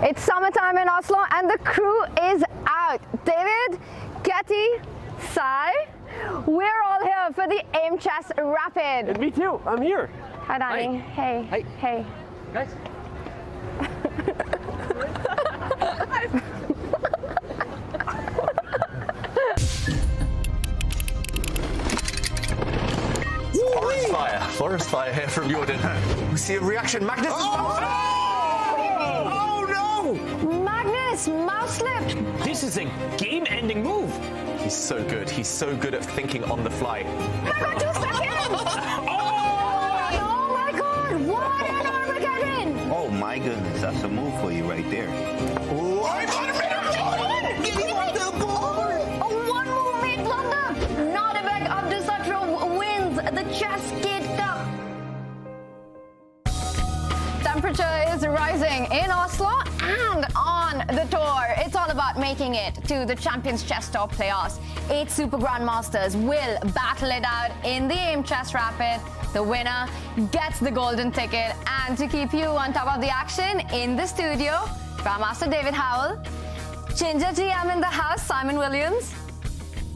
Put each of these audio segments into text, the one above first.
It's summertime in Oslo and the crew is out. David, Getty, Sai, we're all here for the Aimchess Rapid. And me too, I'm here. Hi, Danny. Hi. Hey. Hey. Guys. Forest fire here from Jordan. We see a reaction. Magnus is Oh no! Magnus, mouse slipped. This is a game-ending move. He's so good. He's so good at thinking on the fly. I got 2 seconds. Oh my God! What an Armageddon! Oh my goodness, that's a move for you right there. A one-move made blunder. Nodirbek Abdusattorov wins the Chess Kid Cup. Temperature is rising in Oslo and on the tour. It's all about making it to the Champions Chess Tour playoffs. 8 Super Grandmasters will battle it out in the Aimchess Rapid. The winner gets the golden ticket. And to keep you on top of the action, in the studio, Grandmaster David Howell, Ginger GM in the house, Simon Williams,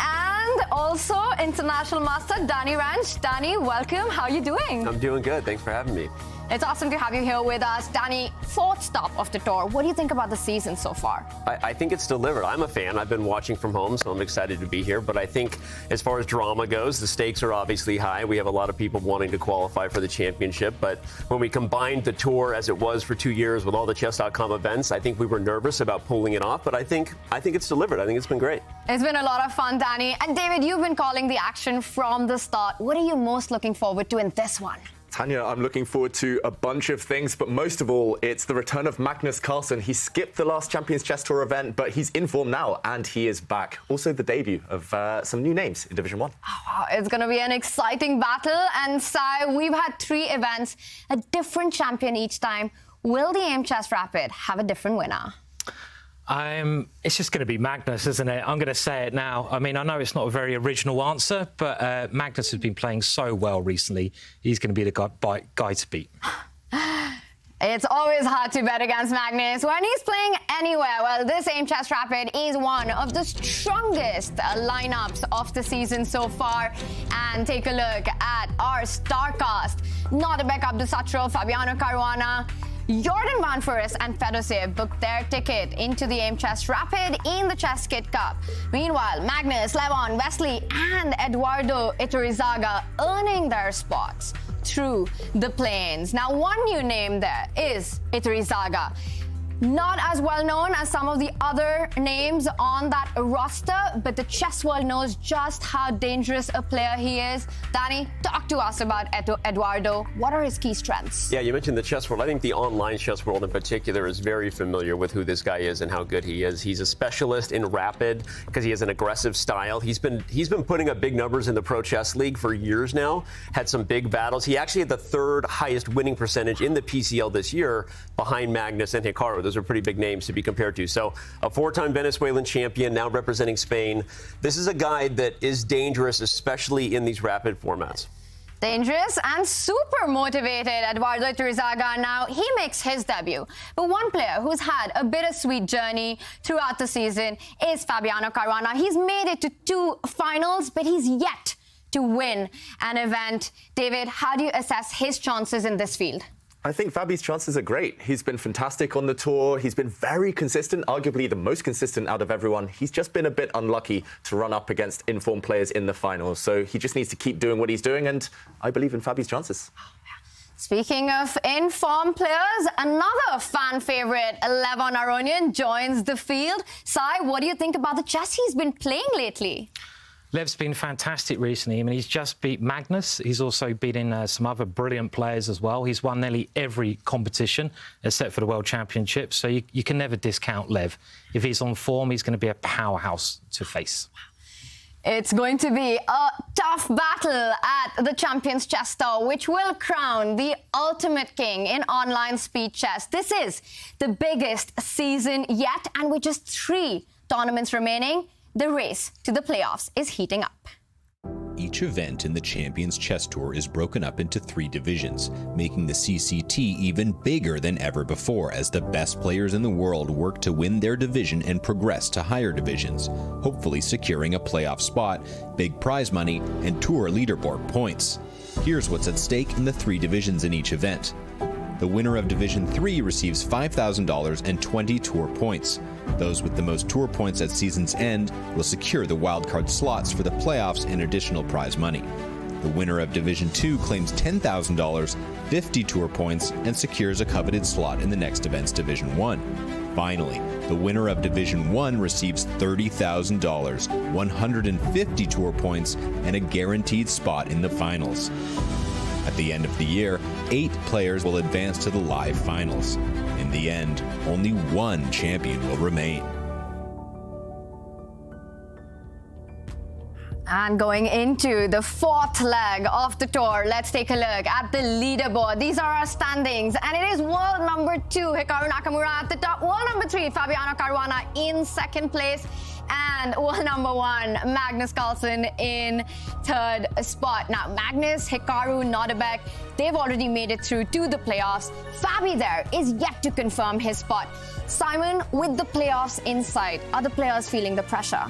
and also International Master Danny Ranch. Danny, welcome. How are you doing? I'm doing good. Thanks for having me. It's awesome to have you here with us. Danny, 4th stop of the tour. What do you think about the season so far? I think it's delivered. I'm a fan. I've been watching from home, so I'm excited to be here. But I think as far as drama goes, the stakes are obviously high. We have a lot of people wanting to qualify for the championship. But when we combined the tour as it was for 2 years with all the Chess.com events, I think we were nervous about pulling it off. But I think it's delivered. I think it's been great. It's been a lot of fun, Danny. And David, you've been calling the action from the start. What are you most looking forward to in this one? Tanya, I'm looking forward to a bunch of things, but most of all, it's the return of Magnus Carlsen. He skipped the last Champions Chess Tour event, but he's in form now, and he is back. Also, the debut of some new names in Division 1. Oh, wow. It's going to be an exciting battle. And Sai, we've had 3 events, a different champion each time. Will the Aimchess Rapid have a different winner? It's just going to be Magnus, isn't it? I'm going to say it now. I mean, I know it's not a very original answer, but Magnus has been playing so well recently. He's going to be the guy to beat. It's always hard to bet against Magnus when he's playing anywhere. Well, this Aimchess Rapid is one of the strongest lineups of the season so far. And take a look at our star cast. Nodirbek Abdusattorov, Fabiano Caruana, Jordan Van Forest and Fedosiev booked their ticket into the Aimchess Rapid in the Chess Kid Cup. Meanwhile, Magnus, Levon, Wesley and Eduardo Iturrizaga earning their spots through the plains. Now, one new name there is Iturrizaga. Not as well known as some of the other names on that roster, but the chess world knows just how dangerous a player he is. Danny, talk to us about Eduardo. What are his key strengths? Yeah, you mentioned the chess world. I think the online chess world in particular is very familiar with who this guy is and how good he is. He's a specialist in rapid because he has an aggressive style. He's been putting up big numbers in the Pro Chess League for years now. Had some big battles. He actually had the 3rd highest winning percentage in the PCL this year, behind Magnus and Hikaru. Those are pretty big names to be compared to. So a 4-time Venezuelan champion, now representing Spain. This is a guy that is dangerous, especially in these rapid formats. Dangerous and super motivated, Eduardo Iturrizaga. Now, he makes his debut. But one player who's had a bittersweet journey throughout the season is Fabiano Caruana. He's made it to 2 finals, but he's yet to win an event. David, how do you assess his chances in this field? I think Fabi's chances are great. He's been fantastic on the tour. He's been very consistent, arguably the most consistent out of everyone. He's just been a bit unlucky to run up against informed players in the finals. So he just needs to keep doing what he's doing, and I believe in Fabi's chances. Speaking of informed players, another fan favorite, Levon Aronian, joins the field. Sai, what do you think about the chess he's been playing lately? Lev's been fantastic recently. I mean, he's just beat Magnus. He's also beaten some other brilliant players as well. He's won nearly every competition except for the World Championships. So you can never discount Lev. If he's on form, he's going to be a powerhouse to face. It's going to be a tough battle at the Champions Chess Tour, which will crown the ultimate king in online speed chess. This is the biggest season yet, and with just 3 tournaments remaining, the race to the playoffs is heating up. each event in the Champions Chess Tour is broken up into 3 divisions, making the CCT even bigger than ever before as the best players in the world work to win their division and progress to higher divisions, hopefully securing a playoff spot, big prize money, and tour leaderboard points. Here's what's at stake in the 3 divisions in each event. The winner of Division 3 receives $5,000 and 20 tour points. Those with the most tour points at season's end will secure the wildcard slots for the playoffs and additional prize money. The winner of Division 2 claims $10,000, 50 tour points, and secures a coveted slot in the next event's Division 1. Finally, the winner of Division 1 receives $30,000, 150 tour points, and a guaranteed spot in the finals. At the end of the year, 8 players will advance to the live finals. In the end, only 1 champion will remain. And going into the 4th leg of the tour, let's take a look at the leaderboard. These are our standings, and it is world number 2, Hikaru Nakamura at the top, world number 3, Fabiano Caruana in 2nd place, and world number 1, Magnus Carlsen in 3rd spot. Now, Magnus, Hikaru, Nodirbek, they've already made it through to the playoffs. Fabi there is yet to confirm his spot. Simon, with the playoffs in sight, are the players feeling the pressure?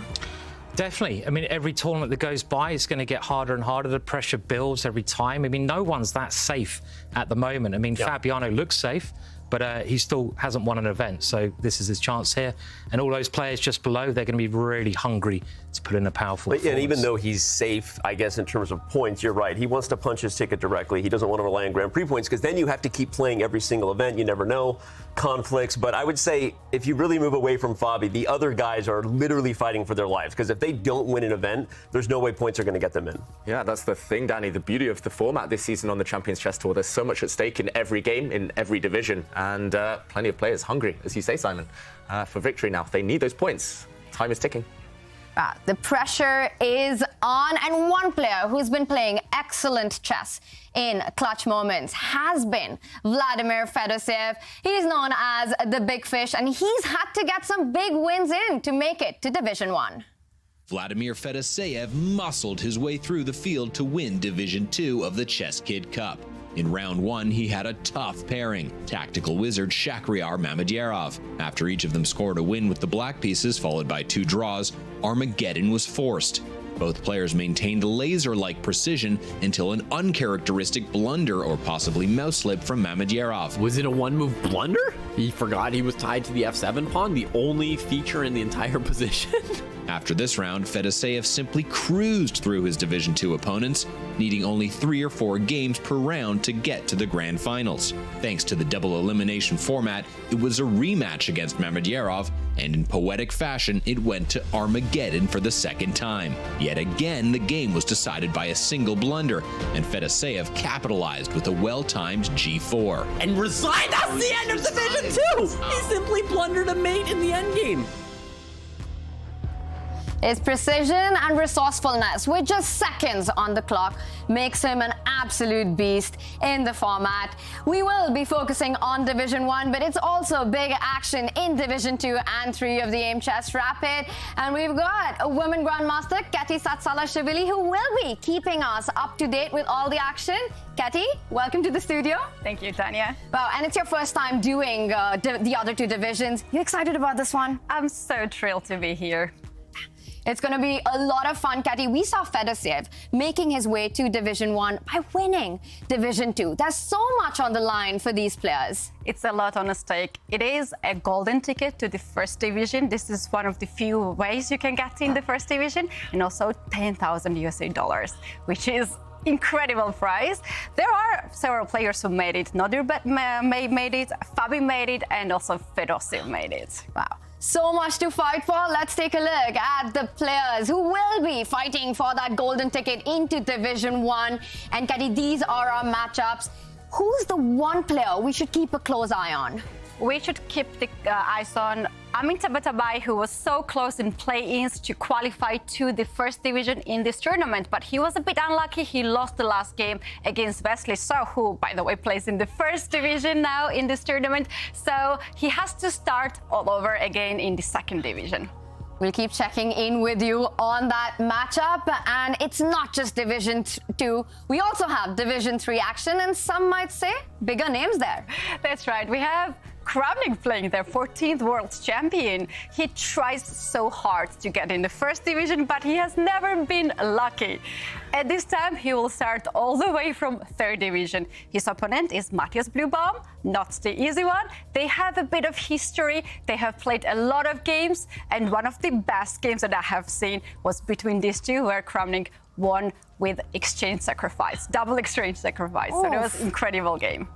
Definitely. I mean, every tournament that goes by is going to get harder and harder. The pressure builds every time. I mean, no one's that safe at the moment. I mean, Fabiano looks safe, but he still hasn't won an event. So this is his chance here. And all those players just below, they're going to be really hungry to put in a powerful performance. And even though he's safe, I guess, in terms of points, you're right. He wants to punch his ticket directly. He doesn't want to rely on Grand Prix points because then you have to keep playing every single event. You never know. Conflicts. But I would say if you really move away from Fabi, the other guys are literally fighting for their lives because if they don't win an event, there's no way points are going to get them in. Yeah, that's the thing, Danny. The beauty of the format this season on the Champions Chess Tour, there's so much at stake in every game, in every division, and plenty of players hungry, as you say, Simon, for victory now. They need those points. Time is ticking. The pressure is on, and one player who's been playing excellent chess in clutch moments has been Vladimir Fedoseev. He's known as the Big Fish, and he's had to get some big wins in to make it to Division 1. Vladimir Fedoseev muscled his way through the field to win Division 2 of the Chess Kid Cup. In round 1, he had a tough pairing, tactical wizard Shakhriyar Mamedyarov. After each of them scored a win with the black pieces, followed by 2 draws, Armageddon was forced. Both players maintained laser-like precision until an uncharacteristic blunder or possibly mouse slip from Mamedyarov. Was it a one-move blunder? He forgot he was tied to the f7 pawn, the only feature in the entire position? After this round, Fedoseev simply cruised through his Division 2 opponents, needing only 3 or 4 games per round to get to the grand finals. Thanks to the double elimination format, it was a rematch against Mamedyarov, and in poetic fashion, it went to Armageddon for the second time. Yet again, the game was decided by a single blunder, and Fedoseev capitalized with a well-timed g4. And resigned. That's the end of Division 2! He simply blundered a mate in the endgame. His precision and resourcefulness, with just seconds on the clock, makes him an absolute beast in the format. We will be focusing on Division 1, but it's also big action in Division 2 and 3 of the Aimchess Rapid. And we've got a women grandmaster, Keti Satsalashvili, who will be keeping us up to date with all the action. Keti, welcome to the studio. Thank you, Tanya. Wow, and it's your first time doing the other 2 divisions. You excited about this one? I'm so thrilled to be here. It's going to be a lot of fun, Keti. We saw Fedoseev making his way to Division 1 by winning Division 2. There's so much on the line for these players. It's a lot on stake. It is a golden ticket to the first division. This is one of the few ways you can get in the first division, and also $10,000, which is incredible prize. There are several players who made it. Nodirbek made it, Fabi made it, and also Fedoseev made it. Wow. So much to fight for. Let's take a look at the players who will be fighting for that golden ticket into Division 1. And Keti, these are our matchups. Who's the one player we should keep a close eye on? We should keep the eyes on Amit Tabatabai, who was so close in play-ins to qualify to the first division in this tournament, but he was a bit unlucky. He lost the last game against Wesley So, who, by the way, plays in the first division now in this tournament. So he has to start all over again in the second division. We'll keep checking in with you on that matchup. And it's not just Division 2. We also have Division 3 action, and some might say bigger names there. That's right. We have Kramnik playing their 14th world champion. He tries so hard to get in the first division, but he has never been lucky. At this time, he will start all the way from third division. His opponent is Matthias Blubaum, not the easy one. They have a bit of history. They have played a lot of games, and one of the best games that I have seen was between these two, where Kramnik won with exchange sacrifice, double exchange sacrifice. Oof. So it was an incredible game.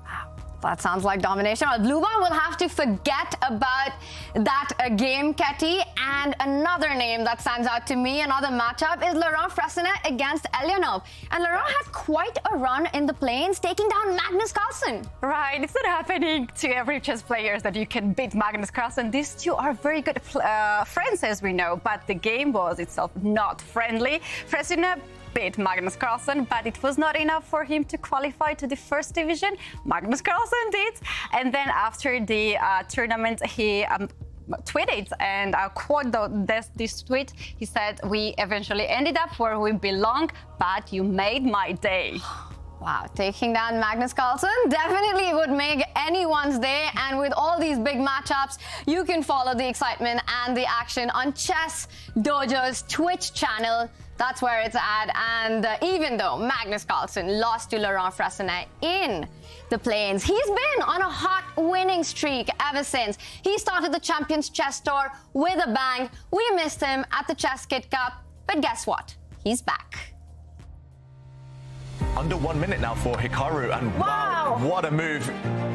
That sounds like domination. Well, Blubaum will have to forget about that game, Ketty. And another name that stands out to me, another matchup, is Levon Aronian against Elyanov. And Levon had quite a run in the plains, taking down Magnus Carlsen. Right, it's not happening to every chess players that you can beat Magnus Carlsen. These two are very good friends, as we know, but the game was itself not friendly. Aronian beat Magnus Carlsen, but it was not enough for him to qualify to the first division. Magnus Carlsen did. And then after the tournament, he tweeted, and I'll quote this tweet. He said, "We eventually ended up where we belong, but you made my day." Wow, taking down Magnus Carlsen definitely would make anyone's day. And with all these big matchups, you can follow the excitement and the action on Chess Dojo's Twitch channel. That's where it's at. And even though Magnus Carlsen lost to Levon Aronian in the plains, he's been on a hot winning streak ever since. He started the Champions Chess Tour with a bang. We missed him at the Chess Kid Cup, but guess what? He's back. Under 1 minute now for Hikaru, and wow, what a move.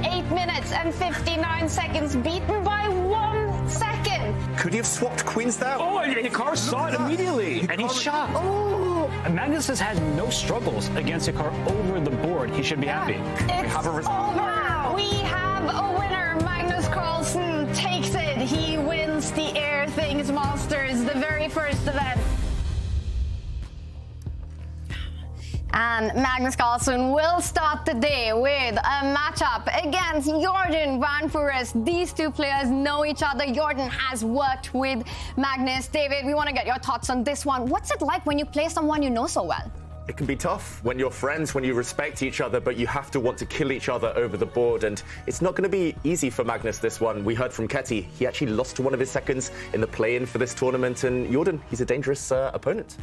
8 minutes and 59 seconds, beaten by 1 second. Could he have swapped queens there? Oh, and Hikaru saw it immediately, and he shot. Oh, And Magnus has had no struggles against Hikaru over the board. He should be happy. it's over. We have a winner. Magnus Carlsen takes it. He wins the Air Things Masters, the very first event. And Magnus Carlsen will start the day with a matchup against Jordan Van Foreest. These two players know each other. Jordan has worked with Magnus. David, we want to get your thoughts on this one. What's it like when you play someone you know so well? It can be tough when you're friends, when you respect each other, but you have to want to kill each other over the board. And it's not going to be easy for Magnus, this one. We heard from Ketty. He actually lost one of his seconds in the play-in for this tournament. And Jordan, he's a dangerous opponent.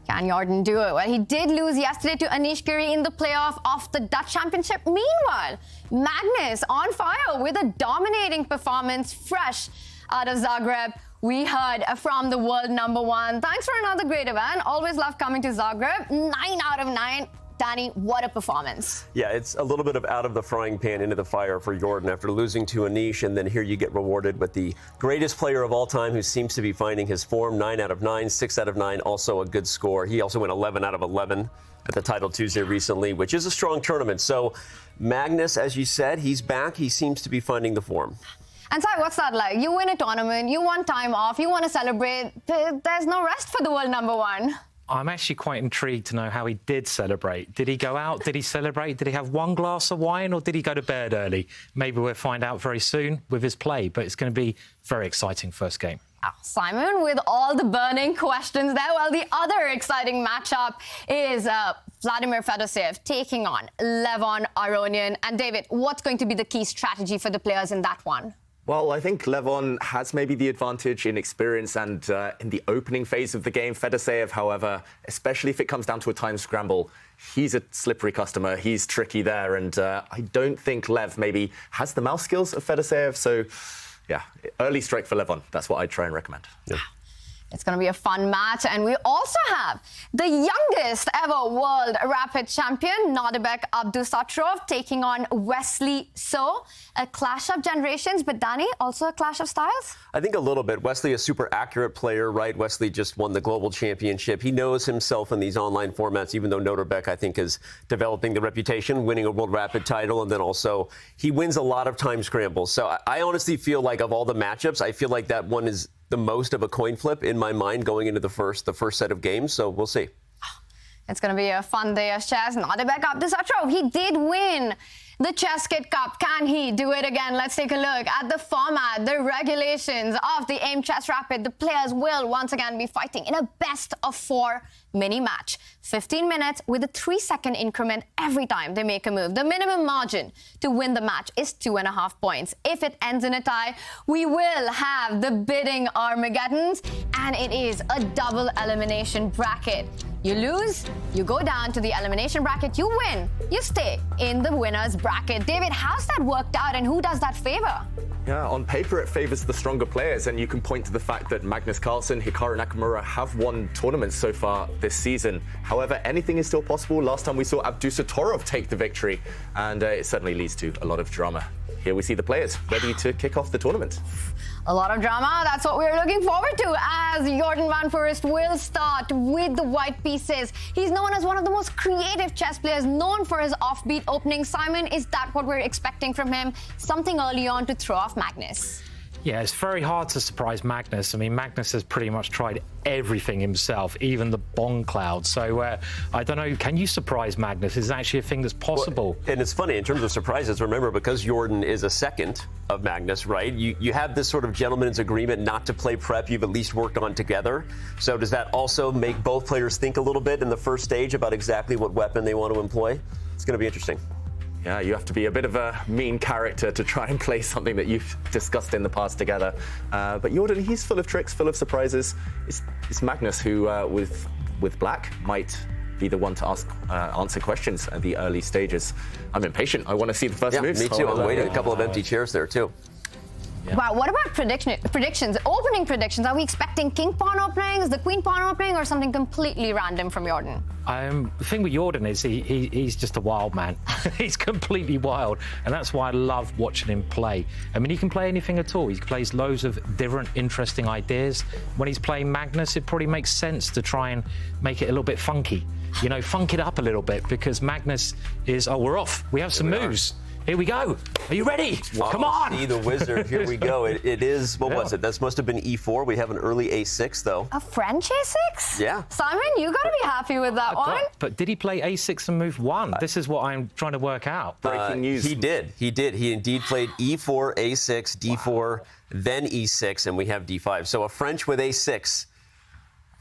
Can Jordan do it? Well, he did lose yesterday to Anish Giri in the playoff of the Dutch Championship. Meanwhile, Magnus on fire with a dominating performance fresh out of Zagreb. We heard from the world number one. Thanks for another great event. Always love coming to Zagreb. 9 out of 9. Danny, what a performance. Yeah, it's a little bit of out of the frying pan into the fire for Jordan after losing to Anish, and then here you get rewarded with the greatest player of all time who seems to be finding his form. 9 out of 9, 6 out of 9, also a good score. He also went 11 out of 11 at the Title Tuesday recently, which is a strong tournament. So Magnus, as you said, he's back. He seems to be finding the form. And Sai, what's that like? You win a tournament, you want time off, you want to celebrate. There's no rest for the world number one. I'm actually quite intrigued to know how he did celebrate. Did he go out? Did he celebrate? Did he have one glass of wine, or did he go to bed early? Maybe we'll find out very soon with his play, but it's going to be very exciting first game. Simon, with all the burning questions there, well, the other exciting matchup is Vladimir Fedoseev taking on Levon Aronian. And David, what's going to be the key strategy for the players in that one? Well, I think Levon has maybe the advantage in experience and in the opening phase of the game. Fedoseev, however, especially if it comes down to a time scramble, he's a slippery customer. He's tricky there. And I don't think Lev maybe has the mouse skills of Fedoseev. So, yeah, early strike for Levon. That's what I'd try and recommend. Yeah. It's going to be a fun match. And we also have the youngest ever world rapid champion, Nodirbek Abdusattorov, taking on Wesley So. A clash of generations, but Danny, also a clash of styles? I think a little bit. Wesley, a super accurate player, right? Wesley just won the global championship. He knows himself in these online formats, even though Nodirbek, I think, is developing the reputation, winning a world rapid title, and then also he wins a lot of time scrambles. So I honestly feel like of all the matchups, I feel like that one is the most of a coin flip in my mind going into the first set of games. So we'll see. It's going to be a fun day of chess. Nodirbek Abdusattorov, he did win The Chess Kit Cup, can he do it again? Let's take a look at the format, the regulations of the Aimchess Rapid. The players will once again be fighting in a best-of-4 mini-match. 15 minutes with a 3-second increment every time they make a move. The minimum margin to win the match is 2.5 points. If it ends in a tie, we will have the bidding Armageddons, and it is a double elimination bracket. You lose, you go down to the elimination bracket. You win, you stay in the winner's bracket. David, how's that worked out and who does that favor? Yeah, on paper it favors the stronger players, and you can point to the fact that Magnus Carlsen, Hikaru Nakamura have won tournaments so far this season. However, anything is still possible. Last time we saw Abdusattorov take the victory, and it certainly leads to a lot of drama. Here we see the players ready to kick off the tournament. A lot of drama, that's what we're looking forward to, as Jordan van Foreest will start with the white pieces. He's known as one of the most creative chess players, known for his offbeat opening. Simon, is that what we're expecting from him? Something early on to throw off Magnus? Yeah, it's very hard to surprise Magnus. I mean, Magnus has pretty much tried everything himself, even the bomb cloud. So I don't know, can you surprise Magnus? Is that actually a thing that's possible? Well, and it's funny, in terms of surprises, remember, because Jordan is a second of Magnus, right? You have this sort of gentleman's agreement not to play prep you've at least worked on together. So does that also make both players think a little bit in the first stage about exactly what weapon they want to employ? It's going to be interesting. Yeah, you have to be a bit of a mean character to try and play something that you've discussed in the past together. But Jordan, he's full of tricks, full of surprises. It's Magnus who, with black, might be the one to answer questions at the early stages. I'm impatient. I want to see the first moves. Me too. I'm waiting. A couple of empty chairs there, too. Yeah. Wow, what about predictions, opening predictions? Are we expecting king pawn openings, the queen pawn opening, or something completely random from Jordan? The thing with Jordan is he's just a wild man. He's completely wild, and that's why I love watching him play. I mean, he can play anything at all. He plays loads of different interesting ideas. When he's playing Magnus, it probably makes sense to try and make it a little bit funky. You know, funk it up a little bit, because Magnus is, oh, we're off. We have some moves. Here we go. Are you ready? Wow, come on. See the wizard. Here we go. It is, what was it? That must have been e4. We have an early a6, though. A French a6? Yeah. Simon, you got to be happy with that one. But did he play a6 and move 1? This is what I'm trying to work out. Breaking news. He did. He indeed played e4, a6, d4, then e6, and we have d5. So a French with a6.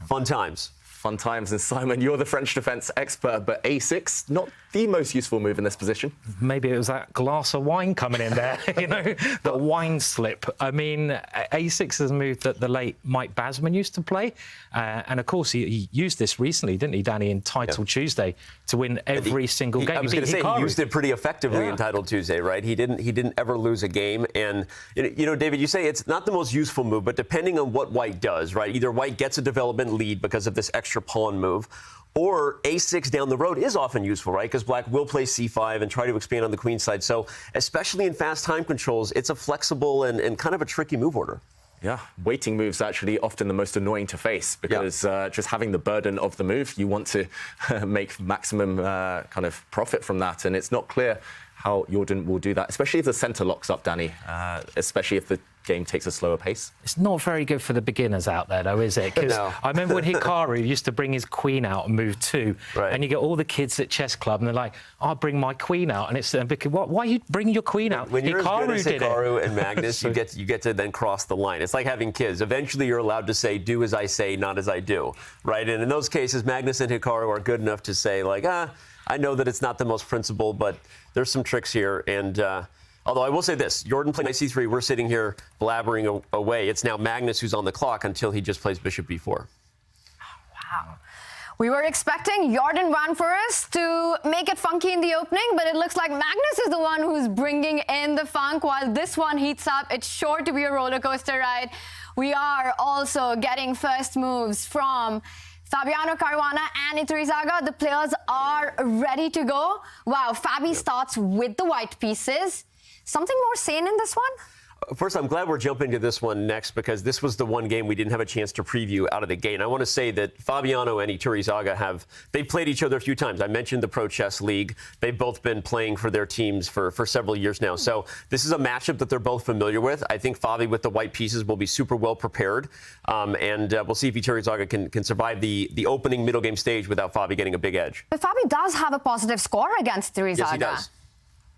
Fun times. Fun times. And Simon, you're the French defense expert, but a6, not the most useful move in this position. Maybe it was that glass of wine coming in there, you know, the wine slip. I mean, a6 is a move that the late Mike Basman used to play. And, of course, he used this recently, didn't he, Danny, in Title Tuesday to win every single game. I was going to say, he used it pretty effectively in Title Tuesday, right? He didn't ever lose a game. And, you know, David, you say it's not the most useful move, but depending on what white does, right, either white gets a development lead because of this extra pawn move, or a6 down the road is often useful, right? Because black will play c5 and try to expand on the queen side. So especially in fast time controls, it's a flexible and kind of a tricky move order. Yeah, waiting moves actually often the most annoying to face, because just having the burden of the move, you want to make maximum kind of profit from that. And it's not clear how Jordan will do that, especially if the center locks up, Danny, especially if the game takes a slower pace. It's not very good for the beginners out there, though, is it? Because I remember when Hikaru used to bring his queen out and move 2, and you get all the kids at chess club, and they're like, "I'll bring my queen out," and it's because why are you bringing your queen out? When you're Hikaru as good as Hikaru and Magnus, you get to then cross the line. It's like having kids. Eventually, you're allowed to say, "Do as I say, not as I do," right? And in those cases, Magnus and Hikaru are good enough to say, like, I know that it's not the most principled, but there's some tricks here. And although I will say this, Jordan played c3, we're sitting here blabbering away. It's now Magnus who's on the clock until he just plays bishop b4. Wow. We were expecting Jordan van Foreest to make it funky in the opening, but it looks like Magnus is the one who's bringing in the funk. While this one heats up, it's sure to be a roller coaster ride. We are also getting first moves from Fabiano Caruana and Iturrizaga. The players are ready to go. Wow, Fabi starts with the white pieces. Something more sane in this one? First, I'm glad we're jumping to this one next, because this was the one game we didn't have a chance to preview out of the gate. And I want to say that Fabiano and Iturrizaga they've played each other a few times. I mentioned the Pro Chess League. They've both been playing for their teams for several years now. So this is a matchup that they're both familiar with. I think Fabi with the white pieces will be super well prepared. And we'll see if Iturrizaga can survive the opening middle game stage without Fabi getting a big edge. But Fabi does have a positive score against Iturrizaga. Yes, he does.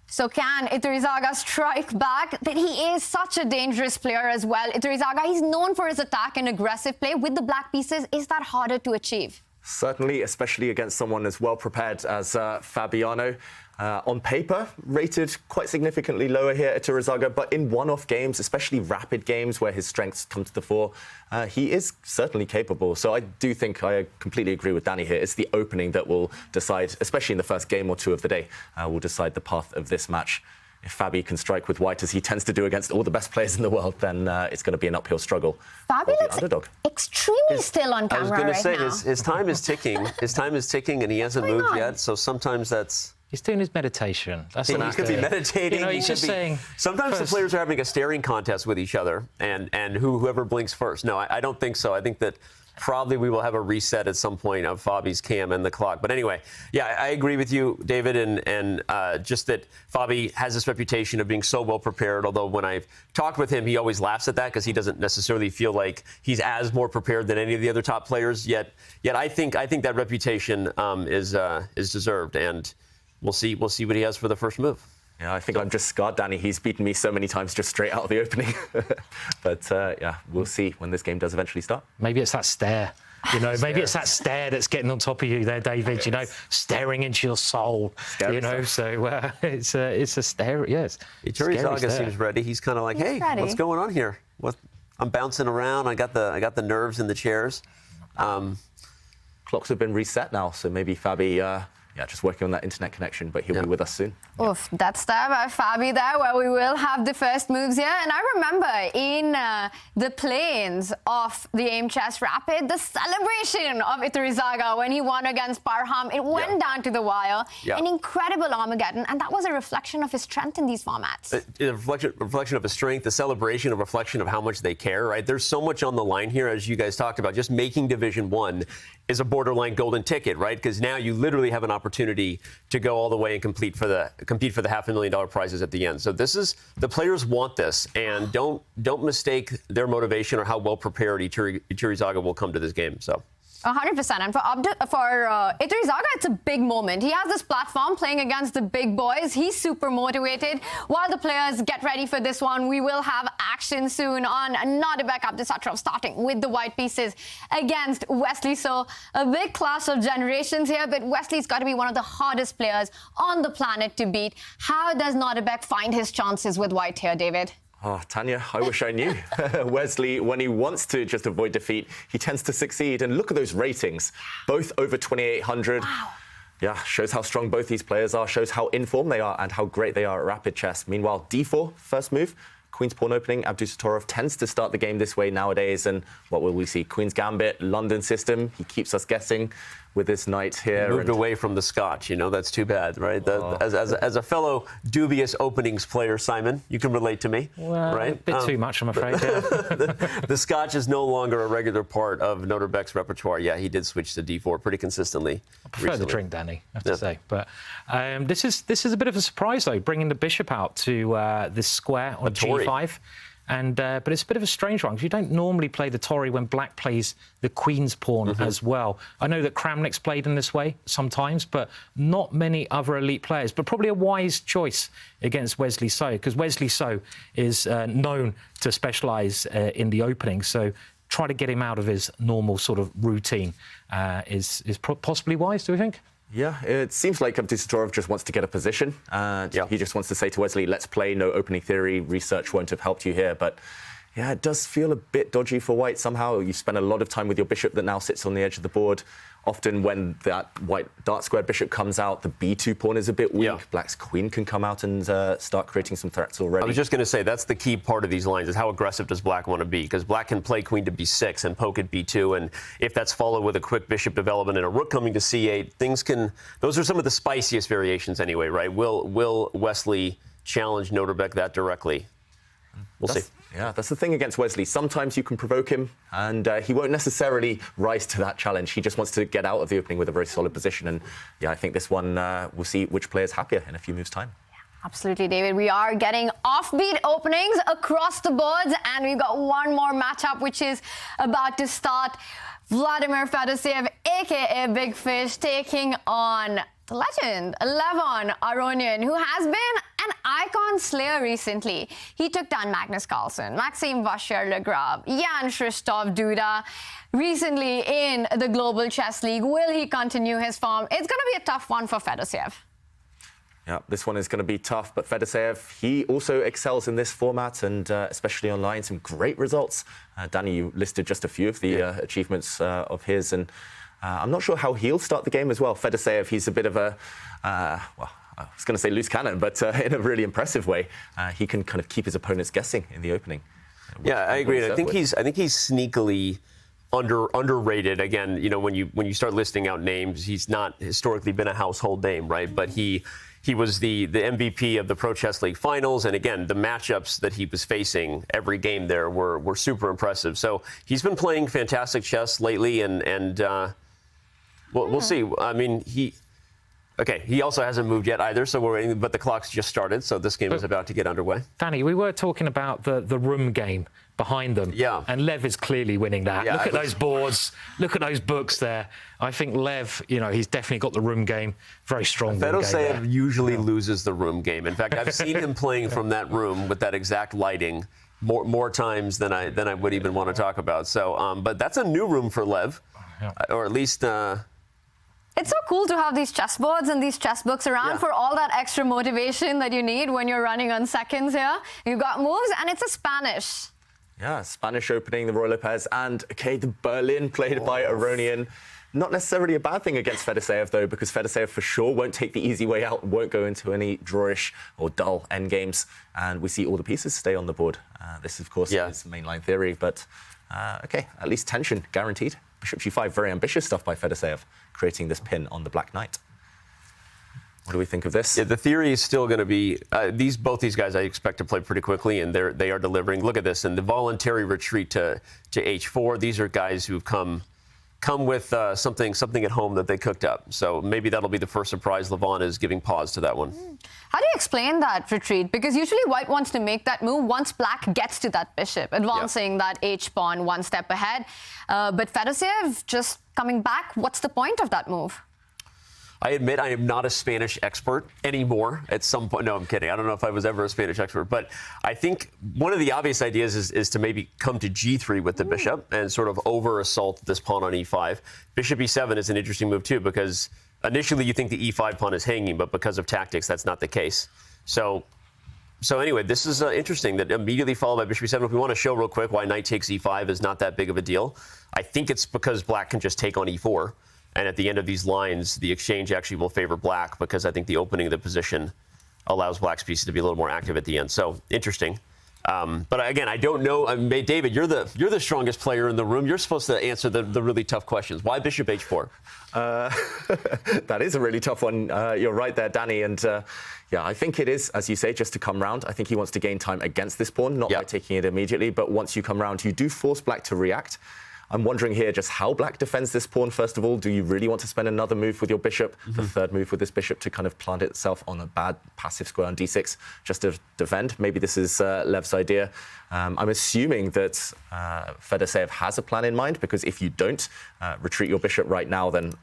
So can Iturrizaga strike back? But he is such a dangerous player as well. Iturrizaga, he's known for his attack and aggressive play. With the black pieces, is that harder to achieve? Certainly, especially against someone as well prepared as Fabiano. On paper, rated quite significantly lower here at Iturrizaga, but in one-off games, especially rapid games where his strengths come to the fore, he is certainly capable. So I do think I completely agree with Danny here. It's the opening that will decide, especially in the first game or two of the day, will decide the path of this match. If Fabi can strike with white, as he tends to do against all the best players in the world, then it's going to be an uphill struggle. Fabi looks extremely still on camera right now. I was going to say, his time is ticking. His time is ticking, and he hasn't moved yet. So sometimes that's... He's doing his meditation. That's what he could be meditating. You know, he's just saying. Sometimes the players are having a staring contest with each other, and whoever blinks first. No, I don't think so. I think that probably we will have a reset at some point of Fabi's cam and the clock. But anyway, yeah, I agree with you, David, and just that Fabi has this reputation of being so well prepared. Although when I've talked with him, he always laughs at that because he doesn't necessarily feel like he's as more prepared than any of the other top players. Yet I think that reputation is deserved, and we'll see what he has for the first move. Yeah, I think I'm just scarred, Danny. He's beaten me so many times just straight out of the opening. But yeah, we'll see when this game does eventually start. Maybe it's that stare. You know, maybe it's that stare that's getting on top of you there, David. You know, staring into your soul. Scary you know, stuff. So it's a stare. Yes. Iturrizaga seems ready. He's kind of like, hey, what's going on here? I'm bouncing around. I got the nerves in the chairs. Clocks have been reset now, so maybe Fabi. Just working on that internet connection, but he'll be with us soon. Oof, that's there by Fabi there, where we will have the first moves here. And I remember in the plains of the Aimchess Rapid, the celebration of Iturrizaga when he won against Parham. It went down to the wire. An incredible Armageddon, and that was a reflection of his strength in these formats. A reflection of his strength, a celebration, a reflection of how much they care, right? There's so much on the line here, as you guys talked about. Just making Division 1 is a borderline golden ticket, right? Because now you literally have an opportunity to go all the way and compete for the $500,000 prizes at the end. So the players want this, and don't mistake their motivation or how well prepared Iturrizaga will come to this game. So 100%. And for Iturrizaga, it's a big moment. He has this platform playing against the big boys. He's super motivated. While the players get ready for this one, we will have action soon on Nodirbek Abdusattorov starting with the white pieces against Wesley. So a big clash of generations here, but Wesley's got to be one of the hardest players on the planet to beat. How does Nodirbek find his chances with white here, David? Oh, Tanya, I wish I knew. Wesley, when he wants to just avoid defeat, he tends to succeed. And look at those ratings, both over 2,800. Wow. Yeah, shows how strong both these players are, shows how in form they are and how great they are at rapid chess. Meanwhile, d4, first move. Queen's pawn opening, Abdusattorov tends to start the game this way nowadays. And what will we see? Queen's Gambit, London system. He keeps us guessing with this knight here. He moved away from the Scotch, that's too bad, right? As a fellow dubious openings player, Simon, you can relate to me, well, right? A bit too much, I'm afraid. Yeah. The Scotch is no longer a regular part of Nodirbek's repertoire. Yeah, he did switch to d4 pretty consistently. I prefer the drink, Danny, I have to say. But this is a bit of a surprise, though, bringing the bishop out to this square on g5. But it's a bit of a strange one because you don't normally play the Tory when black plays the queen's pawn as well. I know that Kramnik's played in this way sometimes, but not many other elite players. But probably a wise choice against Wesley So, because Wesley So is known to specialise in the opening. So try to get him out of his normal sort of routine is possibly wise, do you think? Yeah, it seems like Abdusattorov just wants to get a position. He just wants to say to Wesley, let's play, no opening theory, research won't have helped you here. But yeah, it does feel a bit dodgy for white somehow. You spend a lot of time with your bishop that now sits on the edge of the board. Often when that white dark squared bishop comes out, the b2 pawn is a bit weak. Black's queen can come out and start creating some threats already. I was just going to say, that's the key part of these lines, is how aggressive does black want to be? Because black can play queen to b6 and poke at b2, and if that's followed with a quick bishop development and a rook coming to c8, those are some of the spiciest variations anyway, right? Will Wesley challenge Nodirbek that directly? We'll see. Yeah, that's the thing against Wesley. Sometimes you can provoke him, and he won't necessarily rise to that challenge. He just wants to get out of the opening with a very solid position. And yeah, I think this one, we'll see which player's happier in a few moves' time. Absolutely, David. We are getting offbeat openings across the boards, and we've got one more matchup, which is about to start. Vladimir Fedoseev, a.k.a. Big Fish, taking on the legend, Levon Aronian, who has been an icon slayer recently. He took down Magnus Carlsen, Maxime Vachier-Lagrave, Jan-Krzysztof Duda recently in the Global Chess League. Will he continue his form? It's going to be a tough one for Fedorsev. Yeah, this one is going to be tough, but Fedorsev, he also excels in this format and especially online, some great results. Danny, you listed just a few of the achievements of his, and I'm not sure how he'll start the game as well. Fedorsev, he's a bit of a, well, I was going to say loose cannon, but in a really impressive way. He can kind of keep his opponents guessing in the opening. Yeah, I agree. And I think he's sneakily underrated. Again, you know, when you start listing out names, he's not historically been a household name, right? But he was the MVP of the Pro Chess League finals, and again, the matchups that he was facing every game there were super impressive. So he's been playing fantastic chess lately, and we'll see. I mean, he also hasn't moved yet either, so we're waiting, but the clock's just started, so this game is about to get underway. Danny, we were talking about the room game behind them. Yeah. And Lev is clearly winning that. Yeah, look at those boards. Look at those books there. I think Lev, you know, he's definitely got the room game. Very strong room game there. Fedorsev usually loses the room game. In fact, I've seen him playing from that room with that exact lighting more times than I would even want to talk about. So, but that's a new room for Lev, or at least... It's so cool to have these chessboards and these chess books around for all that extra motivation that you need when you're running on seconds here. You've got moves, and it's a Spanish. Yeah, Spanish opening, the Roy Lopez, and, the Berlin played by Aronian. Not necessarily a bad thing against Fedorsev, though, because Fedorsev for sure won't take the easy way out, won't go into any drawish or dull endgames, and we see all the pieces stay on the board. This, of course, is mainline theory, but, at least tension guaranteed. Bishop g5, very ambitious stuff by Fedorsev, creating this pin on the Black Knight. What do we think of this? Yeah, the theory is still going to be both these guys I expect to play pretty quickly, and they are delivering. Look at this, and the voluntary retreat to h4. These are guys who've come with something at home that they cooked up. So maybe that'll be the first surprise. Levon is giving pause to that one. How do you explain that retreat? Because usually white wants to make that move once black gets to that bishop, advancing that h-pawn one step ahead. But Fedorsev just coming back, what's the point of that move? I admit I am not a Spanish expert anymore at some point. No, I'm kidding. I don't know if I was ever a Spanish expert. But I think one of the obvious ideas is to maybe come to g3 with the bishop and sort of over-assault this pawn on e5. Bishop e7 is an interesting move, too, because initially you think the e5 pawn is hanging, but because of tactics, that's not the case. So anyway, this is interesting that immediately followed by bishop e7. If we want to show real quick why knight takes e5 is not that big of a deal, I think it's because black can just take on e4. And at the end of these lines, the exchange actually will favor black because I think the opening of the position allows black's pieces to be a little more active at the end. So interesting. But again, I don't know. David, you're the strongest player in the room. You're supposed to answer the really tough questions. Why bishop h4? That is a really tough one. You're right there, Danny. And I think it is, as you say, just to come round. I think he wants to gain time against this pawn, not by taking it immediately. But once you come round, you do force black to react. I'm wondering here just how black defends this pawn, first of all. Do you really want to spend another move with your bishop, the third move with this bishop, to kind of plant itself on a bad passive square on d6, just to defend? Maybe this is Lev's idea. I'm assuming that Fedorsev has a plan in mind, because if you don't retreat your bishop right now, then,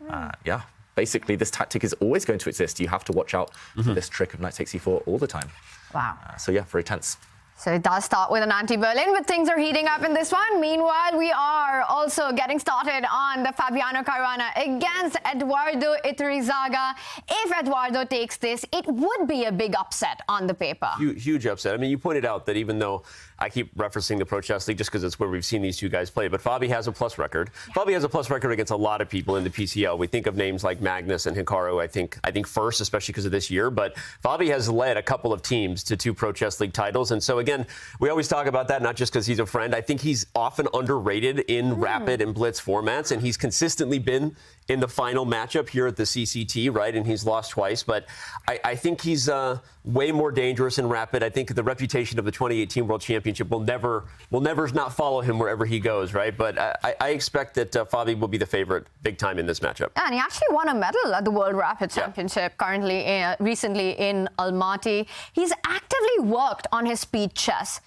basically this tactic is always going to exist. You have to watch out for this trick of knight takes e4 all the time. Wow. Very tense. So it does start with an anti-Berlin, but things are heating up in this one. Meanwhile, we are also getting started on the Fabiano Caruana against Eduardo Iturrizaga. If Eduardo takes this, it would be a big upset on the paper. Huge upset. I mean, you pointed out that even though I keep referencing the Pro Chess League just because it's where we've seen these two guys play, but Fabi has a plus record. Fabi has a plus record against a lot of people in the PCL. We think of names like Magnus and Hikaru, I think first, especially because of this year. But Fabi has led a couple of teams to 2 Pro Chess League titles. And so, again, we always talk about that, not just because he's a friend. I think he's often underrated in rapid and blitz formats, and he's consistently been in the final matchup here at the CCT, right? And he's lost twice. But I think he's way more dangerous in rapid. I think the reputation of the 2018 World Championship will never not follow him wherever he goes, right? But I expect that Fabi will be the favorite big time in this matchup. And he actually won a medal at the World Rapid Championship recently in Almaty. He's actively worked on his speed chess.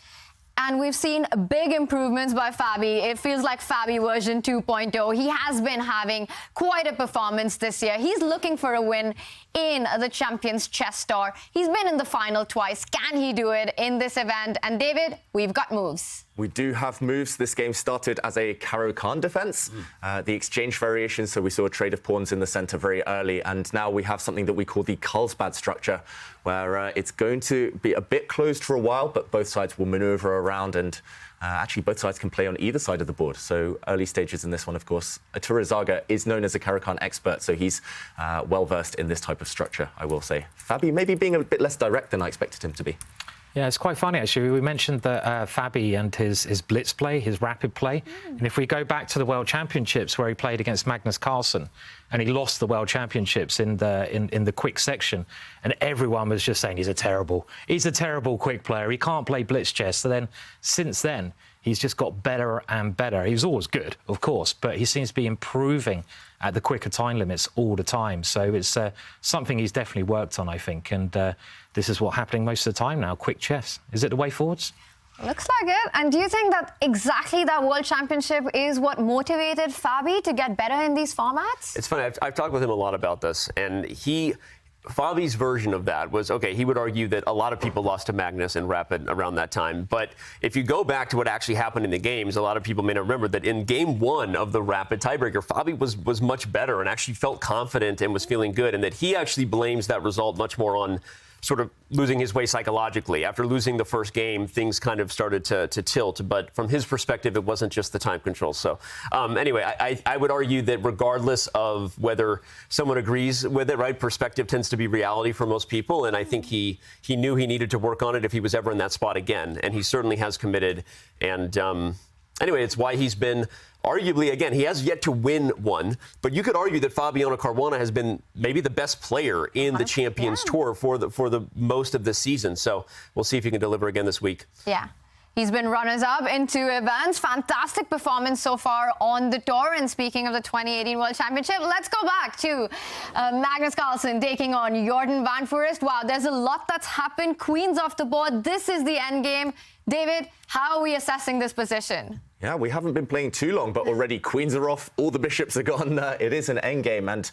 And we've seen big improvements by Fabi. It feels like Fabi version 2.0. He has been having quite a performance this year. He's looking for a win in the Champions Chess Tour. He's been in the final twice. Can he do it in this event? And David, we've got moves. We do have moves. This game started as a Caro-Kann defense, the exchange variation, so we saw a trade of pawns in the center very early, and now we have something that we call the Carlsbad structure, where it's going to be a bit closed for a while, but both sides will maneuver around, and actually both sides can play on either side of the board. So early stages in this one, of course. Arturo Zaga is known as a Caro-Kann expert, so he's well-versed in this type of structure, I will say. Fabi maybe being a bit less direct than I expected him to be. Yeah, it's quite funny, actually. We mentioned that Fabi and his blitz play, his rapid play. And if we go back to the World Championships where he played against Magnus Carlsen and he lost the World Championships in the quick section, and everyone was just saying he's a terrible quick player. He can't play blitz chess. So then, since then, he's just got better and better. He was always good, of course, but he seems to be improving at the quicker time limits all the time. So it's something he's definitely worked on, I think. And this is what's happening most of the time now, quick chess. Is it the way forwards? Looks like it. And do you think that exactly that World Championship is what motivated Fabi to get better in these formats? It's funny. I've talked with him a lot about this, and Fabi's version of that was, okay, he would argue that a lot of people lost to Magnus in Rapid around that time. But if you go back to what actually happened in the games, a lot of people may not remember that in game 1 of the Rapid tiebreaker, Fabi was much better and actually felt confident and was feeling good, and that he actually blames that result much more on sort of losing his way psychologically. After losing the first game, things kind of started to tilt. But from his perspective, it wasn't just the time control. So anyway, I would argue that regardless of whether someone agrees with it, right, perspective tends to be reality for most people. And I think he knew he needed to work on it if he was ever in that spot again. And he certainly has committed. And anyway, it's why he's been arguably, again, he has yet to win one, but you could argue that Fabiano Caruana has been maybe the best player in the Champions Tour for the most of this season. So we'll see if he can deliver again this week. Yeah. He's been runners-up in 2 events. Fantastic performance so far on the tour. And speaking of the 2018 World Championship, let's go back to Magnus Carlsen taking on Jordan van Foreest. Wow, there's a lot that's happened. Queen's off the board. This is the end game. David, how are we assessing this position? Yeah, we haven't been playing too long, but already queens are off, all the bishops are gone. It is an endgame, and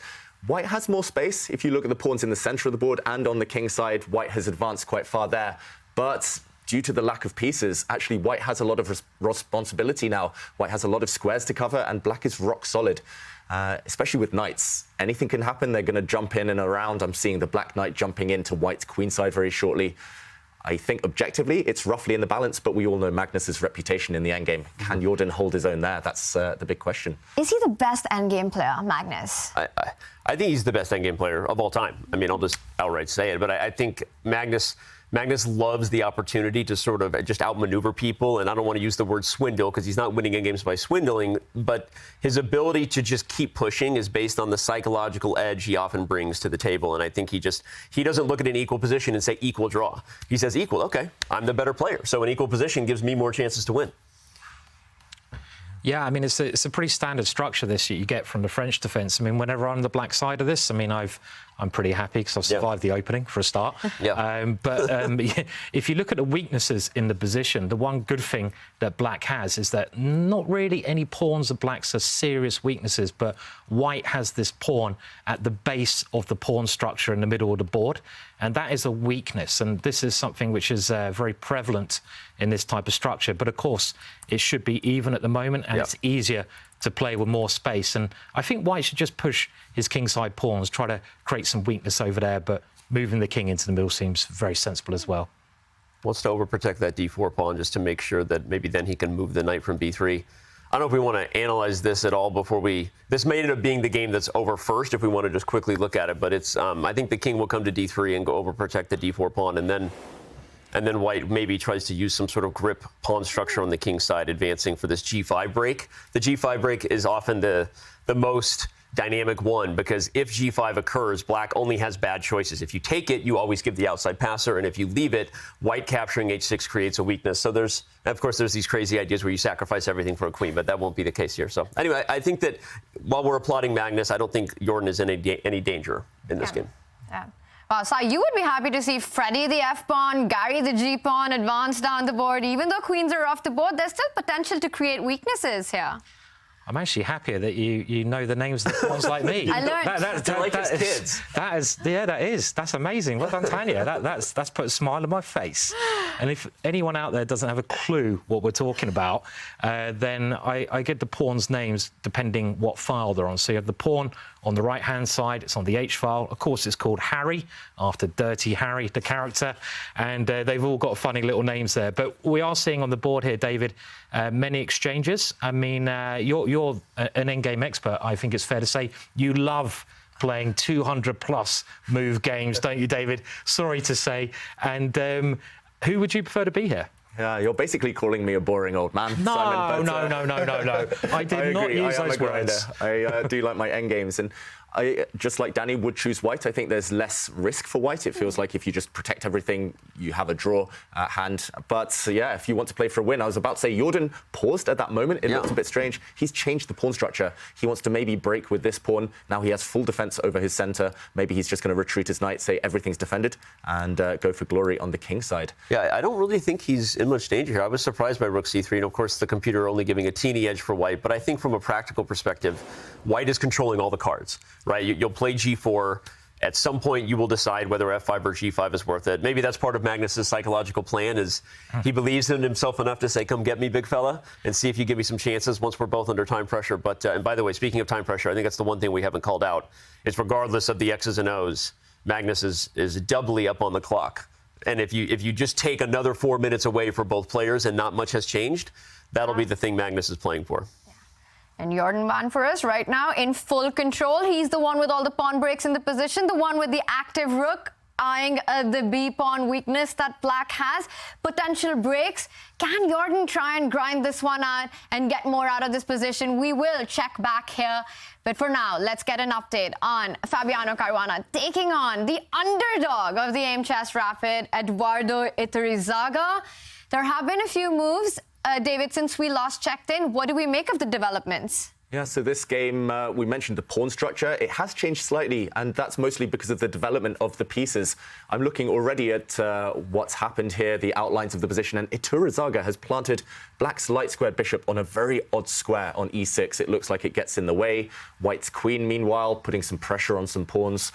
White has more space. If you look at the pawns in the center of the board and on the king side, White has advanced quite far there. But due to the lack of pieces, actually White has a lot of responsibility now. White has a lot of squares to cover, and Black is rock solid, especially with knights. Anything can happen. They're going to jump in and around. I'm seeing the Black knight jumping into White's queen side very shortly. I think objectively it's roughly in the balance, but we all know Magnus's reputation in the endgame. Can Jordan hold his own there? That's the big question. Is he the best endgame player, Magnus? I think he's the best endgame player of all time. I mean, I'll just outright say it, but I think Magnus loves the opportunity to sort of just outmaneuver people, and I don't want to use the word swindle because he's not winning in games by swindling, but his ability to just keep pushing is based on the psychological edge he often brings to the table, and I think he doesn't look at an equal position and say equal draw. He says equal, okay, I'm the better player, so an equal position gives me more chances to win. Yeah, I mean, it's a pretty standard structure, this, you get from the French defence. I mean, whenever I'm on the Black side of this, I mean, I'm pretty happy because I've survived the opening for a start. But if you look at the weaknesses in the position, the one good thing that Black has is that not really any pawns of Black's are serious weaknesses, but White has this pawn at the base of the pawn structure in the middle of the board, and that is a weakness. And this is something which is very prevalent in this type of structure. But of course, it should be even at the moment, and it's easier to play with more space. And I think White should just push his kingside pawns, try to create some weakness over there, but moving the king into the middle seems very sensible as well. Wants to overprotect that d4 pawn just to make sure that maybe then he can move the knight from b3. I don't know if we want to analyze this at all before this may end up being the game that's over first if we want to just quickly look at it, but it's I think the king will come to d3 and go overprotect the d4 pawn, and then White maybe tries to use some sort of grip pawn structure on the king side, advancing for this g5 break. The g5 break is often the most dynamic one, because if g5 occurs, Black only has bad choices. If you take it, you always give the outside passer, and if you leave it, White capturing h6 creates a weakness. So there's these crazy ideas where you sacrifice everything for a queen, but that won't be the case here. So anyway, I think that while we're applauding Magnus, I don't think Jordan is in any danger in this game. Yeah. Wow, so you would be happy to see Freddie the f-pawn, Gary the g-pawn advance down the board. Even though queens are off the board, there's still potential to create weaknesses here. I'm actually happier that you know the names of the pawns like me. I learned. They're like his kids. That is. That's amazing. Well done, Tanya. That's put a smile on my face. And if anyone out there doesn't have a clue what we're talking about, then I get the pawns' names depending what file they're on. So you have the pawn on the right-hand side. It's on the H file. Of course, it's called Harry, after Dirty Harry, the character. And they've all got funny little names there. But we are seeing on the board here, David, many exchanges. I mean, you're an endgame expert, I think it's fair to say. You love playing 200-plus move games, don't you, David? Sorry to say. And who would you prefer to be here? Yeah, you're basically calling me a boring old man, No, Simon. But, no. I did not use those words. I do like my endgames, and I, just like Danny, would choose white. I think there's less risk for white. It feels like if you just protect everything, you have a draw at hand. But yeah, if you want to play for a win, I was about to say Jordan paused at that moment. It looked a bit strange. He's changed the pawn structure. He wants to maybe break with this pawn. Now he has full defense over his center. Maybe he's just going to retreat his knight, say everything's defended, and go for glory on the king side. Yeah, I don't really think he's in much danger here. I was surprised by rook c3, and of course the computer only giving a teeny edge for white. But I think from a practical perspective, white is controlling all the cards, right? You'll play g4. At some point, you will decide whether f5 or g5 is worth it. Maybe that's part of Magnus's psychological plan, is he believes in himself enough to say, come get me, big fella, and see if you give me some chances once we're both under time pressure. But, and by the way, speaking of time pressure, I think that's the one thing we haven't called out, is regardless of the X's and O's, Magnus is doubly up on the clock. And if you just take another 4 minutes away for both players and not much has changed, that'll be the thing Magnus is playing for. And Jordan van for us right now in full control. He's the one with all the pawn breaks in the position, the one with the active rook, eyeing the b-pawn weakness that black has. Potential breaks. Can Jordan try and grind this one out and get more out of this position? We will check back here. But for now, let's get an update on Fabiano Caruana taking on the underdog of the Aimchess Rapid, Eduardo Iturrizaga. There have been a few moves. David, since we last checked in, what do we make of the developments? Yeah, so this game, we mentioned the pawn structure. It has changed slightly, and that's mostly because of the development of the pieces. I'm looking already at what's happened here, the outlines of the position, and Iturrizaga has planted black's light-squared bishop on a very odd square on e6. It looks like it gets in the way. White's queen, meanwhile, putting some pressure on some pawns.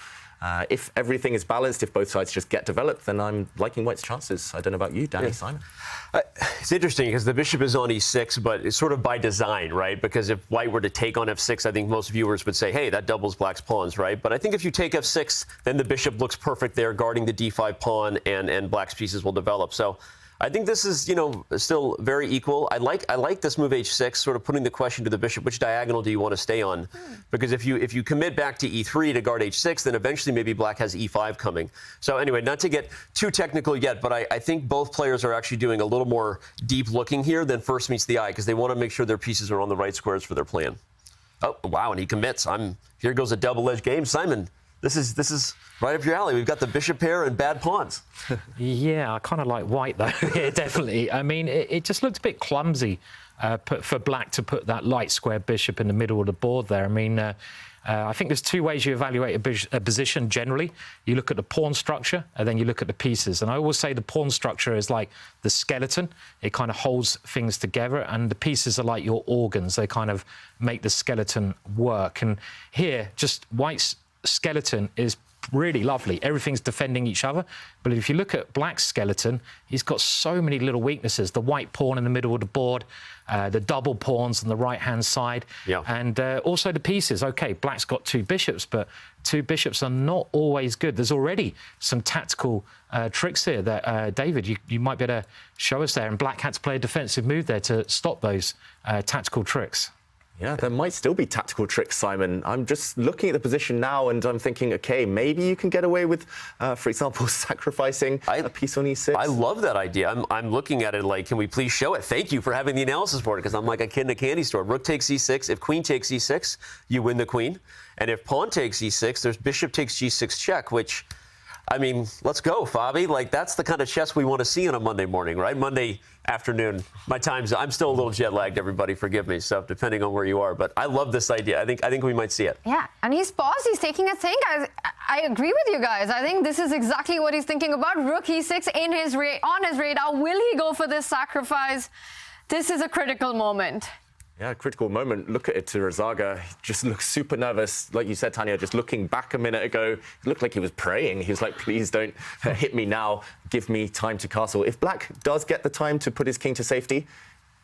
If everything is balanced, if both sides just get developed, then I'm liking white's chances. I don't know about you, Danny, Simon. It's interesting because the bishop is on e6, but it's sort of by design, right? Because if white were to take on f6, I think most viewers would say, hey, that doubles black's pawns, right? But I think if you take f6, then the bishop looks perfect there, guarding the d5 pawn, and black's pieces will develop. So I think this is, still very equal. I like this move h6, sort of putting the question to the bishop, which diagonal do you want to stay on? Because if you commit back to e3 to guard h6, then eventually maybe black has e5 coming. So anyway, not to get too technical yet, but I think both players are actually doing a little more deep looking here than first meets the eye, because they want to make sure their pieces are on the right squares for their plan. Oh, wow, and he commits. Here goes a double-edged game. Simon, this is right up your alley. We've got the bishop pair and bad pawns. Yeah, I kind of like white, though, here, definitely. I mean, it just looked a bit clumsy for black to put that light square bishop in the middle of the board there. I mean, I think there's two ways you evaluate a position generally. You look at the pawn structure, and then you look at the pieces. And I always say the pawn structure is like the skeleton. It kind of holds things together, and the pieces are like your organs. They kind of make the skeleton work. And here, just white's skeleton is really lovely. Everything's defending each other. But if you look at black's skeleton, he's got so many little weaknesses. The white pawn in the middle of the board, the double pawns on the right-hand side, and also the pieces. OK, black's got two bishops, but two bishops are not always good. There's already some tactical tricks here that, David, you might be able to show us there. And black had to play a defensive move there to stop those tactical tricks. Yeah, there might still be tactical tricks, Simon. I'm just looking at the position now, and I'm thinking, OK, maybe you can get away with, for example, sacrificing a piece on e6. I love that idea. I'm looking at it like, can we please show it? Thank you for having the analysis board, because I'm like a kid in a candy store. Rook takes e6. If queen takes e6, you win the queen. And if pawn takes e6, there's bishop takes g6 check, which, I mean, let's go, Fabi. Like, that's the kind of chess we want to see on a Monday morning, right? Monday afternoon. I'm still a little jet lagged, everybody. Forgive me. So depending on where you are, but I love this idea. I think we might see it. Yeah, and he's paused. He's taking a think. I agree with you guys. I think this is exactly what he's thinking about. Rook e6 on his radar. Will he go for this sacrifice? This is a critical moment. Yeah, critical moment. Look at it, Turazaga. He just looks super nervous. Like you said, Tanya, just looking back a minute ago, it looked like he was praying. He was like, please don't hit me now. Give me time to castle. If Black does get the time to put his king to safety,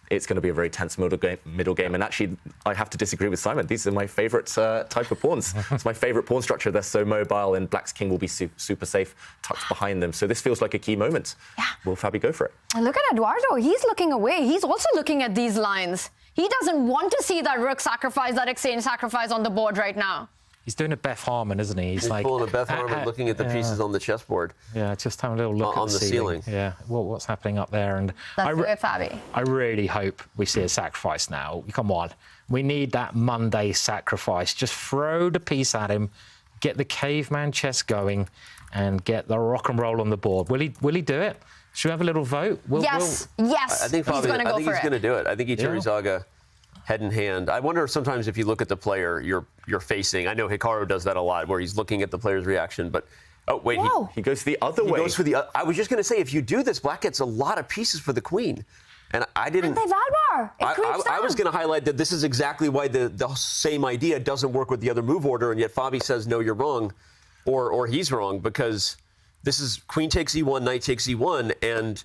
it's going to be a very tense middle game. And actually, I have to disagree with Simon. These are my favorite type of pawns. It's my favorite pawn structure. They're so mobile, and Black's king will be super safe, tucked behind them. So this feels like a key moment. Yeah. Will Fabi go for it? And look at Eduardo. He's looking away. He's also looking at these lines. He doesn't want to see that rook sacrifice, that exchange sacrifice on the board right now. He's doing a Beth Harmon, isn't he? He's like pulling a Beth Harmon, looking at the pieces on the chessboard. Yeah, just having a little look on at the ceiling. Yeah, what's happening up there? And That's it, Fabi. I really hope we see a sacrifice now. Come on, we need that Monday sacrifice. Just throw the piece at him, get the caveman chess going, and get the rock and roll on the board. Will he do it? Should we have a little vote? Yes. I think he's going to go for it. He's going to do it. I think Turazaga head in hand. I wonder if sometimes if you look at the player you're facing. I know Hikaru does that a lot, where he's looking at the player's reaction. But oh wait, he goes the other way. He goes for the. I was just going to say, if you do this, Black gets a lot of pieces for the queen, and I didn't. And they Valbar. I was going to highlight that this is exactly why the same idea doesn't work with the other move order, and yet Fabi says no, you're wrong, or he's wrong, because this is queen takes e1, knight takes e1, and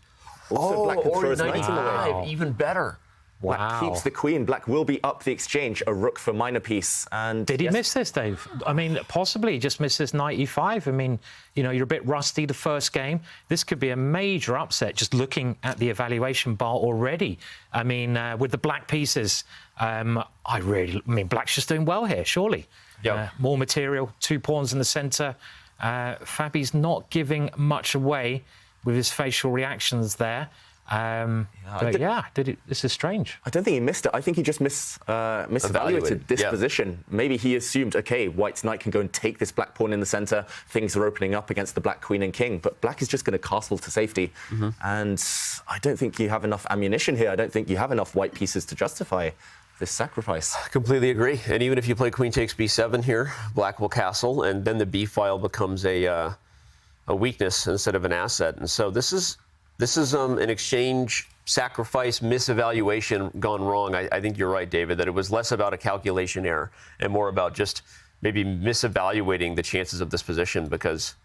Black can throw his knight knight in the way. even better. Black Wow. keeps the queen. Black will be up the exchange, a rook for minor piece. And did he miss this, Dave? I mean, possibly just miss this knight e5. I mean, you know, you're a bit rusty the first game. This could be a major upset just looking at the evaluation bar already. I mean, with the black pieces, Black's just doing well here, surely. Yep. More material, 2 pawns in the centre. Fabi's not giving much away with his facial reactions there. This is strange. I don't think he missed it. I think he just misevaluated this position. Maybe he assumed, okay, White's knight can go and take this black pawn in the center. Things are opening up against the black queen and king, but Black is just going to castle to safety. And I don't think you have enough ammunition here. I don't think you have enough white pieces to justify this sacrifice. Completely agree. And even if you play queen takes b7 here, Black will castle, and then the b file becomes a weakness instead of an asset. And so this is an exchange sacrifice misevaluation gone wrong. I think you're right, David, that it was less about a calculation error and more about just maybe misevaluating the chances of this position, because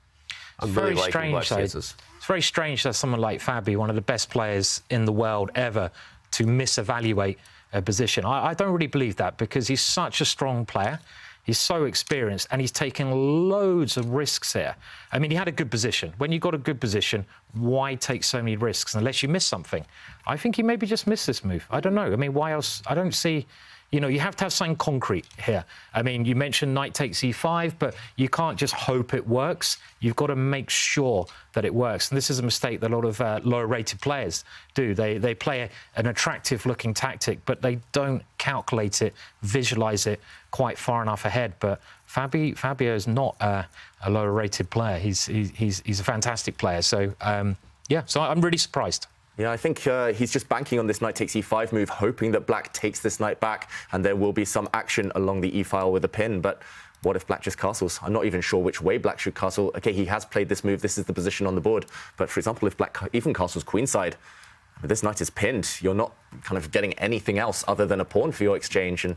I'm really liking Black's chances. It's very strange that someone like Fabi, one of the best players in the world ever, to misevaluate a position. I don't really believe that, because he's such a strong player. He's so experienced, and he's taken loads of risks here. I mean, he had a good position. When you've got a good position, why take so many risks unless you miss something? I think he maybe just missed this move. I don't know. I mean, why else? I don't see... You know, you have to have something concrete here. I mean, you mentioned knight takes e5, but you can't just hope it works. You've got to make sure that it works. And this is a mistake that a lot of lower-rated players do. They play an attractive-looking tactic, but they don't calculate it, visualize it quite far enough ahead. But Fabio is not a lower-rated player. He's a fantastic player. So, so I'm really surprised. Yeah, I think he's just banking on this knight takes e5 move, hoping that Black takes this knight back and there will be some action along the e-file with a pin. But what if Black just castles? I'm not even sure which way Black should castle. OK, he has played this move. This is the position on the board. But, for example, if Black even castles queenside, this knight is pinned. You're not kind of getting anything else other than a pawn for your exchange. And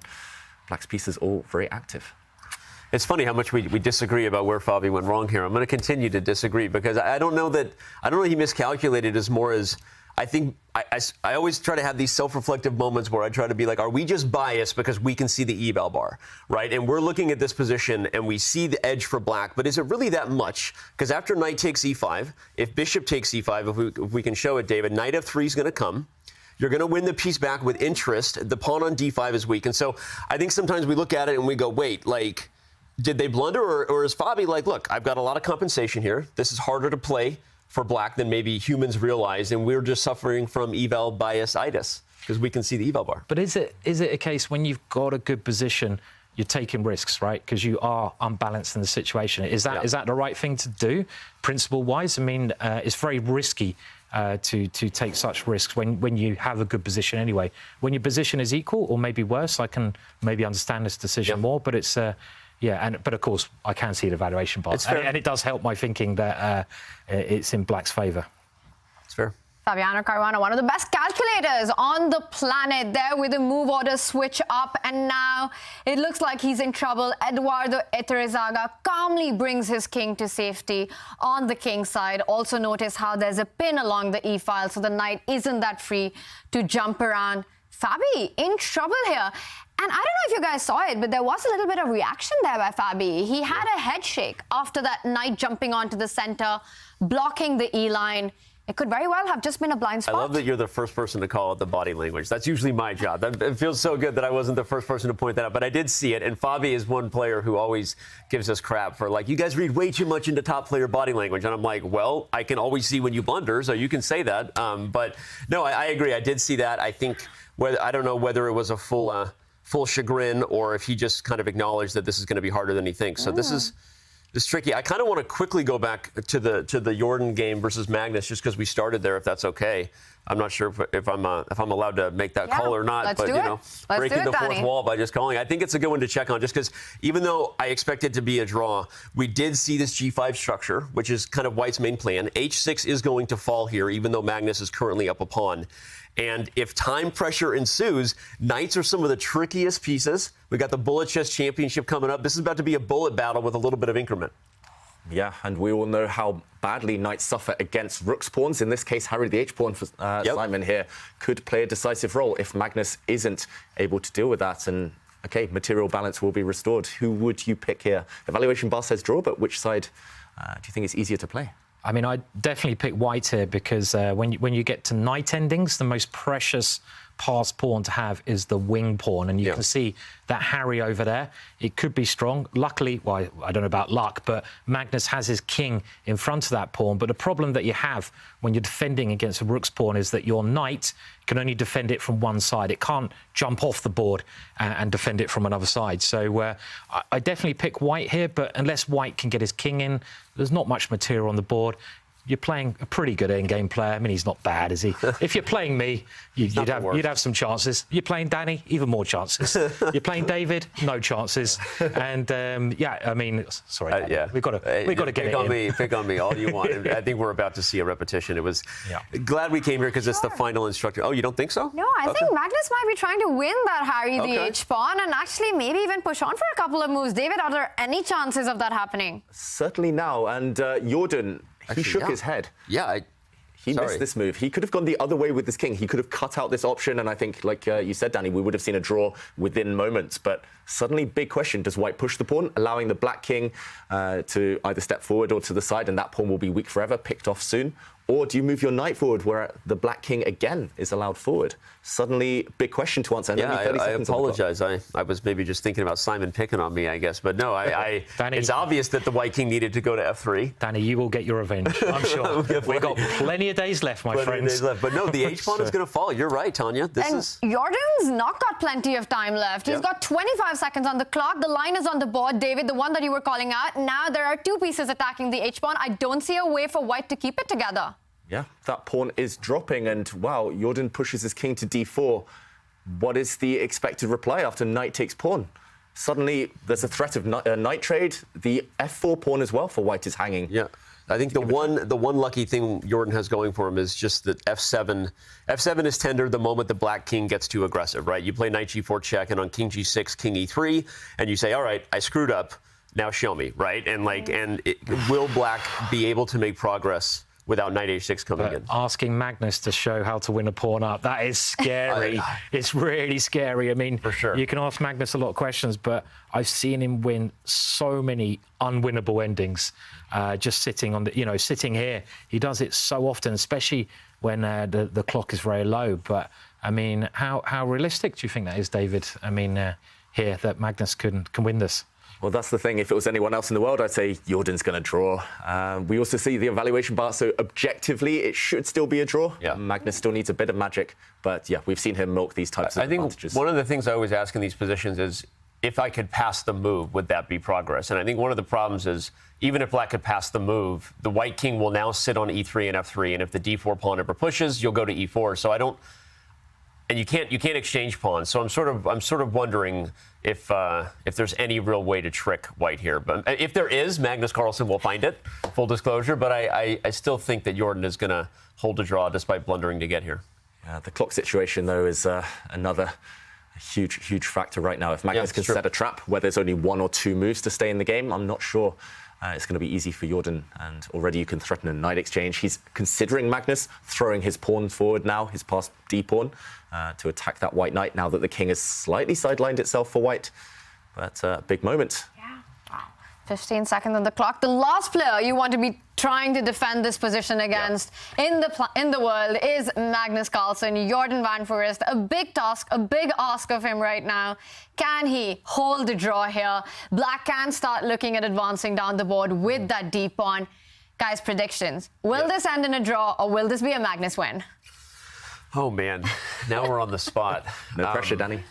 Black's piece is all very active. It's funny how much we disagree about where Fabi went wrong here. I'm going to continue to disagree, because I don't know he miscalculated as more as... I think I always try to have these self-reflective moments where I try to be like, are we just biased because we can see the eval bar, right? And we're looking at this position and we see the edge for Black, but is it really that much? Because after knight takes e5, if bishop takes e5, if we can show it, David, knight f3 is going to come. You're going to win the piece back with interest. The pawn on d5 is weak. And so I think sometimes we look at it and we go, wait, like, did they blunder? Or is Fabi like, look, I've got a lot of compensation here. This is harder to play for Black than maybe humans realize, and we're just suffering from eval bias-itis because we can see the eval bar. But is it a case when you've got a good position, you're taking risks, right? Because you are unbalanced in the situation. Is that the right thing to do, principle-wise? I mean, it's very risky to take such risks when you have a good position anyway. When your position is equal, or maybe worse, I can maybe understand this decision more, but it's... but of course, I can see the valuation bar. And it does help my thinking that it's in Black's favour. It's fair. Fabiano Caruana, one of the best calculators on the planet, there with the move order switch up, and now it looks like he's in trouble. Eduardo Eterizaga calmly brings his king to safety on the king side. Also notice how there's a pin along the e-file, so the knight isn't that free to jump around. Fabi in trouble here. And I don't know if you guys saw it, but there was a little bit of reaction there by Fabi. He had a head shake after that knight jumping onto the center, blocking the E-line. It could very well have just been a blind spot. I love that you're the first person to call out the body language. That's usually my job. It feels so good that I wasn't the first person to point that out. But I did see it. And Fabi is one player who always gives us crap for, like, you guys read way too much into top player body language. And I'm like, well, I can always see when you blunder, so you can say that. But no, I agree. I did see that. I think, I don't know whether it was a full chagrin or if he just kind of acknowledged that this is going to be harder than he thinks. So this is tricky. I kind of want to quickly go back to the Jordan game versus Magnus, just because we started there, if that's okay. I'm not sure if I'm allowed to make that call or not. Let's but do you it. know, Let's breaking do it, the fourth Danny. wall by just calling. I think it's a good one to check on, just because even though I expect it to be a draw, we did see this G5 structure, which is kind of White's main plan. H6 is going to fall here, even though Magnus is currently up a pawn. And if time pressure ensues, knights are some of the trickiest pieces. We got the Bullet Chess Championship coming up. This is about to be a bullet battle with a little bit of increment. Yeah, and we all know how badly knights suffer against rook's pawns. In this case, Harry the H-pawn for Simon here could play a decisive role if Magnus isn't able to deal with that. And, okay, material balance will be restored. Who would you pick here? Evaluation bar says draw, but which side do you think is easier to play? I mean, I'd definitely pick White here because when you get to knight endings, the most precious passed pawn to have is the wing pawn. And you can see that Harry over there, it could be strong. Luckily, well, I don't know about luck, but Magnus has his king in front of that pawn. But the problem that you have when you're defending against a rook's pawn is that your knight can only defend it from one side. It can't jump off the board and defend it from another side. So I definitely pick White here, but unless White can get his king in, there's not much material on the board. You're playing a pretty good in-game player. I mean, he's not bad, is he? If you're playing me, you'd have some chances. You're playing Danny, even more chances. You're playing David, no chances. And I mean, sorry, Danny, we've got to get it in. Pick on me all you want. I think we're about to see a repetition. It was glad we came here because it's the final instructor. Oh, you don't think so? No, I think Magnus might be trying to win that Harry the H-pawn and actually maybe even push on for a couple of moves. David, are there any chances of that happening? Certainly now. And Jordan, he shook his head. Yeah, he missed this move. He could have gone the other way with this king. He could have cut out this option, and I think, like you said, Danny, we would have seen a draw within moments. But suddenly, big question, does White push the pawn, allowing the black king to either step forward or to the side, and that pawn will be weak forever, picked off soon? Or do you move your knight forward where the black king again is allowed forward? Suddenly, big question to answer. Yeah, I apologize. I was maybe just thinking about Simon picking on me, I guess. But no, Danny, it's obvious that the white king needed to go to F3. Danny, you will get your revenge, I'm sure. We've got plenty of days left, my friends. But no, the H-pawn is going to fall. You're right, Tanya. Jordan's not got plenty of time left. He's got 25 seconds on the clock. The line is on the board, David, the one that you were calling out. Now there are two pieces attacking the H-pawn. I don't see a way for White to keep it together. Yeah, that pawn is dropping, and wow, Jordan pushes his king to d4. What is the expected reply after knight takes pawn? Suddenly, there's a threat of knight trade. The f4 pawn as well for White is hanging. Yeah, I think the one lucky thing Jordan has going for him is just that f7. F7 is tender the moment the black king gets too aggressive, right? You play knight g4 check, and on king g6, king e3, and you say, all right, I screwed up. Now show me, right? And will black be able to make progress without knight h6 coming in? Asking Magnus to show how to win a pawn up, that is scary. It's really scary. I mean, for sure. You can ask Magnus a lot of questions, but I've seen him win so many unwinnable endings just sitting on the, sitting here. He does it so often, especially when the clock is very low. But, I mean, how realistic do you think that is, David? I mean, here, that Magnus can win this? Well, that's the thing. If it was anyone else in the world, I'd say Jordan's going to draw. We also see the evaluation bar, so objectively, it should still be a draw. Yeah. Magnus still needs a bit of magic, but yeah, we've seen him milk these types of advantages. I think one of the things I always ask in these positions is, if I could pass the move, would that be progress? And I think one of the problems is, even if black could pass the move, the white king will now sit on e3 and f3, and if the d4 pawn ever pushes, you'll go to e4. So and you can't exchange pawns. So I'm sort of wondering if there's any real way to trick white here. But if there is, Magnus Carlsen will find it. Full disclosure, but I still think that Jordan is going to hold a draw despite blundering to get here. Yeah, the clock situation though is another huge factor right now. If Magnus can set a trap where there's only 1 or 2 moves to stay in the game, I'm not sure it's going to be easy for Jordan, and already you can threaten a knight exchange. He's considering Magnus throwing his pawn forward now, his passed d-pawn, to attack that white knight now that the king has slightly sidelined itself for white. But big moment. Yeah. Wow. 15 seconds on the clock. The last player you want to be trying to defend this position against in the world is Magnus Carlsen. Jordan van Foreest, a big task, a big ask of him right now. Can he hold the draw here? Black can start looking at advancing down the board with that deep pawn. Guys, predictions. Will this end in a draw, or will this be a Magnus win? Oh man, now we're on the spot. No pressure, Danny.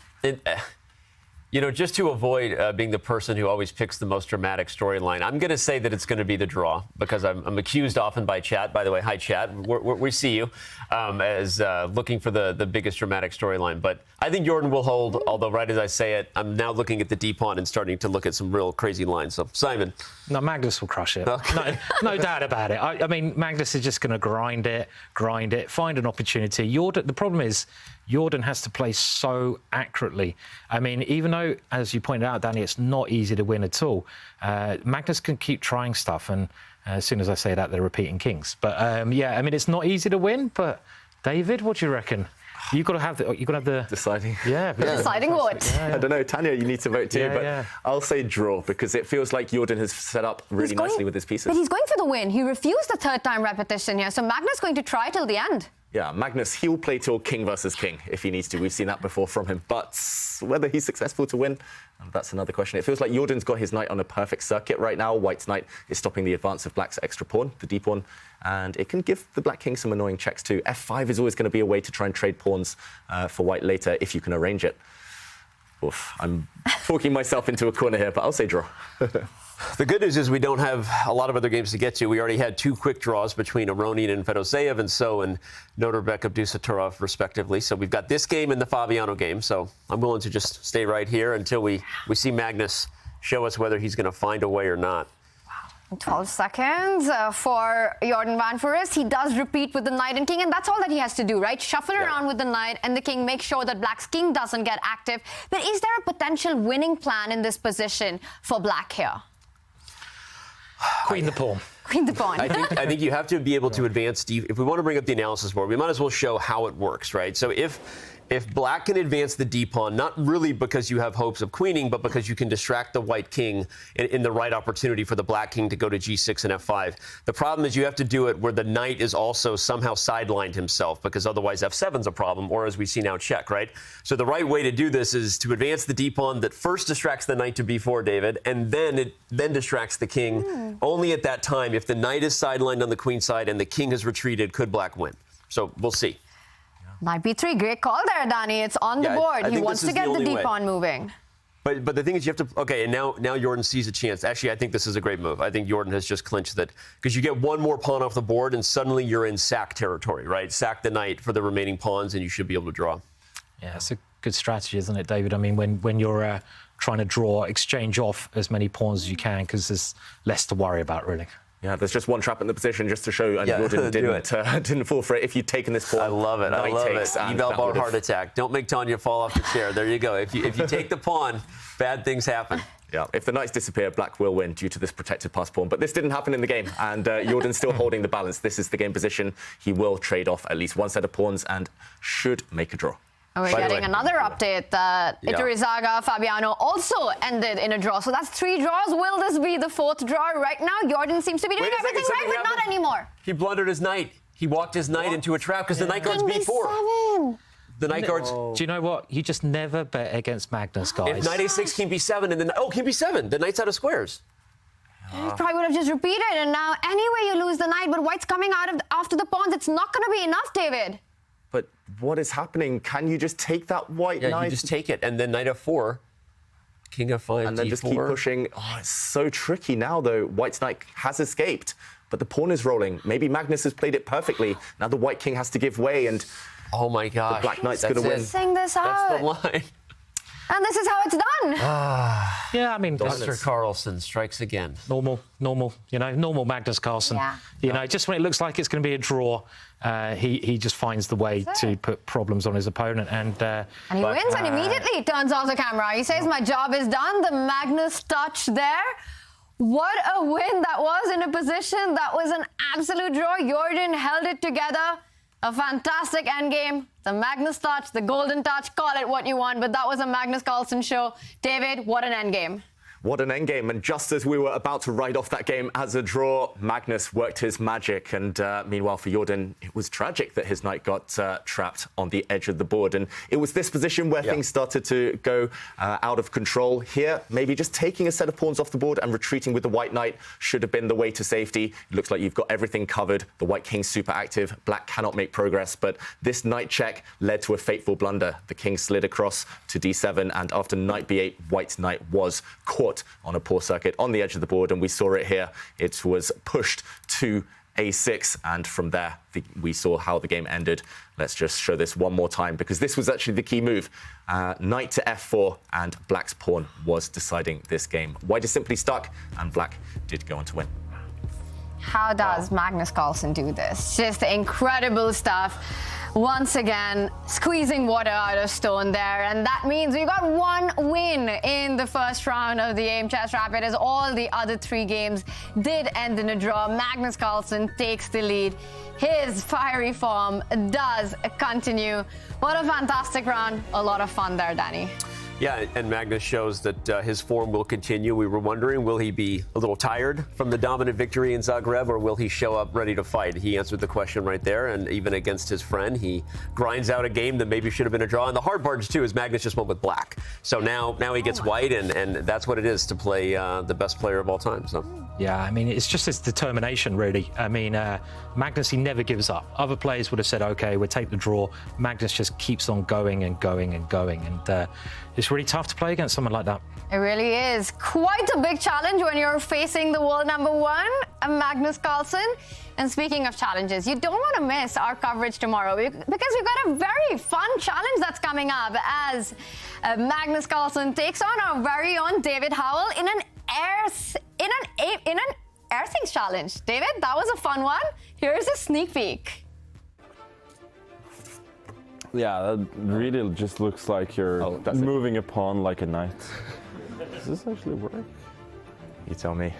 You know, just to avoid being the person who always picks the most dramatic storyline, I'm going to say that it's going to be the draw, because I'm accused often by chat. By the way, hi chat, we see you, as looking for the biggest dramatic storyline. But I think Jordan will hold, although right as I say it, I'm now looking at the d-pawn and starting to look at some real crazy lines. So, Simon. No, Magnus will crush it. Okay. No doubt about it. I mean, Magnus is just going to grind it, find an opportunity. The problem is, Jordan has to play so accurately. I mean, even though, as you pointed out, Danny, it's not easy to win at all, Magnus can keep trying stuff, and as soon as I say that, they're repeating kings. But yeah, I mean, it's not easy to win. But David, what do you reckon? You've got to have the deciding. Yeah, deciding what? I don't know, Tanya. You need to vote too, but I'll say draw, because it feels like Jordan has set up really nicely with his pieces. But he's going for the win. He refused the third time repetition here, so Magnus going to try till the end. Yeah, Magnus, he'll play till king versus king if he needs to. We've seen that before from him. But whether he's successful to win, that's another question. It feels like Jordan's got his knight on a perfect circuit right now. White's knight is stopping the advance of black's extra pawn, the d-pawn, and it can give the black king some annoying checks too. f5 is always going to be a way to try and trade pawns for white later if you can arrange it. Oof, I'm talking myself into a corner here, but I'll say draw. The good news is we don't have a lot of other games to get to. We already had 2 quick draws between Aronian and Fedoseev, and so and Nodirbek Abdusattorov, respectively. So we've got this game and the Fabiano game. So I'm willing to just stay right here until we see Magnus show us whether he's going to find a way or not. 12 seconds for Jordan van Foreest. He does repeat with the knight and king, and that's all that he has to do, right? Shuffle around with the knight and the king, make sure that black's king doesn't get active. But is there a potential winning plan in this position for black here? Queen the pawn. Queen the pawn. I think you have to be able to advance. If we want to bring up the analysis board, we might as well show how it works, right? So if black can advance the d-pawn, not really because you have hopes of queening, but because you can distract the white king in the right opportunity for the black king to go to g6 and f5. The problem is you have to do it where the knight is also somehow sidelined himself, because otherwise f7's a problem, or as we see now, check, right? So the right way to do this is to advance the d-pawn that first distracts the knight to b4, David, and then distracts the king. Only at that time, if the knight is sidelined on the queen side and the king has retreated, could black win. So we'll see. Knight b3, great call there, Danny. It's on the board. He wants to get the d-pawn moving. But the thing is, you have to, okay, and now Jordan sees a chance. Actually, I think this is a great move. I think Jordan has just clinched that, because you get one more pawn off the board and suddenly you're in sack territory, right? Sack the knight for the remaining pawns and you should be able to draw. Yeah, it's a good strategy, isn't it, David? I mean, when you're trying to draw, exchange off as many pawns as you can, because there's less to worry about, really. Yeah, there's just one trap in the position, just to show Jordan didn't fall for it. If you'd taken this pawn, I love it. I love it. Eval bar heart attack. Don't make Tanya fall off the chair. There you go. If you take the pawn, bad things happen. Yeah, if the knights disappear, black will win due to this protected pass pawn. But this didn't happen in the game, and Jordan's still holding the balance. This is the game position. He will trade off at least one set of pawns and should make a draw. We're getting another update that Iturrizaga, Fabiano also ended in a draw. So that's 3 draws. Will this be the 4th draw? Right now, Jordan seems to be doing everything right, but not anymore. He blundered his knight. He walked his knight into a trap because the knight guard's b4. The knight guard's... Do you know what? You just never bet against Magnus, guys. If knight a6, king b7, and then... Oh, king b7. The knight's out of squares. You probably would have just repeated, and now anyway you lose the knight, but white's coming out of after the pawns. It's not going to be enough, David. But what is happening? Can you just take that white knight? Yeah, you just take it, and then knight f4, king f5, and then d4. just keep pushing. Oh, it's so tricky now, though. White's knight has escaped, but the pawn is rolling. Maybe Magnus has played it perfectly. Now the white king has to give way, and Oh my gosh. The Black Knight's That's going to win. it. Sing this out. That's the line. And this is how it's done. Yeah, I mean, Mr. Carlsen strikes again. normal, normal Magnus Carlsen. Yeah. Just when it looks like it's going to be a draw, he just finds the way to put problems on his opponent. And he wins and immediately turns off the camera. He says, my job is done. The Magnus touch there. What a win that was in a position that was an absolute draw. Jordan held it together. A fantastic endgame. The Magnus touch, the golden touch, call it what you want, but that was a Magnus Carlsen show. David, what an endgame. What an endgame. And just as we were about to write off that game as a draw, Magnus worked his magic. And meanwhile, for Jordan, it was tragic that his knight got trapped on the edge of the board. And it was this position where things started to go out of control. Here, maybe just taking a set of pawns off the board and retreating with the white knight should have been the way to safety. It looks like you've got everything covered. The white king's super active. Black cannot make progress. But this knight check led to a fateful blunder. The king slid across to d7. And after knight b8, white knight was caught on a poor circuit on the edge of the board, and we saw it here. It was pushed to a6, and from there we saw how the game ended. Let's just show this one more time, because this was actually the key move. Knight to f4, and Black's pawn was deciding this game. White is simply stuck, and Black did go on to win. How does Magnus Carlsen do this? Just incredible stuff. Once again, squeezing water out of stone there. And that means we got one win in the first round of the Aimchess Rapid, as all the other 3 games did end in a draw. Magnus Carlsen takes the lead. His fiery form does continue. What a fantastic round. A lot of fun there, Danny. Yeah, and Magnus shows that his form will continue. We were wondering, will he be a little tired from the dominant victory in Zagreb, or will he show up ready to fight? He answered the question right there, and even against his friend, he grinds out a game that maybe should have been a draw. And the hard part, too, is Magnus just went with black. So now he gets white, and that's what it is to play the best player of all time. So. Yeah, I mean, it's just his determination, really. I mean, Magnus, he never gives up. Other players would have said, OK, we'll take the draw. Magnus just keeps on going and going and going. And it's really tough to play against someone like that. It really is. Quite a big challenge when you're facing the world #1, Magnus Carlsen. And speaking of challenges, you don't want to miss our coverage tomorrow, because we've got a very fun challenge that's coming up as Magnus Carlsen takes on our very own David Howell in an air things challenge. David, that was a fun one. Here's a sneak peek. Yeah, that really just looks like you're moving a pawn like a knight. Does this actually work? You tell me.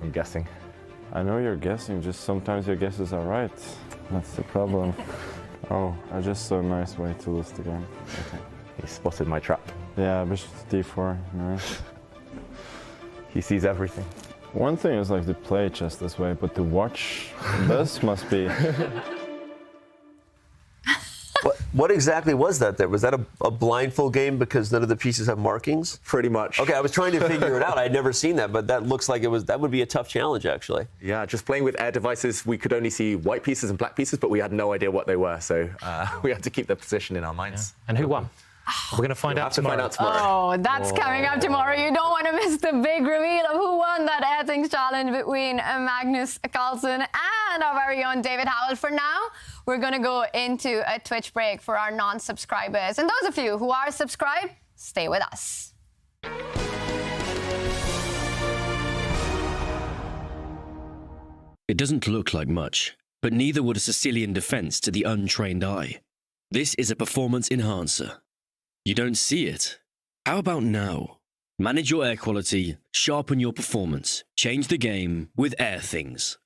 I'm guessing. I know you're guessing, just sometimes your guesses are right. That's the problem. Oh, I just saw a nice way to lose the game. Okay. He spotted my trap. Yeah, bishop to d4, nice. He sees everything. One thing is like to play chess this way, but to watch this must be... What exactly was that there? Was that a blindfold game because none of the pieces have markings? Pretty much. Okay, I was trying to figure it out. I had never seen that, but that looks like that would be a tough challenge, actually. Yeah, just playing with air devices, we could only see white pieces and black pieces, but we had no idea what they were. So we had to keep the position in our minds. Yeah. And who won? We're going to find out tomorrow. Oh, that's coming up tomorrow. You don't want to miss the big reveal of who won that Air Things challenge between Magnus Carlsen and our very own David Howell. For now, we're going to go into a Twitch break for our non-subscribers. And those of you who are subscribed, stay with us. It doesn't look like much, but neither would a Sicilian defense to the untrained eye. This is a performance enhancer. You don't see it? How about now? Manage your air quality, sharpen your performance, change the game with Air Things.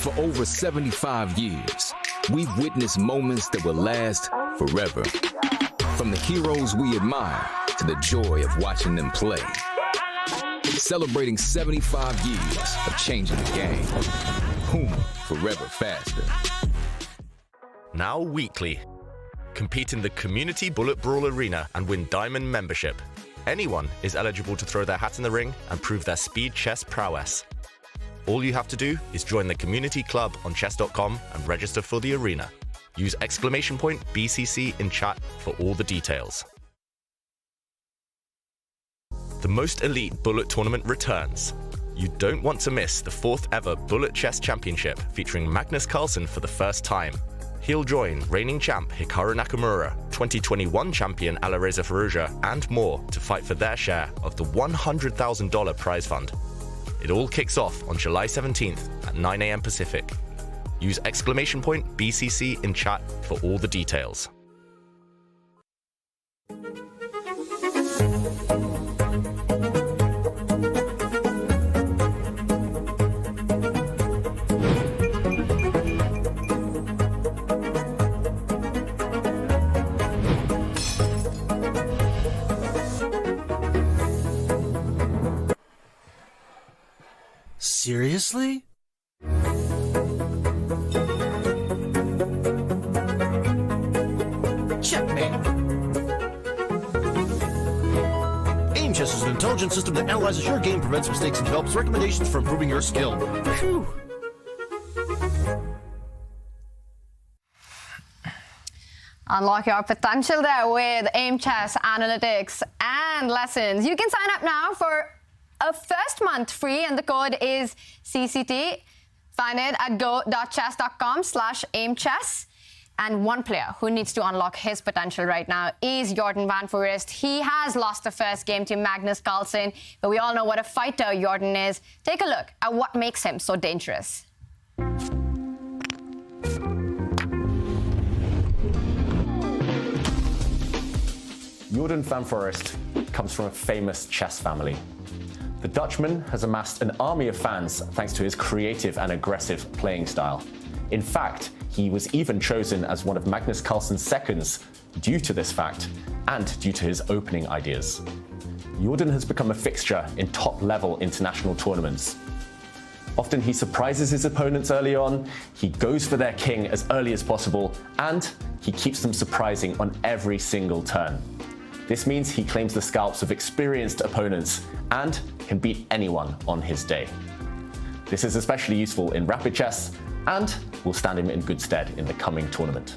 For over 75 years, we've witnessed moments that will last forever. From the heroes we admire to the joy of watching them play. Celebrating 75 years of changing the game. Whom forever faster. Now weekly. Compete in the Community Bullet Brawl Arena and win Diamond membership. Anyone is eligible to throw their hat in the ring and prove their speed chess prowess. All you have to do is join the community club on chess.com and register for the arena. Use !BCC in chat for all the details. The most elite Bullet tournament returns. You don't want to miss the 4th ever Bullet Chess Championship featuring Magnus Carlsen for the first time. He'll join reigning champ Hikaru Nakamura, 2021 champion Alireza Firouzja, and more to fight for their share of the $100,000 prize fund. It all kicks off on July 17th at 9 a.m. Pacific. Use !BCC in chat for all the details. Seriously? Checkmate. Aimchess is an intelligent system that analyzes your game, prevents mistakes, and develops recommendations for improving your skill. Phew. Unlock your potential there with Aimchess analytics and lessons. You can sign up now for a first month free, and the code is CCT. Find it at go.chess.com/aimchess. And one player who needs to unlock his potential right now is Jordan van Foreest. He has lost the first game to Magnus Carlsen, but we all know what a fighter Jordan is. Take a look at what makes him so dangerous. Jordan van Foreest comes from a famous chess family. The Dutchman has amassed an army of fans thanks to his creative and aggressive playing style. In fact, he was even chosen as one of Magnus Carlsen's seconds due to this fact and due to his opening ideas. Jordan has become a fixture in top-level international tournaments. Often he surprises his opponents early on, he goes for their king as early as possible, and he keeps them surprising on every single turn. This means he claims the scalps of experienced opponents and can beat anyone on his day. This is especially useful in rapid chess and will stand him in good stead in the coming tournament.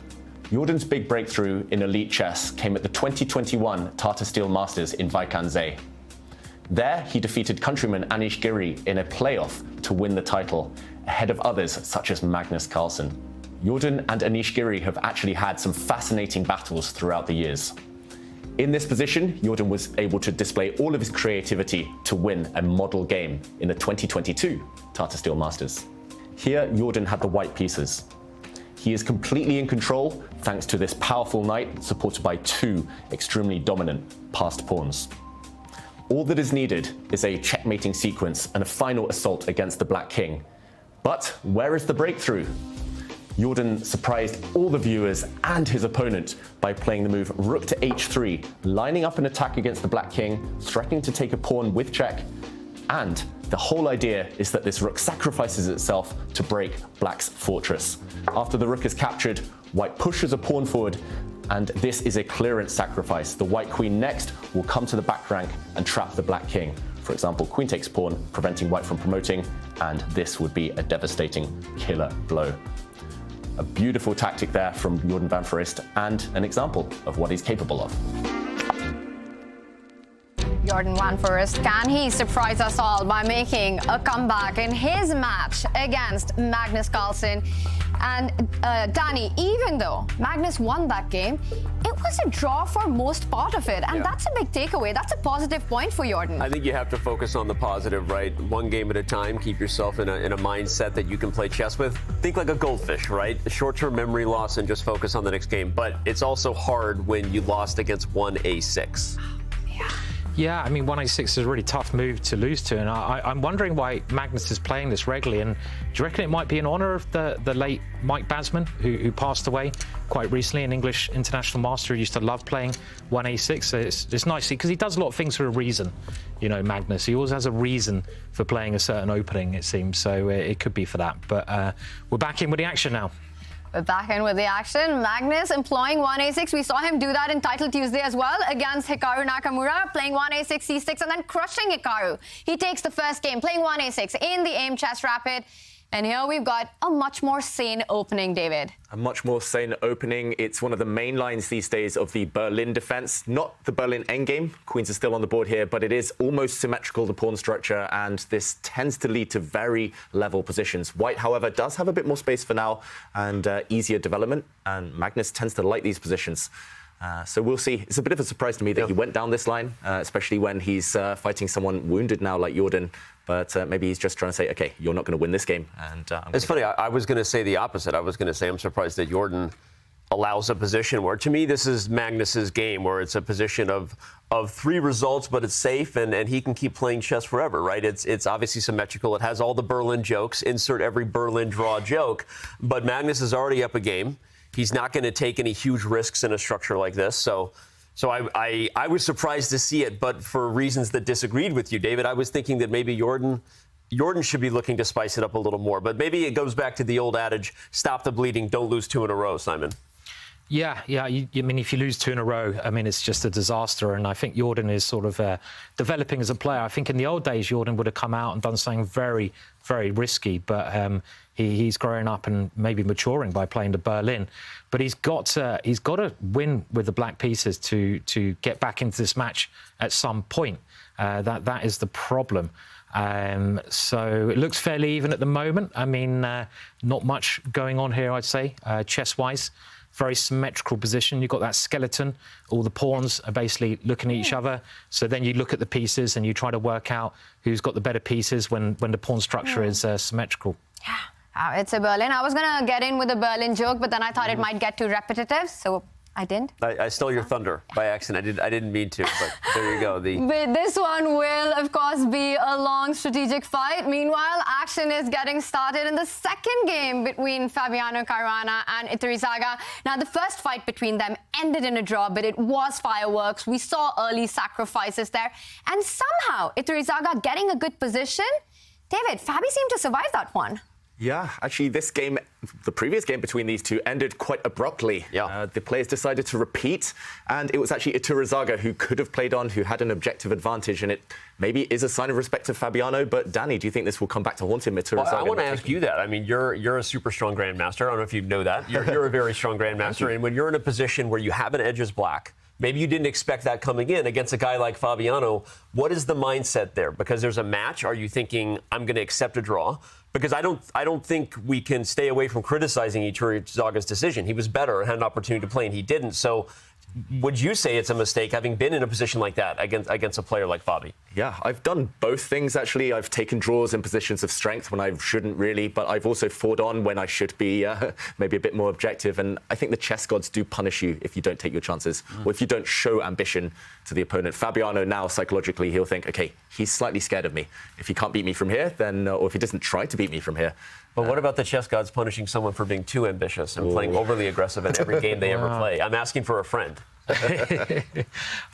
Jordan's big breakthrough in elite chess came at the 2021 Tata Steel Masters in Vaikanze. There, he defeated countryman Anish Giri in a playoff to win the title, ahead of others such as Magnus Carlsen. Jordan and Anish Giri have actually had some fascinating battles throughout the years. In this position, Jordan was able to display all of his creativity to win a model game in the 2022 Tata Steel Masters. Here, Jordan had the white pieces. He is completely in control thanks to this powerful knight supported by two extremely dominant passed pawns. All that is needed is a checkmating sequence and a final assault against the Black King. But where is the breakthrough? Jordan surprised all the viewers and his opponent by playing the move rook to h3, lining up an attack against the Black King, threatening to take a pawn with check, and the whole idea is that this rook sacrifices itself to break Black's fortress. After the rook is captured, White pushes a pawn forward, and this is a clearance sacrifice. The White Queen next will come to the back rank and trap the Black King. For example, Queen takes pawn, preventing White from promoting, and this would be a devastating killer blow. A beautiful tactic there from Jordan van Foreest and an example of what he's capable of. Jordan van Foreest, can he surprise us all by making a comeback in his match against Magnus Carlsen? And Danny, even though Magnus won that game, it was a draw for most part of it. And that's a big takeaway. That's a positive point for Jordan. I think you have to focus on the positive, right? One game at a time, keep yourself in a mindset that you can play chess with. Think like a goldfish, right? Short-term memory loss and just focus on the next game. But it's also hard when you lost against one A6. Yeah, I mean, 1a6 is a really tough move to lose to, and I'm wondering why Magnus is playing this regularly. And do you reckon it might be in honour of the late Mike Basman, who passed away quite recently, an English international master who used to love playing 1a6? So it's nice, because he does a lot of things for a reason, you know, Magnus. He always has a reason for playing a certain opening, it seems, so it could be for that. But we're back in with the action now. We're back in with the action. Magnus employing 1a6. We saw him do that in Title Tuesday as well against Hikaru Nakamura, playing 1a6, c6, and then crushing Hikaru. He takes the first game, playing 1a6 in the Aimchess Rapid. And here we've got a much more sane opening, David. A much more sane opening. It's one of the main lines these days of the Berlin defense. Not the Berlin endgame. Queens are still on the board here, but it is almost symmetrical, the pawn structure, and this tends to lead to very level positions. White, however, does have a bit more space for now and easier development, and Magnus tends to like these positions. So we'll see. It's a bit of a surprise to me that he went down this line, especially when he's fighting someone wounded now like Jordan. But maybe he's just trying to say, OK, you're not going to win this game. And it's funny. I was going to say the opposite. I was going to say I'm surprised that Jordan allows a position where, to me, this is Magnus's game, where it's a position of 3 results, but it's safe, and he can keep playing chess forever, right? It's obviously symmetrical. It has all the Berlin jokes. Insert every Berlin draw joke. But Magnus is already up a game. He's not going to take any huge risks in a structure like this. So I was surprised to see it, but for reasons that disagreed with you, David. I was thinking that maybe Jordan should be looking to spice it up a little more. But maybe it goes back to the old adage, stop the bleeding, don't lose 2 in a row, Simon. Yeah. I mean, if you lose 2 in a row, I mean, it's just a disaster. And I think Jordan is sort of developing as a player. I think in the old days, Jordan would have come out and done something very, very risky. But he's growing up and maybe maturing by playing to Berlin. But he's got to win with the black pieces to get back into this match at some point. That is the problem. So it looks fairly even at the moment. I mean, not much going on here, I'd say, chess-wise. Very symmetrical position. You've got that skeleton. All the pawns are basically looking at each other. So then you look at the pieces and you try to work out who's got the better pieces when the pawn structure is symmetrical. Yeah, it's a Berlin. I was going to get in with a Berlin joke, but then I thought it might get too repetitive, so I didn't. I stole your thunder by accident. I didn't mean to, but there you go. But this one will, of course, be a long strategic fight. Meanwhile, action is getting started in the second game between Fabiano Caruana and Iturrizaga. Now, the first fight between them ended in a draw, but it was fireworks. We saw early sacrifices there. And somehow, Iturrizaga getting a good position. David, Fabi seemed to survive that one. Yeah, actually, this game, the previous game between these two, ended quite abruptly. Yeah. The players decided to repeat, and it was actually Iturrizaga who could have played on, who had an objective advantage, and it maybe is a sign of respect to Fabiano. But Danny, do you think this will come back to haunt him, Iturrizaga? Well, I want to ask you that. I mean, you're a super strong grandmaster. I don't know if you know that. You're a very strong grandmaster, and when you're in a position where you have an edge as black, maybe you didn't expect that coming in against a guy like Fabiano. What is the mindset there? Because there's a match. Are you thinking, I'm going to accept a draw? Because I don't think we can stay away from criticizing Iturrizaga's decision. He was better and had an opportunity to play, and he didn't. So would you say it's a mistake, having been in a position like that against a player like Fabi? Yeah, I've done both things, actually. I've taken draws in positions of strength when I shouldn't really, but I've also fought on when I should be maybe a bit more objective. And I think the chess gods do punish you if you don't take your chances or if you don't show ambition to the opponent. Fabiano now, psychologically, he'll think, OK, he's slightly scared of me. If he can't beat me from here, then, or if he doesn't try to beat me from here. But what about the chess gods punishing someone for being too ambitious and playing overly aggressive in every game they ever play? I'm asking for a friend.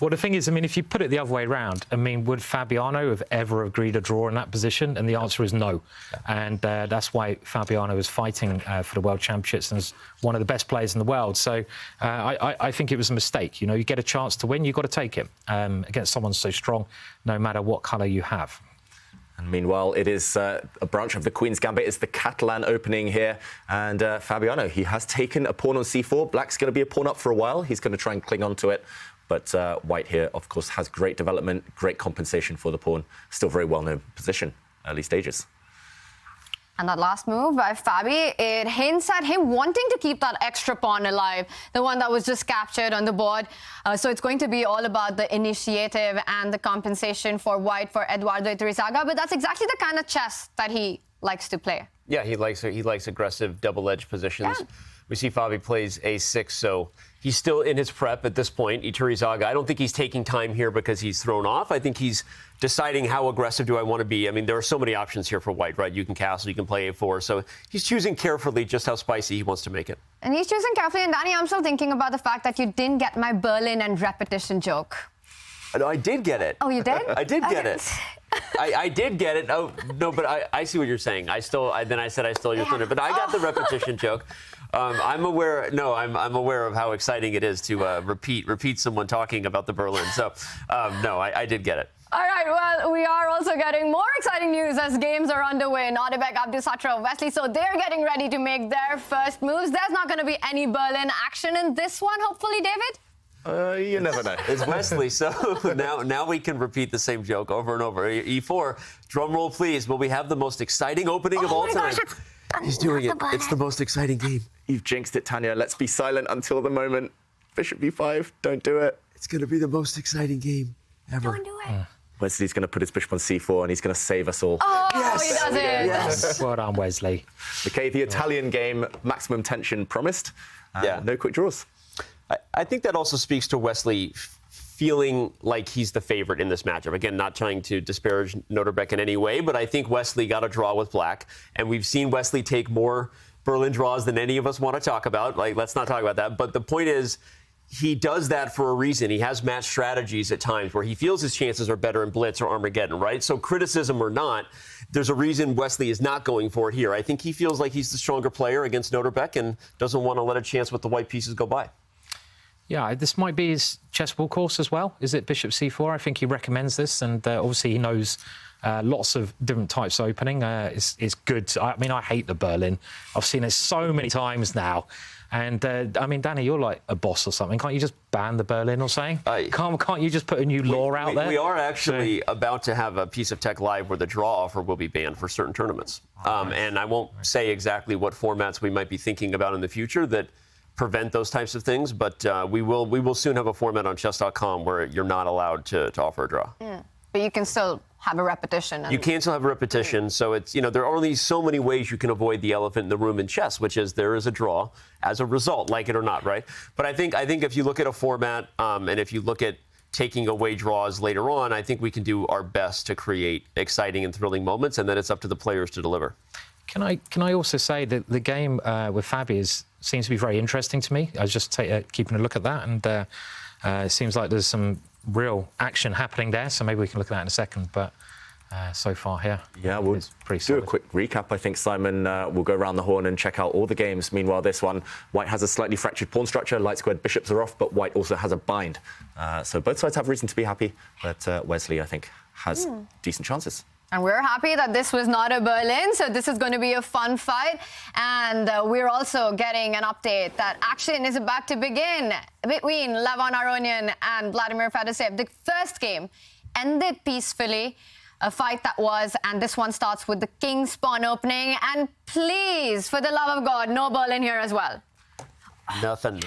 Well, the thing is, I mean, if you put it the other way around, I mean, would Fabiano have ever agreed a draw in that position? And the answer is no. And that's why Fabiano is fighting for the World Championships and is one of the best players in the world. So I think it was a mistake. You know, you get a chance to win, you've got to take it against someone so strong, no matter what colour you have. And meanwhile, it is a branch of the Queen's Gambit. It's the Catalan opening here. And Fabiano, he has taken a pawn on c4. Black's going to be a pawn up for a while. He's going to try and cling on to it. But White here, of course, has great development, great compensation for the pawn. Still very well-known position, early stages. And that last move by Fabi, it hints at him wanting to keep that extra pawn alive, the one that was just captured on the board. So it's going to be all about the initiative and the compensation for White, for Eduardo Iturrizaga. But that's exactly the kind of chess that he likes to play. Yeah, he likes aggressive double-edged positions. Yeah. We see Fabi plays a6, so he's still in his prep at this point. Iturrizaga, I don't think he's taking time here because he's thrown off. I think he's deciding how aggressive do I want to be. I mean, there are so many options here for white, right? You can castle, you can play a4. So he's choosing carefully just how spicy he wants to make it. And he's choosing carefully. And Danny, I'm still thinking about the fact that you didn't get my Berlin and repetition joke. No, I did get it. Oh, you did? I did get it. I did get it. Oh, no, but I see what you're saying. I said I stole your thunder, but I got the repetition joke. I'm aware of how exciting it is to repeat someone talking about the Berlin. So, no, I did get it. All right, well, we are also getting more exciting news as games are underway. Nodirbek Abdusattorov, Wesley, so they're getting ready to make their first moves. There's not going to be any Berlin action in this one, hopefully, David? You never know. It's Wesley, so now we can repeat the same joke over and over. E4, drum roll, please. Will we have the most exciting opening of all time? He's doing it. It's the most exciting game. You've jinxed it, Tanya. Let's be silent until the moment. Bishop b5. Don't do it. It's going to be the most exciting game ever. Don't do it. Wesley's going to put his bishop on c4, and he's going to save us all. Oh, yes. he does it. Yes. Well done, Wesley. Okay, the Italian game, maximum tension promised. No quick draws. I think that also speaks to Wesley feeling like he's the favorite in this matchup. Again, not trying to disparage Nodirbek in any way, but I think Wesley got a draw with black, and we've seen Wesley take more Berlin draws than any of us want to talk about. Like, let's not talk about that. But the point is, he does that for a reason. He has match strategies at times where he feels his chances are better in Blitz or Armageddon, right? So criticism or not, there's a reason Wesley is not going for it here. I think he feels like he's the stronger player against Nodirbek and doesn't want to let a chance with the white pieces go by. Yeah, this might be his chessball course as well. Is it Bishop c4? I think he recommends this, and obviously he knows lots of different types of opening. It's good. I mean, I hate the Berlin. I've seen it so many times now. And, I mean, Danny, you're like a boss or something. Can't you just ban the Berlin or something? Can't you just put a new law out there? We are actually about to have a piece of tech live where the draw offer will be banned for certain tournaments. And I won't say exactly what formats we might be thinking about in the future that prevent those types of things, but we will soon have a format on chess.com where you're not allowed to offer a draw. But you can still have a repetition. You can still have a repetition, so it's, there are only so many ways you can avoid the elephant in the room in chess, which is there is a draw as a result, like it or not, right? But I think if you look at a format and if you look at taking away draws later on, I think we can do our best to create exciting and thrilling moments, and then it's up to the players to deliver. Can I also say that the game with Fabi seems to be very interesting to me. I was just keeping a look at that, and it seems like there's some real action happening there, so maybe we can look at that in a second. But so far here, we'll pretty do solid. a quick recap. I think Simon will go around the horn and check out all the games. Meanwhile, this one, white has a slightly fractured pawn structure, light squared bishops are off, but white also has a bind. So both sides have reason to be happy, but Wesley, I think, has decent chances. And we're happy that this was not a Berlin, so this is going to be a fun fight. And we're also getting an update that action is about to begin between Levon Aronian and Vladimir Fedoseev. The first game ended peacefully, a fight that was, and this one starts with the king's pawn opening. And please, for the love of God, no Berlin here as well. Nothing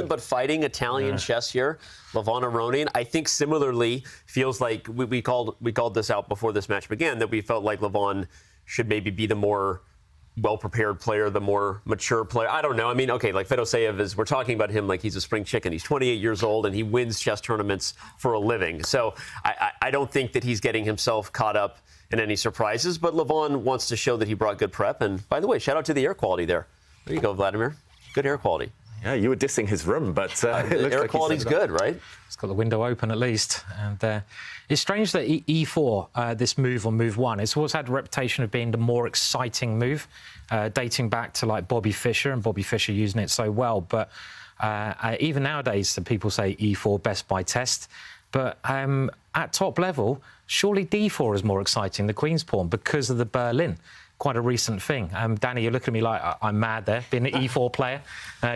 but fighting Italian chess here. Levon Aronian, I think similarly feels like we called this out before this match began, that we felt like Levon should maybe be the more well-prepared player, the more mature player. I don't know. I mean, okay, like Fedoseev we're talking about him like he's a spring chicken. He's 28 years old and he wins chess tournaments for a living. So I don't think that he's getting himself caught up in any surprises, but Levon wants to show that he brought good prep. And by the way, shout out to the air quality there. There you go, Vladimir. Good air quality. Yeah, you were dissing his room, but the air quality's good, right? It's got the window open at least. And it's strange that E4, this move on move one, it's always had a reputation of being the more exciting move, dating back to like Bobby Fischer and Bobby Fischer using it so well. But even nowadays, some people say E4 best by test. But at top level, surely D4 is more exciting, the Queen's Pawn, because of the Berlin. Quite a recent thing. Danny, you're looking at me like I'm mad there, being an E4 player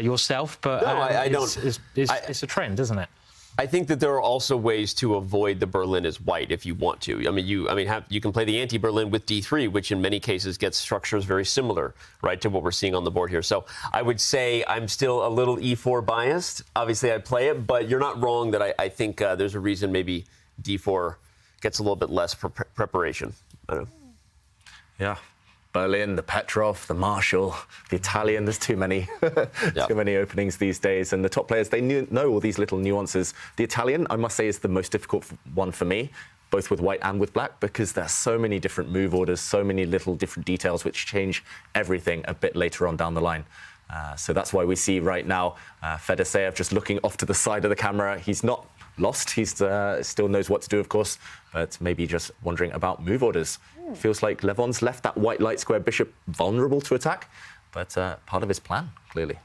yourself, but no, I don't. It's a trend, isn't it? I think that there are also ways to avoid the Berlin as white if you want to. You can play the anti-Berlin with D3, which in many cases gets structures very similar, right, to what we're seeing on the board here. So I would say I'm still a little E4 biased. Obviously, I play it, but you're not wrong that I think there's a reason maybe D4 gets a little bit less preparation. I don't know. Yeah. Berlin, the Petrov, the Marshall, the Italian. There's too many, too many openings these days. And the top players, they know all these little nuances. The Italian, I must say, is the most difficult one for me, both with white and with black, because there's so many different move orders, so many little different details which change everything a bit later on down the line. So that's why we see right now Fedoseev just looking off to the side of the camera. He's not lost. He still knows what to do, of course, but maybe just wondering about move orders. Feels like Levon's left that white light square bishop vulnerable to attack, but part of his plan, clearly.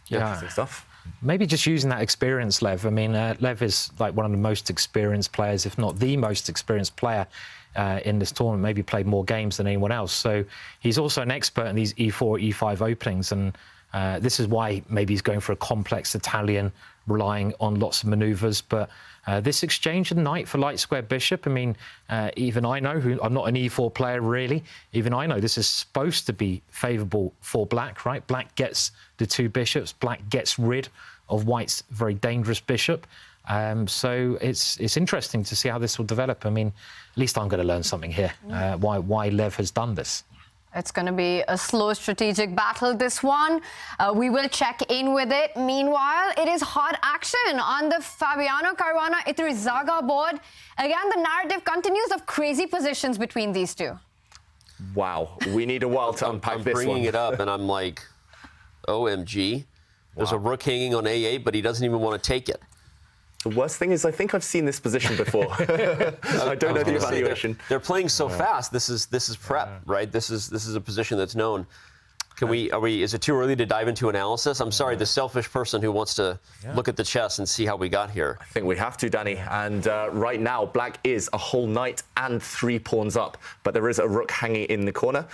Interesting stuff. Maybe just using that experience, Lev. I mean, Lev is like one of the most experienced players, if not the most experienced player in this tournament, maybe played more games than anyone else. So he's also an expert in these E4, E5 openings, and this is why maybe he's going for a complex Italian, relying on lots of manoeuvres. But this exchange of knight for light square bishop, I mean, even I know, I'm not an E4 player really, even I know this is supposed to be favourable for black, right? Black gets the two bishops, black gets rid of white's very dangerous bishop. So it's interesting to see how this will develop. I mean, at least I'm going to learn something here, why Lev has done this. It's going to be a slow strategic battle, this one. We will check in with it. Meanwhile, it is hot action on the Fabiano Caruana Iturrizaga board. Again, the narrative continues of crazy positions between these two. Wow, we need a while to unpack this one. I'm bringing it up, and I'm like, OMG. There's a rook hanging on A8, but he doesn't even want to take it. The worst thing is, I think I've seen this position before. I don't know the evaluation. They're playing so fast. This is prep, right? This is a position that's known. Is it too early to dive into analysis? I'm sorry, the selfish person who wants to look at the chess and see how we got here. I think we have to, Danny. And right now, black is a whole knight and 3 pawns up, but there is a rook hanging in the corner.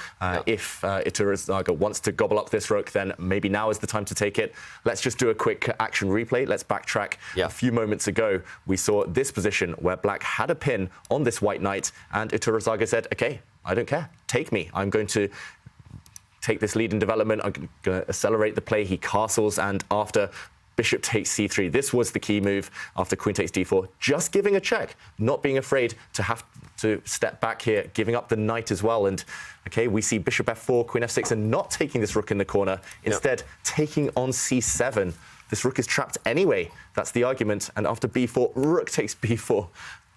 If Iturrizaga wants to gobble up this rook, then maybe now is the time to take it. Let's just do a quick action replay. Let's backtrack. A few moments ago, we saw this position where black had a pin on this white knight, and Iturrizaga said, okay, I don't care, take me. I'm going to take this lead in development. I'm going to accelerate the play. He castles, and after bishop takes c3, this was the key move after queen takes d4, just giving a check, not being afraid to have to step back here, giving up the knight as well. And okay, we see bishop f4, queen f6, and not taking this rook in the corner, instead taking on c7. This rook is trapped anyway. That's the argument. And after b4, rook takes b4.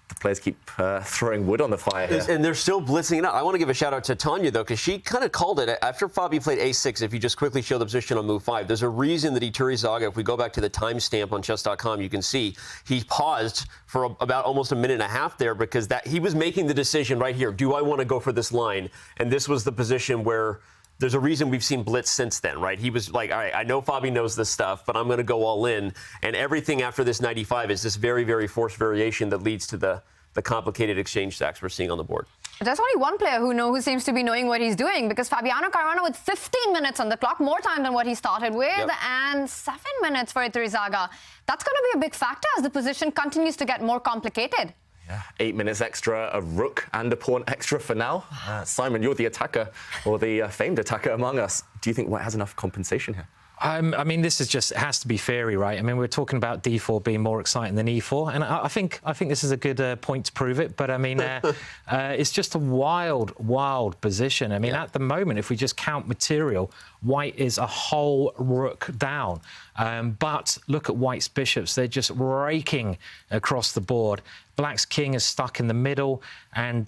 The players keep throwing wood on the fire here. And they're still blitzing it out. I want to give a shout out to Tanya, though, because she kind of called it. After Fabi played a6, if you just quickly show the position on move 5, there's a reason that Iturrizaga, if we go back to the timestamp on chess.com, you can see he paused for about almost a minute and a half there, because he was making the decision right here. Do I want to go for this line? And this was the position where there's a reason we've seen blitz since then, right? He was like, all right, I know Fabi knows this stuff, but I'm going to go all in. And everything after this 95 is this very, very forced variation that leads to the complicated exchange stacks we're seeing on the board. There's only one player who seems to be knowing what he's doing, because Fabiano Caruana with 15 minutes on the clock, more time than what he started with, and 7 minutes for Iturrizaga. That's going to be a big factor as the position continues to get more complicated. 8 minutes extra, a rook and a pawn extra for now. Simon, you're the attacker, or the famed attacker among us. Do you think White has enough compensation here? I mean, this is just, it has to be theory, right? I mean, we're talking about d4 being more exciting than e4, and I think this is a good point to prove it. But I mean, it's just a wild position. I mean, at the moment, if we just count material, White is a whole rook down. But look at White's bishops; they're just raking across the board. Black's king is stuck in the middle, and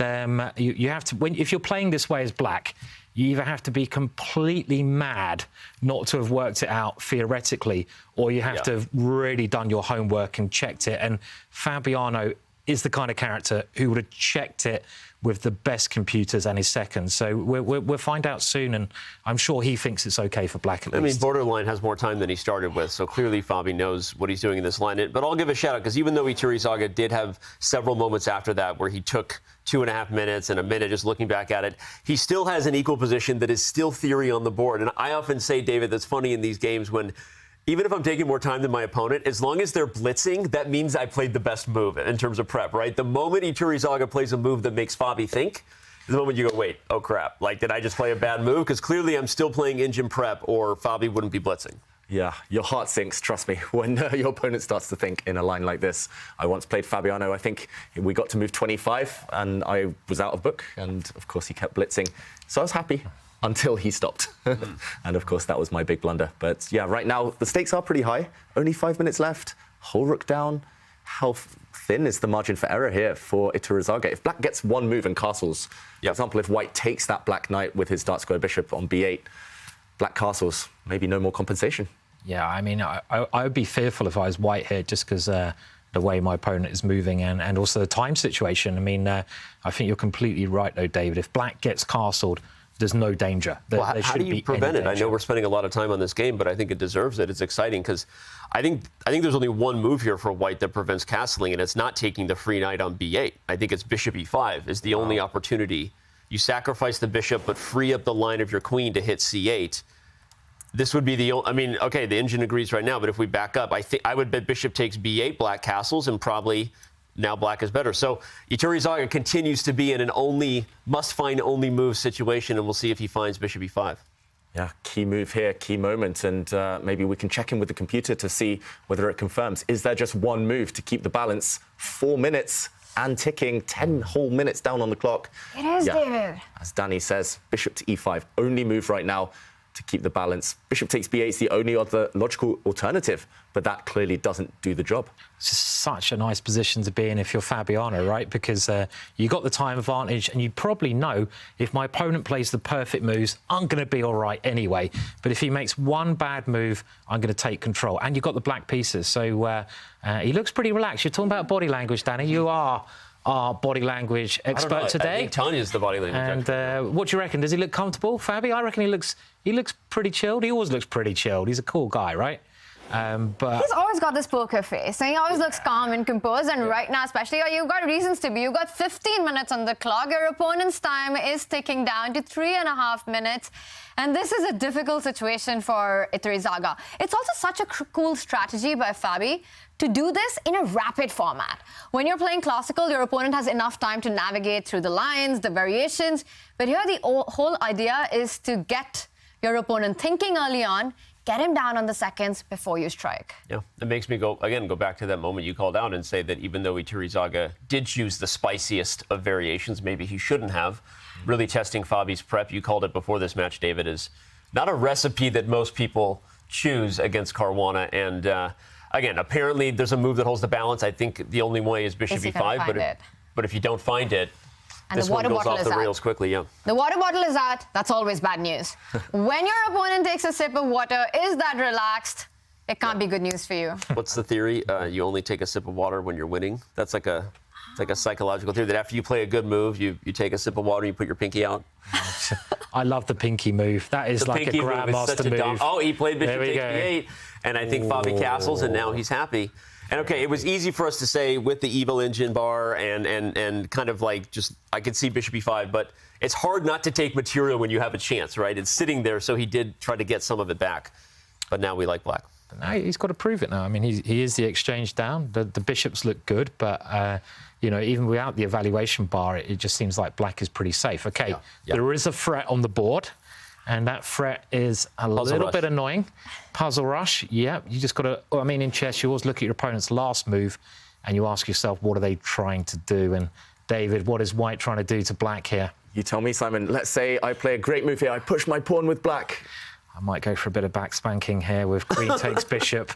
you have to, if you're playing this way as Black, you either have to be completely mad not to have worked it out theoretically, or you have to have really done your homework and checked it. And Fabiano is the kind of character who would have checked it with the best computers and his seconds. So we'll find out soon, and I'm sure he thinks it's okay for Black at least. I mean, Borderline has more time than he started with, so clearly Fabi knows what he's doing in this line. But I'll give a shout out, because even though Iturrizaga did have several moments after that where he took 2.5 minutes and a minute just looking back at it, he still has an equal position that is still theory on the board. And I often say, David, that's funny in these games when, even if I'm taking more time than my opponent, as long as they're blitzing, that means I played the best move in terms of prep, right? The moment Iturrizaga plays a move that makes Fabi think, the moment you go, wait, oh crap, like, did I just play a bad move? Because clearly I'm still playing engine prep, or Fabi wouldn't be blitzing. Yeah, your heart sinks, trust me, when your opponent starts to think in a line like this. I once played Fabiano. I think we got to move 25, and I was out of book. And, of course, he kept blitzing. So I was happy until he stopped. And, of course, that was my big blunder. But, yeah, right now, the stakes are pretty high. Only 5 minutes left. Whole rook down. How thin is the margin for error here for Iturrizaga? If black gets one move and castles, for example, if white takes that black knight with his dark square bishop on b8, black castles, maybe no more compensation. Yeah, I mean, I would be fearful if I was white here just because the way my opponent is moving and also the time situation. I mean, I think you're completely right, though, David. If black gets castled, there's no danger. Well, how do you prevent it? I know we're spending a lot of time on this game, but I think it deserves it. It's exciting because I think there's only one move here for white that prevents castling, and it's not taking the free knight on b8. I think it's bishop e5 is the only opportunity. You sacrifice the bishop, but free up the line of your queen to hit c8. This would be the only, I mean, okay, the engine agrees right now, but if we back up, I would bet bishop takes b8, black castles, and probably now black is better. So Iturrizaga continues to be in an must-find only move situation, and we'll see if he finds bishop e5. Yeah, key move here, key moment, and maybe we can check in with the computer to see whether it confirms. Is there just one move to keep the balance? 4 minutes and ticking, 10 whole minutes down on the clock. It is, David. As Danny says, bishop to e5, only move right now to keep the balance. Bishop takes b8 is the only other logical alternative, but that clearly doesn't do the job. It's such a nice position to be in if you're Fabiano, right? Because you got the time advantage, and you probably know if my opponent plays the perfect moves, I'm going to be all right anyway. But if he makes one bad move, I'm going to take control. And you've got the black pieces, so he looks pretty relaxed. You're talking about body language, Danny. You are our body language expert today. I think Tanya's the body language expert. And what do you reckon? Does he look comfortable, Fabi? I reckon he looks pretty chilled. He always looks pretty chilled. He's a cool guy, right? But he's always got this poker face, and he always looks calm and composed. And right now, especially, you've got reasons to be. You've got 15 minutes on the clock. Your opponent's time is ticking down to 3.5 minutes. And this is a difficult situation for Iturrizaga. It's also such a cool strategy by Fabi to do this in a rapid format. When you're playing classical, your opponent has enough time to navigate through the lines, the variations. But here, the whole idea is to get your opponent thinking early on, get him down on the seconds before you strike. Yeah, it makes me go back to that moment you called out and say that even though Iturrizaga did choose the spiciest of variations, maybe he shouldn't have. Really testing Fabi's prep, you called it before this match, David, is not a recipe that most people choose against Caruana. And again, apparently there's a move that holds the balance. I think the only way is bishop e5, but if you don't find it, and this one goes off the rails quickly, yeah. The water bottle is out. That's always bad news. When your opponent takes a sip of water, is that relaxed? It can't be good news for you. What's the theory? You only take a sip of water when you're winning. That's like a psychological theory that after you play a good move, you take a sip of water, you put your pinky out. I love the pinky move. That is like a grandmaster move. Oh, he played bishop takes b8, and I think Fabi castles, and now he's happy. And okay, it was easy for us to say with the evil engine bar and kind of like just I could see bishop e5, but it's hard not to take material when you have a chance, right? It's sitting there, so he did try to get some of it back. But now we like black. No, he's got to prove it now. I mean, he is the exchange down. The bishops look good, but even without the evaluation bar, it just seems like black is pretty safe. Okay, there is a threat on the board. And that threat is a little bit annoying. Puzzle rush, yeah. You just got to, I mean, in chess, you always look at your opponent's last move and you ask yourself, what are they trying to do? And David, what is white trying to do to black here? You tell me, Simon. Let's say I play a great move here. I push my pawn with black. I might go for a bit of back spanking here with queen takes bishop.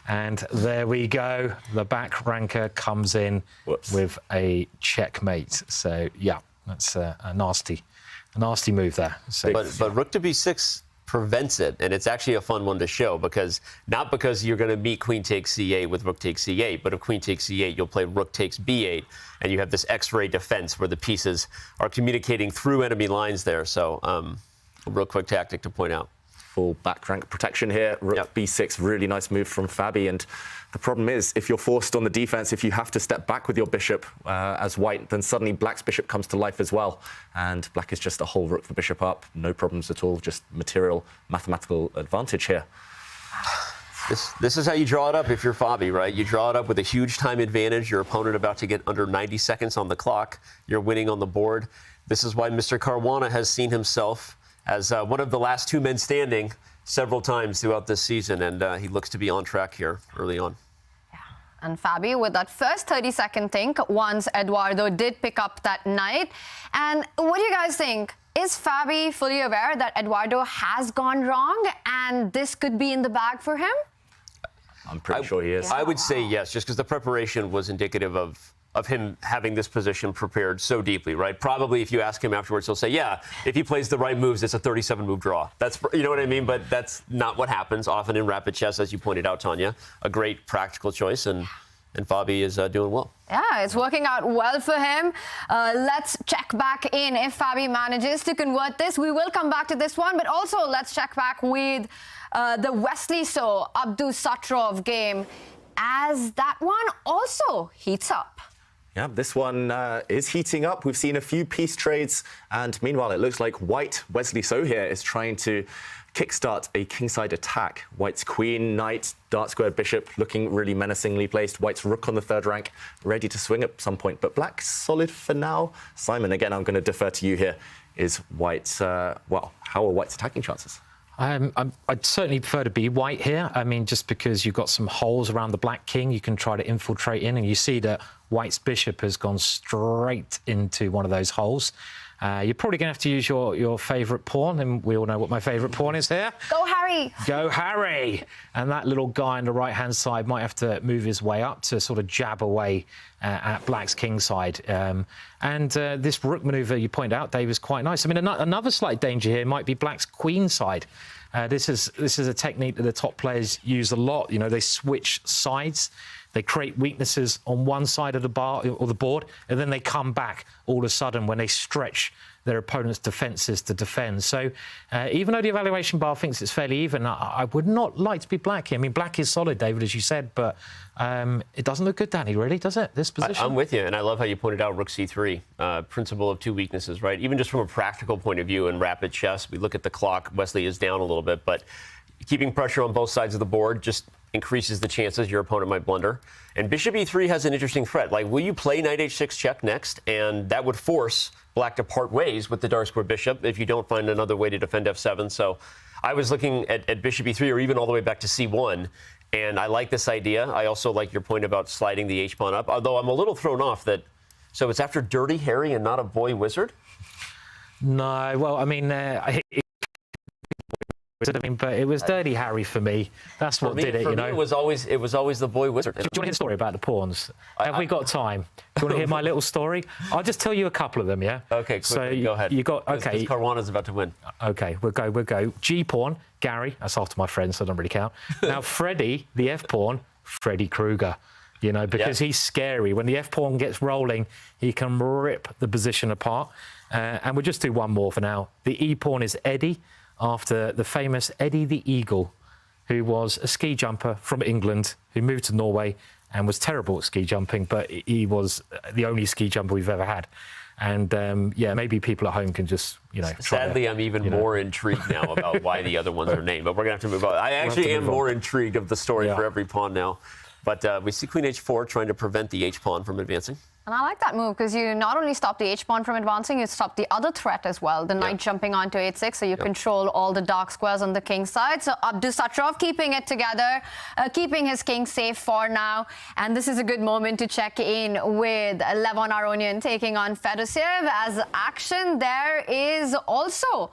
And there we go. The back ranker comes in with a checkmate. So, yeah, that's a nasty move there. So, but rook to b6 prevents it, and it's actually a fun one to show because you're going to meet queen takes c8 with rook takes c8, but if queen takes c8, you'll play rook takes b8, and you have this X-ray defense where the pieces are communicating through enemy lines there. So a real quick tactic to point out. Full back rank protection here. Rook b6, really nice move from Fabi. And the problem is, if you're forced on the defense, if you have to step back with your bishop as white, then suddenly black's bishop comes to life as well. And black is just a whole rook for bishop up. No problems at all, just material, mathematical advantage here. This is how you draw it up if you're Fabi, right? You draw it up with a huge time advantage. Your opponent about to get under 90 seconds on the clock. You're winning on the board. This is why Mr. Caruana has seen himself as one of the last two men standing several times throughout this season, and he looks to be on track here early on. And Fabi, with that first 30-second think, once Eduardo did pick up that knight. And what do you guys think? Is Fabi fully aware that Eduardo has gone wrong and this could be in the bag for him? I'm pretty sure he is. I would say yes, just because the preparation was indicative of him having this position prepared so deeply, right? Probably if you ask him afterwards, he'll say, yeah, if he plays the right moves, it's a 37-move draw. That's, you know what I mean? But that's not what happens often in rapid chess, as you pointed out, Tanya. A great practical choice, and Fabi is doing well. Yeah, it's working out well for him. Let's check back in if Fabi manages to convert this. We will come back to this one, but also let's check back with the Wesley Abdusattorov game, as that one also heats up. Yeah, this one is heating up. We've seen a few piece trades, and meanwhile, it looks like White Wesley So here is trying to kickstart a kingside attack. White's queen, knight, dark square bishop looking really menacingly placed. White's rook on the third rank, ready to swing at some point, but Black's solid for now. Simon, again, I'm going to defer to you here. Is White's, well, how are White's attacking chances? I'd certainly prefer to be White here. I mean, just because you've got some holes around the Black king, you can try to infiltrate in, and you see that White's bishop has gone straight into one of those holes. You're probably going to have to use your favourite pawn, and we all know what my favourite pawn is here. Go Harry! Go Harry! And that little guy on the right-hand side might have to move his way up to sort of jab away at Black's king side. This rook manoeuvre you point out, Dave, is quite nice. I mean, another slight danger here might be Black's queen side. This is a technique that the top players use a lot. You know, they switch sides. They create weaknesses on one side of the bar or the board, and then they come back all of a sudden when they stretch their opponent's defences to defend. So even though the evaluation bar thinks it's fairly even, I would not like to be Black here. I mean, Black is solid, David, as you said, but it doesn't look good, Danny, really, does it, this position? I'm with you, and I love how you pointed out Rook C3, principle of two weaknesses, right? Even just from a practical point of view in rapid chess, we look at the clock, Wesley is down a little bit, but keeping pressure on both sides of the board just increases the chances your opponent might blunder. And Bishop E3 has an interesting threat. Like, will you play Knight H6 check next? And that would force Black to part ways with the dark square bishop if you don't find another way to defend F7. So I was looking at Bishop E3 or even all the way back to C1. And I like this idea. I also like your point about sliding the H-pawn up, although I'm a little thrown off that, so it's after Dirty Harry and not a boy wizard? No, well, I mean, but it was Dirty Harry for me. That's what did it, you know. It was always the boy wizard. Do you want to hear the story about the pawns? Have we got time? Do you want to hear my little story? I'll just tell you a couple of them, yeah? Okay, quickly, go ahead. You got, okay. Caruana's about to win. Okay, we'll go. G-pawn, Gary. That's after my friend, so I don't really count. Now, Freddie, the F-pawn, Freddy Krueger. You know, because he's scary. When the F-pawn gets rolling, he can rip the position apart. And we'll just do one more for now. The E-pawn is Eddie, after the famous Eddie the Eagle, who was a ski jumper from England, who moved to Norway and was terrible at ski jumping, but he was the only ski jumper we've ever had. And, yeah, maybe people at home can just, you know... Sadly, I'm even more intrigued now about why the other ones are named, but we're going to have to move on. I actually am more intrigued of the story for every pawn now. But we see Queen H4 trying to prevent the H-pawn from advancing. And I like that move because you not only stop the H-pawn from advancing, you stop the other threat as well, the knight jumping onto H6, so you control all the dark squares on the king side. So Abdusattorov keeping it together, keeping his king safe for now. And this is a good moment to check in with Levon Aronian taking on Fedosiev, as action there is also...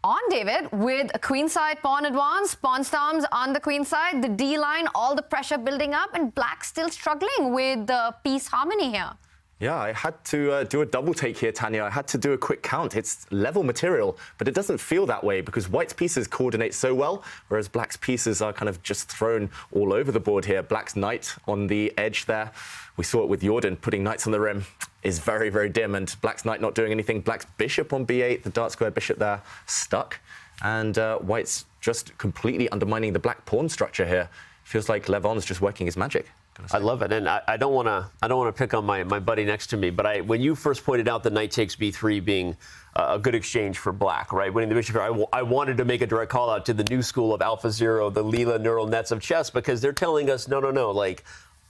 on David with a queenside pawn advance, pawn storms on the queen side, the D line, all the pressure building up, and Black still struggling with the piece harmony here. Yeah, I had to do a double take here, Tanya. I had to do a quick count. It's level material, but it doesn't feel that way because White's pieces coordinate so well, whereas Black's pieces are kind of just thrown all over the board here. Black's knight on the edge there. We saw it with Jordan putting knights on the rim is very, very dim, and Black's knight not doing anything. Black's bishop on B8, the dark square bishop there, stuck. And White's just completely undermining the Black pawn structure here. Feels like Levon's just working his magic. I love it, and I don't want to pick on my buddy next to me, but when you first pointed out the knight takes b3 being a good exchange for Black, right? Winning the bishop here, I wanted to make a direct call out to the new school of AlphaZero, the Leela neural nets of chess, because they're telling us no, like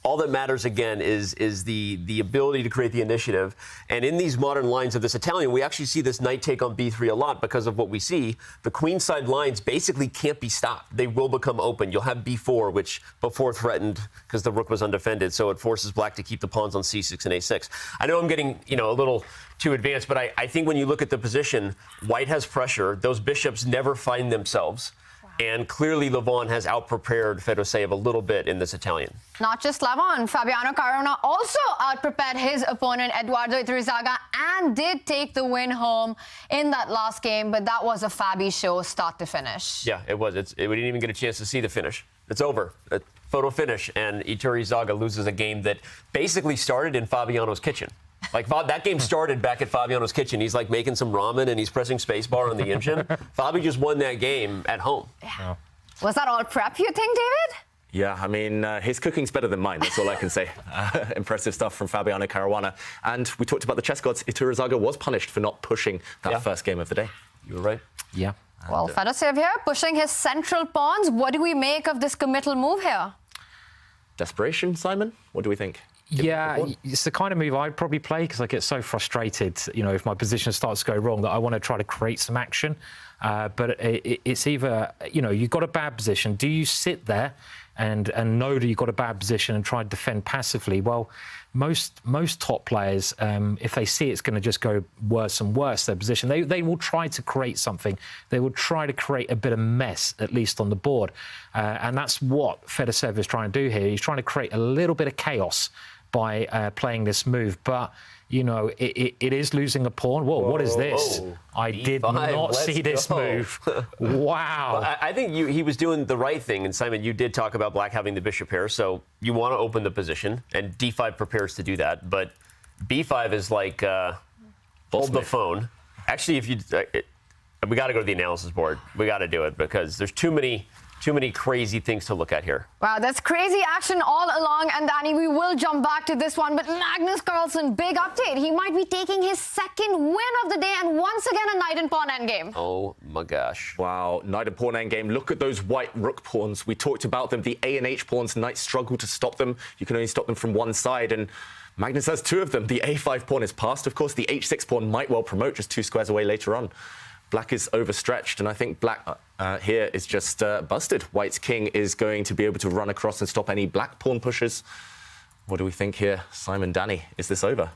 all that matters again is the ability to create the initiative. And in these modern lines of this Italian, we actually see this knight take on b3 a lot because of what we see. The queenside lines basically can't be stopped. They will become open. You'll have b4, which before threatened because the rook was undefended, so it forces black to keep the pawns on c6 and a6. I know I'm getting, a little too advanced, but I think when you look at the position, white has pressure. Those bishops never find themselves. And clearly, Levon has outprepared Fedoseev a little bit in this Italian. Not just Levon, Fabiano Caruana also outprepared his opponent, Eduardo Iturrizaga, and did take the win home in that last game. But that was a Fabi show start to finish. Yeah, it was. We didn't even get a chance to see the finish. It's over. Photo finish. And Iturrizaga loses a game that basically started in Fabiano's kitchen. Like, that game started back at Fabiano's kitchen. He's like making some ramen and he's pressing spacebar on the engine. Fabi just won that game at home. Yeah. Was that all prep, you think, David? Yeah, I mean, his cooking's better than mine. That's all I can say. Impressive stuff from Fabiano Caruana. And we talked about the chess gods. Iturrizaga was punished for not pushing that first game of the day. You were right. Yeah. Well, Fedoseev here pushing his central pawns. What do we make of this committal move here? Desperation, Simon? What do we think? Yeah, it's the kind of move I'd probably play because I get so frustrated, if my position starts to go wrong, that I want to try to create some action. But it's either, you've got a bad position. Do you sit there and know that you've got a bad position and try and defend passively? Well, most top players, if they see it's going to just go worse and worse, their position, they will try to create something. They will try to create a bit of mess, at least on the board. And that's what Fedoseev is trying to do here. He's trying to create a little bit of chaos by playing this move. But, it is losing a pawn. Whoa, what is this? I did not see this move. Wow. Well, I think he was doing the right thing. And, Simon, you did talk about black having the bishop here. So you want to open the position, and d5 prepares to do that. But b5 is like, hold the phone. Actually, if you... we got to go to the analysis board. We got to do it because there's too many crazy things to look at here. Wow, that's crazy action all along. And Danny, we will jump back to this one. But Magnus Carlsen, big update. He might be taking his second win of the day and once again a knight and pawn endgame. Oh my gosh. Wow, knight and pawn endgame. Look at those white rook pawns. We talked about them. The A and H pawns, knights struggle to stop them. You can only stop them from one side. And Magnus has two of them. The A5 pawn is passed, of course. The H6 pawn might well promote just 2 squares away later on. Black is overstretched, and I think black here is just busted. White's king is going to be able to run across and stop any black pawn pushes. What do we think here? Simon, Danny, is this over?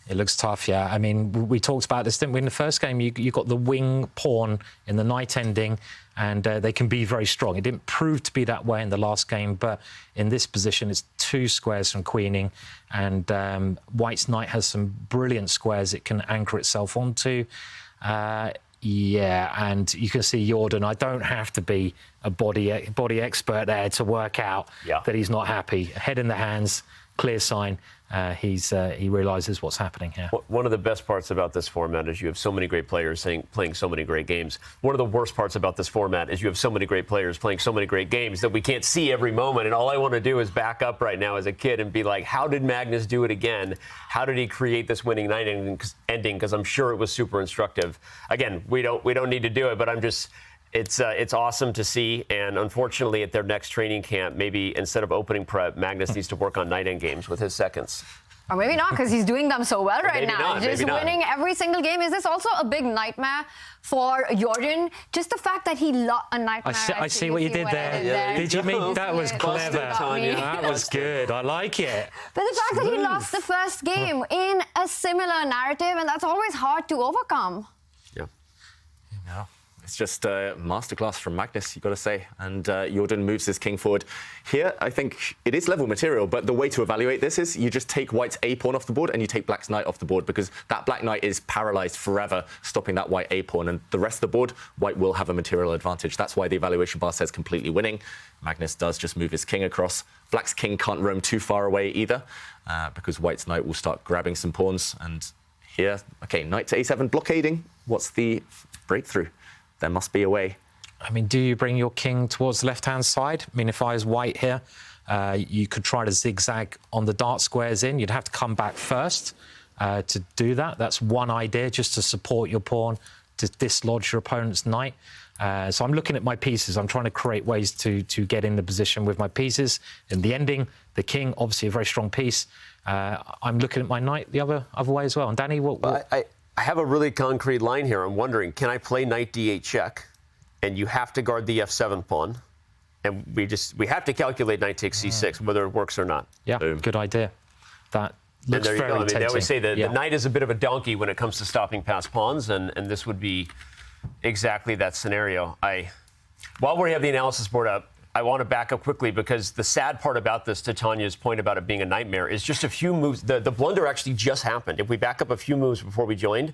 It looks tough, yeah. I mean, we talked about this, didn't we? In the first game, you got the wing pawn in the knight ending, and they can be very strong. It didn't prove to be that way in the last game, but in this position, it's 2 squares from queening, and White's knight has some brilliant squares it can anchor itself onto. Yeah, and you can see Jordan. I don't have to be a body expert there to work out that he's not happy. Head in the hands, clear sign. He realises what's happening here. One of the best parts about this format is you have so many great players playing so many great games. One of the worst parts about this format is you have so many great players playing so many great games that we can't see every moment. And all I want to do is back up right now as a kid and be like, how did Magnus do it again? How did he create this winning night ending? Because I'm sure it was super instructive. Again, we don't need to do it, but I'm just... It's awesome to see, and unfortunately at their next training camp, maybe instead of opening prep, Magnus needs to work on night end games with his seconds. Or maybe not, because he's doing them so well right now. Just winning every single game. Is this also a big nightmare for Jordan? Just the fact that he lost a nightmare. I see what you did there. Did you mean that was clever? That was good. I like it. But the fact that he lost the first game in a similar narrative, and that's always hard to overcome. Yeah. Yeah. It's just a masterclass from Magnus, you've got to say. And Jordan moves his king forward. Here, I think it is level material, but the way to evaluate this is you just take white's A pawn off the board and you take black's knight off the board, because that black knight is paralyzed forever, stopping that white A pawn. And the rest of the board, white will have a material advantage. That's why the evaluation bar says completely winning. Magnus does just move his king across. Black's king can't roam too far away either, because white's knight will start grabbing some pawns. And here, okay, knight to A7 blockading. What's the breakthrough? There must be a way. I mean, do you bring your king towards the left-hand side? I mean, if I was white here, you could try to zigzag on the dark squares in. You'd have to come back first to do that. That's one idea, just to support your pawn, to dislodge your opponent's knight. So I'm looking at my pieces. I'm trying to create ways to get in the position with my pieces. In the ending, the king, obviously a very strong piece. I'm looking at my knight the other way as well. And Danny, what? I have a really concrete line here. I'm wondering, can I play knight d8 check, and you have to guard the f7 pawn, and we have to calculate knight takes c6 whether it works or not. Yeah, good idea. That looks and there very you go. I mean, they always say that yeah. the knight is a bit of a donkey when it comes to stopping past pawns, and this would be exactly that scenario. While we have the analysis board up, I want to back up quickly because the sad part about this, to Tanya's point about it being a nightmare, is just a few moves. The blunder actually just happened. If we back up a few moves before we joined,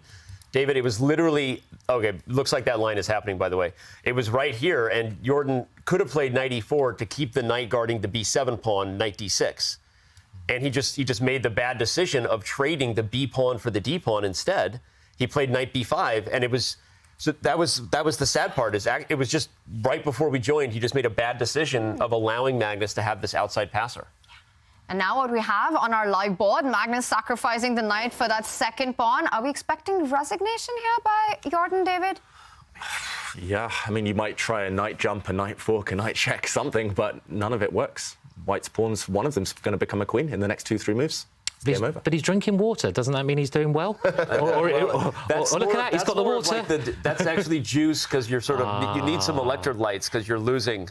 David, it was literally, okay, looks like that line is happening, by the way. It was right here, and Jordan could have played knight e4 to keep the knight guarding the b7 pawn, knight d6. And he just made the bad decision of trading the b pawn for the d pawn instead. He played knight b5, and it was... So that was the sad part. It was just right before we joined, he just made a bad decision of allowing Magnus to have this outside passer. And now what we have on our live board, Magnus sacrificing the knight for that second pawn. Are we expecting resignation here by Jordan, David? Yeah, I mean, you might try a knight jump, a knight fork, a knight check, something, but none of it works. White's pawns, one of them's going to become a queen in the next 2-3 moves. Game over. But he's drinking water. Doesn't that mean he's doing well? or look at that, he's got the water. Like that's actually juice because you're sort of you need some electrolytes because you're losing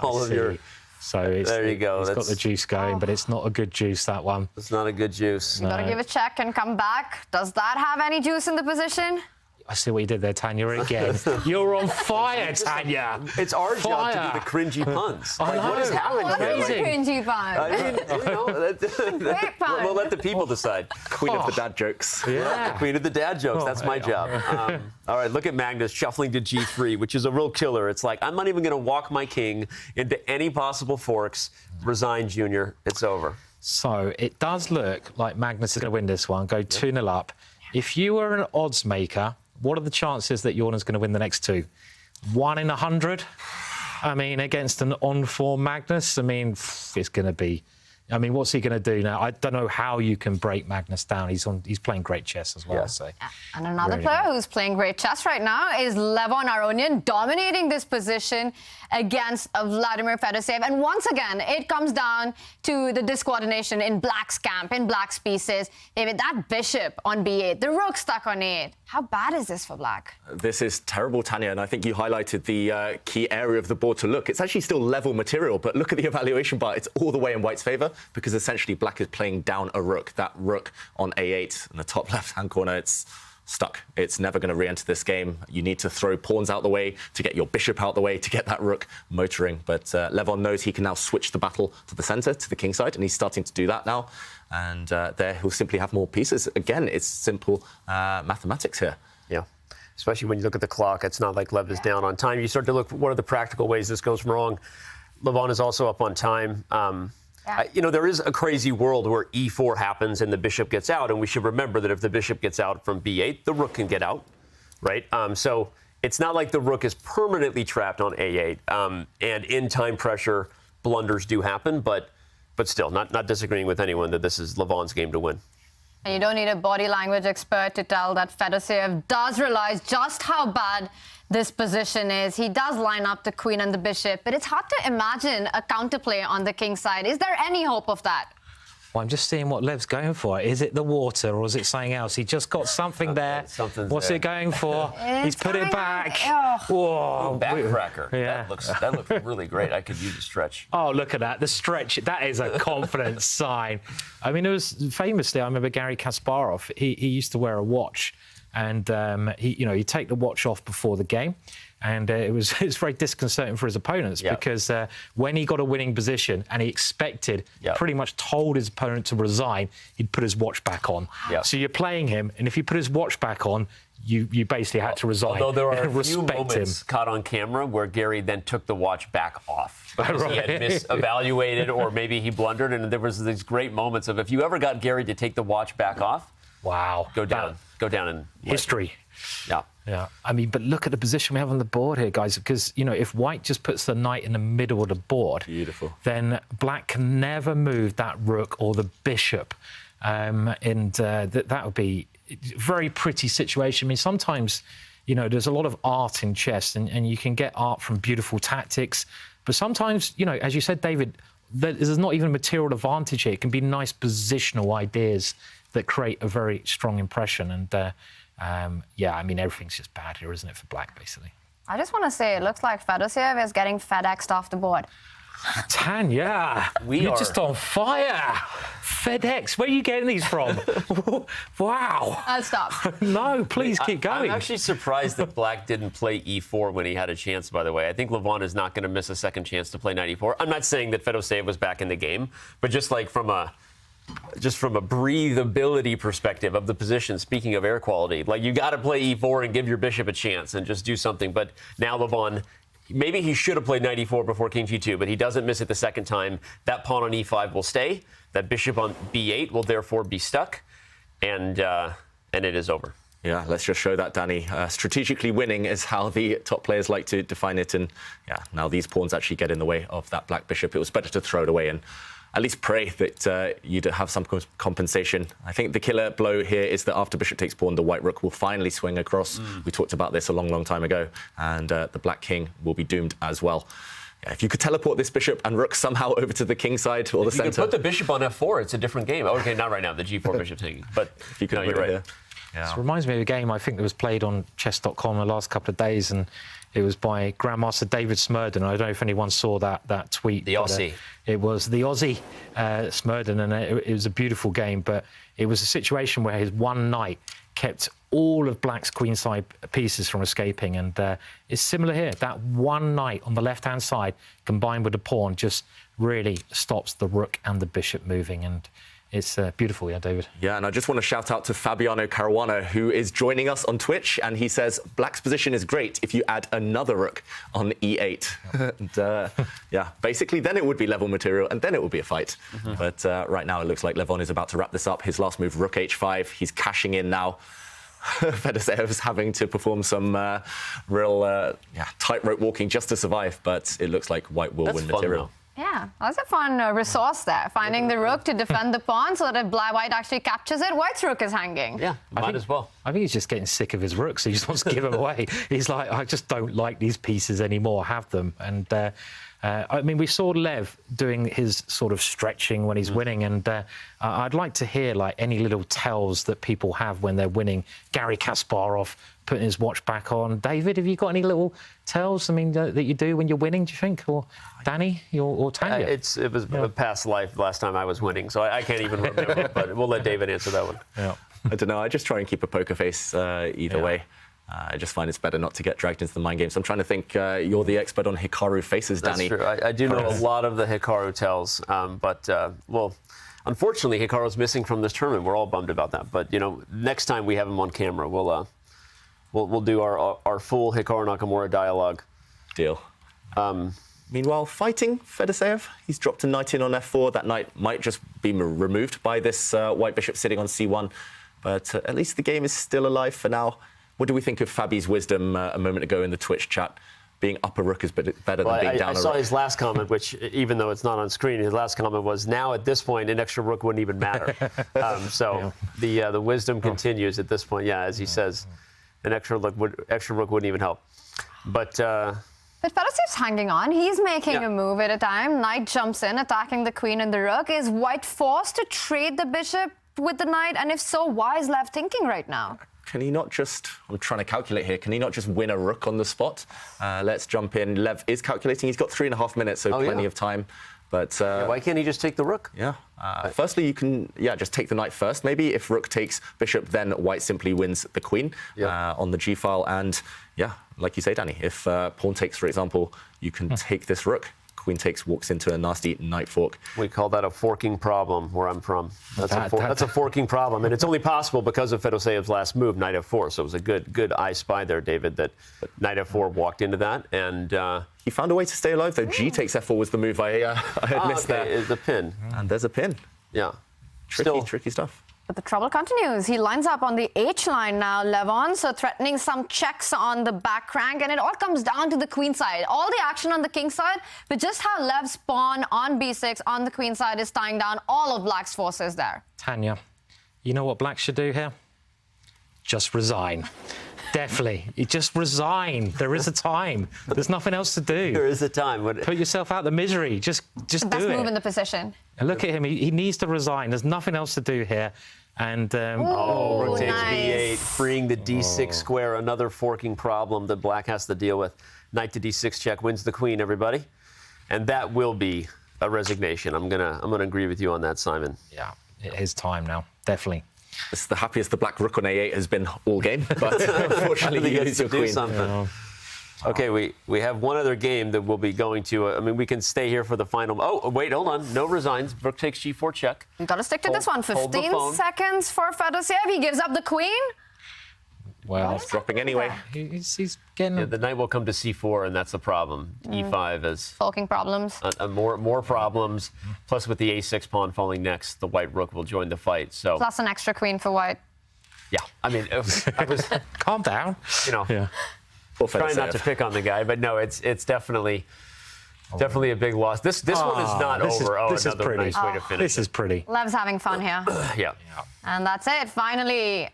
all of your. So there you go. It's got the juice going, but it's not a good juice, that one. It's not a good juice. You gotta give a check and come back. Does that have any juice in the position? I see what you did there, Tanya, again. You're on fire, Tanya. It's our job to do the cringy puns. I know. What is happening? What is a cringy pun? I mean, Great pun. We'll let the people decide. Queen of the dad jokes. Yeah. Queen of the dad jokes. That's my job. All right, look at Magnus shuffling to g3, which is a real killer. It's like, I'm not even going to walk my king into any possible forks. Resign, Junior. It's over. So it does look like Magnus is going to win this one, go 2-0 up. If you were an odds maker, what are the chances that Jordan's going to win the next two? 1 in 100? I mean, against an on-form Magnus, I mean, it's going to be... I mean, what's he going to do now? I don't know how you can break Magnus down. He's playing great chess as well. Yeah. So. And another Really player who's playing great chess right now is Levon Aronian, dominating this position against Vladimir Fedoseev. And once again, it comes down to the discoordination in Black's camp, in Black's pieces. David, that bishop on b8, the rook stuck on a8. How bad is this for Black? This is terrible, Tanya, and I think you highlighted the key area of the board to look. It's actually still level material, but look at the evaluation bar. It's all the way in White's favour because essentially Black is playing down a rook. That rook on a8 in the top left-hand corner, it's stuck. It's never going to re-enter this game. You need to throw pawns out the way to get your bishop out the way to get that rook motoring. But Levon knows he can now switch the battle to the centre, to the king side, and he's starting to do that now. And there he'll simply have more pieces. Again, it's simple mathematics here. Yeah, especially when you look at the clock. It's not like Lev is down on time. You start to look, what are the practical ways this goes wrong? Levon is also up on time. There is a crazy world where e4 happens and the bishop gets out, and we should remember that if the bishop gets out from b8, the rook can get out, right? So it's not like the rook is permanently trapped on a8, and in time pressure, blunders do happen, but still, not disagreeing with anyone that this is Levon's game to win. And you don't need a body language expert to tell that Fedoseev does realize just how bad this position is. He does line up the queen and the bishop, but it's hard to imagine a counterplay on the king side. Is there any hope of that? Well, I'm just seeing what Lev's going for. Is it the water or is it something else? He just got something there. What's he going for? He's put it back. Whoa. Backcracker. Yeah. That looks really great. I could use a stretch. Oh, look at that. The stretch. That is a confidence sign. I mean, it was famously, I remember Garry Kasparov, he used to wear a watch. And he'd take the watch off before the game, and it was very disconcerting for his opponents because when he got a winning position and he expected, pretty much told his opponent to resign, he'd put his watch back on. So you're playing him, and if you put his watch back on, you basically had to resign. Although there are a few respect moments caught on camera where Gary then took the watch back off because he had misevaluated or maybe he blundered, and there was these great moments of if you ever got Gary to take the watch back off, wow, go down in history. Yeah. I mean, but look at the position we have on the board here, guys, because, if White just puts the knight in the middle of the board, then Black can never move that rook or the bishop. That would be a very pretty situation. I mean, sometimes you know, there's a lot of art in chess, and you can get art from beautiful tactics. But sometimes, you know, as you said, David, there's not even a material advantage here. It can be nice positional ideas that create a very strong impression. And, yeah, I mean, everything's just bad here, isn't it, for black, basically? I just want to say, it looks like Fedoshev is getting FedExed off the board. Tanya, you're just on fire. FedEx, where are you getting these from? Wow. I'll stop. No, please keep going. I'm actually surprised that black didn't play e4 when he had a chance, by the way. I think Levon is not going to miss a second chance to play knight e4. I'm not saying that Fedoshev was back in the game, but just like from a breathability perspective of the position, speaking of air quality, like you got to play e4 and give your bishop a chance and just do something. But now Levon, maybe he should have played knight e4 before king g2, but he doesn't miss it the second time. That pawn on e5 will stay. That bishop on b8 will therefore be stuck, and it is over. Yeah, let's just show that, Danny. Strategically winning is how the top players like to define it. And yeah, now these pawns actually get in the way of that black bishop. It was better to throw it away and at least pray that you'd have some compensation. I think the killer blow here is that after bishop takes pawn, the white rook will finally swing across. We talked about this a long, long time ago. And the black king will be doomed as well. Yeah, if you could teleport this bishop and rook somehow over to the king side or the center. If you could put the bishop on f4, it's a different game. Okay, not right now. The g4 bishop's hanging. But if you could, no, you're right. Yeah. This reminds me of a game I think that was played on chess.com the last couple of days, and it was by Grandmaster David Smurden. I don't know if anyone saw that tweet. The Aussie. It was the Aussie Smurden, and it was a beautiful game, but it was a situation where his one knight kept all of black's queenside pieces from escaping, and it's similar here. That one knight on the left-hand side combined with the pawn just really stops the rook and the bishop moving, and it's beautiful, yeah, David. Yeah, and I just want to shout out to Fabiano Caruana, who is joining us on Twitch, and he says, black's position is great if you add another rook on e8. And, yeah, basically, then it would be level material, and then it would be a fight. But right now, it looks like Levon is about to wrap this up. His last move, rook h5. He's cashing in now. Fedosev's having to perform some real tightrope walking just to survive, but it looks like white will win material. Yeah, that's a fun resource there. Finding the rook to defend the pawn so that if white actually captures it, white's rook is hanging. Yeah, might as well. I think he's just getting sick of his rooks. He just wants to give them away. He's like, I just don't like these pieces anymore. Have them. And I mean, we saw Lev doing his sort of stretching when he's winning, and I'd like to hear like any little tells that people have when they're winning. Gary Kasparov putting his watch back on. David, have you got any little tells? I mean, that you do when you're winning? Do you think, or Danny, or Tanya? It was a past life last time I was winning, so I can't even remember. But we'll let David answer that one. Yeah. I don't know. I just try and keep a poker face either way. I just find it's better not to get dragged into the mind games. I'm trying to think. You're the expert on Hikaru faces, Danny. That's true. I do know a lot of the Hikaru tells, but well, unfortunately, Hikaru's missing from this tournament. We're all bummed about that. But you know, next time we have him on camera, we'll do our full Hikaru Nakamura dialogue. Deal. Meanwhile, fighting Fedoshev, he's dropped a knight in on f4. That knight might just be removed by this white bishop sitting on c1. But at least the game is still alive for now. What do we think of Fabi's wisdom a moment ago in the Twitch chat? Being up a rook is better than being down a rook. I saw his last comment, which, even though it's not on screen, his last comment was, now at this point, an extra rook wouldn't even matter. So the wisdom continues at this point. Yeah, as he says, an extra rook wouldn't even help. But Fedosev's hanging on. He's making a move at a time. Knight jumps in, attacking the queen and the rook. Is white forced to trade the bishop with the knight? And if so, why is Lev thinking right now? Can he not just, I'm trying to calculate here, can he not just win a rook on the spot? Let's jump in. Lev is calculating. He's got 3.5 minutes, so plenty of time. But why can't he just take the rook? Yeah. Firstly, you can just take the knight first. Maybe if rook takes bishop, then white simply wins the queen on the g file. And like you say, Danny, if pawn takes, for example, you can take this rook. Queen takes, walks into a nasty knight fork. We call that a forking problem where I'm from. That's a forking problem, and it's only possible because of Fedosev's last move, knight f4. So it was a good I spy there, David, that knight f4 walked into that, and he found a way to stay alive. Though G takes f4 was the move I had missed there. Is the pin, and there's a pin. Yeah, tricky stuff. But the trouble continues. He lines up on the H line now, Levon, so threatening some checks on the back rank, and it all comes down to the queen side. All the action on the king side, but just how Lev's pawn on b6 on the queen side is tying down all of black's forces there. Tanya, you know what black should do here? Just resign. Definitely. You just resign. There is a time. There's nothing else to do. There is a time. Put yourself out the misery. Just do it. Best move in the position. And look at him. He needs to resign. There's nothing else to do here. And rook takes nice. b8, freeing the d6 square. Another forking problem that black has to deal with. Knight to d6 check wins the queen, everybody. And that will be a resignation. I'm gonna agree with you on that, Simon. Yeah, it is time now. Definitely. This is the happiest the black rook on a8 has been all game, but unfortunately you lose your queen. Something. Okay, we have one other game that we'll be going to. I mean, we can stay here for the final. Oh, wait, hold on. No resigns. Rook takes g4 check. You've got to stick to this one. 15 seconds for Fedosiev. He gives up the queen. Well, it's dropping anyway. He's getting... the knight will come to c4, and that's the problem. e5 is... Forking problems. More problems. Plus, with the a6 pawn falling next, the white rook will join the fight. So Plus an extra queen for white. Yeah, I mean, I was... Calm down. You know, yeah. Trying not to pick on the guy, but no, it's definitely a big loss. This one is not over. This is pretty. Nice way to finish. This is pretty. Lev's having fun here. Yeah. And that's it. Finally,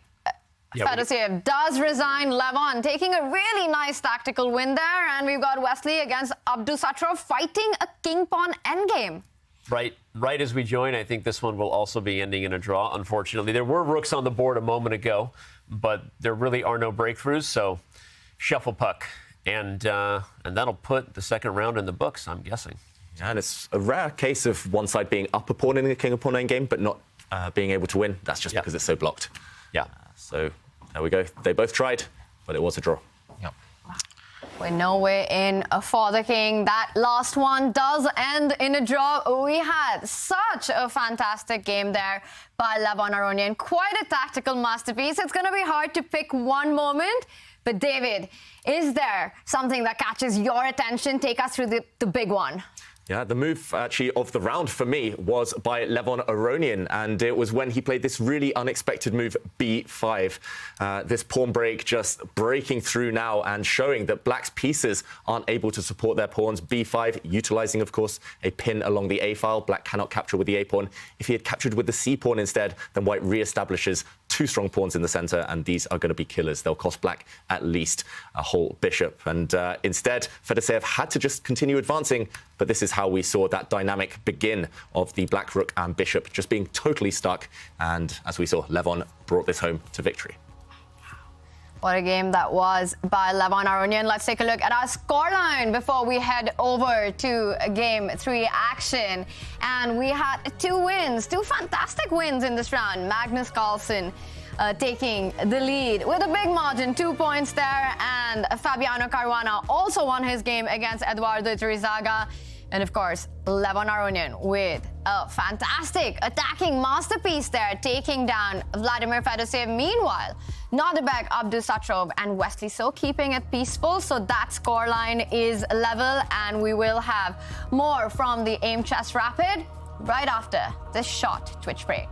Fedosiev does resign. Levon taking a really nice tactical win there. And we've got Wesley against Abdusattorov fighting a king-pawn endgame. Right as we join, I think this one will also be ending in a draw, unfortunately. There were rooks on the board a moment ago, but there really are no breakthroughs, so shuffle puck. And that'll put the second round in the books, I'm guessing. Yeah, and it's a rare case of one side being up a pawn in a king-pawn endgame, but not being able to win. That's just because it's so blocked. Yeah. So there we go. They both tried, but it was a draw. Yep. We're nowhere in for the king. That last one does end in a draw. We had such a fantastic game there by Levon Aronian. Quite a tactical masterpiece. It's going to be hard to pick one moment. But David, is there something that catches your attention? Take us through the big one. Yeah, the move actually of the round for me was by Levon Aronian, and it was when he played this really unexpected move, b5. This pawn break just breaking through now and showing that black's pieces aren't able to support their pawns. b5, utilizing, of course, a pin along the a file. Black cannot capture with the a pawn. If he had captured with the c pawn instead, then white reestablishes two strong pawns in the center, and these are going to be killers. They'll cost black at least a whole bishop. And instead, Fedosiev had to just continue advancing, but this is how we saw that dynamic begin of the black rook and bishop just being totally stuck. And as we saw, Levon brought this home to victory. What a game that was by Levon Aronian. Let's take a look at our scoreline before we head over to Game 3 action. And we had two fantastic wins in this round. Magnus Carlsen taking the lead with a big margin, 2 points there. And Fabiano Caruana also won his game against Eduardo Iturrizaga. And of course, Levon Aronian with a fantastic attacking masterpiece there, taking down Vladimir Fedosiev. Meanwhile, Nodirbek Abdusattorov and Wesley So keeping it peaceful. So that scoreline is level, and we will have more from the Aimchess Rapid right after this short Twitch break.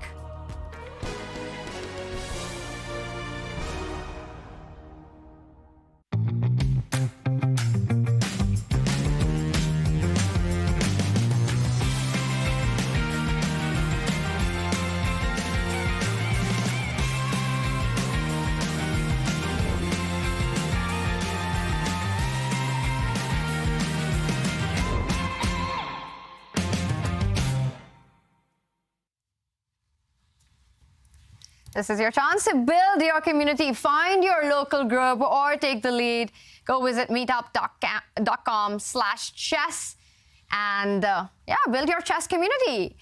This is your chance to build your community. Find your local group or take the lead. Go visit meetup.com/chess and build your chess community.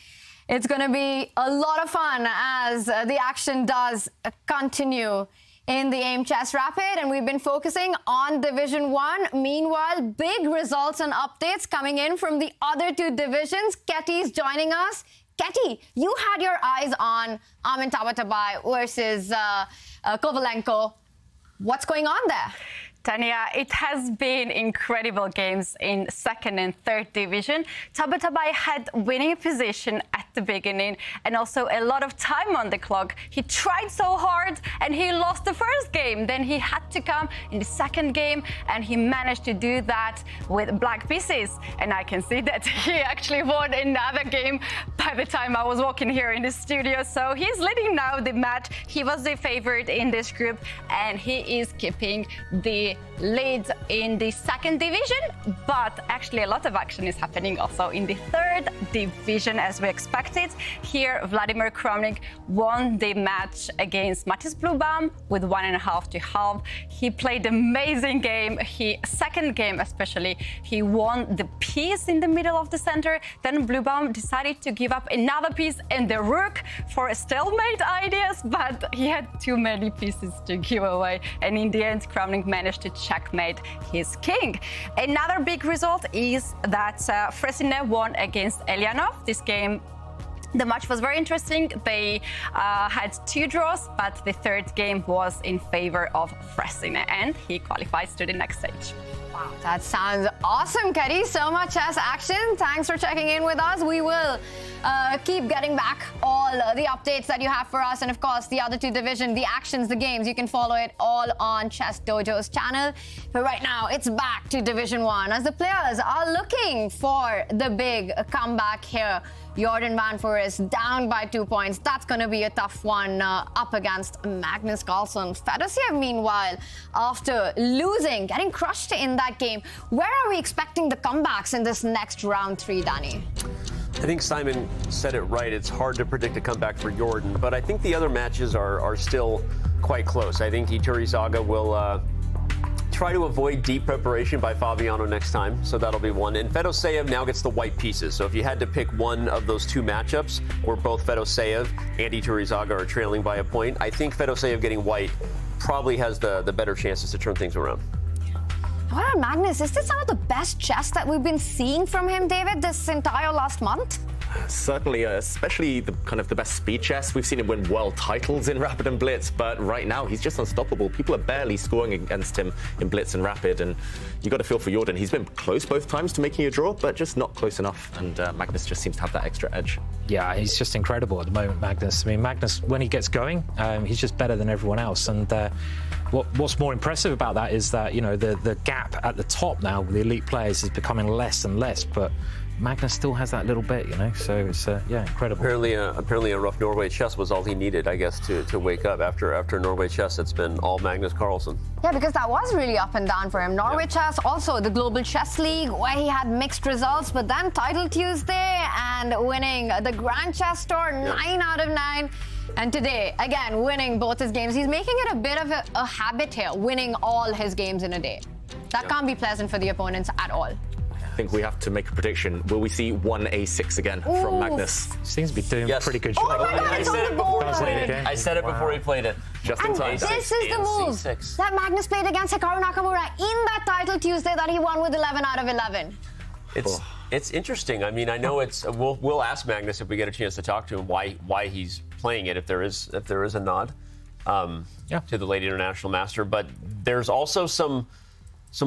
It's going to be a lot of fun as the action does continue in the Aimchess Rapid, and we've been focusing on Division 1. Meanwhile, big results and updates coming in from the other two divisions. Ketty's joining us. Ketty, you had your eyes on Armin Tabatabai versus Kovalenko. What's going on there? Tanya, it has been incredible games in second and third division. Tabatabai had winning position at the beginning and also a lot of time on the clock. He tried so hard and he lost the first game. Then he had to come in the second game and he managed to do that with black pieces. And I can see that he actually won another game by the time I was walking here in the studio. So he's leading now the match. He was the favorite in this group and he is keeping the lead in the second division, but actually a lot of action is happening also in the third division as we expected. Here, Vladimir Kramnik won the match against Matis Blubaum with 1.5 to half. He played an amazing game. Second game especially, he won the piece in the middle of the center. Then Blubaum decided to give up another piece and the rook for a stalemate ideas, but he had too many pieces to give away. And in the end, Kramnik managed to checkmate his king. Another big result is that Fresine won against Elianov. This game, the match was very interesting. They had 2 draws, but the third game was in favor of Fresine, and he qualifies to the next stage. Wow, that sounds awesome, Kari. So much chess action. Thanks for checking in with us. We will keep getting back all the updates that you have for us. And of course, the other 2 divisions, the actions, the games, you can follow it all on Chess Dojo's channel. But right now, it's back to Division 1 as the players are looking for the big comeback here. Jordan Van Foreest down by 2 points. That's going to be a tough one up against Magnus Carlsen. Fedosiev, meanwhile, after losing, getting crushed in that game. Where are we expecting the comebacks in this next round 3, Danny? I think Simon said it right. It's hard to predict a comeback for Jordan, but I think the other matches are still quite close. I think Iturrizaga will try to avoid deep preparation by Fabiano next time, so that'll be one. And Fedosiev now gets the white pieces, so if you had to pick one of those 2 matchups where both Fedosiev and Iturrizaga are trailing by a point, I think Fedosiev getting white probably has the better chances to turn things around. What about Magnus? Is this some of the best chess that we've been seeing from him, David, this entire last month? Certainly, especially the kind of the best speed chess. We've seen him win world titles in Rapid and Blitz, but right now he's just unstoppable. People are barely scoring against him in Blitz and Rapid, and you got to feel for Jordan. He's been close both times to making a draw, but just not close enough, and Magnus just seems to have that extra edge. Yeah, He's just incredible at the moment, Magnus. I mean, Magnus, when he gets going, he's just better than everyone else, and what's more impressive about that is that, you know, the gap at the top now with the elite players is becoming less and less, but Magnus still has that little bit, you know, so it's, incredible. Apparently a rough Norway chess was all he needed, I guess, to wake up. After Norway chess, it's been all Magnus Carlsen. Yeah, because that was really up and down for him. Norway chess, also the Global Chess League, where he had mixed results, but then Title Tuesday and winning the Grand Chess Tour, 9 out of 9. And today, again, winning both his games. He's making it a bit of a habit here, winning all his games in a day. That can't be pleasant for the opponents at all. I think we have to make a prediction. Will we see 1A6 again from Magnus? Seems to be doing a pretty good Oh job. my God, I it's said on it the before board. he played it. I said it before he played it. Just in time. This is the move that Magnus played against Hikaru Nakamura in that Title Tuesday that he won with 11 out of 11. It's interesting. I mean, I know it's. We'll ask Magnus if we get a chance to talk to him why he's playing it if there is a nod to the late international master. But there's also some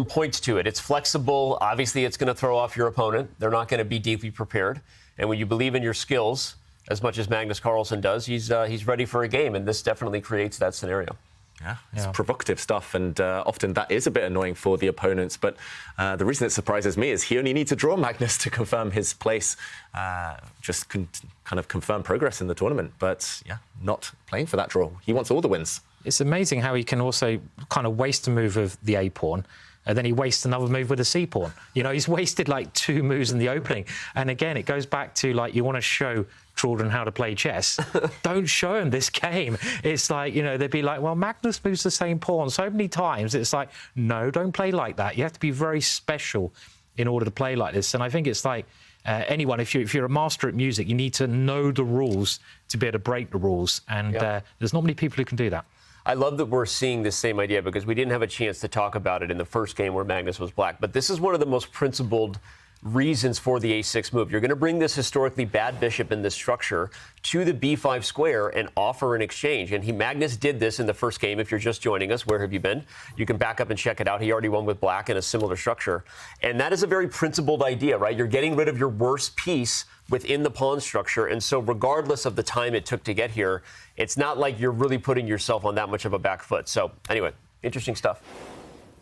points to it. It's flexible. Obviously, it's going to throw off your opponent. They're not going to be deeply prepared. And when you believe in your skills as much as Magnus Carlsen does, he's ready for a game. And this definitely creates that scenario. Yeah, it's provocative stuff, and often that is a bit annoying for the opponents. But the reason it surprises me is he only needs to draw Magnus to confirm his place, kind of confirm progress in the tournament. But not playing for that draw. He wants all the wins. It's amazing how he can also kind of waste a move of the A pawn, and then he wastes another move with the C pawn. You know, he's wasted like 2 moves in the opening. And again, it goes back to, like, you want to show children how to play chess. Don't show them this game. It's like, you know, they'd be like, well, Magnus moves the same pawn so many times. It's like, no, don't play like that. You have to be very special in order to play like this. And I think it's like anyone, if you're a master at music, you need to know the rules to be able to break the rules. And there's not many people who can do that. I love that we're seeing this same idea because we didn't have a chance to talk about it in the first game where Magnus was black. But this is one of the most principled reasons for the a6 move. You're going to bring this historically bad bishop in this structure to the b5 square and offer an exchange. And Magnus did this in the first game. If you're just joining us, where have you been? You can back up and check it out. He already won with black in a similar structure. And that is a very principled idea, right? You're getting rid of your worst piece within the pawn structure. And so regardless of the time it took to get here, it's not like you're really putting yourself on that much of a back foot. So anyway, interesting stuff.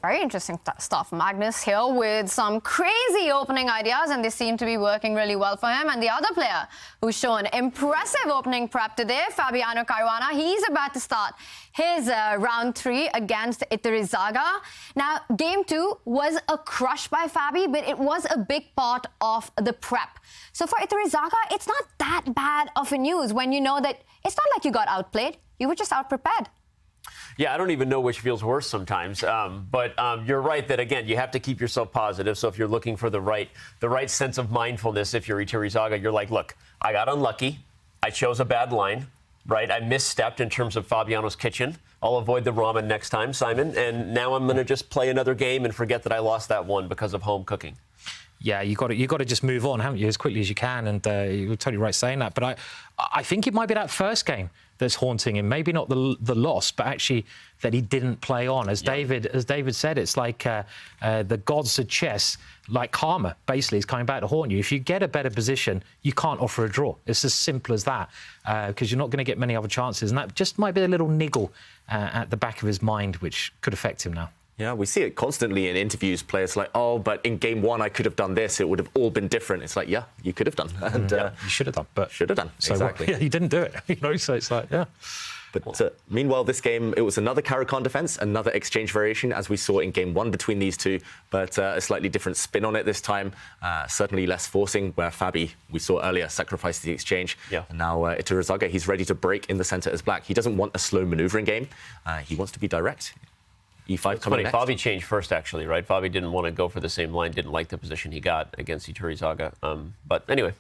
Very interesting stuff. Magnus here with some crazy opening ideas, and they seem to be working really well for him. And the other player who's shown impressive opening prep today, Fabiano Caruana, he's about to start his round 3 against Iturrizaga. Now, game 2 was a crush by Fabi, but it was a big part of the prep. So for Iturrizaga, it's not that bad of a news when you know that it's not like you got outplayed. You were just out-prepared. Yeah, I don't even know which feels worse sometimes. But you're right that, again, you have to keep yourself positive. So if you're looking for the right sense of mindfulness, if you're Iturrizaga, you're like, look, I got unlucky. I chose a bad line, right? I misstepped in terms of Fabiano's kitchen. I'll avoid the ramen next time, Simon. And now I'm going to just play another game and forget that I lost that one because of home cooking. Yeah, you got to just move on, haven't you, as quickly as you can? And you're totally right saying that. But I think it might be that first game that's haunting him. Maybe not the loss, but actually that he didn't play on. As David said, it's like the gods of chess, like karma, basically, is coming back to haunt you. If you get a better position, you can't offer a draw. It's as simple as that, because you're not going to get many other chances. And that just might be a little niggle at the back of his mind, which could affect him now. Yeah, we see it constantly in interviews. Players like, oh, but in game 1 I could have done this. It would have all been different. It's like, yeah, you could have done, and you should have done, but should have done. So exactly. Yeah, you didn't do it. So it's like, yeah. But meanwhile, this game, it was another Caro-Kann defense, another exchange variation, as we saw in game 1 between these two, but a slightly different spin on it this time. Certainly less forcing, where Fabi, we saw earlier, sacrificed the exchange. Yeah. And now Iturrizaga, he's ready to break in the center as black. He doesn't want a slow maneuvering game. He wants to be direct. E5 coming next. Fabi changed first, actually, right? Fabi didn't want to go for the same line, didn't like the position he got against Iturrizaga. But anyway,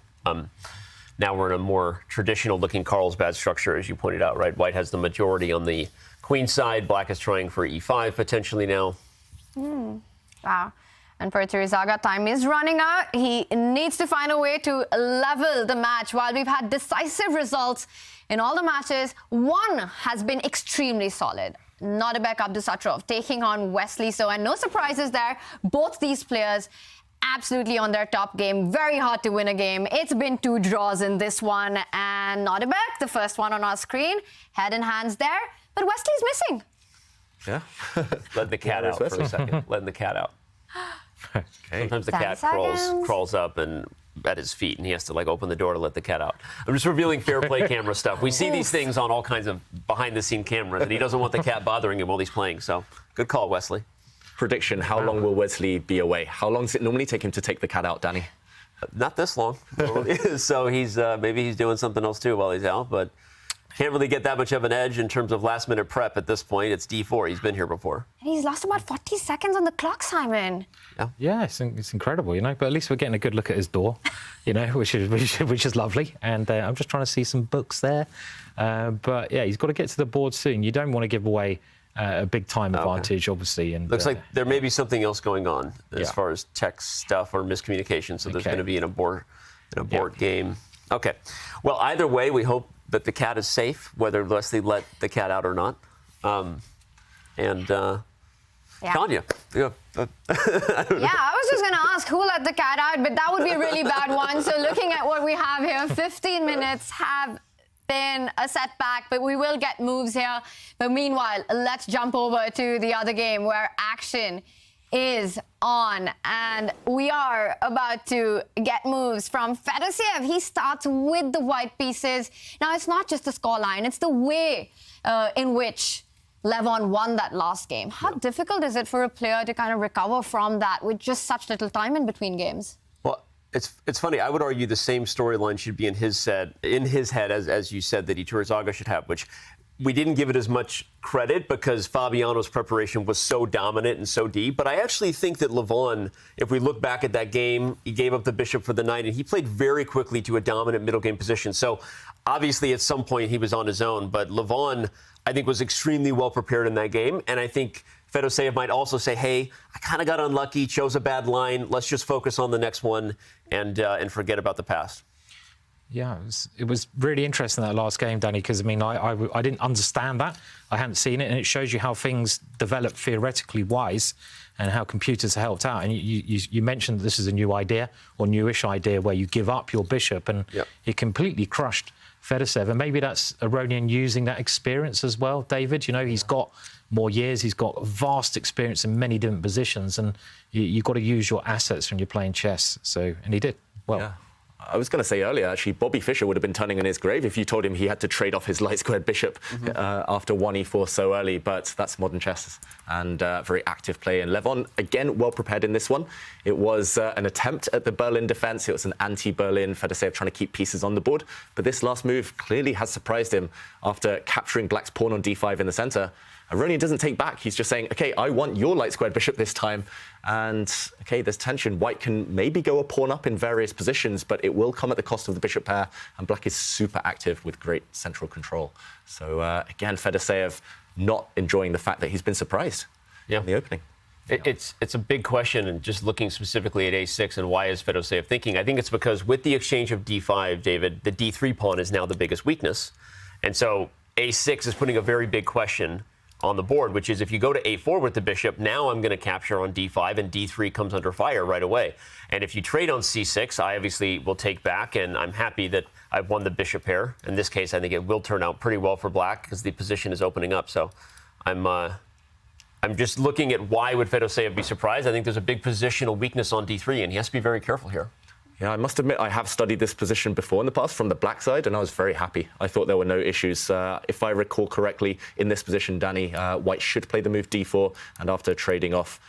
now we're in a more traditional-looking Carlsbad structure, as you pointed out, right? White has the majority on the queen side. Black is trying for E5 potentially now. Wow. And for Iturrizaga, time is running out. He needs to find a way to level the match. While we've had decisive results in all the matches, one has been extremely solid. Nodirbek Abdusattorov taking on Wesley So, and no surprises there. Both these players absolutely on their top game. Very hard to win a game. It's been 2 draws in this one. And Nodirbek, the first one on our screen, head and hands there. But Wesley's missing. Yeah. Let the cat out for a second. Letting the cat out. Okay. Sometimes the cat crawls up and at his feet, and he has to open the door to let the cat out. I'm just revealing fair play camera stuff. We see these things on all kinds of behind-the-scene cameras, and he doesn't want the cat bothering him while he's playing. So, good call, Wesley. Prediction: how long will Wesley be away? How long does it normally take him to take the cat out, Danny? Not this long. So he's maybe he's doing something else too while he's out, but can't really get that much of an edge in terms of last-minute prep at this point. It's D4. He's been here before. And he's lost about 40 seconds on the clock, Simon. Yeah, it's incredible, But at least we're getting a good look at his door, which is lovely. And I'm just trying to see some books there. But yeah, he's got to get to the board soon. You don't want to give away a big time advantage, obviously. And looks like there may be something else going on as far as tech stuff or miscommunication. So there's going to be an abort game. Okay. Well, either way, we hope that the cat is safe, whether Leslie let the cat out or not. Tanya. Yeah, I was just going to ask who let the cat out, but that would be a really bad one. So looking at what we have here, 15 minutes have been a setback, but we will get moves here. But meanwhile, let's jump over to the other game where action is on, and we are about to get moves from Fedosiev. He starts with the white pieces. Now, it's not just the scoreline, it's the way in which Levon won that last game. How difficult is it for a player to kind of recover from that with just such little time in between games? Well, it's funny. I would argue the same storyline should be in his head as you said that Iturrizaga should have, which we didn't give it as much credit because Fabiano's preparation was so dominant and so deep. But I actually think that Levon, if we look back at that game, he gave up the bishop for the knight, and he played very quickly to a dominant middle game position. So obviously at some point he was on his own. But Levon, I think, was extremely well prepared in that game. And I think Fedoseev might also say, hey, I kind of got unlucky, chose a bad line. Let's just focus on the next one and forget about the past. Yeah, it was really interesting, that last game, Danny, because, I mean, I didn't understand that. I hadn't seen it, and it shows you how things develop theoretically wise and how computers have helped out. And you mentioned that this is a new idea, or newish idea, where you give up your bishop, and he completely crushed Fedoseev. And maybe that's Aronian using that experience as well, David. You know, he's got more years, he's got vast experience in many different positions, and you've got to use your assets when you're playing chess. And he did well. Yeah. I was going to say earlier, actually, Bobby Fischer would have been turning in his grave if you told him he had to trade off his light-squared bishop after 1e4 so early. But that's modern chess and very active play. And Levon, again, well prepared in this one. It was an attempt at the Berlin defense. It was an anti-Berlin. Fedoseev trying to keep pieces on the board. But this last move clearly has surprised him after capturing Black's pawn on d5 in the center. Aronian doesn't take back. He's just saying, OK, I want your light-squared bishop this time. And, OK, there's tension. White can maybe go a pawn up in various positions, but it will come at the cost of the bishop pair. And Black is super active with great central control. So, again, Fedoseev not enjoying the fact that he's been surprised in the opening. It's a big question, and just looking specifically at a6 and why is Fedoseev thinking? I think it's because with the exchange of d5, David, the d3 pawn is now the biggest weakness. And so a6 is putting a very big question on the board, which is if you go to a4 with the bishop, now I'm going to capture on d5, and d3 comes under fire right away. And if you trade on c6, I obviously will take back, and I'm happy that I've won the bishop pair. In this case, I think it will turn out pretty well for Black because the position is opening up. So I'm just looking at why would Fedoseev be surprised. I think there's a big positional weakness on d3, and he has to be very careful here. Yeah, I must admit I have studied this position before in the past from the Black side, and I was very happy. I thought there were no issues. If I recall correctly, in this position, Danny, White should play the move d4, and after trading off,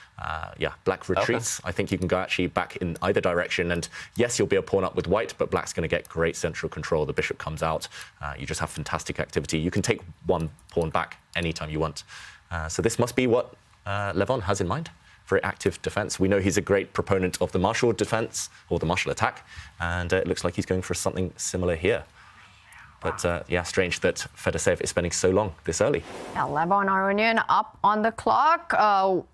Black retreats. Okay. I think you can go actually back in either direction, and yes, you'll be a pawn up with White, but Black's going to get great central control. The bishop comes out. You just have fantastic activity. You can take one pawn back anytime you want. So this must be what Levon has in mind. Very active defense. We know he's a great proponent of the martial defense or the martial attack, and it looks like he's going for something similar here. But strange that Fedoseev is spending so long this early. Yeah, Levon Aronian up on the clock,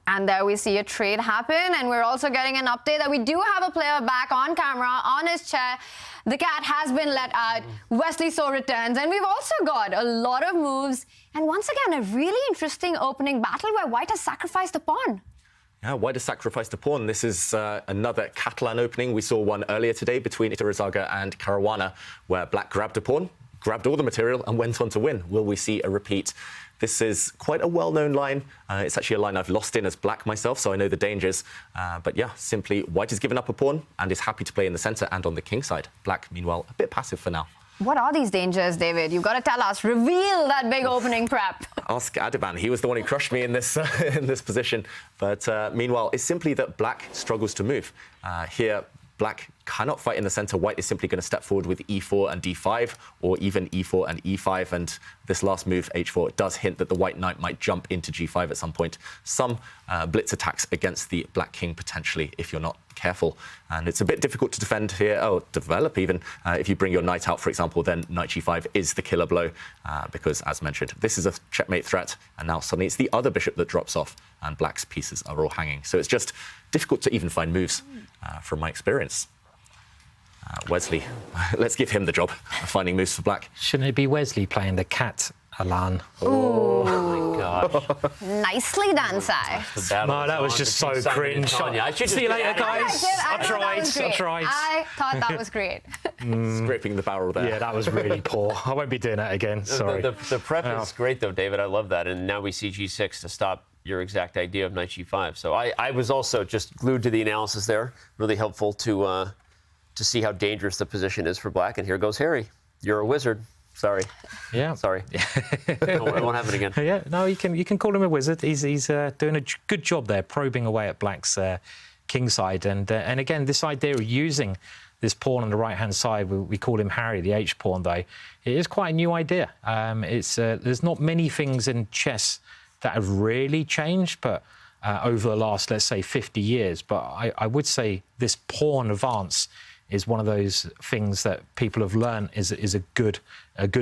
and there we see a trade happen, and we're also getting an update that we do have a player back on camera on his chair. The cat has been let out. Wesley So returns, and we've also got a lot of moves, and once again, a really interesting opening battle where White has sacrificed a pawn. Yeah, White has sacrificed a pawn. This is another Catalan opening. We saw one earlier today between Iturrizaga and Caruana, where Black grabbed a pawn, grabbed all the material, and went on to win. Will we see a repeat? This is quite a well-known line. It's actually a line I've lost in as Black myself, so I know the dangers. But yeah, simply White has given up a pawn and is happy to play in the center and on the king side. Black, meanwhile, a bit passive for now. What are these dangers, David? You've got to tell us. Reveal that big opening prep. Ask Adiban. He was the one who crushed me in this position. But meanwhile, it's simply that Black struggles to move. Here, Black cannot fight in the center. White is simply going to step forward with e4 and d5, or even e4 and e5. And this last move, h4, does hint that the White knight might jump into g5 at some point. Some blitz attacks against the Black king, potentially, if you're not careful. And it's a bit difficult to defend here, or develop even. If you bring your knight out, for example, then knight g5 is the killer blow, because, as mentioned, this is a checkmate threat, and now suddenly it's the other bishop that drops off, and Black's pieces are all hanging. So it's just difficult to even find moves, from my experience. Wesley, let's give him the job of finding moves for Black. Shouldn't it be Wesley playing the cat, Alan? Oh my gosh. Nicely done, Sai. No, that was just so cringe. See you later, guys. I tried. I thought that was great. Scraping the barrel there. Yeah, that was really poor. I won't be doing that again. Sorry. The prep is great, though, David. I love that. And now we see g6 to stop your exact idea of knight g5. So I was also just glued to the analysis there. Really helpful to see how dangerous the position is for Black. And here goes Harry. You're a wizard. Sorry. Yeah. Sorry. It won't happen again. Yeah. No, you can call him a wizard. He's doing a good job there, probing away at Black's king side. And again, this idea of using this pawn on the right-hand side, we call him Harry, the H pawn, though. It is quite a new idea. There's not many things in chess that have really changed, but over the last, let's say, 50 years. But I would say this pawn advance is one of those things that people have learned is a good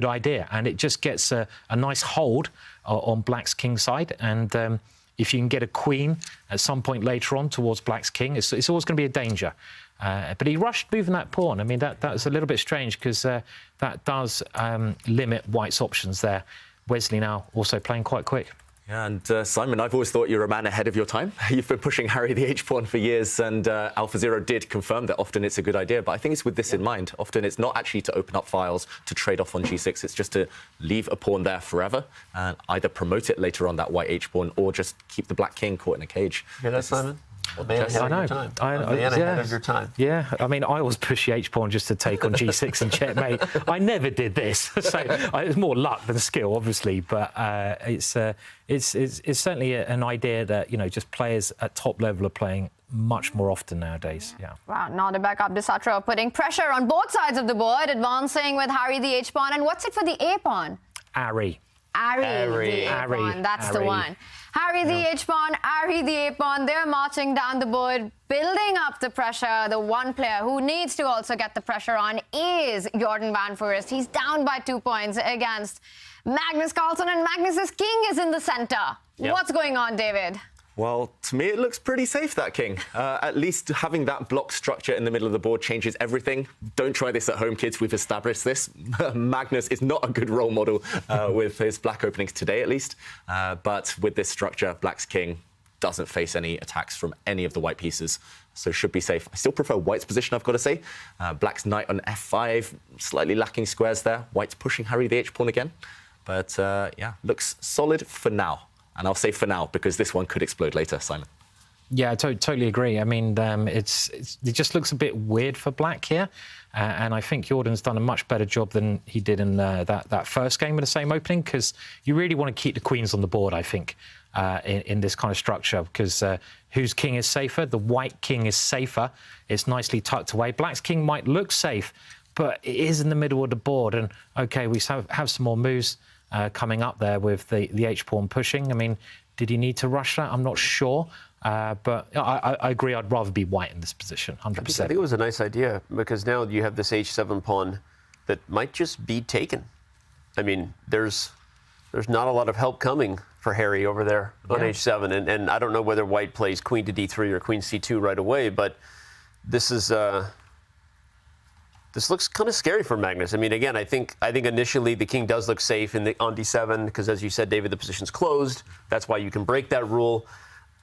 idea, and it just gets a nice hold on Black's king side. And if you can get a queen at some point later on towards black's king, it's always going to be a danger. But he rushed moving that pawn. I mean, that's a little bit strange because that does limit white's options there. Wesley now also playing quite quick. Yeah, and Simon, I've always thought you're a man ahead of your time. You've been pushing Harry the H-pawn for years, and AlphaZero did confirm that often it's a good idea. But I think it's with this in mind. Often it's not actually to open up files to trade off on G6. It's just to leave a pawn there forever and either promote it later on, that white H-pawn, or just keep the black king caught in a cage. Hear that, Simon? A man ahead of your time. A man ahead of your time. Yeah, I mean, I always push the H-pawn just to take on G6 and checkmate. I never did this. So it's more luck than skill, obviously, but it's certainly an idea that, you know, just players at top level are playing much more often nowadays. Yeah. Wow, Nodirbek Abdusattorov putting pressure on both sides of the board, advancing with Harry the H-pawn. And what's it for the A-pawn? Ari. Ari the A-pawn, that's the one. Harry the H-pawn, Ari the A-pawn, they're marching down the board, building up the pressure. The one player who needs to also get the pressure on is Jordan van Foreest. He's down by 2 points against Magnus Carlsen, and Magnus's king is in the center. Yep. What's going on, David? Well, to me, it looks pretty safe, that king. At least having that block structure in the middle of the board changes everything. Don't try this at home, kids. We've established this. Magnus is not a good role model with his black openings today, at least. But with this structure, black's king doesn't face any attacks from any of the white pieces, so should be safe. I still prefer white's position, I've got to say. Black's knight on f5, slightly lacking squares there. White's pushing Harry the H-pawn again. But, yeah, looks solid for now. And I'll say for now, because this one could explode later, Simon. Yeah, I totally agree. I mean, it just looks a bit weird for black here. And I think Jordan's done a much better job than he did in that first game with the same opening, because you really want to keep the queens on the board, I think, in this kind of structure, because whose king is safer? The white king is safer. It's nicely tucked away. Black's king might look safe, but it is in the middle of the board. And, OK, we have some more moves coming up there with the H-pawn pushing. I mean, did he need to rush that? I'm not sure. But I agree, I'd rather be white in this position, 100%. I think it was a nice idea, because now you have this H7 pawn that might just be taken. I mean, there's not a lot of help coming for Harry over there on H7. And I don't know whether white plays queen to D3 or queen C2 right away, but this is... This looks kind of scary for Magnus. I mean, again, I think initially the king does look safe on D7 because, as you said, David, the position's closed. That's why you can break that rule.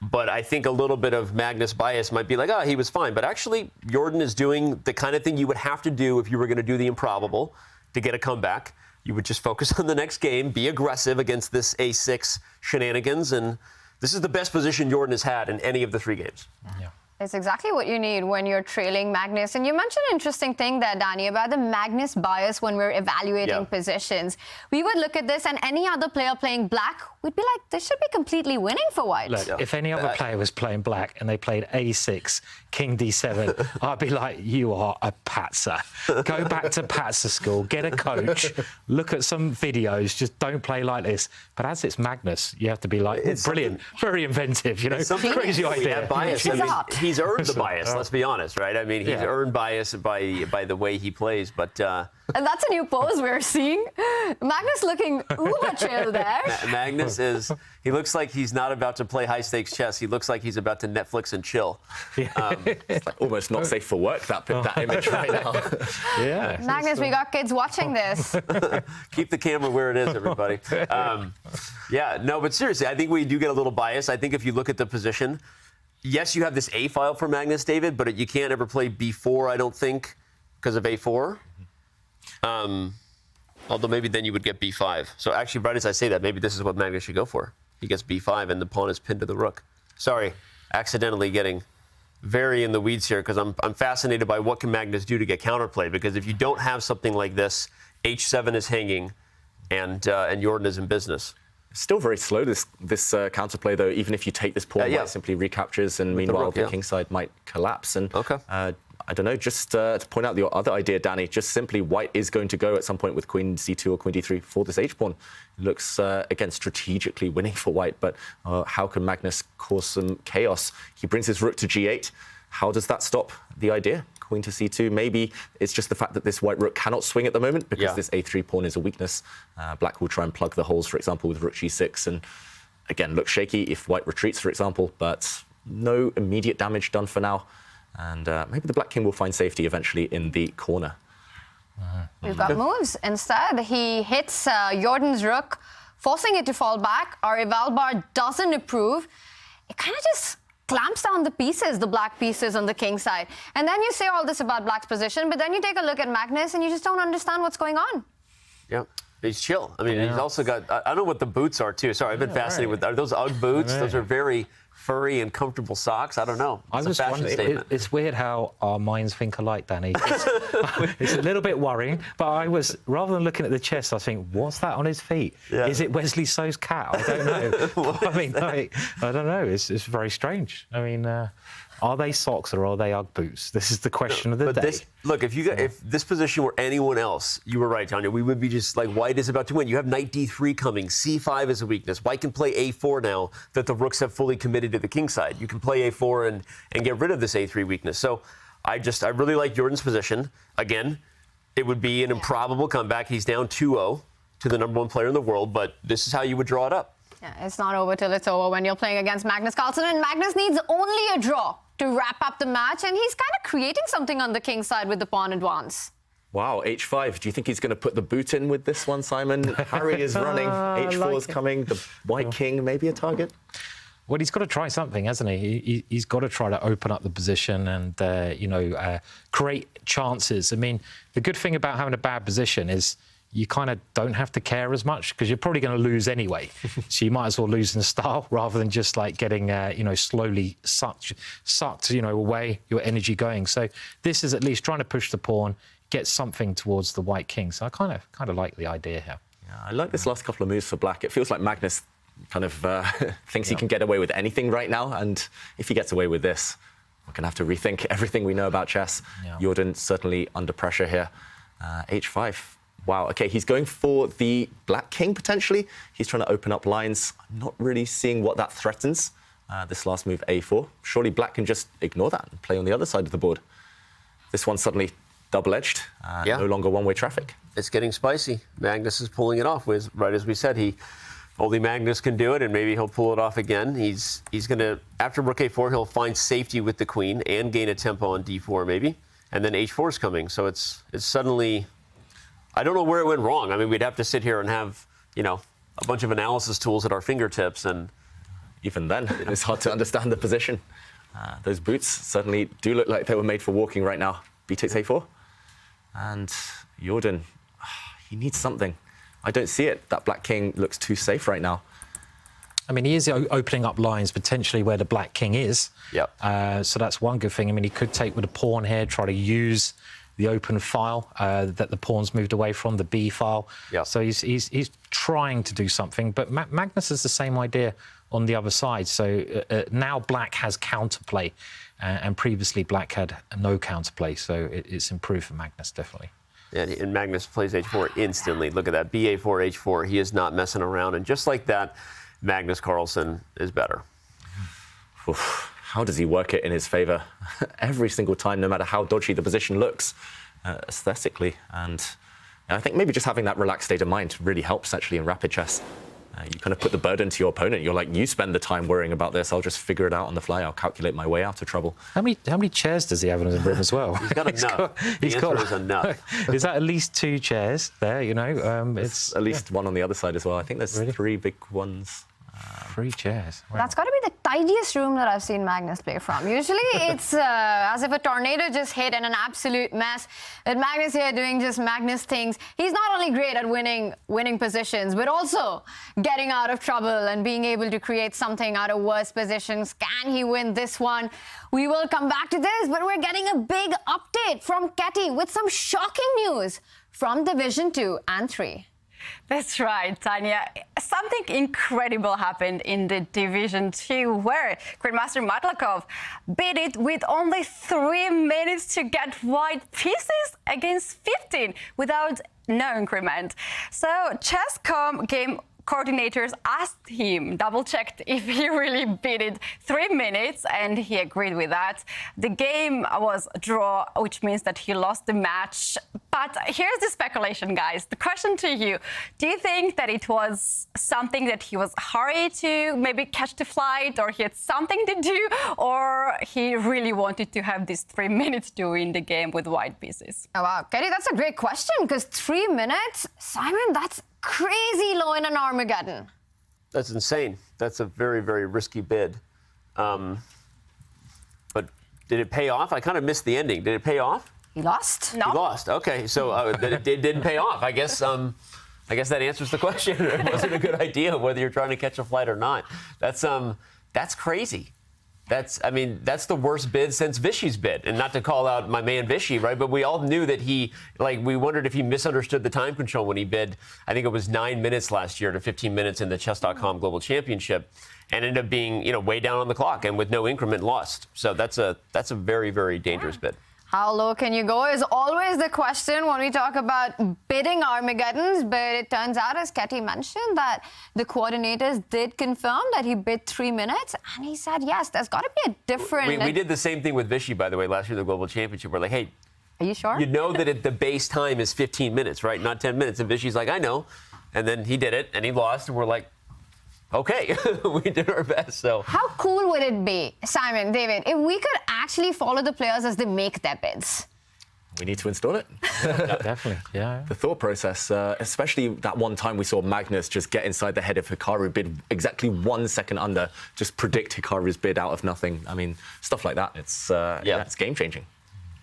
But I think a little bit of Magnus bias might be like, he was fine. But actually, Jordan is doing the kind of thing you would have to do if you were going to do the improbable to get a comeback. You would just focus on the next game, be aggressive against this A6 shenanigans, and this is the best position Jordan has had in any of the 3 games. Yeah. It's exactly what you need when you're trailing Magnus. And you mentioned an interesting thing there, Danny, about the Magnus bias when we're evaluating positions. We would look at this, and any other player playing black, we'd be like, this should be completely winning for white. Look, if any other player was playing black and they played A6, King D7, I'd be like, you are a patzer. Go back to patzer school, get a coach, look at some videos, just don't play like this. But as it's Magnus, you have to be like, brilliant, very inventive, you know, crazy idea. Bias. I mean, he's earned the bias, let's be honest, right? I mean, he's earned bias by the way he plays, but... And that's a new pose we're seeing. Magnus looking uber chill there. Magnus he looks like he's not about to play high-stakes chess. He looks like he's about to Netflix and chill. It's like almost not safe for work, that image right now. Yeah. Magnus, we got kids watching this. Keep the camera where it is, everybody. But seriously, I think we do get a little bias. I think if you look at the position, yes, you have this A file for Magnus, David, but you can't ever play B4, I don't think, because of A4. Although maybe then you would get B5. So actually, right as I say that, maybe this is what Magnus should go for. He gets B5 and the pawn is pinned to the rook. Sorry, accidentally getting very in the weeds here, because I'm fascinated by what can Magnus do to get counterplay, because if you don't have something like this, H7 is hanging and Jordan is in business. Still very slow, this counterplay, though. Even if you take this pawn, white simply recaptures, and meanwhile the king side might collapse. And I don't know, just to point out your other idea, Danny, just simply white is going to go at some point with queen c2 or queen d3 for this h-pawn. It looks, again, strategically winning for white, but how can Magnus cause some chaos? He brings his rook to g8. How does that stop the idea? Queen to c2. Maybe it's just the fact that this white rook cannot swing at the moment because this a3 pawn is a weakness. Black will try and plug the holes, for example, with rook g6. And again, look shaky if white retreats, for example, but no immediate damage done for now. And maybe the black king will find safety eventually in the corner. We've got moves. Instead, he hits Jordan's rook, forcing it to fall back. Our Evalbar doesn't approve. It kind of just clamps down the pieces, the black pieces on the king side. And then you say all this about black's position, but then you take a look at Magnus and you just don't understand what's going on. Yeah. He's chill. I mean, he's also got, I don't know what the boots are, too. Sorry, I've been fascinated with, are those Ugg boots? Those are very furry and comfortable socks. I don't know. I was wondering, it's weird how our minds think alike, Danny. It's a little bit worrying, but I was, rather than looking at the chest, I was thinking, what's that on his feet? Yeah. Is it Wesley So's cat? I don't know. I mean, I don't know. It's very strange. I mean, are they socks or are they Ugg boots? This is the question of the day. Look, if this position were anyone else, you were right, Tanya, we would be just like, white is about to win. You have knight d3 coming. c5 is a weakness. White can play a4 now that the rooks have fully committed to the king side. You can play a4 and get rid of this a3 weakness. So I really like Jordan's position. Again, it would be an improbable comeback. He's down 2-0 to the #1 player in the world, but this is how you would draw it up. Yeah, it's not over till it's over when you're playing against Magnus Carlsen, and Magnus needs only a draw to wrap up the match, and he's kind of creating something on the king side with the pawn advance. Wow, h5. Do you think he's going to put the boot in with this one, Simon? Harry is running, h4 is coming, the white king, maybe a target? Well, he's got to try something, hasn't he? He's got to try to open up the position and, create chances. I mean, the good thing about having a bad position is you kind of don't have to care as much because you're probably going to lose anyway. So you might as well lose in style rather than just like getting, slowly sucked, away your energy going. So this is at least trying to push the pawn, get something towards the white king. So I kind of like the idea here. Yeah, I like this last couple of moves for black. It feels like Magnus kind of thinks he can get away with anything right now. And if he gets away with this, we're going to have to rethink everything we know about chess. Yeah. Jordan certainly under pressure here. h5. Wow, OK, he's going for the black king, potentially. He's trying to open up lines. I'm not really seeing what that threatens, this last move, a4. Surely black can just ignore that and play on the other side of the board. This one's suddenly double-edged, no longer one-way traffic. It's getting spicy. Magnus is pulling it off. Right as we said, only Magnus can do it, and maybe he'll pull it off again. He's going to, after rook a4, he'll find safety with the queen and gain a tempo on d4, maybe. And then h4 is coming, so it's suddenly... I don't know where it went wrong. I mean, we'd have to sit here and have, a bunch of analysis tools at our fingertips. And even then, it's hard to understand the position. Those boots certainly do look like they were made for walking right now. B takes a4. And Jordan, he needs something. I don't see it. That black king looks too safe right now. I mean, he is opening up lines potentially where the black king is. Yep. So that's one good thing. I mean, he could take with a pawn here, try to use the open file that the pawn's moved away from, the B file. Yep. So he's trying to do something. But Magnus has the same idea on the other side. So now black has counterplay, and previously black had no counterplay. So it's improved for Magnus, definitely. Yeah, and Magnus plays h4 instantly. Look at that, ba4, h4. He is not messing around. And just like that, Magnus Carlsen is better. Oof. How does he work it in his favour? Every single time, no matter how dodgy the position looks, aesthetically. And I think maybe just having that relaxed state of mind really helps, actually, in rapid chess. You kind of put the burden to your opponent. You're like, you spend the time worrying about this. I'll just figure it out on the fly. I'll calculate my way out of trouble. How many chairs does he have in his room as well? He's got enough. The answer is enough. Is that at least 2 chairs there, It's at least one on the other side as well. I think there's 3 big ones. 3 chairs. Wow. That's got to be the tidiest room that I've seen Magnus play from. Usually it's as if a tornado just hit and an absolute mess. But Magnus here doing just Magnus things. He's not only great at winning positions, but also getting out of trouble and being able to create something out of worse positions. Can he win this one? We will come back to this, but we're getting a big update from Ketty with some shocking news from Division 2 and 3. That's right, Tanya. Something incredible happened in the Division 2 where Grandmaster Matlakov beat it with only 3 minutes to get white pieces against 15 without no increment. So Chess.com game coordinators asked him, double-checked if he really beat it 3 minutes, and he agreed with that. The game was a draw, which means that he lost the match. But here's the speculation, guys. The question to you, do you think that it was something that he was hurried to maybe catch the flight, or he had something to do, or he really wanted to have these 3 minutes to win the game with white pieces? Oh, wow. Katie, that's a great question, because 3 minutes, Simon, that's crazy low in an Armageddon. That's insane. That's a very, very risky bid. But did it pay off? I kind of missed the ending. Did it pay off? He lost? No. He lost. Okay, so it didn't pay off. I guess that answers the question. It wasn't a good idea whether you're trying to catch a flight or not. That's crazy. That's the worst bid since Vichy's bid. And not to call out my man Vichy, right? But we all knew that we wondered if he misunderstood the time control when he bid, I think it was 9 minutes last year to 15 minutes in the Chess.com Global Championship, and ended up being, way down on the clock and with no increment lost. So that's a very, very dangerous bid. How low can you go is always the question when we talk about bidding Armageddons, but it turns out, as Ketty mentioned, that the coordinators did confirm that he bid 3 minutes, and he said, yes, there's got to be a different... We did the same thing with Vichy, by the way, last year in the Global Championship. We're like, hey... Are you sure? You know that the base time is 15 minutes, right? Not 10 minutes. And Vichy's like, I know. And then he did it, and he lost, and we're like... Okay, we did our best, so... How cool would it be, Simon, David, if we could actually follow the players as they make their bids? We need to install it. Definitely, yeah. The thought process, especially that one time we saw Magnus just get inside the head of Hikaru, bid exactly 1 second under, just predict Hikaru's bid out of nothing. I mean, stuff like that, it's game-changing.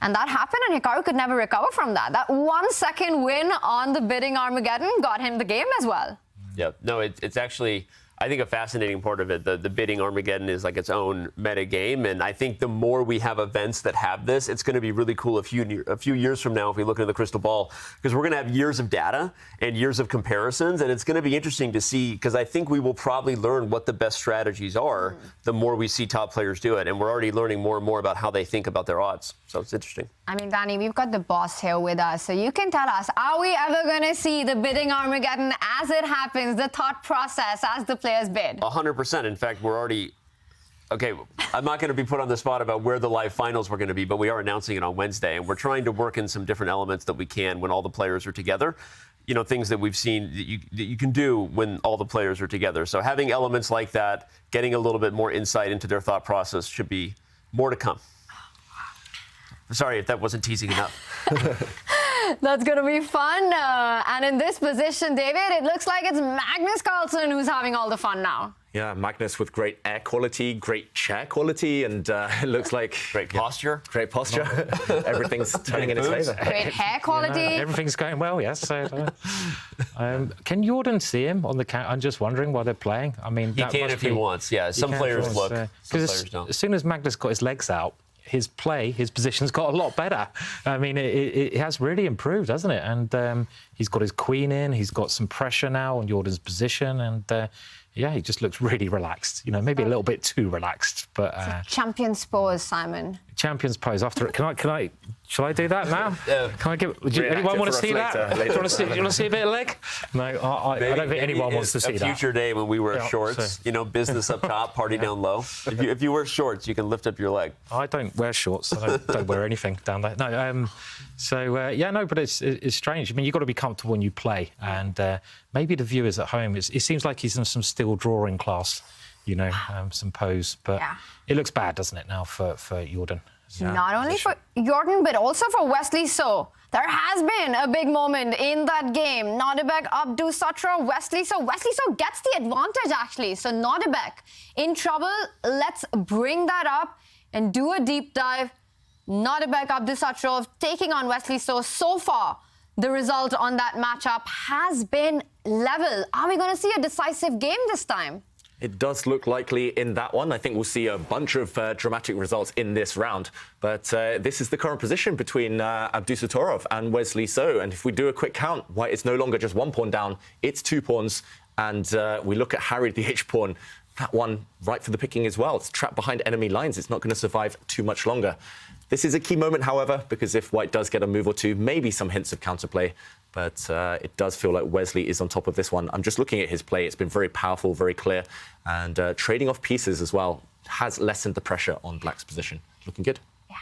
And that happened, and Hikaru could never recover from that. That 1 second win on the bidding Armageddon got him the game as well. Yeah, no, it's actually... I think a fascinating part of it, the bidding Armageddon is like its own meta game, and I think the more we have events that have this, it's going to be really cool a few years from now if we look into the crystal ball, because we're going to have years of data and years of comparisons, and it's going to be interesting to see, because I think we will probably learn what the best strategies are the more we see top players do it, and we're already learning more and more about how they think about their odds, so it's interesting. I mean, Danny, we've got the boss here with us, so you can tell us, are we ever going to see the bidding Armageddon as it happens, the thought process as the players bid? 100%. In fact, we're already... Okay, I'm not going to be put on the spot about where the live finals were going to be, but we are announcing it on Wednesday, and we're trying to work in some different elements that we can when all the players are together. Things that we've seen that you can do when all the players are together. So having elements like that, getting a little bit more insight into their thought process should be more to come. Sorry if that wasn't teasing enough. That's going to be fun. And in this position, David, it looks like it's Magnus Carlsen who's having all the fun now. Yeah, Magnus with great air quality, great chair quality, and it looks like... Great posture. Great posture. Everything's turning in his favour. Great hair quality. Everything's going well, yes. So, can Jordan see him on the count? I'm just wondering while they're playing. I mean, he can if he wants, yeah. Some players look, some players don't. As soon as Magnus got his legs out, his position's got a lot better. I mean, it has really improved, hasn't it? And he's got his queen in, he's got some pressure now on Jordan's position, and he just looks really relaxed. Maybe a little bit too relaxed, but... Champion's pose, Simon. Champion's pose. After shall I do that now? Can I give? Anyone want to see that? Do you want to see a bit of leg? No, I don't think anyone wants to see that. A future day when we wear shorts, business up top, party down low. If you wear shorts, you can lift up your leg. I don't wear shorts. I don't wear anything down there. No. But it's strange. I mean, you've got to be comfortable when you play, and maybe the viewers at home. It seems like he's in some still drawing class. Some pose, but it looks bad, doesn't it, now for Jordan? Not only for Jordan, but also for Wesley So. There has been a big moment in that game. Nodirbek Abdusattorov, Wesley So. Wesley So gets the advantage, actually. So Nodirbek in trouble. Let's bring that up and do a deep dive. Nodirbek Abdusattorov taking on Wesley So. So far, the result on that matchup has been level. Are we going to see a decisive game this time? It does look likely in that one. I think we'll see a bunch of dramatic results in this round. But this is the current position between Abdusattorov and Wesley So. And if we do a quick count, White is no longer just 1 pawn down, it's 2 pawns. And we look at Harry, the H-pawn, that one right for the picking as well. It's trapped behind enemy lines. It's not going to survive too much longer. This is a key moment, however, because if White does get a move or two, maybe some hints of counterplay. But it does feel like Wesley is on top of this one. I'm just looking at his play. It's been very powerful, very clear. And trading off pieces as well has lessened the pressure on Black's position. Looking good. Yeah.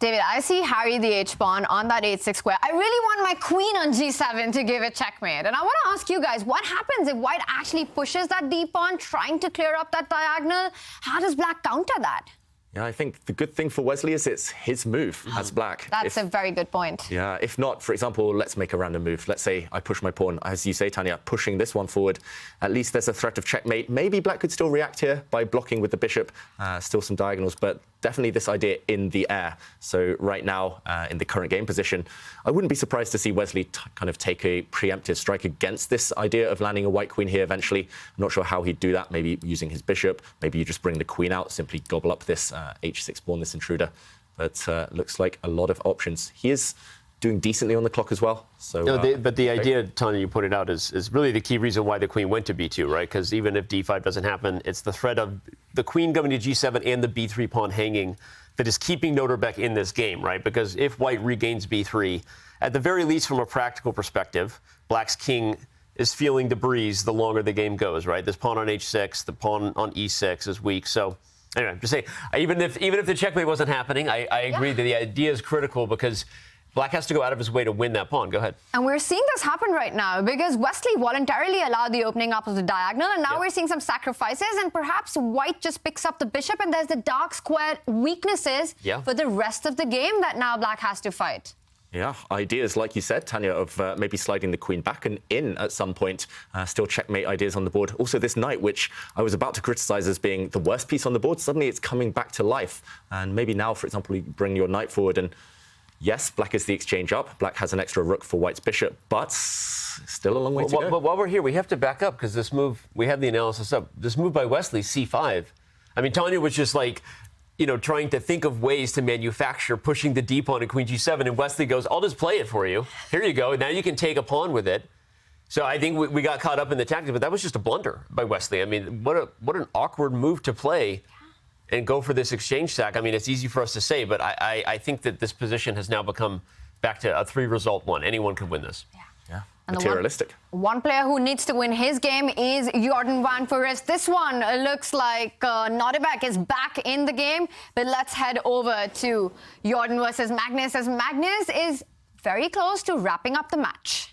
David, I see Harry the H-pawn on that h6 square. I really want my queen on g7 to give it checkmate. And I want to ask you guys, what happens if white actually pushes that d-pawn, trying to clear up that diagonal? How does black counter that? Yeah, I think the good thing for Wesley is it's his move as black. That's a very good point. Yeah, if not, for example, let's make a random move. Let's say I push my pawn, as you say, Tanya, pushing this one forward. At least there's a threat of checkmate. Maybe black could still react here by blocking with the bishop. Still some diagonals, but definitely this idea in the air. So right now, in the current game position, I wouldn't be surprised to see Wesley kind of take a preemptive strike against this idea of landing a white queen here eventually. I'm not sure how he'd do that, maybe using his bishop. Maybe you just bring the queen out, simply gobble up this h6 pawn, this intruder. But looks like a lot of options. He is doing decently on the clock as well. So, no, but the idea, Tanya, you pointed out is really the key reason why the queen went to b2, right? Because even if d5 doesn't happen, it's the threat of the queen going to g7 and the b3 pawn hanging that is keeping Nodirbek in this game, right? Because if white regains b3, at the very least from a practical perspective, black's king is feeling the breeze the longer the game goes, right? This pawn on h6, the pawn on e6 is weak. So anyway, I'm just saying, even if the checkmate wasn't happening, I agree that the idea is critical because black has to go out of his way to win that pawn. Go ahead. And we're seeing this happen right now because Wesley voluntarily allowed the opening up of the diagonal, and now we're seeing some sacrifices, and perhaps white just picks up the bishop, and there's the dark square weaknesses for the rest of the game that now black has to fight. Yeah, ideas, like you said, Tanya, of maybe sliding the queen back and in at some point. Still checkmate ideas on the board. Also, this knight, which I was about to criticize as being the worst piece on the board, suddenly it's coming back to life. And maybe now, for example, you bring your knight forward and yes, black is the exchange up. Black has an extra rook for white's bishop, but still a long way to go. But while we're here, we have to back up because this move, we have the analysis up. This move by Wesley, c5. I mean, Tanya was just like, you know, trying to think of ways to manufacture pushing the d pawn and queen g7, and Wesley goes, I'll just play it for you. Here you go. Now you can take a pawn with it. So I think we got caught up in the tactics, but that was just a blunder by Wesley. I mean, what an awkward move to play and go for this exchange sack. I mean, it's easy for us to say, but I think that this position has now become back to a 3-result one. Anyone could win this. Yeah. Materialistic. One player who needs to win his game is Jordan van Foreest. This one looks like Nodirbek is back in the game, but let's head over to Jordan versus Magnus, as Magnus is very close to wrapping up the match.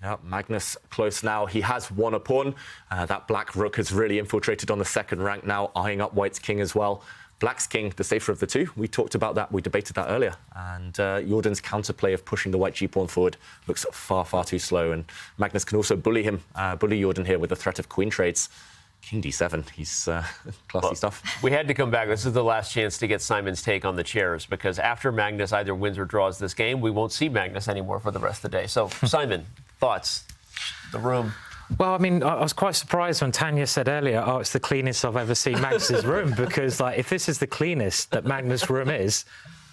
Yeah, Magnus close now. He has won a pawn. That black rook has really infiltrated on the second rank now, eyeing up white's king as well. Black's king, the safer of the two. We talked about that. We debated that earlier. And Jordan's counterplay of pushing the white g-pawn forward looks far, far too slow. And Magnus can also bully Jordan here with the threat of queen trades. King d7, he's classy stuff. We had to come back. This is the last chance to get Simon's take on the chairs, because after Magnus either wins or draws this game, we won't see Magnus anymore for the rest of the day. So, Simon, thoughts? The room. Well, I mean, I was quite surprised when Tanya said earlier, oh, it's the cleanest I've ever seen Magnus's room, because, like, if this is the cleanest that Magnus' room is,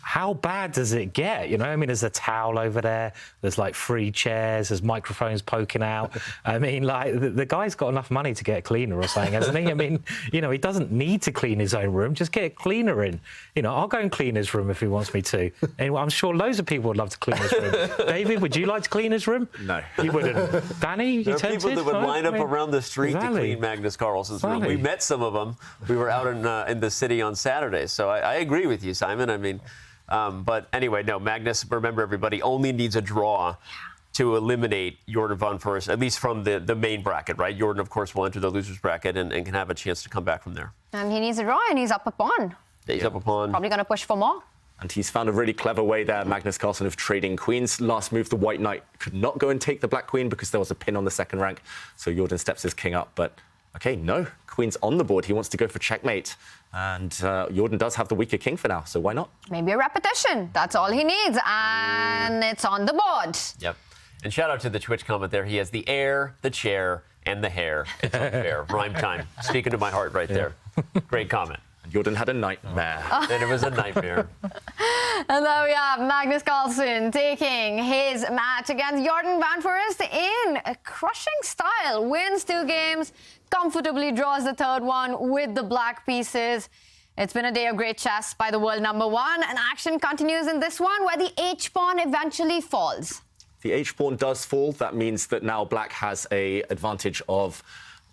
how bad does it get? You know, I mean, there's a towel over there, there's, like, 3 chairs, there's microphones poking out. I mean, like, the guy's got enough money to get a cleaner or something, hasn't he? I mean, you know, he doesn't need to clean his own room, just get a cleaner in. You know, I'll go and clean his room if he wants me to. Anyway, I'm sure loads of people would love to clean his room. David, would you like to clean his room? No. You wouldn't. Danny, you tempted? There are people that would line up around the street to clean Magnus Carlsen's room. We met some of them. We were out in the city on Saturday. So I agree with you, Simon. I mean, but anyway, no, Magnus, remember everybody, only needs a draw to eliminate Jordan van Foreest, at least from the main bracket, right? Jordan, of course, will enter the loser's bracket and can have a chance to come back from there. And he needs a draw, and he's up a pawn. He's up a pawn. Probably going to push for more. And he's found a really clever way there, Magnus Carlsen, of trading queens. Last move, the white knight could not go and take the black queen because there was a pin on the second rank. So Jordan steps his king up, but okay, no, queen's on the board. He wants to go for checkmate. And Jordan does have the weaker king for now, so why not? Maybe a repetition. That's all he needs. And it's on the board. Yep. And shout out to the Twitch comment there. He has the air, the chair, and the hair. It's unfair. Rhyme time. Speaking to my heart right there. Great comment. And Jordan had a nightmare. And it was a nightmare. And there we have Magnus Carlsen taking his match against Jordan van Foreest in a crushing style. Wins 2 games, comfortably draws the third one with the black pieces. It's been a day of great chess by the world #1, and action continues in this one where the H-pawn eventually falls. The H-pawn does fall. That means that now black has an advantage of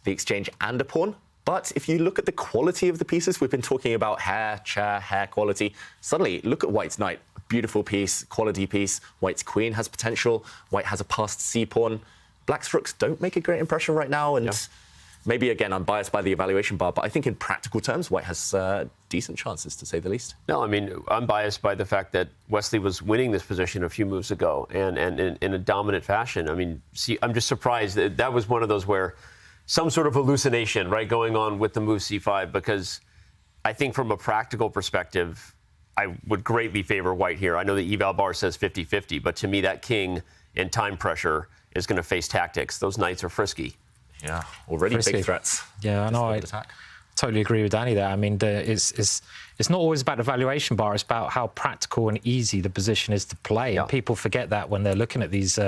the exchange and a pawn. But if you look at the quality of the pieces, we've been talking about hair, chair, hair quality. Suddenly, look at White's knight. Beautiful piece, quality piece. White's queen has potential. White has a passed c-pawn. Black's rooks don't make a great impression right now. And maybe, again, I'm biased by the evaluation bar, but I think in practical terms, White has decent chances, to say the least. No, I mean, I'm biased by the fact that Wesley was winning this position a few moves ago and in a dominant fashion. I mean, see, I'm just surprised that was one of those where some sort of hallucination, right, going on with the move c5, because I think from a practical perspective, I would greatly favor White here. I know the eval bar says 50-50, but to me, that king in time pressure is going to face tactics. Those knights are frisky. Yeah, already Frisky. big threats. Yeah, I know. I totally agree with Danny there. I mean, it's not always about the valuation bar. It's about how practical and easy the position is to play. And people forget that when they're looking at these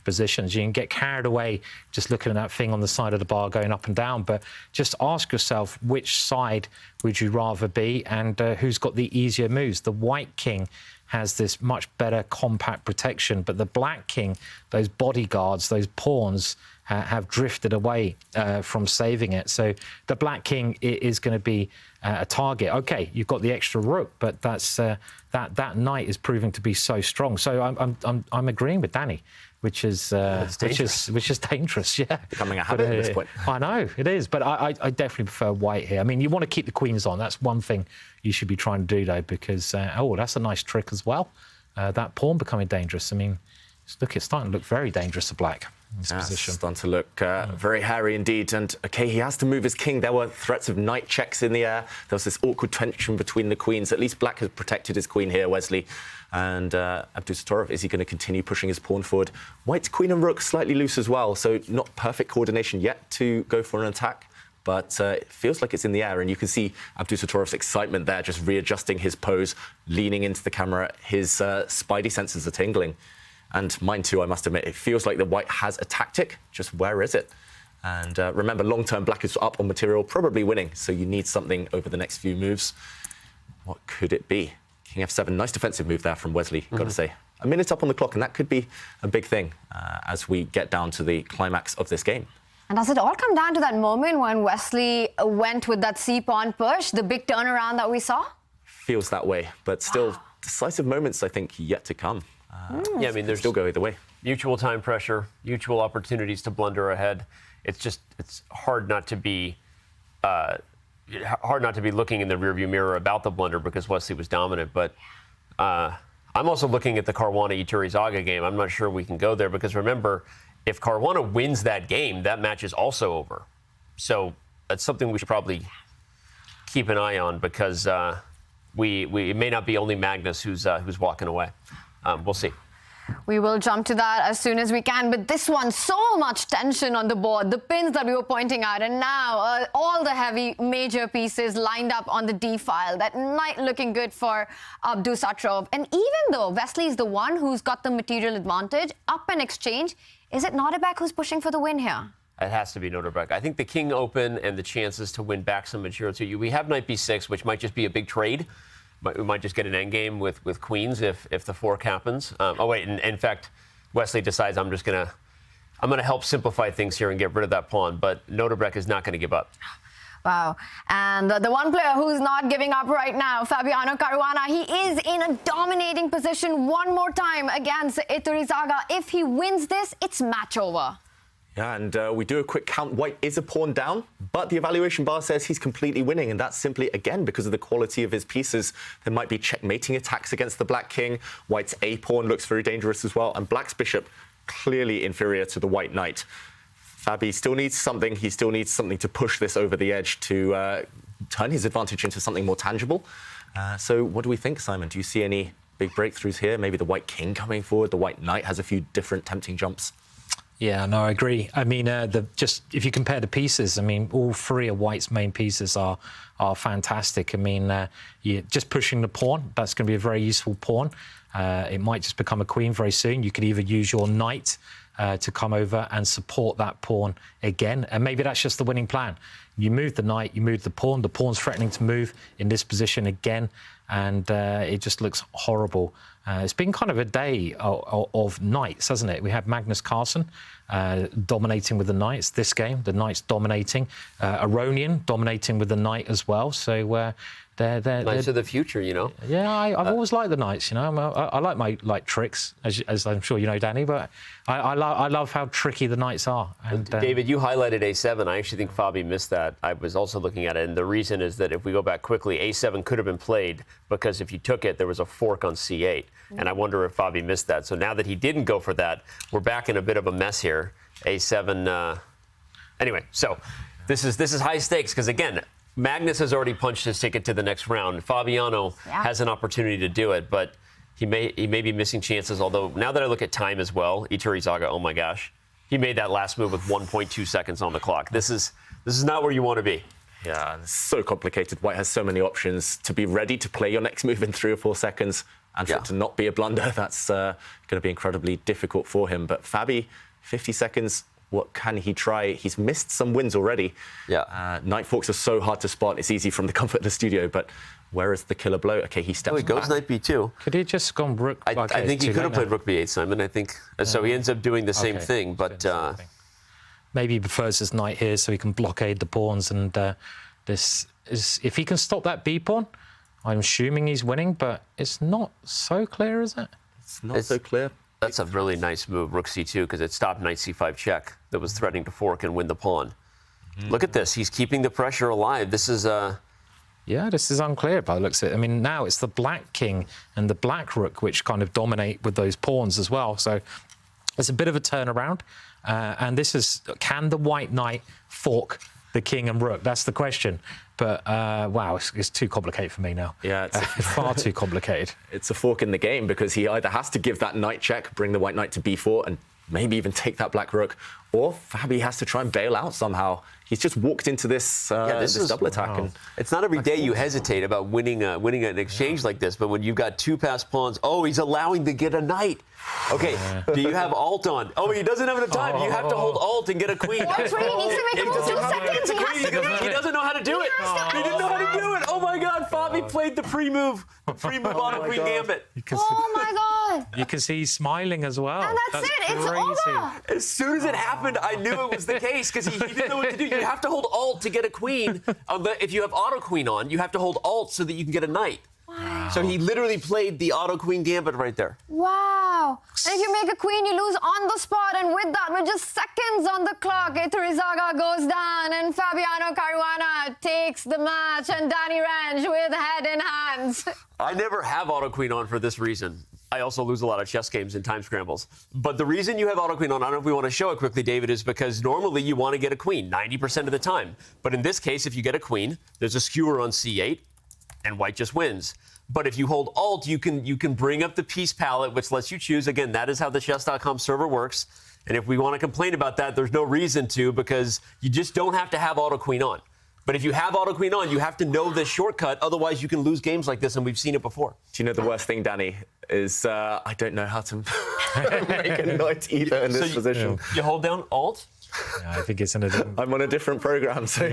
positions. You can get carried away just looking at that thing on the side of the bar going up and down. But just ask yourself, which side would you rather be and who's got the easier moves? The White king has this much better compact protection, but the Black king, those bodyguards, those pawns, have drifted away from saving it. So the Black king is going to be a target. OK, you've got the extra rook, but that's that knight is proving to be so strong. So I'm agreeing with Danny, which is dangerous. Yeah, becoming a habit at this point. I know it is, but I definitely prefer White here. I mean, you want to keep the queens on. That's one thing you should be trying to do, though, because that's a nice trick as well. That pawn becoming dangerous. I mean, it's starting to look very dangerous to Black. Position. It's starting to look very hairy indeed. And, OK, he has to move his king. There were threats of knight checks in the air. There was this awkward tension between the queens. At least Black has protected his queen here, Wesley. And Abdusattorov, is he going to continue pushing his pawn forward? White's queen and rook slightly loose as well, so not perfect coordination yet to go for an attack. But it feels like it's in the air, and you can see Abdusattorov's excitement there, just readjusting his pose, leaning into the camera. His spidey senses are tingling. And mine too, I must admit. It feels like the White has a tactic, just where is it? And remember, long-term Black is up on material, probably winning, so you need something over the next few moves. What could it be? King f7, nice defensive move there from Wesley, got to say. A minute up on the clock, and that could be a big thing as we get down to the climax of this game. And does it all come down to that moment when Wesley went with that c-pawn push, the big turnaround that we saw? Feels that way, but still decisive moments, I think, yet to come. Yeah, I mean, there's still go either way. Mutual time pressure, mutual opportunities to blunder ahead. It's hard not to be looking in the rearview mirror about the blunder because Wesley was dominant. But I'm also looking at the Caruana-Iturrizaga game. I'm not sure we can go there because remember, if Caruana wins that game, that match is also over. So that's something we should probably keep an eye on because it may not be only Magnus who's walking away. We'll see. We will jump to that as soon as we can. But this one, so much tension on the board. The pins that we were pointing out, and now all the heavy major pieces lined up on the D file. That knight looking good for Abdusattorov. And even though Wesley is the one who's got the material advantage, up in exchange, is it Nodirbek who's pushing for the win here? It has to be Nodirbek. I think the king open and the chances to win back some material to you. We have knight b6, which might just be a big trade. We might just get an endgame with queens if the fork happens. In fact, Wesley decides I'm gonna help simplify things here and get rid of that pawn. But Nodirbek is not going to give up. Wow. And the one player who's not giving up right now, Fabiano Caruana, he is in a dominating position one more time against Iturrizaga. If he wins this, it's match over. Yeah, and we do a quick count. White is a pawn down, but the evaluation bar says he's completely winning, and that's simply, again, because of the quality of his pieces. There might be checkmating attacks against the Black king. White's A-pawn looks very dangerous as well, and Black's bishop clearly inferior to the White knight. Fabi still needs something. He still needs something to push this over the edge to turn his advantage into something more tangible. So what do we think, Simon? Do you see any big breakthroughs here? Maybe the White king coming forward. The White knight has a few different tempting jumps. Yeah, no, I agree. I mean, if you compare the pieces, I mean, all three of White's main pieces are fantastic. I mean, just pushing the pawn, that's going to be a very useful pawn. It might just become a queen very soon. You could either use your knight to come over and support that pawn again, and maybe that's just the winning plan. You move the knight, you move the pawn's threatening to move in this position again, and it just looks horrible It's been kind of a day of knights, hasn't it? We had Magnus Carlsen dominating with the knights this game. The knights dominating. Aronian dominating with the knight as well. So they're Knights of the future, you know. Yeah, I've always liked the knights. You know, I like my tricks, as I'm sure you know, Danny. But I love how tricky the knights are. And, David, you highlighted A7. I actually think Fabi missed that. I was also looking at it, and the reason is that if we go back quickly, A7 could have been played because if you took it, there was a fork on C8, and I wonder if Fabi missed that. So now that he didn't go for that, we're back in a bit of a mess here. A7. Anyway, so this is high stakes because again, Magnus has already punched his ticket to the next round. Fabiano has an opportunity to do it, but he may be missing chances. Although now that I look at time as well, Iturrizaga, oh my gosh, he made that last move with 1.2 seconds on the clock. This is not where you want to be. Yeah, it's so complicated. White has so many options to be ready to play your next move in 3 or 4 seconds, and for it to not be a blunder, that's going to be incredibly difficult for him. But Fabi, 50 seconds. What can he try? He's missed some wins already. Yeah. Knight forks are so hard to spot. It's easy from the comfort of the studio, but where is the killer blow? Okay, he steps he goes back. Knight B2. Could he just gone Rook? I think he could have played Rook B8, Simon. I think so. He ends up doing the same thing, but maybe he prefers his knight here so he can blockade the pawns. And this is if he can stop that B pawn, I'm assuming he's winning, but it's not so clear, is it? It's not so clear. That's a really nice move, Rook C2, because it stopped Knight C5 check that was threatening to fork and win the pawn. Look at this. He's keeping the pressure alive. This is Yeah, this is unclear by the looks of it. I mean, now it's the black king and the black rook which kind of dominate with those pawns as well. So it's a bit of a turnaround. And this is, can the white knight fork the king and rook? That's the question. But, wow, it's too complicated for me now. Yeah, it's far too complicated. It's a fork in the game because he either has to give that knight check, bring the white knight to b4, and maybe even take that black rook, or Fabi has to try and bail out somehow. He's just walked into this, this double attack. And it's not every day you hesitate about winning an exchange like this, but when you've got 2 passed pawns, he's allowing to get a knight. Okay, do you have alt on? He doesn't have enough time. You have to hold alt and get a queen. He needs to make a move 2 seconds. He doesn't know how to do it. He didn't know how to do it. Oh my God, Fabi played the pre-move. The pre-move on a queen gambit. Oh my God. You can see he's smiling as well. And that's it. It's over. As soon as it happened, I knew it was the case because he didn't know what to do. You have to hold alt to get a queen. If you have auto queen on, you have to hold alt so that you can get a knight. Wow. So he literally played the auto queen gambit right there. Wow. And if you make a queen, you lose on the spot. And with that, with just seconds on the clock, Iturrizaga goes down and Fabiano Caruana takes the match and Danny Range with head in hands. I never have auto queen on for this reason. I also lose a lot of chess games in time scrambles. But the reason you have auto queen on, I don't know if we want to show it quickly, David, is because normally you want to get a queen 90% of the time. But in this case, if you get a queen, there's a skewer on C8. And white just wins. But if you hold alt, you can bring up the piece palette, which lets you choose. Again, that is how the chess.com server works. And if we want to complain about that, there's no reason to, because you just don't have to have auto queen on. But if you have auto queen on, you have to know this shortcut. Otherwise, you can lose games like this, and we've seen it before. Do you know the worst thing, Danny, is I don't know how to make a knight either in this position. You hold down alt? Yeah, I think it's in a different... I'm on a different program, so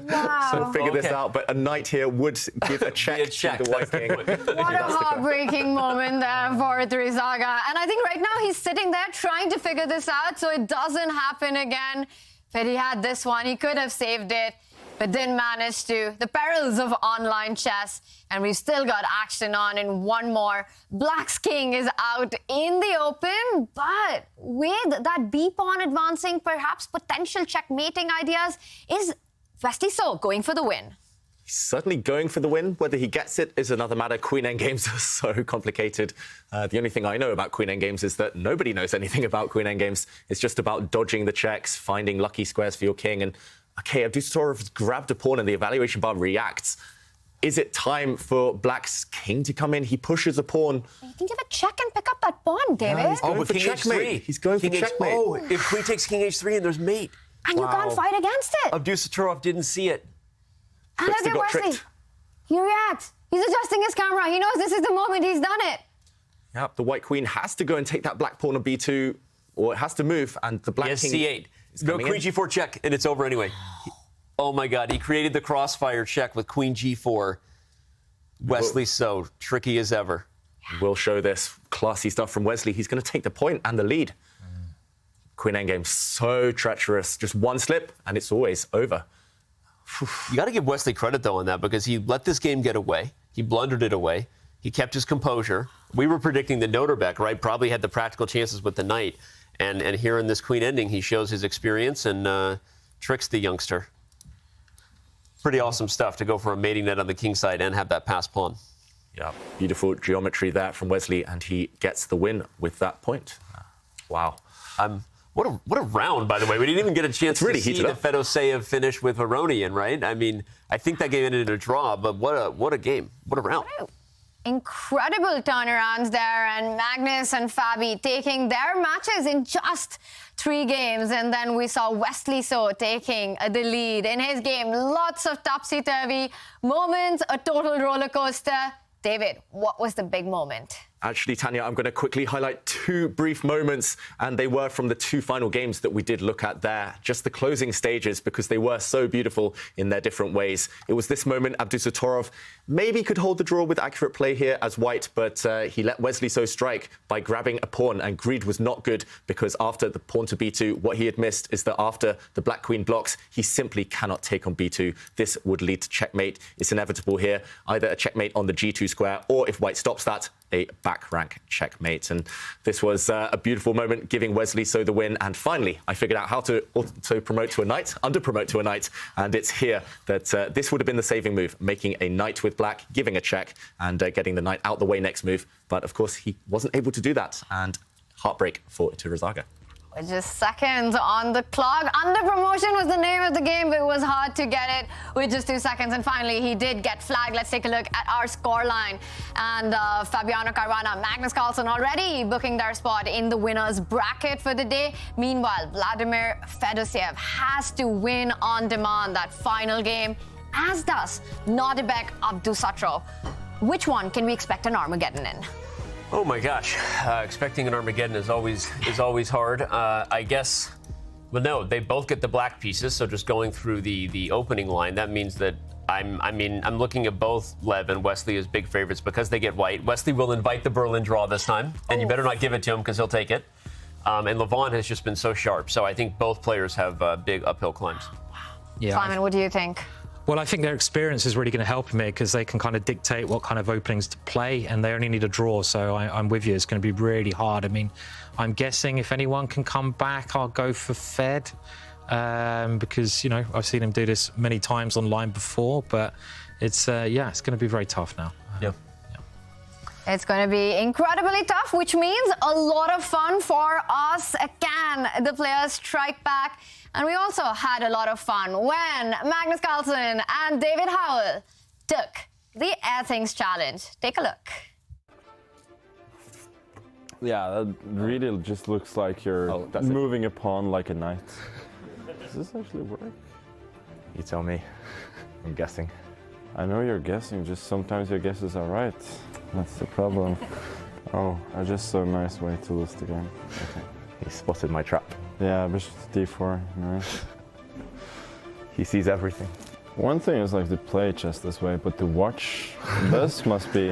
Wow. so figure this out. But a knight here would give a check to the white king. What a heartbreaking moment there for Iturrizaga. And I think right now he's sitting there trying to figure this out so it doesn't happen again. But he had this one. He could have saved it, but didn't manage to. The perils of online chess. And we've still got action on in one more. Black's king is out in the open, but with that b-pawn advancing, perhaps potential checkmating ideas, is Westy So going for the win? He's certainly going for the win. Whether he gets it is another matter. Queen endgames are so complicated. The only thing I know about queen endgames is that nobody knows anything about queen endgames. It's just about dodging the checks, finding lucky squares for your king. And okay, Abdusattorov has grabbed a pawn and the evaluation bar reacts. Is it time for Black's king to come in? He pushes a pawn. You can give a check and pick up that pawn, David. He's going for checkmate. He's going for checkmate. If queen takes king h3 and there's mate. And you can't fight against it. Abdusattorov didn't see it. And look at Wesley. He reacts. He's adjusting his camera. He knows this is the moment he's done it. Yep, the white queen has to go and take that black pawn on b2, or it has to move, and the black king... C8. No, queen g4 check, and it's over anyway. Oh my God, he created the crossfire check with queen g4. Wesley So, tricky as ever. We'll show this classy stuff from Wesley. He's going to take the point and the lead. Queen endgame, so treacherous. Just one slip, and it's always over. You got to give Wesley credit, though, on that, because he let this game get away. He blundered it away. He kept his composure. We were predicting that Nodirbek, right, probably had the practical chances with the knight. And here in this queen ending, he shows his experience and tricks the youngster. Pretty awesome stuff to go for a mating net on the king side and have that pass pawn. Yeah, beautiful geometry there from Wesley, and he gets the win with that point. Wow. What a round, by the way. We didn't even get a chance to see the Fedoseev finish with Aronian, right? I mean, I think that game ended in a draw, but what a game. What a round. Incredible turnarounds there, and Magnus and Fabi taking their matches in just 3 games. And then we saw Wesley taking the lead in his game. Lots of topsy-turvy moments, a total roller coaster. David, what was the big moment? Actually, Tanya, I'm going to quickly highlight 2 brief moments, and they were from the 2 final games that we did look at there. Just the closing stages, because they were so beautiful in their different ways. It was this moment, Abdusattorov maybe could hold the draw with accurate play here as white, but he let Wesley strike by grabbing a pawn, and greed was not good, because after the pawn to b2, what he had missed is that after the black queen blocks, he simply cannot take on b2. This would lead to checkmate. It's inevitable here, either a checkmate on the g2 square, or if white stops that, a back rank checkmate. And this was a beautiful moment, giving Wesley the win. And finally, I figured out how to promote to a knight, under-promote to a knight. And it's here that this would have been the saving move, making a knight with black, giving a check, and getting the knight out the way next move. But of course, he wasn't able to do that. And heartbreak for Iturrasarga. With just seconds on the clock. Under promotion was the name of the game, but it was hard to get it with just 2 seconds. And finally, he did get flagged. Let's take a look at our scoreline. And Fabiano Caruana, Magnus Carlsen already booking their spot in the winner's bracket for the day. Meanwhile, Vladimir Fedoseev has to win on demand that final game, as does Nodirbek Abdusattorov. Which one can we expect an Armageddon in? Oh my gosh, expecting an Armageddon is always hard. I guess, well, no, they both get the black pieces. So just going through the opening line, that means that I'm looking at both Lev and Wesley as big favorites because they get white. Wesley will invite the Berlin draw this time, and you better not give it to him because he'll take it. And Levon has just been so sharp. So I think both players have big uphill climbs. Yeah. Simon, what do you think? Well, I think their experience is really going to help him here because they can kind of dictate what kind of openings to play, and they only need a draw. So I'm with you. It's going to be really hard. I mean, I'm guessing if anyone can come back, I'll go for Fed because, you know, I've seen him do this many times online before. But it's, it's going to be very tough now. Yeah. It's going to be incredibly tough, which means a lot of fun for us. Can the players strike back? And we also had a lot of fun when Magnus Carlsen and David Howell took the Air Things Challenge. Take a look. Yeah, that really just looks like you're moving a pawn like a knight. Does this actually work? You tell me. I'm guessing. I know you're guessing, just sometimes your guesses are right. That's the problem. Oh, I just saw a nice way to lose the game. Okay. He spotted my trap. Yeah, bishop to d4, nice. He sees everything. One thing is like to play chess this way, but to watch this must be...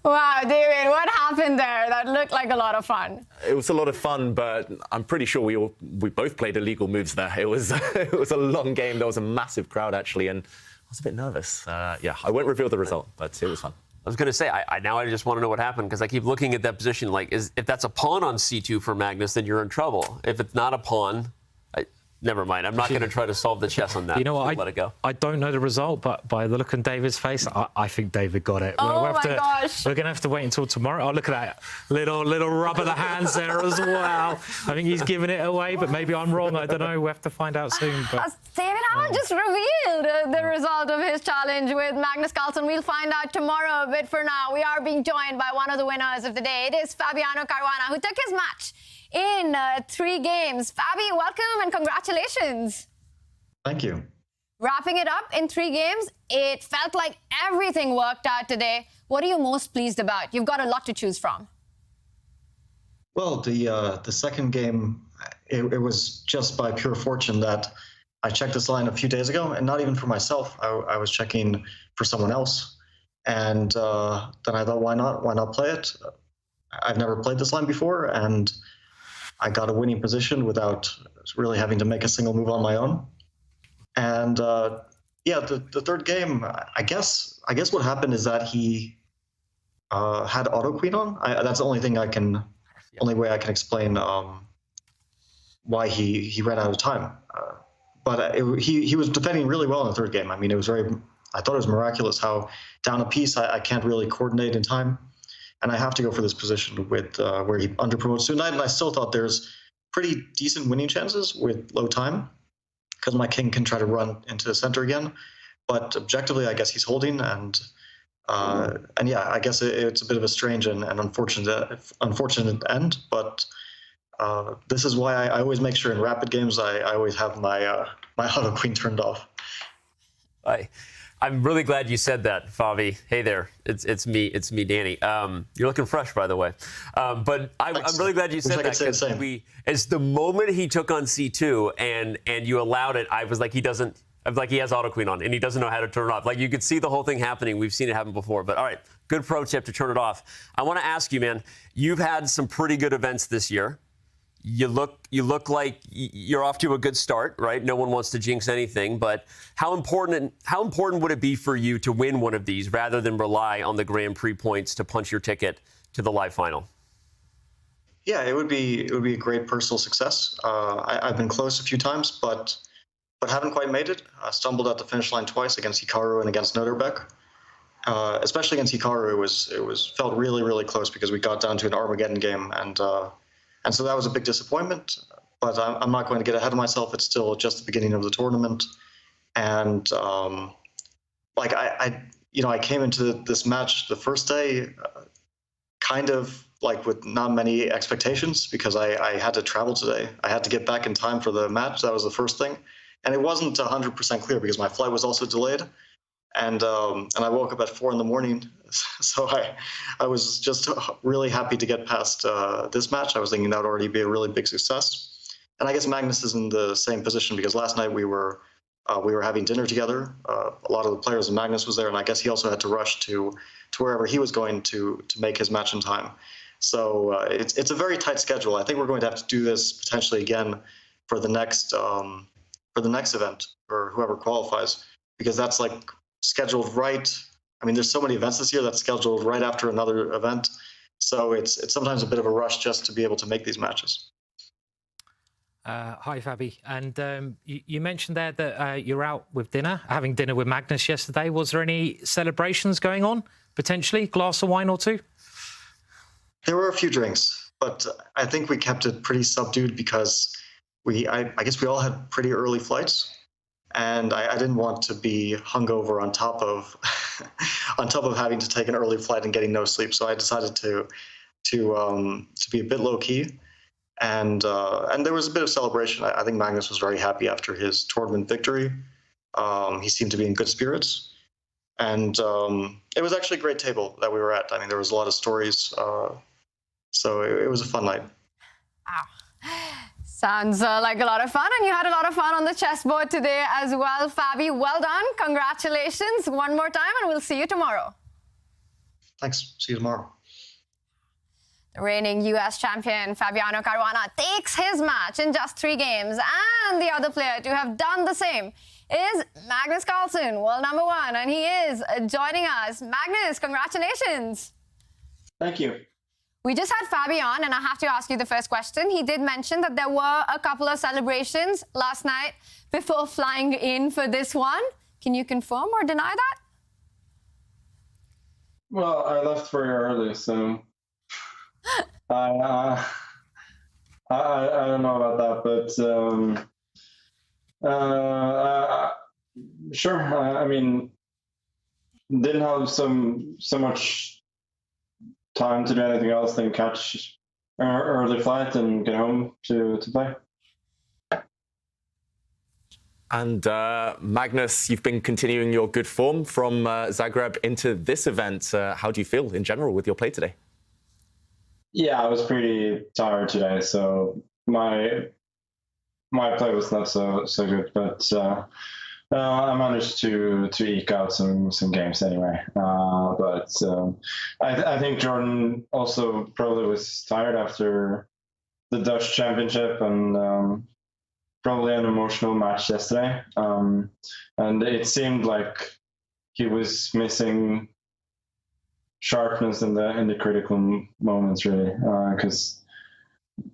Wow, David, what happened there? That looked like a lot of fun. It was a lot of fun, but I'm pretty sure we both played illegal moves there. It was a long game. There was a massive crowd, actually, and I was a bit nervous. Yeah, I won't reveal the result, but it was fun. I was going to say, now I just want to know what happened because I keep looking at that position. Like, if that's a pawn on c2 for Magnus, then you're in trouble. If it's not a pawn, never mind. I'm not going to try to solve the chess on that. You know what? Let it go. I don't know the result, but by the look on David's face, I think David got it. Oh my gosh! We're going to have to wait until tomorrow. Oh, look at that little rub of the hands there as well. I think he's giving it away, but maybe I'm wrong. I don't know. We'll have to find out soon. But David Howell just revealed the result of his challenge with Magnus Carlsen. We'll find out tomorrow. But for now, we are being joined by one of the winners of the day. It is Fabiano Caruana, who took his match in 3 games. Fabi, welcome and congratulations. Thank you. Wrapping it up in 3 games, it felt like everything worked out today. What are you most pleased about? You've got a lot to choose from. Well, the second game, it was just by pure fortune that I checked this line a few days ago, and not even for myself. I was checking for someone else. And then I thought, why not? Why not play it? I've never played this line before, and I got a winning position without really having to make a single move on my own. And yeah, the third game, I guess what happened is that he had auto queen on. That's the only thing only way I can explain why he ran out of time. But he was defending really well in the third game. I mean, I thought it was miraculous how down a piece I can't really coordinate in time, and I have to go for this position with where he underpromotes to knight, and I still thought there's pretty decent winning chances with low time because my king can try to run into the center again. But objectively, I guess he's holding, and yeah, I guess it's a bit of a strange and unfortunate end. But this is why I always make sure in rapid games I always have my my auto queen turned off. I'm really glad you said that, Fabi. Hey there, it's me, Danny. You're looking fresh, by the way. But I'm really glad you said that because it's the moment he took on C2 and you allowed it. I was like, he has auto queen on and he doesn't know how to turn it off. Like you could see the whole thing happening. We've seen it happen before. But all right, good pro tip to turn it off. I want to ask you, man. You've had some pretty good events this year. You look like you're off to a good start, right? No one wants to jinx anything, but how important would it be for you to win one of these rather than rely on the Grand Prix points to punch your ticket to the live final? Yeah, it would be a great personal success. I've been close a few times, but haven't quite made it. I stumbled at the finish line twice against Hikaru and against Nodirbek. Especially against Hikaru, it was felt really, really close because we got down to an Armageddon game, and so that was a big disappointment, but I'm not going to get ahead of myself. It's still just the beginning of the tournament. And like I came into this match the first day kind of like with not many expectations because I had to travel today. I had to get back in time for the match. That was the first thing. And it wasn't 100% clear because my flight was also delayed. And I woke up at 4 a.m. So I was just really happy to get past this match. I was thinking that would already be a really big success. And I guess Magnus is in the same position because last night we were having dinner together. A lot of the players and Magnus was there, and I guess he also had to rush to wherever he was going to make his match in time. So it's a very tight schedule. I think we're going to have to do this potentially again for the next event or whoever qualifies, because that's like scheduled right. I mean, there's so many events this year that's scheduled right after another event. So it's sometimes a bit of a rush just to be able to make these matches. Hi, Fabi. And you mentioned there that you're out with dinner, having dinner with Magnus yesterday. Was there any celebrations going on, potentially? Glass of wine or two? There were a few drinks, but I think we kept it pretty subdued because I guess we all had pretty early flights. And I didn't want to be hungover on top of having to take an early flight and getting no sleep. So I decided to be a bit low key, and there was a bit of celebration. I think Magnus was very happy after his tournament victory. He seemed to be in good spirits, and it was actually a great table that we were at. I mean, there was a lot of stories, so it was a fun night. Wow. Sounds like a lot of fun, and you had a lot of fun on the chessboard today as well, Fabi. Well done. Congratulations one more time, and we'll see you tomorrow. Thanks. See you tomorrow. The reigning U.S. champion Fabiano Caruana takes his match in just 3 games, and the other player to have done the same is Magnus Carlsen, world number 1, and he is joining us. Magnus, congratulations. Thank you. We just had Fabi on, and I have to ask you the first question. He did mention that there were a couple of celebrations last night before flying in for this one. Can you confirm or deny that? Well, I left very early, so I don't know about that, but sure. I mean, didn't have so much time to do anything else than catch an early flight and get home to play. And Magnus, you've been continuing your good form from Zagreb into this event. How do you feel in general with your play today? Yeah, I was pretty tired today, so my play was not so good. But I managed to eke out some games anyway. But I think Jordan also probably was tired after the Dutch Championship and probably an emotional match yesterday. And it seemed like he was missing sharpness in the critical moments, really, because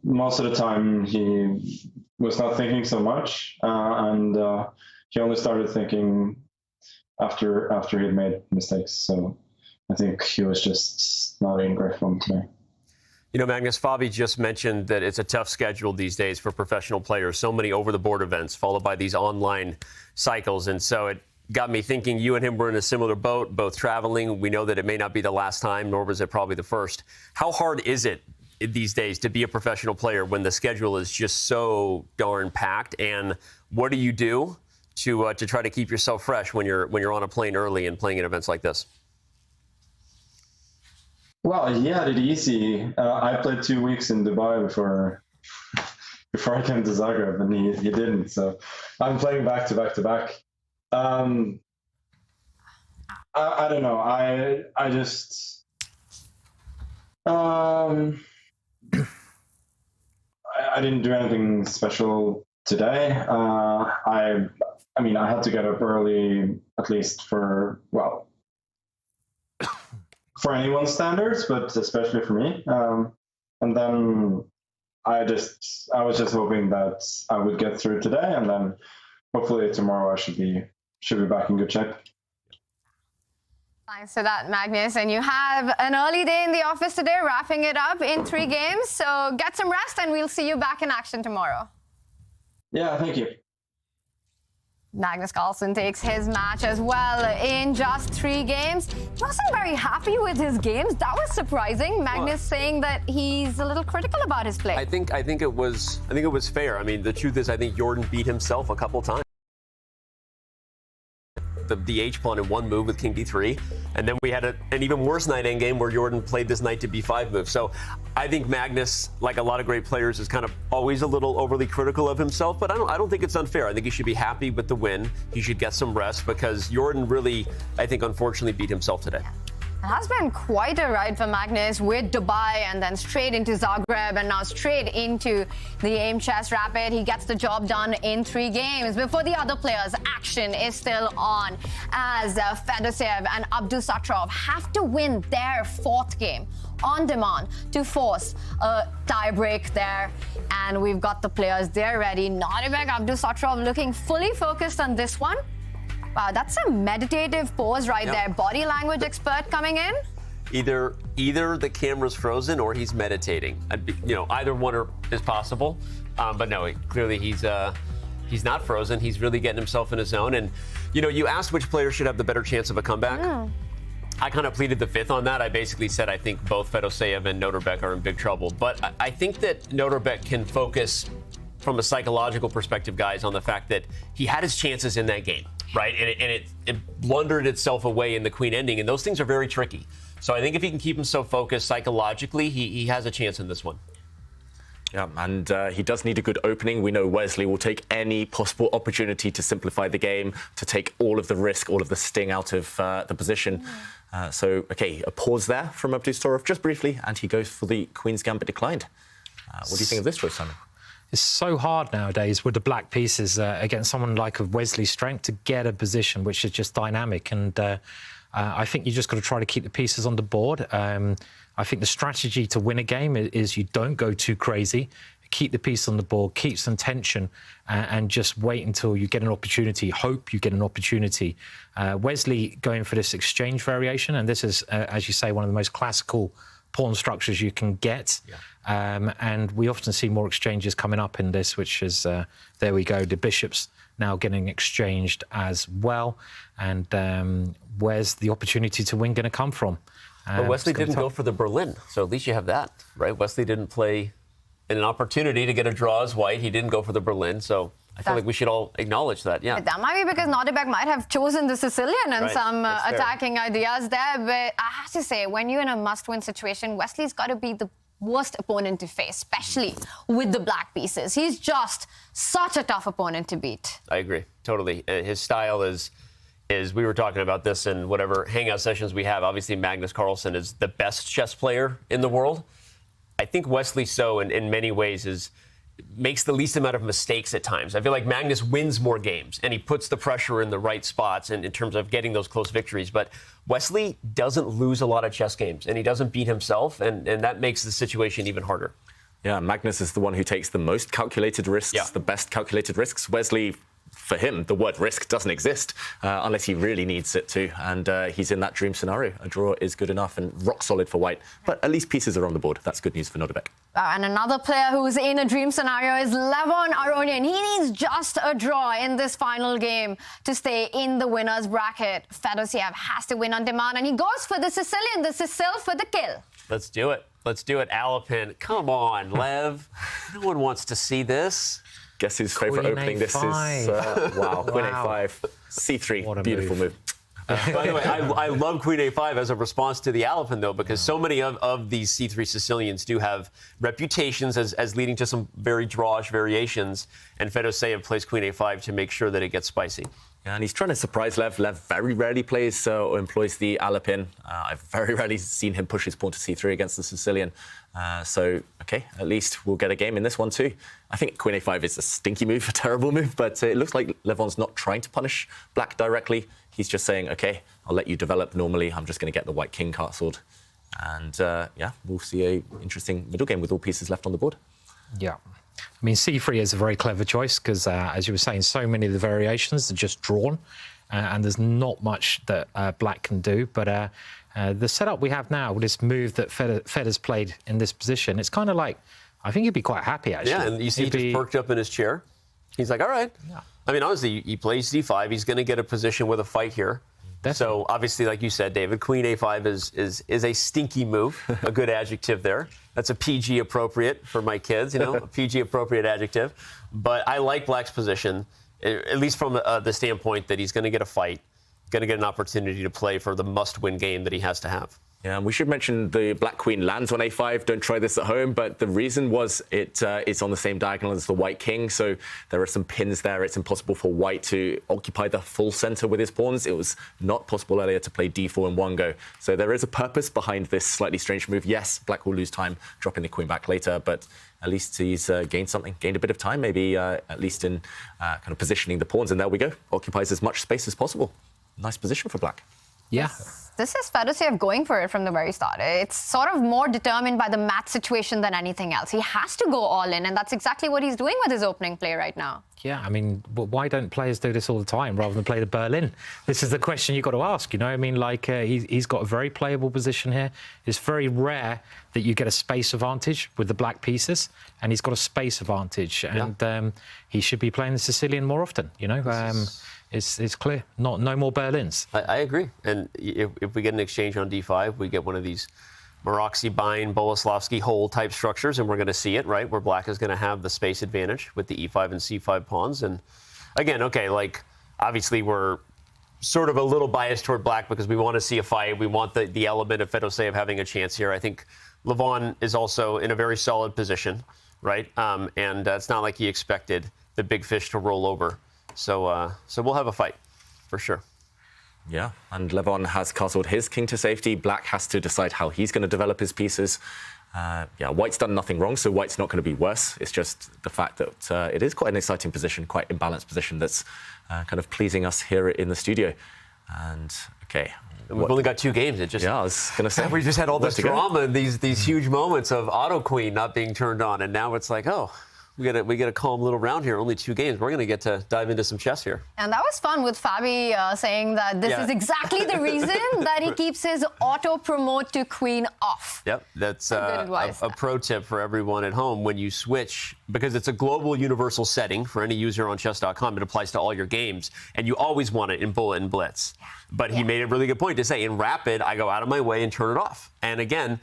most of the time he was not thinking so much, and he only started thinking after he'd made mistakes. So I think he was just not in great form today. You know, Magnus, Fabi just mentioned that it's a tough schedule these days for professional players. So many over-the-board events followed by these online cycles. And so it got me thinking you and him were in a similar boat, both traveling. We know that it may not be the last time, nor was it probably the first. How hard is it these days to be a professional player when the schedule is just so darn packed? And what do you do to try to keep yourself fresh when you're on a plane early and playing at events like this? Well, he had it easy. I played 2 weeks in Dubai before I came to Zagreb, and he didn't. So I'm playing back to back to back. I don't know. I just I didn't do anything special today. I mean, I had to get up early, at least for anyone's standards, but especially for me. And then I was just hoping that I would get through today, and then hopefully tomorrow I should be back in good shape. Thanks for that, Magnus. And you have an early day in the office today, wrapping it up in 3 games. So get some rest, and we'll see you back in action tomorrow. Yeah, thank you. Magnus Carlsen takes his match as well in just 3 games. He wasn't very happy with his games. That was surprising. Magnus saying that he's a little critical about his play. I think it was fair. I mean, the truth is, I think Jordan beat himself a couple times. The H pawn in 1 move with King D3, and then we had an even worse knight endgame where Jordan played this knight to B5 move. So I think Magnus, like a lot of great players, is kind of always a little overly critical of himself, but I don't think it's unfair. I think he should be happy with the win. He should get some rest because Jordan really, I think, unfortunately beat himself today. It has been quite a ride for Magnus with Dubai and then straight into Zagreb and now straight into the Aimchess Rapid. He gets the job done in 3 games. Before the other players, action is still on as Fedorsev and Abdusattorov have to win their 4th game on demand to force a tie-break there. And we've got the players there ready. Nodirbek Abdusattorov looking fully focused on this one. Wow, that's a meditative pose right there. Body language expert coming in. Either the camera's frozen or he's meditating. Either one is possible. But no, clearly he's not frozen. He's really getting himself in his zone. And you asked which player should have the better chance of a comeback. I kind of pleaded the 5th on that. I basically said I think both Fedorsev and Nodirbek are in big trouble. But I think that Nodirbek can focus from a psychological perspective, guys, on the fact that he had his chances in that game, right? And it blundered itself away in the queen ending, and those things are very tricky. So I think if he can keep himself focused psychologically, he has a chance in this one. Yeah, and he does need a good opening. We know Wesley will take any possible opportunity to simplify the game, to take all of the risk, all of the sting out of the position. Okay, a pause there from Abdusattorov just briefly, and he goes for the Queen's Gambit declined. What do you think of this choice, Simon? It's so hard nowadays with the black pieces against someone like a Wesley's strength to get a position which is just dynamic. And I think you just got to try to keep the pieces on the board. I think the strategy to win a game is you don't go too crazy. Keep the piece on the board, keep some tension, and just wait until you get an opportunity. Hope you get an opportunity. Wesley going for this exchange variation, and this is, as you say, one of the most classical pawn structures you can get. Yeah. And we often see more exchanges coming up in this, which is, there we go, the bishops now getting exchanged as well. And where's the opportunity to win going to come from? But Wesley didn't go for the Berlin, so at least you have that, right? Wesley didn't play in an opportunity to get a draw as white. He didn't go for the Berlin, so I feel like we should all acknowledge that, yeah. But that might be because Nodirbek might have chosen the Sicilian and some attacking ideas there. But I have to say, when you're in a must-win situation, Wesley's got to be the worst opponent to face, especially with the black pieces. He's just such a tough opponent to beat. I agree. Totally. His style is we were talking about this in whatever hangout sessions we have. Obviously, Magnus Carlsen is the best chess player in the world. I think Wesley So in many ways makes the least amount of mistakes at times. I feel like Magnus wins more games and he puts the pressure in the right spots in terms of getting those close victories. But Wesley doesn't lose a lot of chess games and he doesn't beat himself, and that makes the situation even harder. Yeah, Magnus is the one who takes the most calculated risks, the best calculated risks. Wesley, for him, the word risk doesn't exist unless he really needs it to. And he's in that dream scenario. A draw is good enough and rock solid for white. But at least pieces are on the board. That's good news for Nodirbek. And another player who's in a dream scenario is Levon Aronian. He needs just a draw in this final game to stay in the winner's bracket. Fedosiev has to win on demand, and he goes for the Sicilian, the Sicil for the kill. Let's do it. Let's do it. Alapin, come on, Lev. No one wants to see this. Guess whose favourite opening this is? Wow, Queen A5, C3, beautiful move. By the way, I love Queen A5 as a response to the Alapin, though, because so many of these C3 Sicilians do have reputations as leading to some very drawish variations, and Fedosiev plays Queen A5 to make sure that it gets spicy. Yeah, and he's trying to surprise Lev. Lev very rarely plays or employs the Alapin. I've very rarely seen him push his pawn to C3 against the Sicilian. So, okay, at least we'll get a game in this one too. I think Queen A5 is a stinky move, a terrible move, but it looks like Levon's not trying to punish black directly. He's just saying, okay, I'll let you develop normally. I'm just going to get the white king castled. And, yeah, we'll see a interesting middle game with all pieces left on the board. Yeah. I mean, C3 is a very clever choice because, as you were saying, so many of the variations are just drawn and there's not much that black can do. But the setup we have now with this move that Fed has played in this position, it's kind of like, I think he'd be quite happy, actually. Yeah, and you see he just perked up in his chair. He's like, all right. Yeah. I mean, honestly, he plays D5. He's going to get a position with a fight here. Definitely. So, obviously, like you said, David, Queen A5 is a stinky move, a good adjective there. That's a PG appropriate for my kids, a PG appropriate adjective. But I like black's position, at least from the standpoint that he's going to get a fight, going to get an opportunity to play for the must-win game that he has to have. Yeah, and we should mention the black queen lands on A5. Don't try this at home, but the reason was it's on the same diagonal as the white king, so there are some pins there. It's impossible for white to occupy the full center with his pawns. It was not possible earlier to play D4 in one go. So there is a purpose behind this slightly strange move. Yes, black will lose time dropping the queen back later, but at least he's gained something, gained a bit of time, maybe at least in kind of positioning the pawns. And there we go, occupies as much space as possible. Nice position for black. Yeah. This is Fedosiev going for it from the very start. It's sort of more determined by the match situation than anything else. He has to go all in, and that's exactly what he's doing with his opening play right now. Yeah, I mean, why don't players do this all the time rather than play the Berlin? This is the question you've got to ask, I mean, like, he's got a very playable position here. It's very rare that you get a space advantage with the black pieces, and he's got a space advantage. And he should be playing the Sicilian more often, It's clear. No more Berlins. I agree. And if we get an exchange on D5, we get one of these Maroczy, Bind, Boleslavsky hole type structures, and we're going to see it, right, where black is going to have the space advantage with the E5 and C5 pawns. And again, okay, like, obviously we're sort of a little biased toward black because we want to see a fight. We want the element of Fedosiev having a chance here. I think Levon is also in a very solid position, right? And it's not like he expected the big fish to roll over. So we'll have a fight, for sure. Yeah, and Levon has castled his king to safety. Black has to decide how he's going to develop his pieces. Yeah, white's done nothing wrong, so white's not going to be worse. It's just the fact that it is quite an exciting position, quite imbalanced position that's kind of pleasing us here in the studio. And, okay. We've only got 2 games. Yeah, I was going to say. We just had all this drama and these huge moments of auto queen not being turned on, and now it's like, oh, we get a calm little round here. Only 2 games. We're going to get to dive into some chess here. And that was fun with Fabi saying that this is exactly the reason that he keeps his auto promote to queen off. Yep, that's a pro tip for everyone at home. When you switch, because it's a global universal setting for any user on chess.com, it applies to all your games, and you always want it in bullet and blitz. Yeah. But he made a really good point to say, in rapid, I go out of my way and turn it off. And again,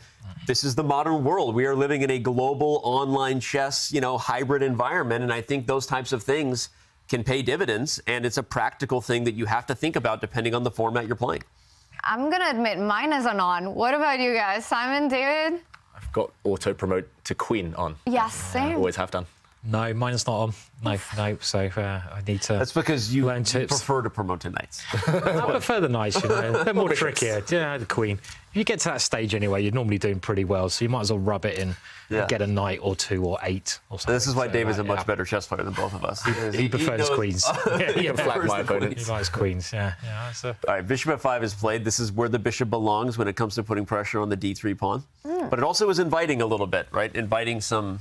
this is the modern world. We are living in a global online chess, hybrid environment. And I think those types of things can pay dividends. And it's a practical thing that you have to think about depending on the format you're playing. I'm going to admit mine isn't on. What about you guys? Simon, David? I've got auto promote to queen on. Yes, same. Always have done. No, mine's not on. No. So I need to. That's because you learn tips. prefer to promote to knights. I prefer the knights, they're more trickier. Yeah, the queen. If you get to that stage anyway, you're normally doing pretty well, so you might as well rub it in and get a knight or 2 or 8 or something. This is why David's a much better chess player than both of us. He prefers queens. He can flag my opponents. He likes queens, yeah. All right, bishop f5 is played. This is where the bishop belongs when it comes to putting pressure on the d3 pawn. But it also is inviting a little bit, right? Inviting some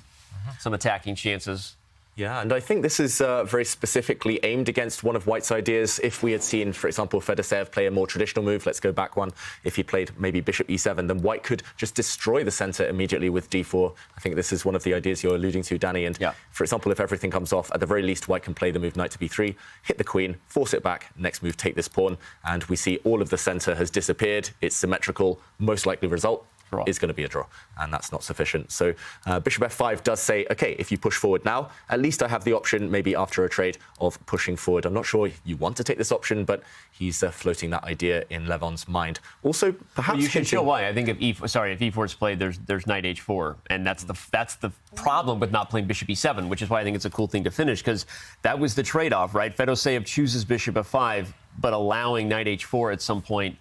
attacking chances. Yeah, and I think this is very specifically aimed against one of White's ideas. If we had seen, for example, Fedoseev play a more traditional move, let's go back one, if he played maybe bishop e7, then White could just destroy the center immediately with d4. I think this is one of the ideas you're alluding to, Danny. And for example, if everything comes off, at the very least, White can play the move knight to b3, hit the queen, force it back, next move, take this pawn, and we see all of the center has disappeared. It's symmetrical, most likely result is going to be a draw, and that's not sufficient. So bishop f5 does say, okay, if you push forward now, at least I have the option, maybe after a trade, of pushing forward. I'm not sure you want to take this option, but he's floating that idea in Levon's mind. Also, perhaps you should show why. I think if e4 is played, there's knight h4, and that's the problem with not playing bishop e7, which is why I think it's a cool thing to finish, because that was the trade-off, right? Fedoseev chooses bishop f5, but allowing knight h4 at some point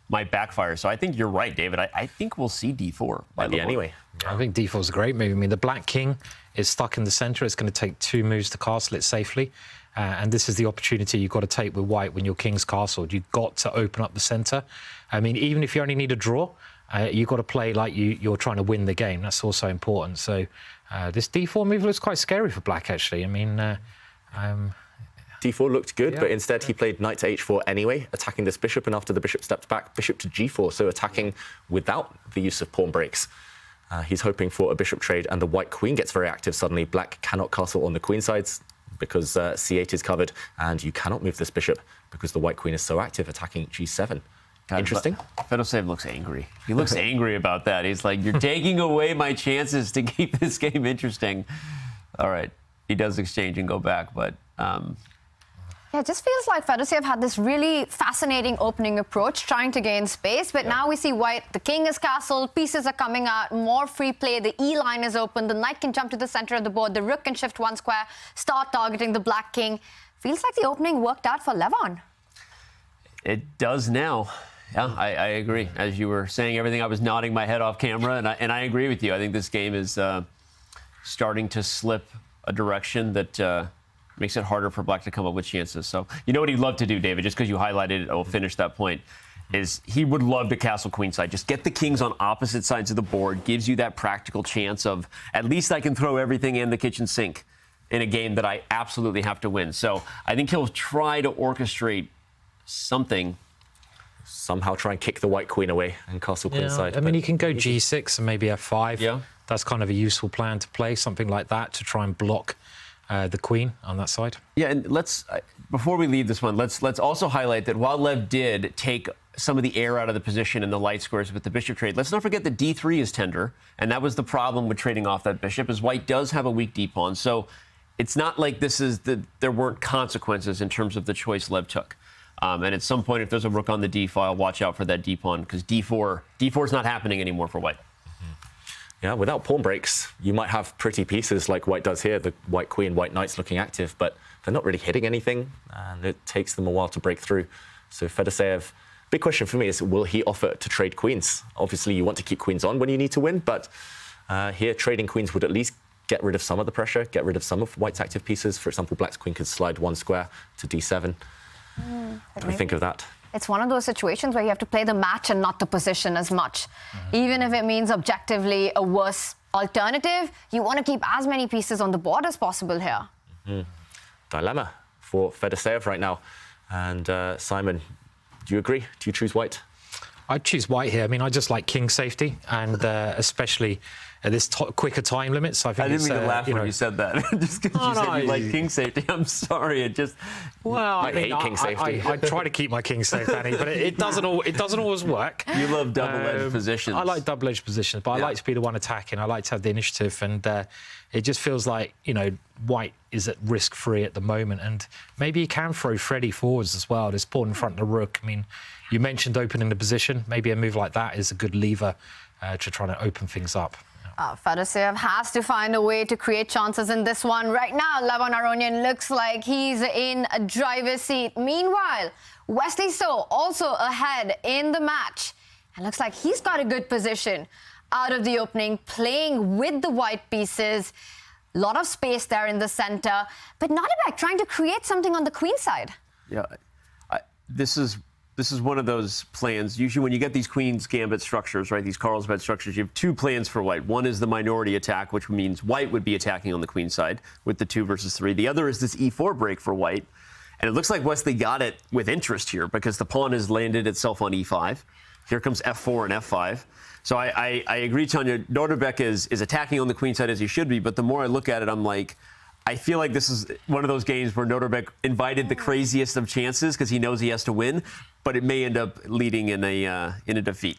might backfire. So I think you're right, David. I think we'll see d4 by the anyway. I think d4 is a great move. I mean, the black king is stuck in the center. It's going to take 2 moves to castle it safely. And this is the opportunity you've got to take with White when your king's castled. You've got to open up the center. I mean, even if you only need a draw, you've got to play like you're trying to win the game. That's also important. So this d4 move looks quite scary for black, actually. I mean, d4 looked good, but instead he played knight to h4 anyway, attacking this bishop, and after the bishop stepped back, bishop to g4, so attacking without the use of pawn breaks. He's hoping for a bishop trade, and the white queen gets very active suddenly. Black cannot castle on the queen sides because c8 is covered, and you cannot move this bishop because the white queen is so active, attacking g7. Interesting. Fedoseev looks angry. He looks angry about that. He's like, you're taking away my chances to keep this game interesting. All right. He does exchange and go back, but... Yeah, it just feels like Fedoseev had this really fascinating opening approach, trying to gain space. But now we see White, the king is castled, pieces are coming out, more free play, the E line is open, the knight can jump to the center of the board, the rook can shift 1 square, start targeting the black king. Feels like the opening worked out for Levon. It does now. Yeah, I agree. As you were saying everything, I was nodding my head off camera, and I agree with you. I think this game is starting to slip a direction that... makes it harder for black to come up with chances. So you know what he'd love to do, David, just because you highlighted it, I'll finish that point, is he would love to castle queenside. Just get the kings on opposite sides of the board, gives you that practical chance of, at least I can throw everything in the kitchen sink in a game that I absolutely have to win. So I think he'll try to orchestrate something. Somehow try and kick the white queen away and castle queenside. I mean, you can go g6 and maybe f5. Yeah. That's kind of a useful plan to play, something like that, to try and block the queen on that side. Yeah, and let's, before we leave this one, let's also highlight that while Lev did take some of the air out of the position in the light squares with the bishop trade, let's not forget that d3 is tender, and that was the problem with trading off that bishop, is white does have a weak d-pawn, so it's not like there weren't consequences in terms of the choice Lev took. And at some point, if there's a rook on the d-file, watch out for that d-pawn, because d4 is not happening anymore for white. Yeah, without pawn breaks, you might have pretty pieces like white does here, the white queen, white knight's looking active, but they're not really hitting anything, and it takes them a while to break through. So Fedoseev, big question for me is, will he offer to trade queens? Obviously, you want to keep queens on when you need to win, but here, trading queens would at least get rid of some of the pressure, get rid of some of white's active pieces. For example, black's queen could slide 1 square to d7. What do we think of that? It's one of those situations where you have to play the match and not the position as much. Even if it means objectively a worse alternative, you want to keep as many pieces on the board as possible here. Dilemma for Fedoseev right now. And Simon, do you agree? Do you choose white? I'd choose white here. I mean, I just like king safety, and especially at this quicker time limit. So I think I didn't mean to laugh when you said that. Just because you said you like king safety. I'm sorry. It just... Well, I hate king safety. I try to keep my king safe, Danny, but it doesn't always work. You love double-edged positions. I like double-edged positions, but I like to be the one attacking. I like to have the initiative, and it just feels like, white is at risk-free at the moment, and maybe he can throw Freddie forwards as well. This pawn in front of the rook. I mean, you mentioned opening the position. Maybe a move like that is a good lever to try to open things up. Fedoshev has to find a way to create chances in this one. Right now, Levon Aronian looks like he's in a driver's seat. Meanwhile, Wesley So also ahead in the match. And looks like he's got a good position out of the opening, playing with the white pieces. A lot of space there in the center. But Nodirbek trying to create something on the queen side. Yeah, this is one of those plans. Usually when you get these Queen's Gambit structures, right, these Carlsbad structures, you have two plans for white. One is the minority attack, which means white would be attacking on the queen side with the 2 versus 3. The other is this e4 break for white. And it looks like Wesley got it with interest here because the pawn has landed itself on e5. Here comes f4 and f5. So I agree, Tanya. Nodirbek is attacking on the queen side as he should be, but the more I look at it, I'm like, I feel like this is one of those games where Nodirbek invited the craziest of chances because he knows he has to win, but it may end up leading in a defeat.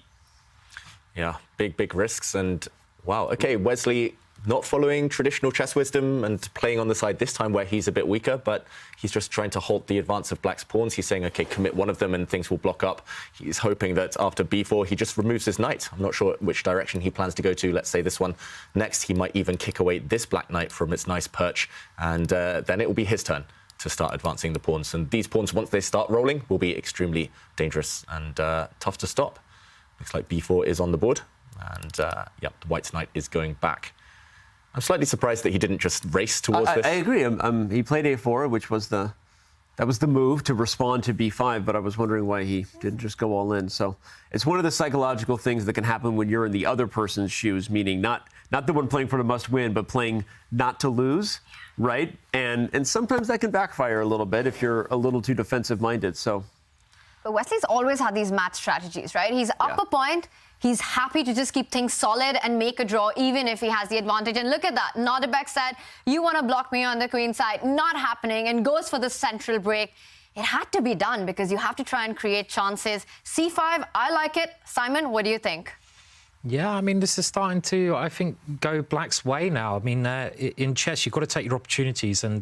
Yeah, big risks. And wow, okay, Wesley not following traditional chess wisdom and playing on the side this time where he's a bit weaker, but he's just trying to halt the advance of Black's pawns. He's saying, okay, commit one of them and things will block up. He's hoping that after b4, he just removes his knight. I'm not sure which direction he plans to go to. Let's say this one. Next, he might even kick away this black knight from its nice perch, and then it will be his turn to start advancing the pawns. And these pawns, once they start rolling, will be extremely dangerous and tough to stop. Looks like b4 is on the board, and yeah, the white's knight is going back. I'm slightly surprised that he didn't just race towards this. I agree. He played a4, which was the move to respond to b5, but I was wondering why he didn't just go all in. So it's one of the psychological things that can happen when you're in the other person's shoes, meaning not the one playing for the must win, but playing not to lose, right? And sometimes that can backfire a little bit if you're a little too defensive minded. So. But Wesley's always had these match strategies, right? He's up a point. He's happy to just keep things solid and make a draw, even if he has the advantage. And look at that. Nodirbek said, you want to block me on the queen side. Not happening, and goes for the central break. It had to be done because you have to try and create chances. C5, I like it. Simon, what do you think? Yeah, I mean, this is starting to, I think, go Black's way now. I mean, in chess, you've got to take your opportunities. And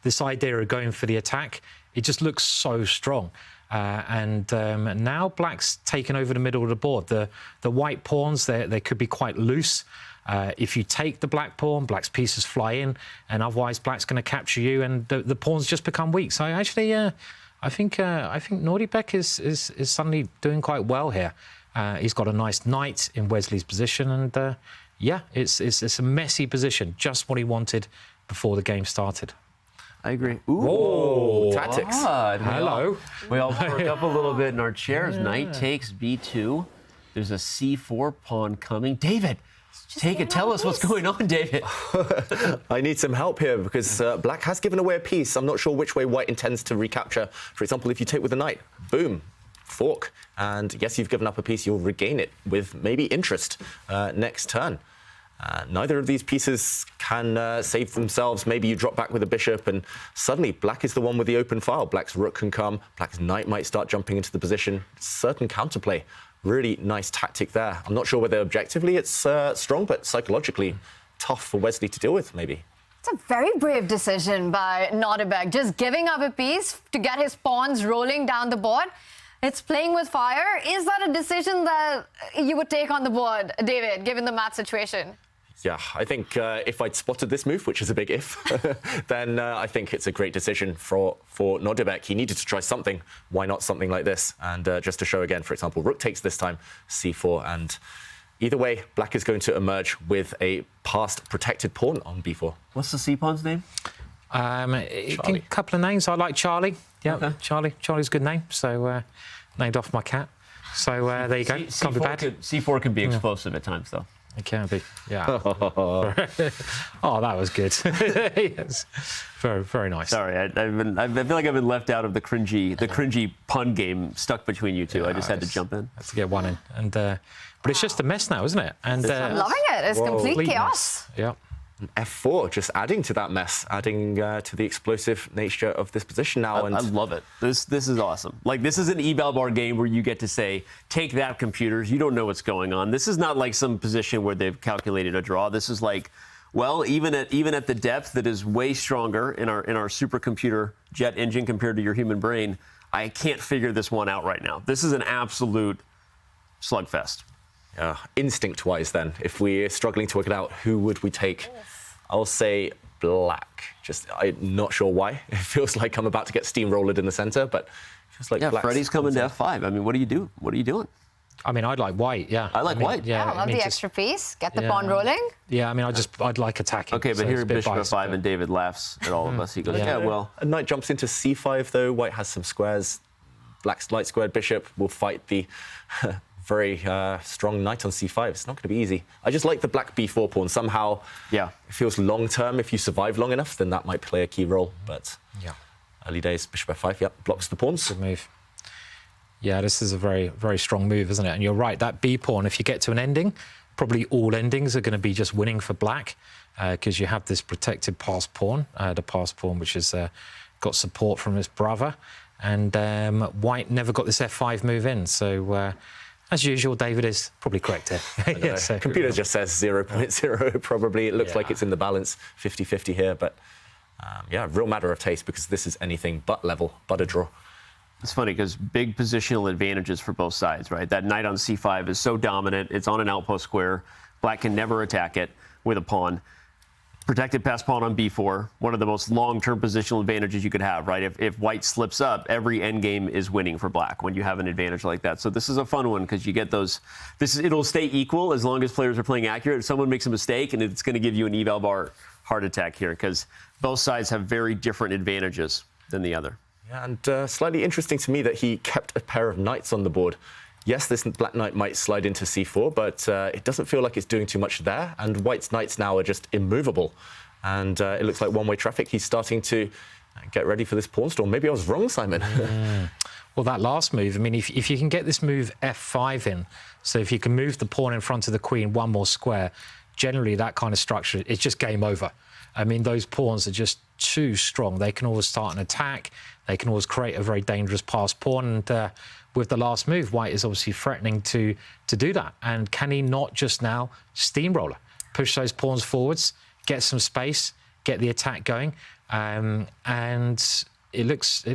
this idea of going for the attack, it just looks so strong. And now Black's taken over the middle of the board. The white pawns, they could be quite loose. If you take the black pawn, Black's pieces fly in, and otherwise Black's going to capture you, and the pawns just become weak. So actually, I think Nodirbek is suddenly doing quite well here. He's got a nice knight in Wesley's position, and yeah, it's a messy position, just what he wanted before the game started. I agree. Ooh, tactics. Hello. We all perk up a little bit in our chairs. Yeah. Knight takes b2. There's a c4 pawn coming. David, take it. Tell us what's going on, David. I need some help here because Black has given away a piece. I'm not sure which way white intends to recapture. For example, if you take with the knight, boom, fork. And yes, you've given up a piece. You'll regain it with maybe interest next turn. Neither of these pieces can save themselves. Maybe you drop back with a bishop and suddenly Black is the one with the open file. Black's rook can come. Black's knight might start jumping into the position. Certain counterplay. Really nice tactic there. I'm not sure whether objectively it's strong, but psychologically tough for Wesley to deal with, maybe. It's a very brave decision by Nodirbek, just giving up a piece to get his pawns rolling down the board. It's playing with fire. Is that a decision that you would take on the board, David, given the match situation? Yeah, I think if I'd spotted this move, which is a big if, then I think it's a great decision for Nodirbek. He needed to try something. Why not something like this? And just to show again, for example, rook takes this time, c4. And either way, Black is going to emerge with a past protected pawn on b4. What's the c-pawn's name? A couple of names. I like Charlie. Yeah, okay. Charlie's a good name. So named off my cat. So there you go. Can't be bad. C4 can be explosive at times, though. It can be, yeah. Oh, that was good. Yes. Very, very nice. Sorry, I feel like I've been left out of the cringy pun game stuck between you two. Yeah, I just had to jump in. Had to get one in. And but it's just a mess now, isn't it? And I'm loving it. It's complete chaos. Mess. Yeah. F4, just adding to that mess, adding to the explosive nature of this position now. I love it. This is awesome. Like, this is an eval bar game where you get to say, take that, computers. You don't know what's going on. This is not like some position where they've calculated a draw. This is like, well, even at the depth that is way stronger in our supercomputer jet engine compared to your human brain, I can't figure this one out right now. This is an absolute slugfest. Instinct-wise, then, if we're struggling to work it out, who would we take? I'll say black. I'm not sure why. It feels like I'm about to get steamrolled in the center, but it feels like black's Freddie's coming to F5. I mean, what do you do? What are you doing? I mean, I'd like white, yeah. I like white. Yeah, I love the extra piece. Get the pawn rolling. Yeah, I mean, I'd like attacking. Okay, but here Bishop F5 and David laughs at all of us. He goes, yeah, well. A knight jumps into C5, though. White has some squares. Black's light squared bishop will fight the very strong knight on C5. It's not going to be easy. I just like the black B4 pawn. Somehow, it feels long-term. If you survive long enough, then that might play a key role. But early days, Bishop F5, blocks the pawns. Good move. Yeah, this is a very, very strong move, isn't it? And you're right, that B pawn, if you get to an ending, probably all endings are going to be just winning for black because you have this protected passed pawn, the passed pawn which has got support from his brother. And white never got this F5 move in. So, as usual, David is probably correct here. So, computer just says 0.0 probably. It looks like it's in the balance, 50-50 here. But, real matter of taste because this is anything but level, but a draw. It's funny because big positional advantages for both sides, right? That knight on C5 is so dominant. It's on an outpost square. Black can never attack it with a pawn. Protected passed pawn on B4, one of the most long-term positional advantages you could have, right? If white slips up, every endgame is winning for black when you have an advantage like that. So this is a fun one because you get those. It'll stay equal as long as players are playing accurate. If someone makes a mistake, and it's going to give you an eval bar heart attack here because both sides have very different advantages than the other. Yeah, and slightly interesting to me that he kept a pair of knights on the board. Yes, this black knight might slide into c4, but it doesn't feel like it's doing too much there. And white's knights now are just immovable. And it looks like one-way traffic. He's starting to get ready for this pawn storm. Maybe I was wrong, Simon. Well, that last move, I mean, if you can get this move f5 in, so if you can move the pawn in front of the queen one more square, generally that kind of structure, it's just game over. I mean, those pawns are just too strong. They can always start an attack. They can always create a very dangerous passed pawn. And with the last move, white is obviously threatening to do that. And can he not just now steamroller, push those pawns forwards, get some space, get the attack going? And it looks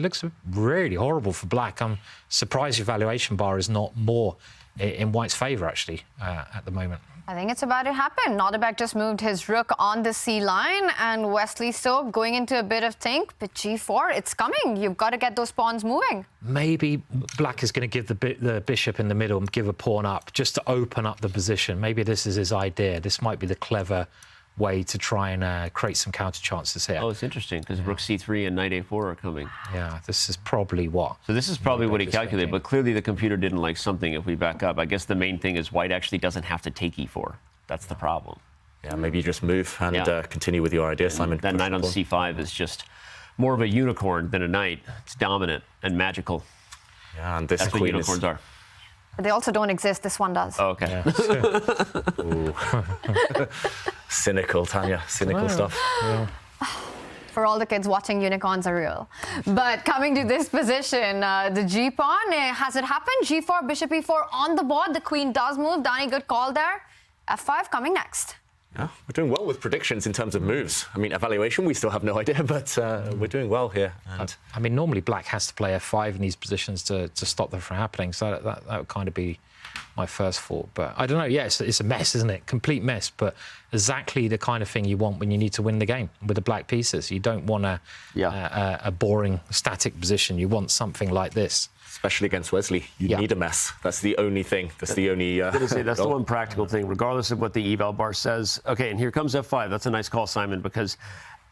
really horrible for black. I'm surprised your valuation bar is not more in white's favour, actually, at the moment. I think it's about to happen. Nodirbek just moved his rook on the C line, and Wesley Stoke going into a bit of think, but G4, it's coming. You've got to get those pawns moving. Maybe black is going to give the bishop in the middle and give a pawn up just to open up the position. Maybe this is his idea. This might be the clever way to try and create some counter chances here. Oh, it's interesting because rook c3 and knight a4 are coming. Yeah, this is probably what. So this is probably what he calculated, but clearly the computer didn't like something if we back up. I guess the main thing is white actually doesn't have to take e4. That's the problem. Yeah, maybe you just move and continue with your idea, Simon. That knight on c5 is just more of a unicorn than a knight. It's dominant and magical. Yeah, and this That's what unicorns are. But they also don't exist. This one does. Oh, okay. Yeah. Cynical, Tanya. Cynical stuff. Yeah. For all the kids watching, unicorns are real. But coming to this position, the G pawn, has it happened? G4, bishop e4 on the board. The queen does move. Danny, good call there. F5 coming next. Yeah, we're doing well with predictions in terms of moves. I mean, evaluation, we still have no idea, but we're doing well here. And I mean, normally black has to play f5 in these positions to stop them from happening. So that would kind of be my first thought. But I don't know. Yeah, it's a mess, isn't it? Complete mess. But exactly the kind of thing you want when you need to win the game with the black pieces. You don't want a boring, static position. You want something like this. Especially against Wesley, you need a mess. That's the only thing. That's the only. That's the one practical thing, regardless of what the eval bar says. Okay, and here comes f5. That's a nice call, Simon, because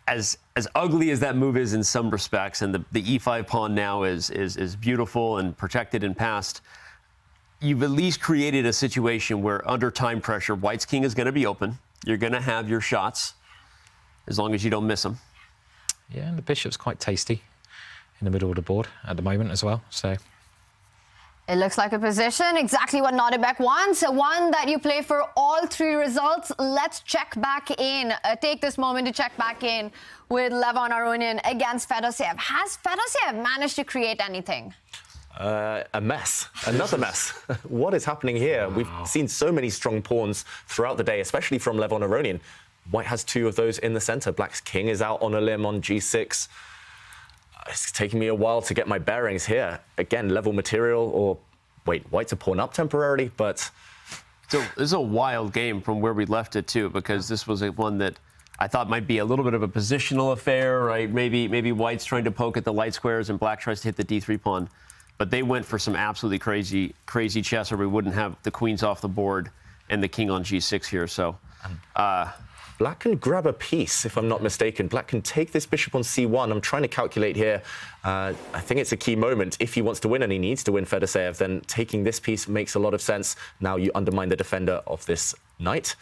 as ugly as that move is in some respects, and the e5 pawn now is beautiful and protected and passed, you've at least created a situation where under time pressure, white's king is going to be open. You're going to have your shots, as long as you don't miss them. Yeah, and the bishop's quite tasty in the middle of the board at the moment as well. So. It looks like a position, exactly what Nodirbek wants, one that you play for all three results. Let's check back in, take this moment to check back in with Levon Aronian against Fedoseev. Has Fedoseev managed to create anything? A mess, another mess. What is happening here? We've seen so many strong pawns throughout the day, especially from Levon Aronian. White has two of those in the center. Black's king is out on a limb on g6. It's taking me a while to get my bearings here. Again, level material, or wait, white's a pawn up temporarily, but So this is a wild game from where we left it too, because this was one that I thought might be a little bit of a positional affair, right? Maybe White's trying to poke at the light squares and Black tries to hit the d3 pawn. But they went for some absolutely crazy chess, or we wouldn't have the queens off the board and the king on g6 here. So Black can grab a piece, if I'm not mistaken. Black can take this bishop on c1. I'm trying to calculate here. I think it's a key moment. If he wants to win, and he needs to win Fedoseev, then taking this piece makes a lot of sense. Now you undermine the defender of this knight.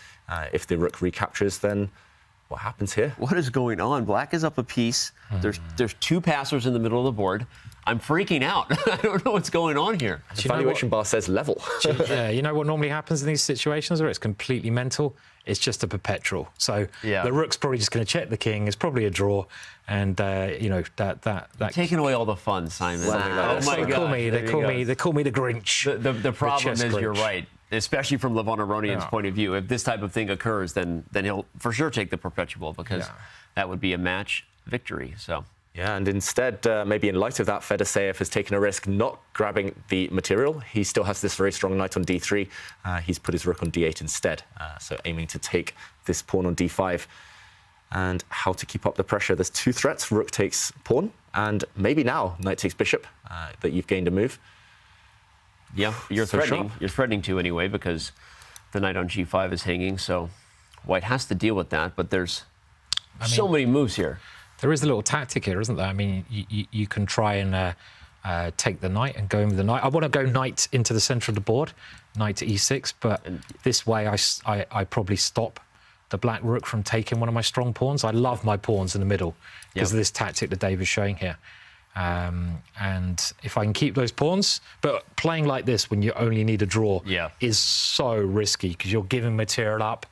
If the rook recaptures, then what happens here? What is going on? Black is up a piece. There's two passers in the middle of the board. I'm freaking out. I don't know what's going on here. The valuation bar says level. Yeah, you know what normally happens in these situations where it's completely mental? It's just a perpetual. So the rook's probably just going to check the king. It's probably a draw, and you know that taking away all the fun, Simon. Wow. Oh my God! They call me the Grinch. The problem is Grinch. You're right, especially from Levon Aronian's point of view. If this type of thing occurs, then he'll for sure take the perpetual, because that would be a match victory. So. Yeah, and instead, maybe in light of that, Fedoseev has taken a risk not grabbing the material. He still has this very strong knight on d3. He's put his rook on d8 instead, so aiming to take this pawn on d5. And how to keep up the pressure. There's two threats. Rook takes pawn, and maybe now knight takes bishop, that you've gained a move. Yeah, you're threatening to anyway, because the knight on g5 is hanging, so White has to deal with that, but there's so many moves here. There is a little tactic here, isn't there? I mean, you can try and take the knight and go in with the knight. I want to go knight into the center of the board, knight to e6, but this way I probably stop the black rook from taking one of my strong pawns. I love my pawns in the middle because of this tactic that Dave is showing here. And if I can keep those pawns, but playing like this when you only need a draw is so risky because you're giving material up,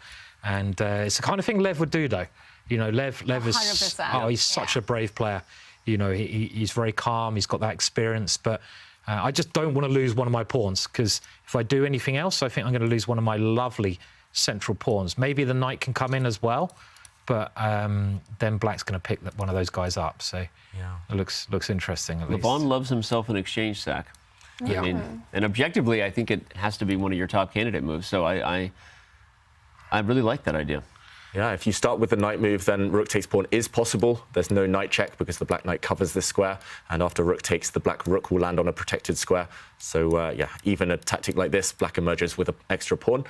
and it's the kind of thing Lev would do, though. You know, Lev is 100%. he's such a brave player. You know, he's very calm. He's got that experience, but I just don't want to lose one of my pawns, because if I do anything else, I think I'm going to lose one of my lovely central pawns. Maybe the knight can come in as well, but then Black's going to pick one of those guys up. So it looks interesting. At least. Levon loves himself an exchange sack. Yeah. I mean, and objectively, I think it has to be one of your top candidate moves. So I really like that idea. Yeah, if you start with the knight move, then rook takes pawn is possible. There's no knight check because the black knight covers this square, and after rook takes, the black rook will land on a protected square. So yeah, even a tactic like this, black emerges with an extra pawn,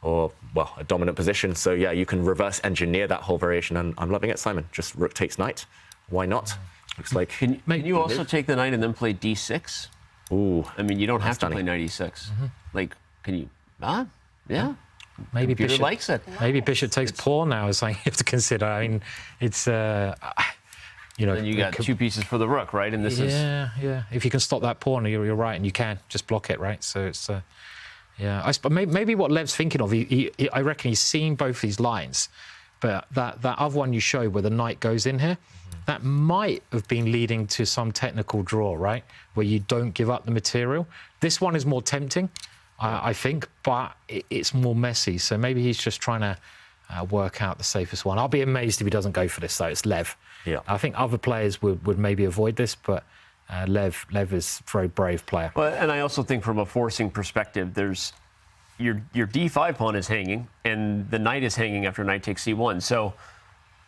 or well, a dominant position. So yeah, you can reverse engineer that whole variation, and I'm loving it, Simon. Just rook takes knight. Why not? Looks like. Can you also take the knight and then play d6? Ooh. I mean, you don't have to play knight e6. Like, can you? Yeah. Maybe Peter bishop likes it. Maybe bishop takes pawn now is something you have to consider. I mean, it's you know. And you got two pieces for the rook, right? And this is If you can stop that pawn, you're right, and you can just block it, right? So it's maybe what Lev's thinking of. I reckon he's seeing both these lines, but that other one you showed where the knight goes in here, that might have been leading to some technical draw, right? Where you don't give up the material. This one is more tempting. I think, but it's more messy. So maybe he's just trying to work out the safest one. I'll be amazed if he doesn't go for this, though. It's Lev. Yeah. I think other players would maybe avoid this, but Lev is a very brave player. Well, and I also think from a forcing perspective, there's your d5 pawn is hanging, and the knight is hanging after knight takes c1. So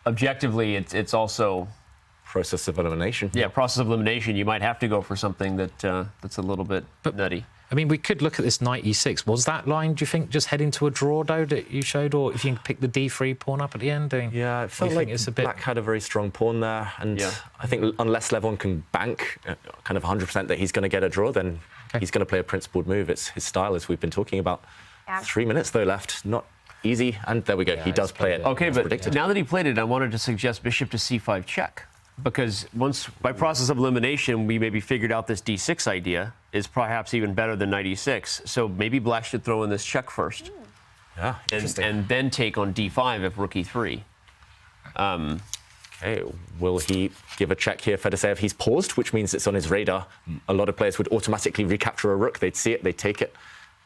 objectively, it's also process of elimination. Yeah, process of elimination. You might have to go for something that's a little bit nutty. I mean, we could look at this knight e6. Was that line, do you think, just heading to a draw, though, that you showed? Or if you can pick the d3 pawn up at the end? Yeah, it felt like it's black had a very strong pawn there. And I think unless Levon can bank kind of 100% that he's going to get a draw, then he's going to play a principled move. It's his style, as we've been talking about. 3 minutes, though, left. Not easy. And there we go. He does play it. Okay, but now that he played it, I wanted to suggest bishop to c5 check. Because once, by process of elimination, we maybe figured out this d6 idea is perhaps even better than knight e6. So maybe black should throw in this check first. Yeah, and then take on d5 if rook e3. Okay, will he give a check here, Fedoseev? He's paused, which means it's on his radar. A lot of players would automatically recapture a rook. They'd see it, they'd take it.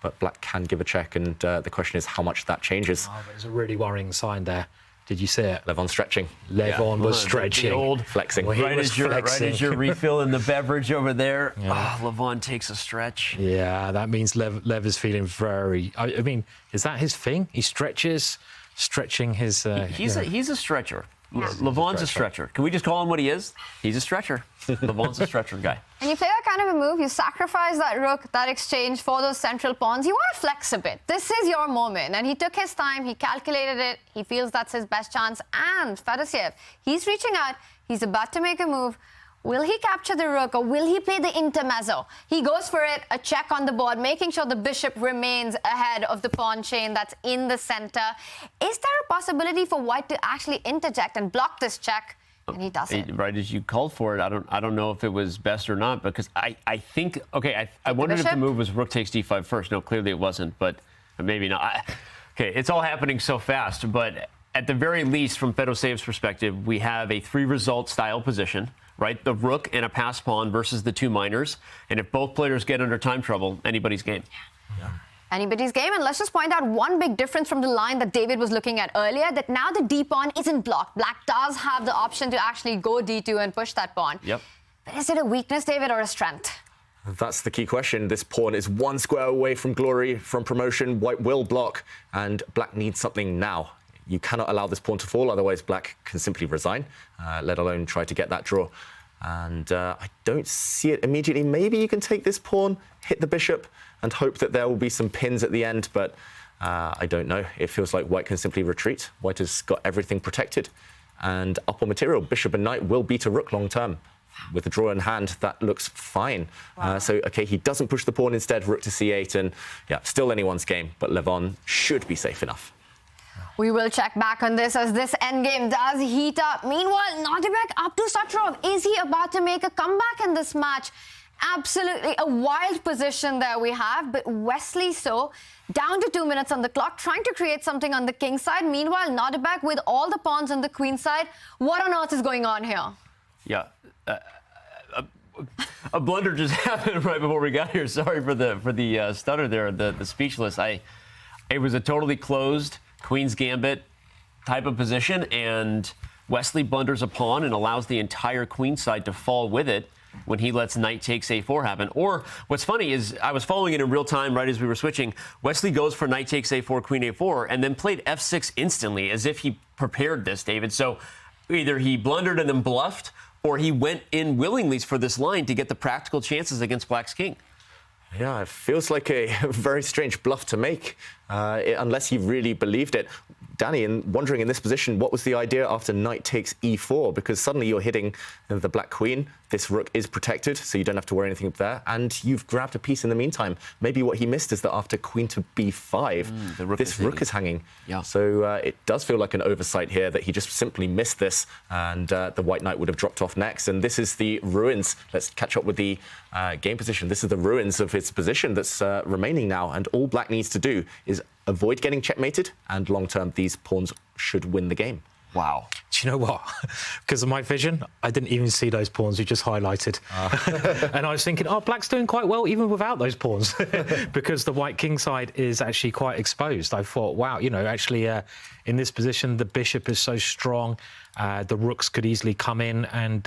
But black can give a check, and the question is how much that changes. Oh, there's a really worrying sign there. Did you see it? Levon stretching. Levon was stretching. Old flexing. Right as you're refilling the beverage over there, Yeah. Levon takes a stretch. Yeah, that means Lev is feeling very... I mean, is that his thing? He stretches, stretching his... He's a stretcher. Levon's a stretcher. Can we just call him what he is? He's a stretcher. Levon's a stretcher guy. And you play that kind of a move, you sacrifice that rook, that exchange for those central pawns. You want to flex a bit. This is your moment. And he took his time, he calculated it, he feels that's his best chance. And Fedosiev, he's reaching out, he's about to make a move. Will he capture the rook or will he play the intermezzo? He goes for it, a check on the board, making sure the bishop remains ahead of the pawn chain that's in the center. Is there a possibility for white to actually interject and block this check? And he doesn't. Right as you called for it, I don't know if it was best or not, because I think, okay, I wondered if the move was rook takes d5 first. No, clearly it wasn't, but maybe not. Okay, it's all happening so fast, but at the very least, from Fedosiev's perspective, we have a 3-result style position, right? The rook and a pass pawn versus the 2 minors. And if both players get under time trouble, anybody's game. Yeah. Anybody's game. And let's just point out one big difference from the line that David was looking at earlier, that now the D pawn isn't blocked. Black does have the option to actually go D2 and push that pawn. Yep. But is it a weakness, David, or a strength? That's the key question. This pawn is 1 square away from glory, from promotion. White will block, and black needs something now. You cannot allow this pawn to fall, otherwise black can simply resign, let alone try to get that draw. And I don't see it immediately. Maybe you can take this pawn, hit the bishop, and hope that there will be some pins at the end, but I don't know. It feels like white can simply retreat. White has got everything protected. And up on material, bishop and knight will beat a rook long term. With the draw in hand, that looks fine. Wow. So, okay, he doesn't push the pawn instead, rook to c8, and yeah, still anyone's game, but Levon should be safe enough. We will check back on this as this endgame does heat up. Meanwhile, Nodirbek Abdusattorov, is he about to make a comeback in this match? Absolutely a wild position there we have, but Wesley so down to 2 minutes on the clock, trying to create something on the king side. Meanwhile, Nodirbek with all the pawns on the queen side. What on earth is going on here? Yeah. A blunder just happened right before we got here. Sorry for the stutter there, the speechless. It was a totally closed Queen's Gambit type of position, and Wesley blunders a pawn and allows the entire queen side to fall with it when he lets knight takes a4 happen. Or what's funny is I was following it in real time right as we were switching. Wesley goes for knight takes a4, queen a4, and then played f6 instantly as if he prepared this, David. So either he blundered and then bluffed, or he went in willingly for this line to get the practical chances against black's king. Yeah, it feels like a very strange bluff to make, unless he really believed it. Danny, wondering in this position, what was the idea after knight takes e4? Because suddenly you're hitting the black queen. This rook is protected, so you don't have to worry anything up there. And you've grabbed a piece in the meantime. Maybe what he missed is that after queen to b5, this rook is hanging. Yeah. So it does feel like an oversight here that he just simply missed this, and the white knight would have dropped off next. And this is the ruins. Let's catch up with the game position. This is the ruins of his position that's remaining now. And all black needs to do is avoid getting checkmated, and long-term, these pawns should win the game. Wow. Do you know what? Because of my vision, I didn't even see those pawns you just highlighted. And I was thinking, oh, black's doing quite well even without those pawns, because the white king side is actually quite exposed. I thought, wow, you know, actually in this position, the bishop is so strong, the rooks could easily come in, and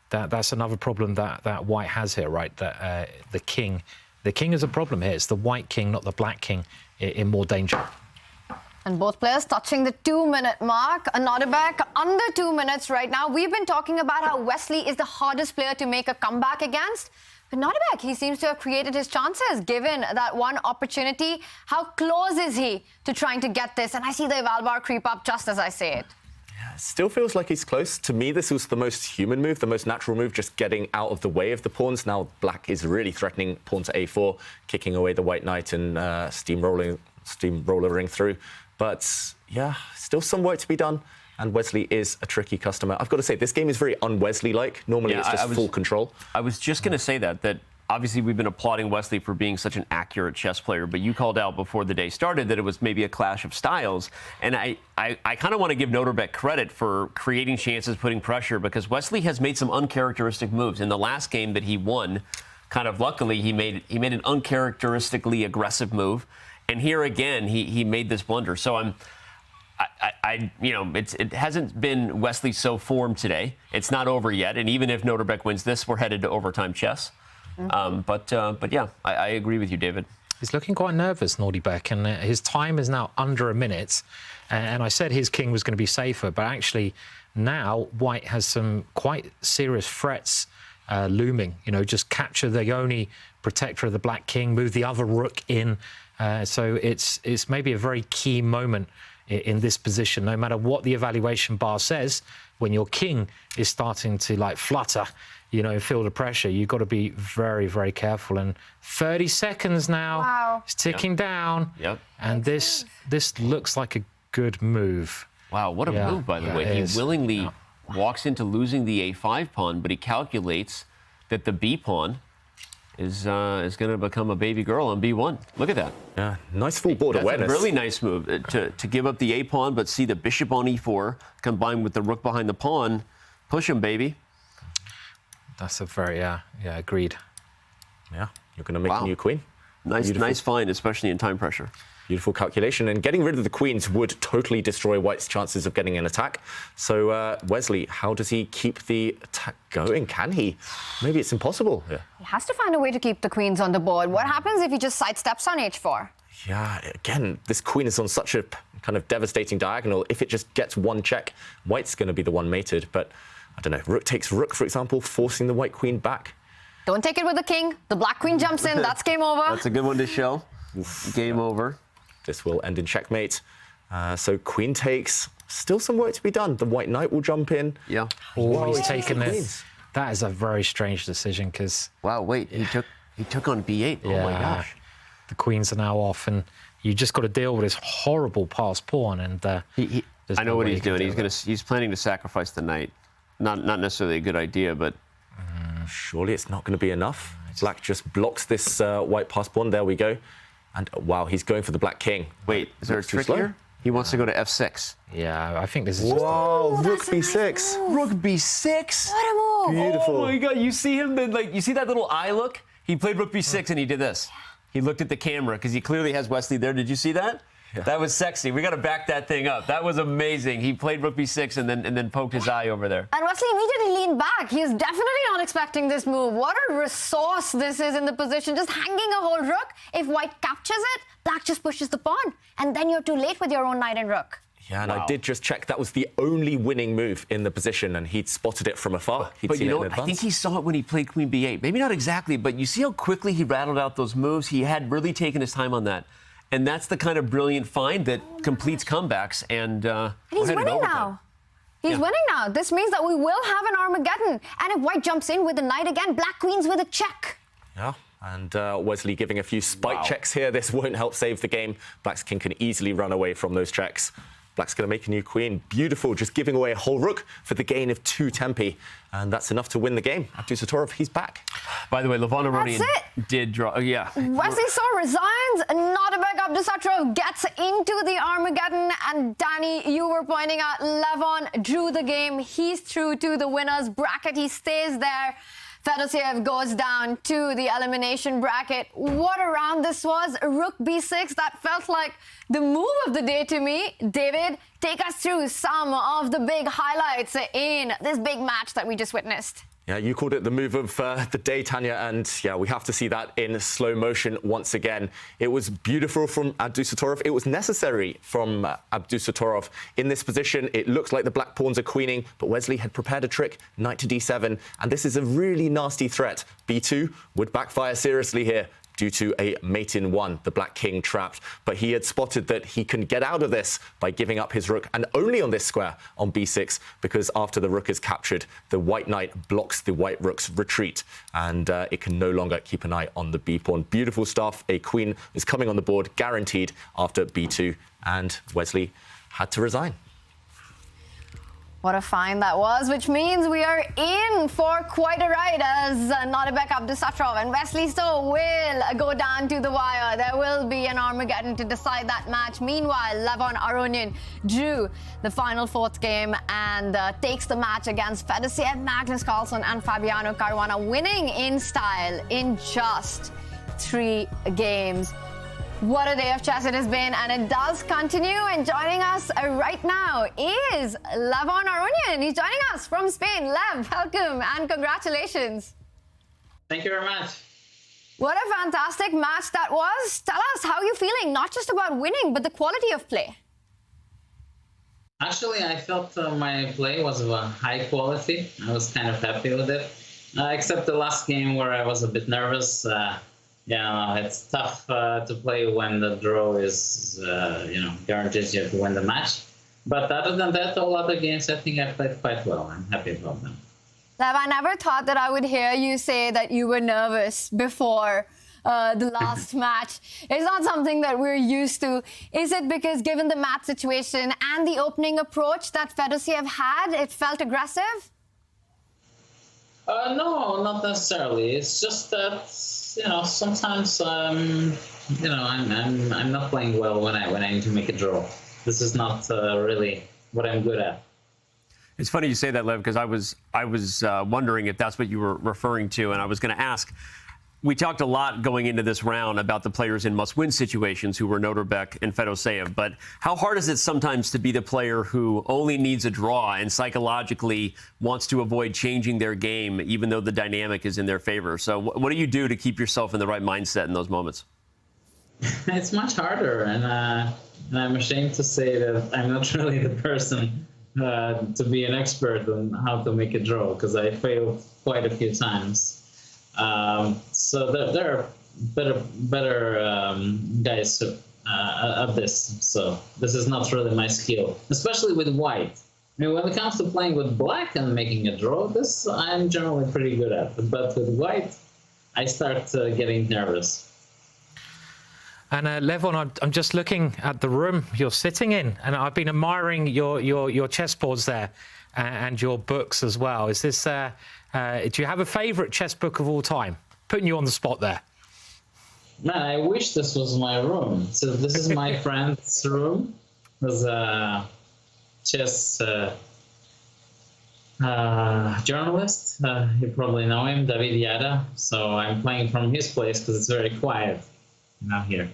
that's another problem that white has here, right? That the king is a problem here. It's the white king, not the black king, in more danger. And both players touching the 2-minute mark. Nodirbek under 2 minutes right now. We've been talking about how Wesley is the hardest player to make a comeback against. But Nodirbek, he seems to have created his chances given that one opportunity. How close is he to trying to get this? And I see the eval bar creep up just as I say it. Still feels like he's close. To me, this was the most human move, the most natural move, just getting out of the way of the pawns. Now black is really threatening pawn to a4, kicking away the white knight and steamrollering through. But yeah, still some work to be done. And Wesley is a tricky customer. I've got to say, this game is very un-Wesley-like. Normally it's just full control. I was just going to say that obviously we've been applauding Wesley for being such an accurate chess player, but you called out before the day started that it was maybe a clash of styles. And I kind of want to give Nodirbek credit for creating chances, putting pressure, because Wesley has made some uncharacteristic moves. In the last game that he won, kind of luckily, he made an uncharacteristically aggressive move. And here again, he made this blunder. So it hasn't been Wesley so formed today. It's not over yet, and even if Nodirbek wins this, we're headed to overtime chess. But yeah, I agree with you, David. He's looking quite nervous, Nodirbek, and his time is now under a minute. And I said his king was going to be safer, but actually now White has some quite serious threats looming. Just capture the only protector of the black king, move the other rook in. So it's maybe a very key moment in this position. No matter what the evaluation bar says, when your king is starting to flutter, feel the pressure, you've got to be very, very careful. And 30 seconds now. Wow. It's ticking down. Yep. And this looks like a good move. Wow, what a move, by the way. He willingly walks into losing the A5 pawn, but he calculates that the B pawn is going to become a baby girl on B1. Look at that. Yeah, nice full board awareness. That's a really nice move to give up the A pawn, but see the bishop on E4 combined with the rook behind the pawn. Push him, baby. That's a very, agreed. Yeah, you're going to make a new queen. Nice find, especially in time pressure. Beautiful calculation. And getting rid of the queens would totally destroy White's chances of getting an attack. So, Wesley, how does he keep the attack going? Can he? Maybe it's impossible. Yeah. He has to find a way to keep the queens on the board. What happens if he just sidesteps on H4? Yeah, again, this queen is on such a kind of devastating diagonal. If it just gets one check, White's going to be the one mated. But I don't know, rook takes rook, for example, forcing the white queen back. Don't take it with the king. The black queen jumps in. That's game over. That's a good one to show. Game over. This will end in checkmate. So queen takes. Still some work to be done. The white knight will jump in. Yeah. Oh, he's taken this. That is a very strange decision because... Wow, wait, he took on B8. Oh, my gosh. The queens are now off, and you just got to deal with this horrible passed pawn. And I know what he's doing. He's planning to sacrifice the knight. Not necessarily a good idea, but... Surely it's not going to be enough. Black just blocks this white passed pawn. There we go. And wow, he's going for the black king. Wait, is there a trick here? He wants to go to F6. Yeah, I think this is just... Whoa, rook B6. Rook B6? What a move. Beautiful. Oh my God, you see him, you see that little eye look? He played rook B6 and he did this. He looked at the camera because he clearly has Wesley there. Did you see that? Yeah. That was sexy. We got to back that thing up. That was amazing. He played rook b6 and then poked his eye over there. And Wesley immediately leaned back. He's definitely not expecting this move. What a resource this is in the position. Just hanging a whole rook. If white captures it, black just pushes the pawn. And then you're too late with your own knight and rook. Yeah, and I did just check. That was the only winning move in the position, and he'd spotted it from afar. But you know, I think he saw it when he played queen b8. Maybe not exactly, but you see how quickly he rattled out those moves? He had really taken his time on that. And that's the kind of brilliant find that completes comebacks. And he's winning now. He's winning now. This means that we will have an Armageddon. And if white jumps in with the knight again, black queen's with a check. Yeah, and Wesley giving a few spike checks here. This won't help save the game. Black's king can easily run away from those checks. Black's going to make a new queen. Beautiful, just giving away a whole rook for the gain of 2 tempi. And that's enough to win the game. Abdusattorov, he's back. By the way, Levon Aronian did draw. Yeah. Wesley so resigns. Nodirbek Abdusattorov gets into the Armageddon. And Danny, you were pointing out Levon drew the game. He's through to the winner's bracket. He stays there. Fedosiev goes down to the elimination bracket. What a round this was. Rook b6, that felt like the move of the day to me. David, take us through some of the big highlights in this big match that we just witnessed. Yeah, you called it the move of the day, Tanya, and yeah, we have to see that in slow motion once again. It was beautiful from Abdusattorov. It was necessary from Abdusattorov. In this position, it looks like the black pawns are queening, but Wesley had prepared a trick, knight to d7, and this is a really nasty threat. b2 would backfire seriously here due to a mate in 1, the black king trapped. But he had spotted that he can get out of this by giving up his rook, and only on this square on b6, because after the rook is captured, the white knight blocks the white rook's retreat, and it can no longer keep an eye on the b pawn. Beautiful stuff. A queen is coming on the board, guaranteed, after b2, and Wesley had to resign. What a find that was, which means we are in for quite a ride as Nodirbek Abdusattorov and Wesley So will go down to the wire. There will be an Armageddon to decide that match. Meanwhile, Levon Aronian drew the final 4th game and takes the match against Fedosiev, Magnus Carlsen and Fabiano Caruana, winning in style in just 3 games. What a day of chess it has been, and it does continue. And joining us right now is Levon Aronian. He's joining us from Spain. Lev, welcome and congratulations. Thank you very much. What a fantastic match that was. Tell us how you're feeling, not just about winning, but the quality of play. Actually, I felt my play was of a high quality. I was kind of happy with it, except the last game where I was a bit nervous. Yeah, it's tough to play when the draw is, guarantees you to win the match. But other than that, all other games, I think I played quite well. I'm happy about them. Lev, I never thought that I would hear you say that you were nervous before the last match. It's not something that we're used to. Is it because given the match situation and the opening approach that Fedosiev had, it felt aggressive? No, not necessarily. It's just that, sometimes, I'm not playing well when I need to make a draw. This is not really what I'm good at. It's funny you say that, Lev, because I was wondering if that's what you were referring to, and I was going to ask. We talked a lot going into this round about the players in must-win situations who were Nodirbek and Fedosiev, but how hard is it sometimes to be the player who only needs a draw and psychologically wants to avoid changing their game even though the dynamic is in their favor? So what do you do to keep yourself in the right mindset in those moments? It's much harder, and I'm ashamed to say that I'm not really the person to be an expert on how to make a draw, because I failed quite a few times. So there are better guys at this. So this is not really my skill, especially with white. I mean, when it comes to playing with black and making a draw, this I'm generally pretty good at. But with white, I start getting nervous. And Levon, I'm just looking at the room you're sitting in, and I've been admiring your chessboards there and your books as well. Is this? Do you have a favourite chess book of all time? Putting you on the spot there. Man, I wish this was my room. So this is my friend's room. There's a chess journalist. You probably know him, David Yada. So I'm playing from his place because it's very quiet now here.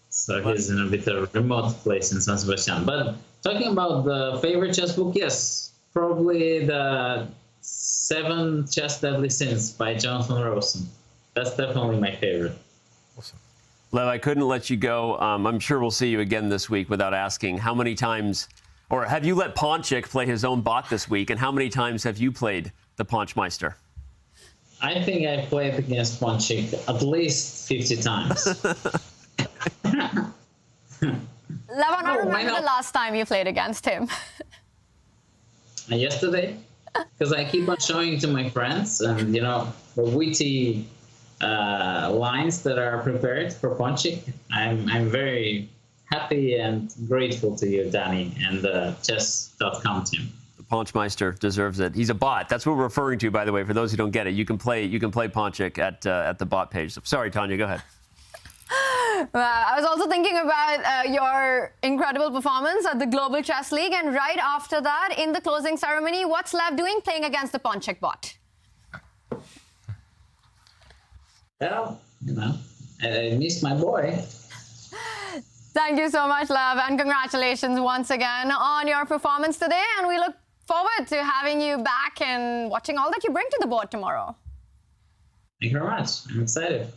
So he's in a bit of a remote place in San Sebastian. But talking about the favorite chess book, yes, probably the 7 Chess Deadly Sins by Jonathan Rosen. That's definitely my favorite. Awesome. Lev, I couldn't let you go. I'm sure we'll see you again this week without asking how many times, or have you let Ponchik play his own bot this week, and how many times have you played the Ponchmeister? I think I played against Ponchik at least 50 times. Levon, I remember the last time you played against him. Yesterday, because I keep on showing it to my friends, and the witty lines that are prepared for Ponchik. I'm very happy and grateful to you, Danny, and the chess.com team. The Ponchmeister deserves it. He's a bot. That's what we're referring to, by the way, for those who don't get it. You can play Ponchik at the bot page. So, sorry, Tanya, go ahead. I was also thinking about your incredible performance at the Global Chess League, and right after that, in the closing ceremony, what's Lev doing playing against the Ponchik bot? Well, I missed my boy. Thank you so much, Lev, and congratulations once again on your performance today, and we look forward to having you back and watching all that you bring to the board tomorrow. Thank you very much. I'm excited.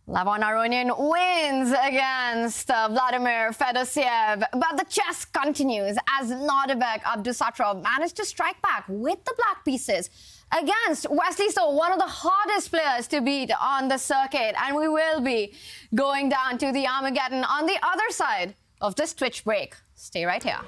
Levon Aronian wins against Vladimir Fedosiev, but the chess continues as Nodirbek Abdusattorov managed to strike back with the black pieces against Wesley So, one of the hardest players to beat on the circuit. And we will be going down to the Armageddon on the other side of this Twitch break. Stay right here.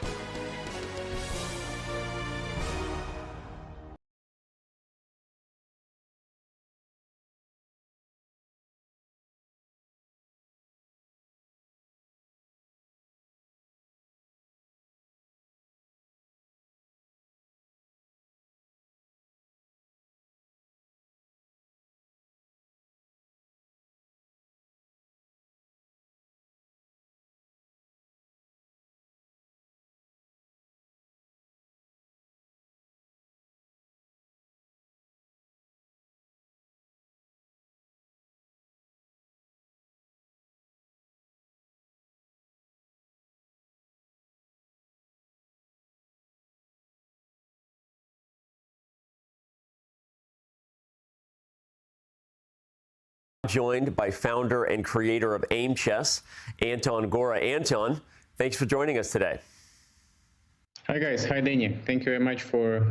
Joined by founder and creator of Aimchess, Anton Gora. Anton, thanks for joining us today. Hi guys, hi Danny. Thank you very much for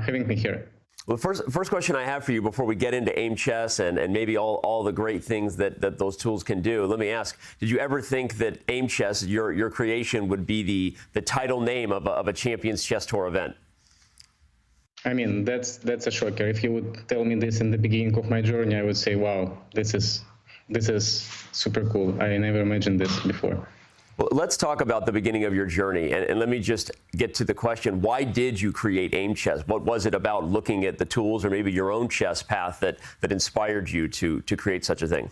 having me here. Well, first question I have for you before we get into Aimchess and maybe all the great things that those tools can do, let me ask, did you ever think that Aimchess, your creation, would be the title name of a Champions Chess Tour event? I mean, that's a shocker. If you would tell me this in the beginning of my journey, I would say, wow, this is super cool. I never imagined this before. Well, let's talk about the beginning of your journey, and let me just get to the question, why did you create Aimchess? What was it about looking at the tools or maybe your own chess path that inspired you to create such a thing?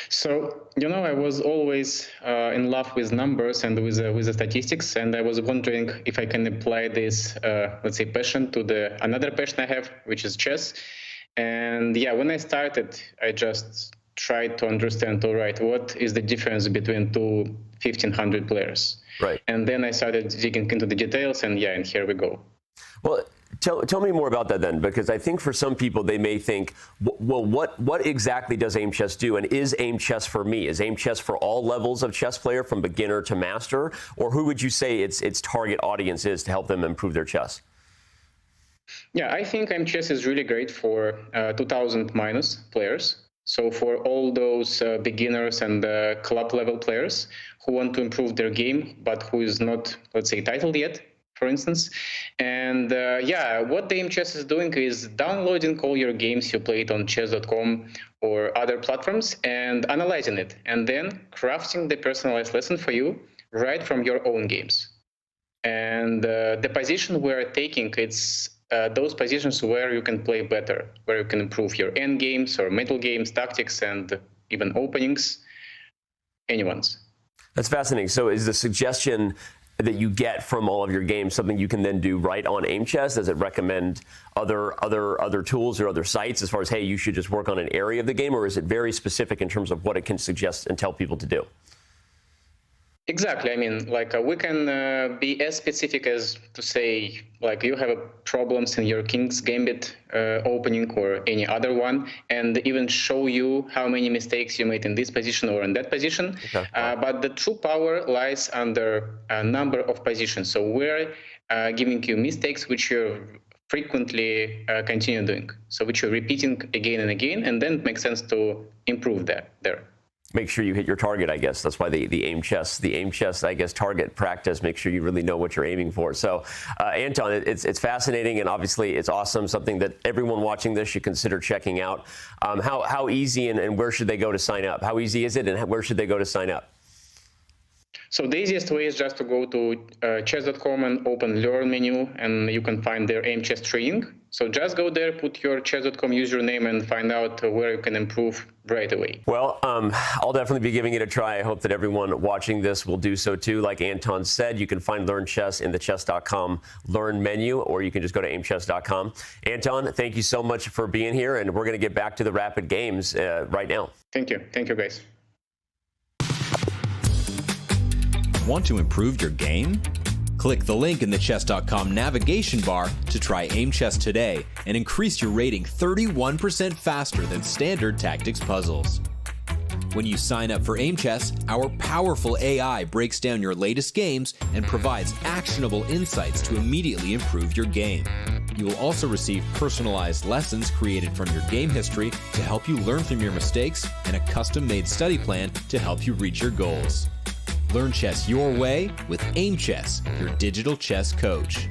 So, I was always in love with numbers and with the statistics, and I was wondering if I can apply this, let's say, passion to another passion I have, which is chess. And yeah, when I started, I just tried to understand, all right, what is the difference between two 1,500 players? Right. And then I started digging into the details, and yeah, and here we go. Well, tell me more about that then, because I think for some people they may think, well, what exactly does Aimchess do, and is Aimchess for me? Is Aimchess for all levels of chess player, from beginner to master, or who would you say its target audience is to help them improve their chess? Yeah, I think Aimchess is really great for 2,000 minus players. So for all those beginners and club level players who want to improve their game, but who is not, let's say, titled yet, for instance. And yeah, what the Aimchess is doing is downloading all your games you played on chess.com or other platforms and analyzing it, and then crafting the personalized lesson for you right from your own games. And the position we're taking, it's those positions where you can play better, where you can improve your end games or middle games, tactics, and even openings, anyone's. That's fascinating. So is the suggestion that you get from all of your games something you can then do right on Aimchess? Does it recommend other tools or other sites as far as, hey, you should just work on an area of the game, or is it very specific in terms of what it can suggest and tell people to do? Exactly. I mean, like we can be as specific as to say, like, you have problems in your King's Gambit opening or any other one, and even show you how many mistakes you made in this position or in that position. Okay. But the true power lies under a number of positions. So we're giving you mistakes which you frequently continue doing, so which you're repeating again and again, and then it makes sense to improve that there. Make sure you hit your target, I guess. That's why the Aimchess, I guess, target practice. Make sure you really know what you're aiming for. So, Anton, it's fascinating, and obviously it's awesome. Something that everyone watching this should consider checking out. How easy and where should they go to sign up? How easy is it, and where should they go to sign up? So the easiest way is just to go to chess.com and open Learn menu, and you can find their Aimchess training. So just go there, put your chess.com username, and find out where you can improve right away. Well, I'll definitely be giving it a try. I hope that everyone watching this will do so too. Like Anton said, you can find Learn Chess in the chess.com Learn menu, or you can just go to aimchess.com. Anton, thank you so much for being here, and we're going to get back to the Rapid games right now. Thank you. Thank you, guys. Want to improve your game? Click the link in the chess.com navigation bar to try Aimchess today and increase your rating 31% faster than standard tactics puzzles. When you sign up for Aimchess, our powerful AI breaks down your latest games and provides actionable insights to immediately improve your game. You will also receive personalized lessons created from your game history to help you learn from your mistakes, and a custom-made study plan to help you reach your goals. Learn chess your way with Aimchess, your digital chess coach.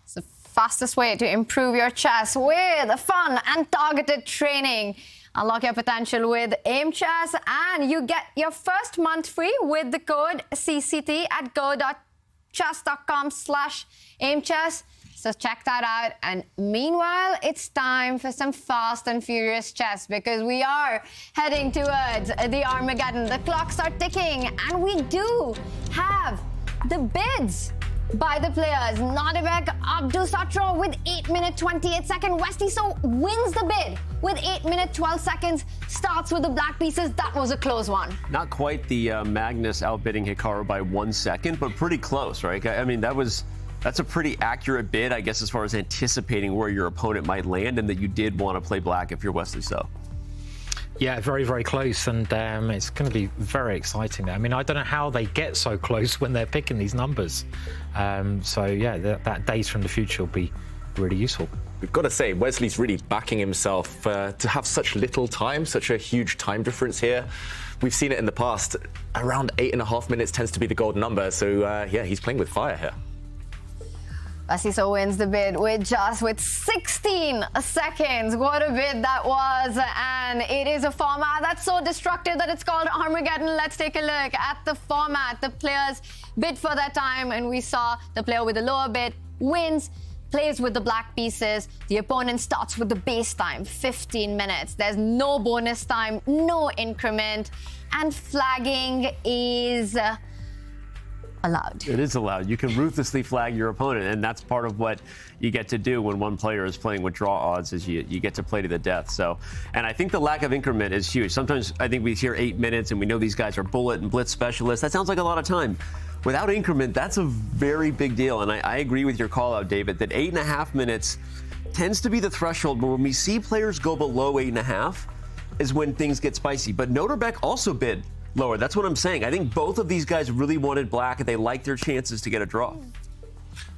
It's the fastest way to improve your chess with fun and targeted training. Unlock your potential with Aimchess, and you get your first month free with the code CCT at go.chess.com/Aimchess. So check that out. And meanwhile, it's time for some fast and furious chess, because we are heading towards the Armageddon. The clocks are ticking, and we do have the bids by the players. Nodirbek Abdusattorov with 8 minute 28 second. Westy So wins the bid with 8 minute 12 seconds. Starts with the black pieces. That was a close one. Not quite the Magnus outbidding Hikaru by 1 second, but pretty close, right? I mean, that was That's a pretty accurate bid, I guess, as far as anticipating where your opponent might land and that you did want to play black if you're Wesley So. Yeah, very, very close, and it's going to be very exciting. I mean, I don't know how they get so close when they're picking these numbers. So, yeah, that data from the future will be really useful. We've got to say, Wesley's really backing himself to have such little time, such a huge time difference here. We've seen it in the past. Around 8.5 minutes tends to be the golden number. So, yeah, he's playing with fire here. Wesley So wins the bid with 16 seconds. What a bid that was. And it is a format that's so destructive that it's called Armageddon. Let's take a look at the format. The players bid for their time, and we saw the player with the lower bid wins, plays with the black pieces. The opponent starts with the base time, 15 minutes. There's no bonus time, no increment, and flagging is allowed. It is allowed. You can ruthlessly flag your opponent, and that's part of what you get to do when one player is playing with draw odds, is you get to play to the death. So, and I think the lack of increment is huge. Sometimes I think we hear 8 minutes and we know these guys are bullet and blitz specialists. That sounds like a lot of time. Without increment, that's a very big deal. And I agree with your call out, David, that 8.5 minutes tends to be the threshold. But when we see players go below 8.5 is when things get spicy. But Nodirbek also bid lower. That's what I'm saying. I think both of these guys really wanted black, and they liked their chances to get a draw.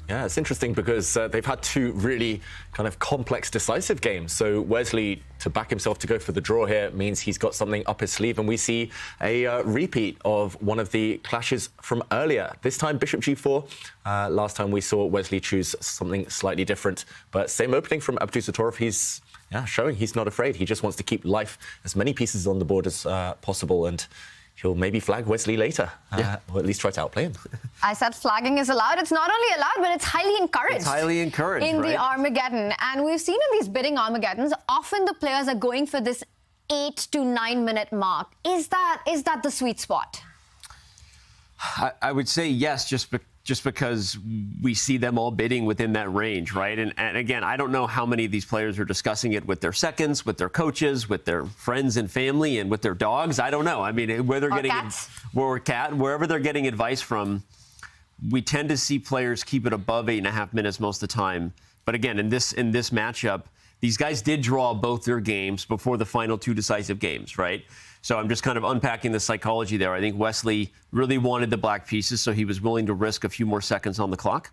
Yeah, it's interesting because they've had two really kind of complex, decisive games. So Wesley, to back himself to go for the draw here, means he's got something up his sleeve. And we see a repeat of one of the clashes from earlier. This time, Bishop G4. Last time we saw Wesley choose something slightly different. But same opening from Abdusattorov. He's showing he's not afraid. He just wants to keep life, as many pieces on the board as possible. And he'll maybe flag Wesley later, or at least try to outplay him. I said flagging is allowed. It's not only allowed, but it's highly encouraged. It's highly encouraged, in right? the Armageddon. And we've seen in these bidding Armageddons, often the players are going for this 8 to 9 minute mark. Is that the sweet spot? I would say yes, just because we see them all bidding within that range, right? And again, I don't know how many of these players are discussing it with their seconds, with their coaches, with their friends and family, and with their dogs. I don't know. I mean, where they're getting wherever they're getting advice from, we tend to see players keep it above 8.5 minutes most of the time. But again, in this matchup, these guys did draw both their games before the final two decisive games, right? So I'm just kind of unpacking the psychology there. I think Wesley really wanted the black pieces, so he was willing to risk a few more seconds on the clock.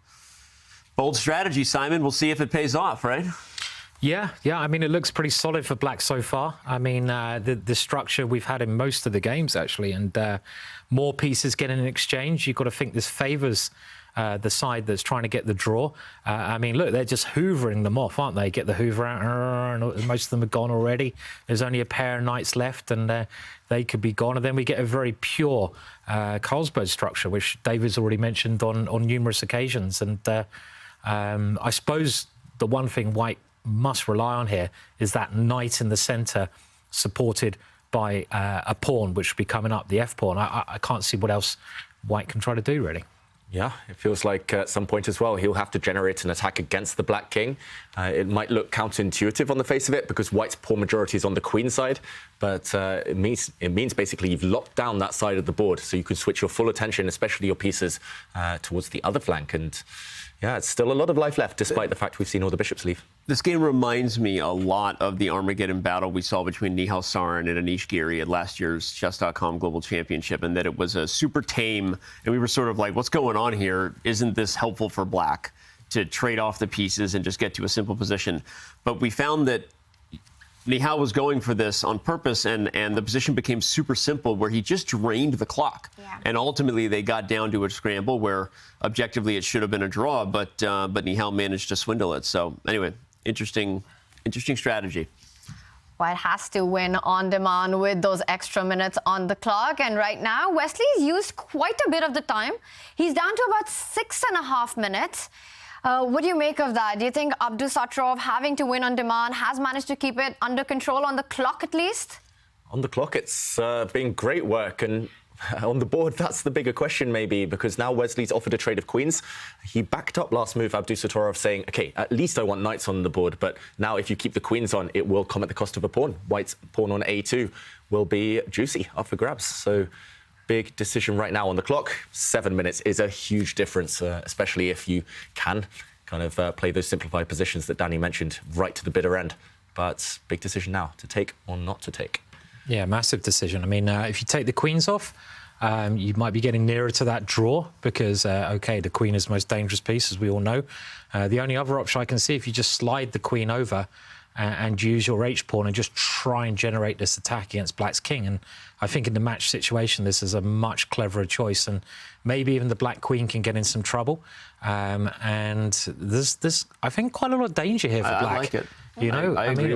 Bold strategy, Simon. We'll see if it pays off, right? Yeah. I mean, it looks pretty solid for black so far. I mean, the structure we've had in most of the games, actually, and more pieces getting in exchange. You've got to think this favours the side that's trying to get the draw. I mean, look, they're just hoovering them off, aren't they? Get the hoover out, and most of them are gone already. There's only a pair of knights left, and they could be gone. And then we get a very pure Carlsberg structure, which David's already mentioned on numerous occasions. And I suppose the one thing White must rely on here is that knight in the centre, supported by a pawn, which will be coming up, the F pawn. I can't see what else White can try to do, really. Yeah, it feels like at some point as well, he'll have to generate an attack against the black king. It might look counterintuitive on the face of it because White's pawn majority is on the queen side, but it means basically you've locked down that side of the board, so you can switch your full attention, especially your pieces, towards the other flank. And yeah, it's still a lot of life left, despite the fact we've seen all the bishops leave. This game reminds me a lot of the Armageddon battle we saw between Nihal Sarin and Anish Giri at last year's Chess.com Global Championship, and that it was a super tame, and we were sort of like, what's going on here? Isn't this helpful for black to trade off the pieces and just get to a simple position? But we found that Nihal was going for this on purpose, and the position became super simple where he just drained the clock. Yeah. And ultimately they got down to a scramble where objectively it should have been a draw, but Nihal managed to swindle it. So anyway, interesting strategy. White has to win on demand with those extra minutes on the clock. And right now, Wesley's used quite a bit of the time. He's down to about 6.5 minutes. What do you make of that? Do you think Abdusattorov, having to win on demand, has managed to keep it under control on the clock at least? On the clock, it's been great work. And on the board, that's the bigger question maybe, because now Wesley's offered a trade of queens. He backed up last move, Abdusattorov, saying, OK, at least I want knights on the board. But now if you keep the queens on, it will come at the cost of a pawn. White's pawn on A2 will be juicy, up for grabs. So big decision right now on the clock. 7 minutes is a huge difference, especially if you can kind of play those simplified positions that Danny mentioned right to the bitter end. But big decision now, to take or not to take. Yeah, massive decision. I mean, if you take the queens off, you might be getting nearer to that draw because, OK, the queen is the most dangerous piece, as we all know. The only other option I can see, if you just slide the queen over and use your h-pawn and just try and generate this attack against black's king. And I think in the match situation, this is a much cleverer choice. And maybe even the black queen can get in some trouble. And there's, I think, quite a lot of danger here for black. I like it. You know, I mean,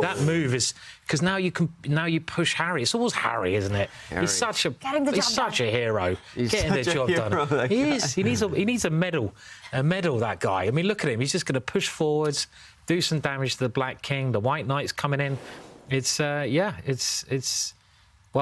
that move is because now you push Harry. It's always Harry, isn't it? Harry. He's such a hero. Getting the job done. He is. He needs a medal. A medal. That guy. I mean, look at him. He's just going to push forwards, do some damage to the black king. The white knight's coming in. It's well.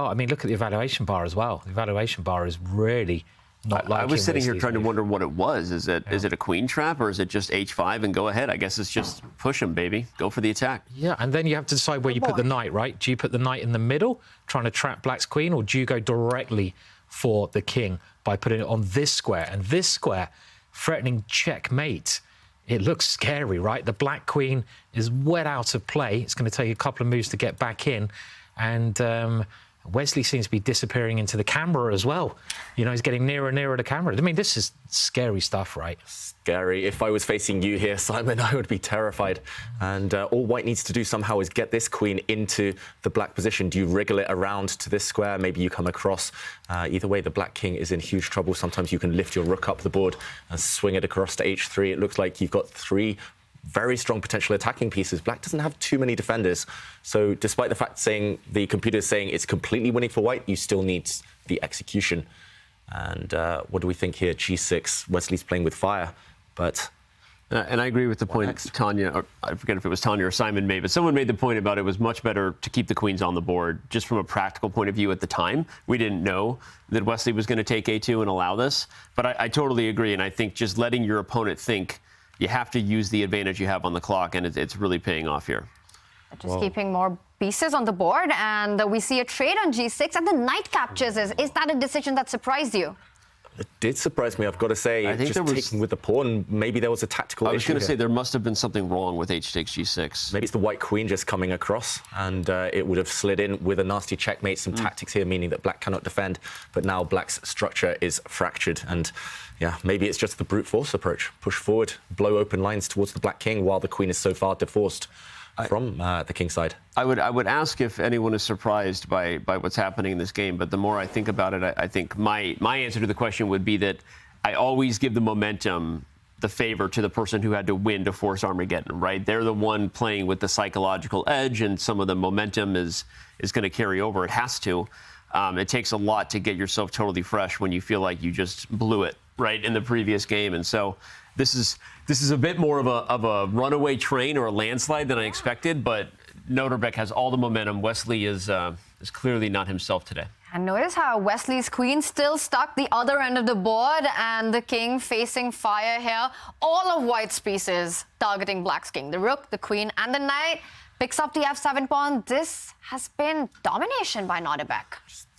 I mean, look at the evaluation bar as well. The evaluation bar is really not like. I was sitting here trying to wonder what it was. Is it a queen trap or is it just h5 and go ahead? I guess it's just push him, baby. Go for the attack. Yeah, and then you have to decide where you put the knight, right? Do you put the knight in the middle, trying to trap black's queen, or do you go directly for the king by putting it on this square? And this square, threatening checkmate. It looks scary, right? The black queen is well out of play. It's going to take a couple of moves to get back in. And Wesley seems to be disappearing into the camera as well. You know, he's getting nearer and nearer to the camera. I mean, this is scary stuff, right? Scary. If I was facing you here, Simon, I would be terrified. And all white needs to do somehow is get this queen into the black position. Do you wriggle it around to this square? Maybe you come across. Either way, the black king is in huge trouble. Sometimes you can lift your rook up the board and swing it across to h3. It looks like you've got 3 very strong potential attacking pieces. Black doesn't have too many defenders. So despite the fact the computer is saying it's completely winning for white, you still need the execution. And what do we think here? G6, Wesley's playing with fire, but... and I agree with the point Tanya, or I forget if it was Tanya or Simon made, but someone made the point about it was much better to keep the queens on the board, just from a practical point of view at the time. We didn't know that Wesley was going to take a2 and allow this, but I totally agree, and I think just letting your opponent think you have to use the advantage you have on the clock, and it's really paying off here. Just keeping more pieces on the board, and we see a trade on g6, and the knight captures. Is that a decision that surprised you? It did surprise me, I've got to say. I think just taking with the pawn, maybe there was a tactical issue. I was going to say there must have been something wrong with h6, g6. Maybe it's the white queen just coming across, and it would have slid in with a nasty checkmate. Some tactics here, meaning that black cannot defend, but now black's structure is fractured. And yeah, maybe it's just the brute force approach. Push forward, blow open lines towards the black king while the queen is so far divorced from the king side. I would ask if anyone is surprised by what's happening in this game, but the more I think about it, I think my answer to the question would be that I always give the momentum, the favor to the person who had to win to force Armageddon, right? They're the one playing with the psychological edge, and some of the momentum is going to carry over. It has to. It takes a lot to get yourself totally fresh when you feel like you just blew it, right, in the previous game. And so this is a bit more of a runaway train or a landslide than I expected, but Nodirbek has all the momentum. Wesley is clearly not himself today. And notice how Wesley's queen still stuck the other end of the board, and the king facing fire here. All of white's pieces targeting black's king. The rook, the queen, and the knight picks up the f7 pawn. This has been domination by Nodirbek.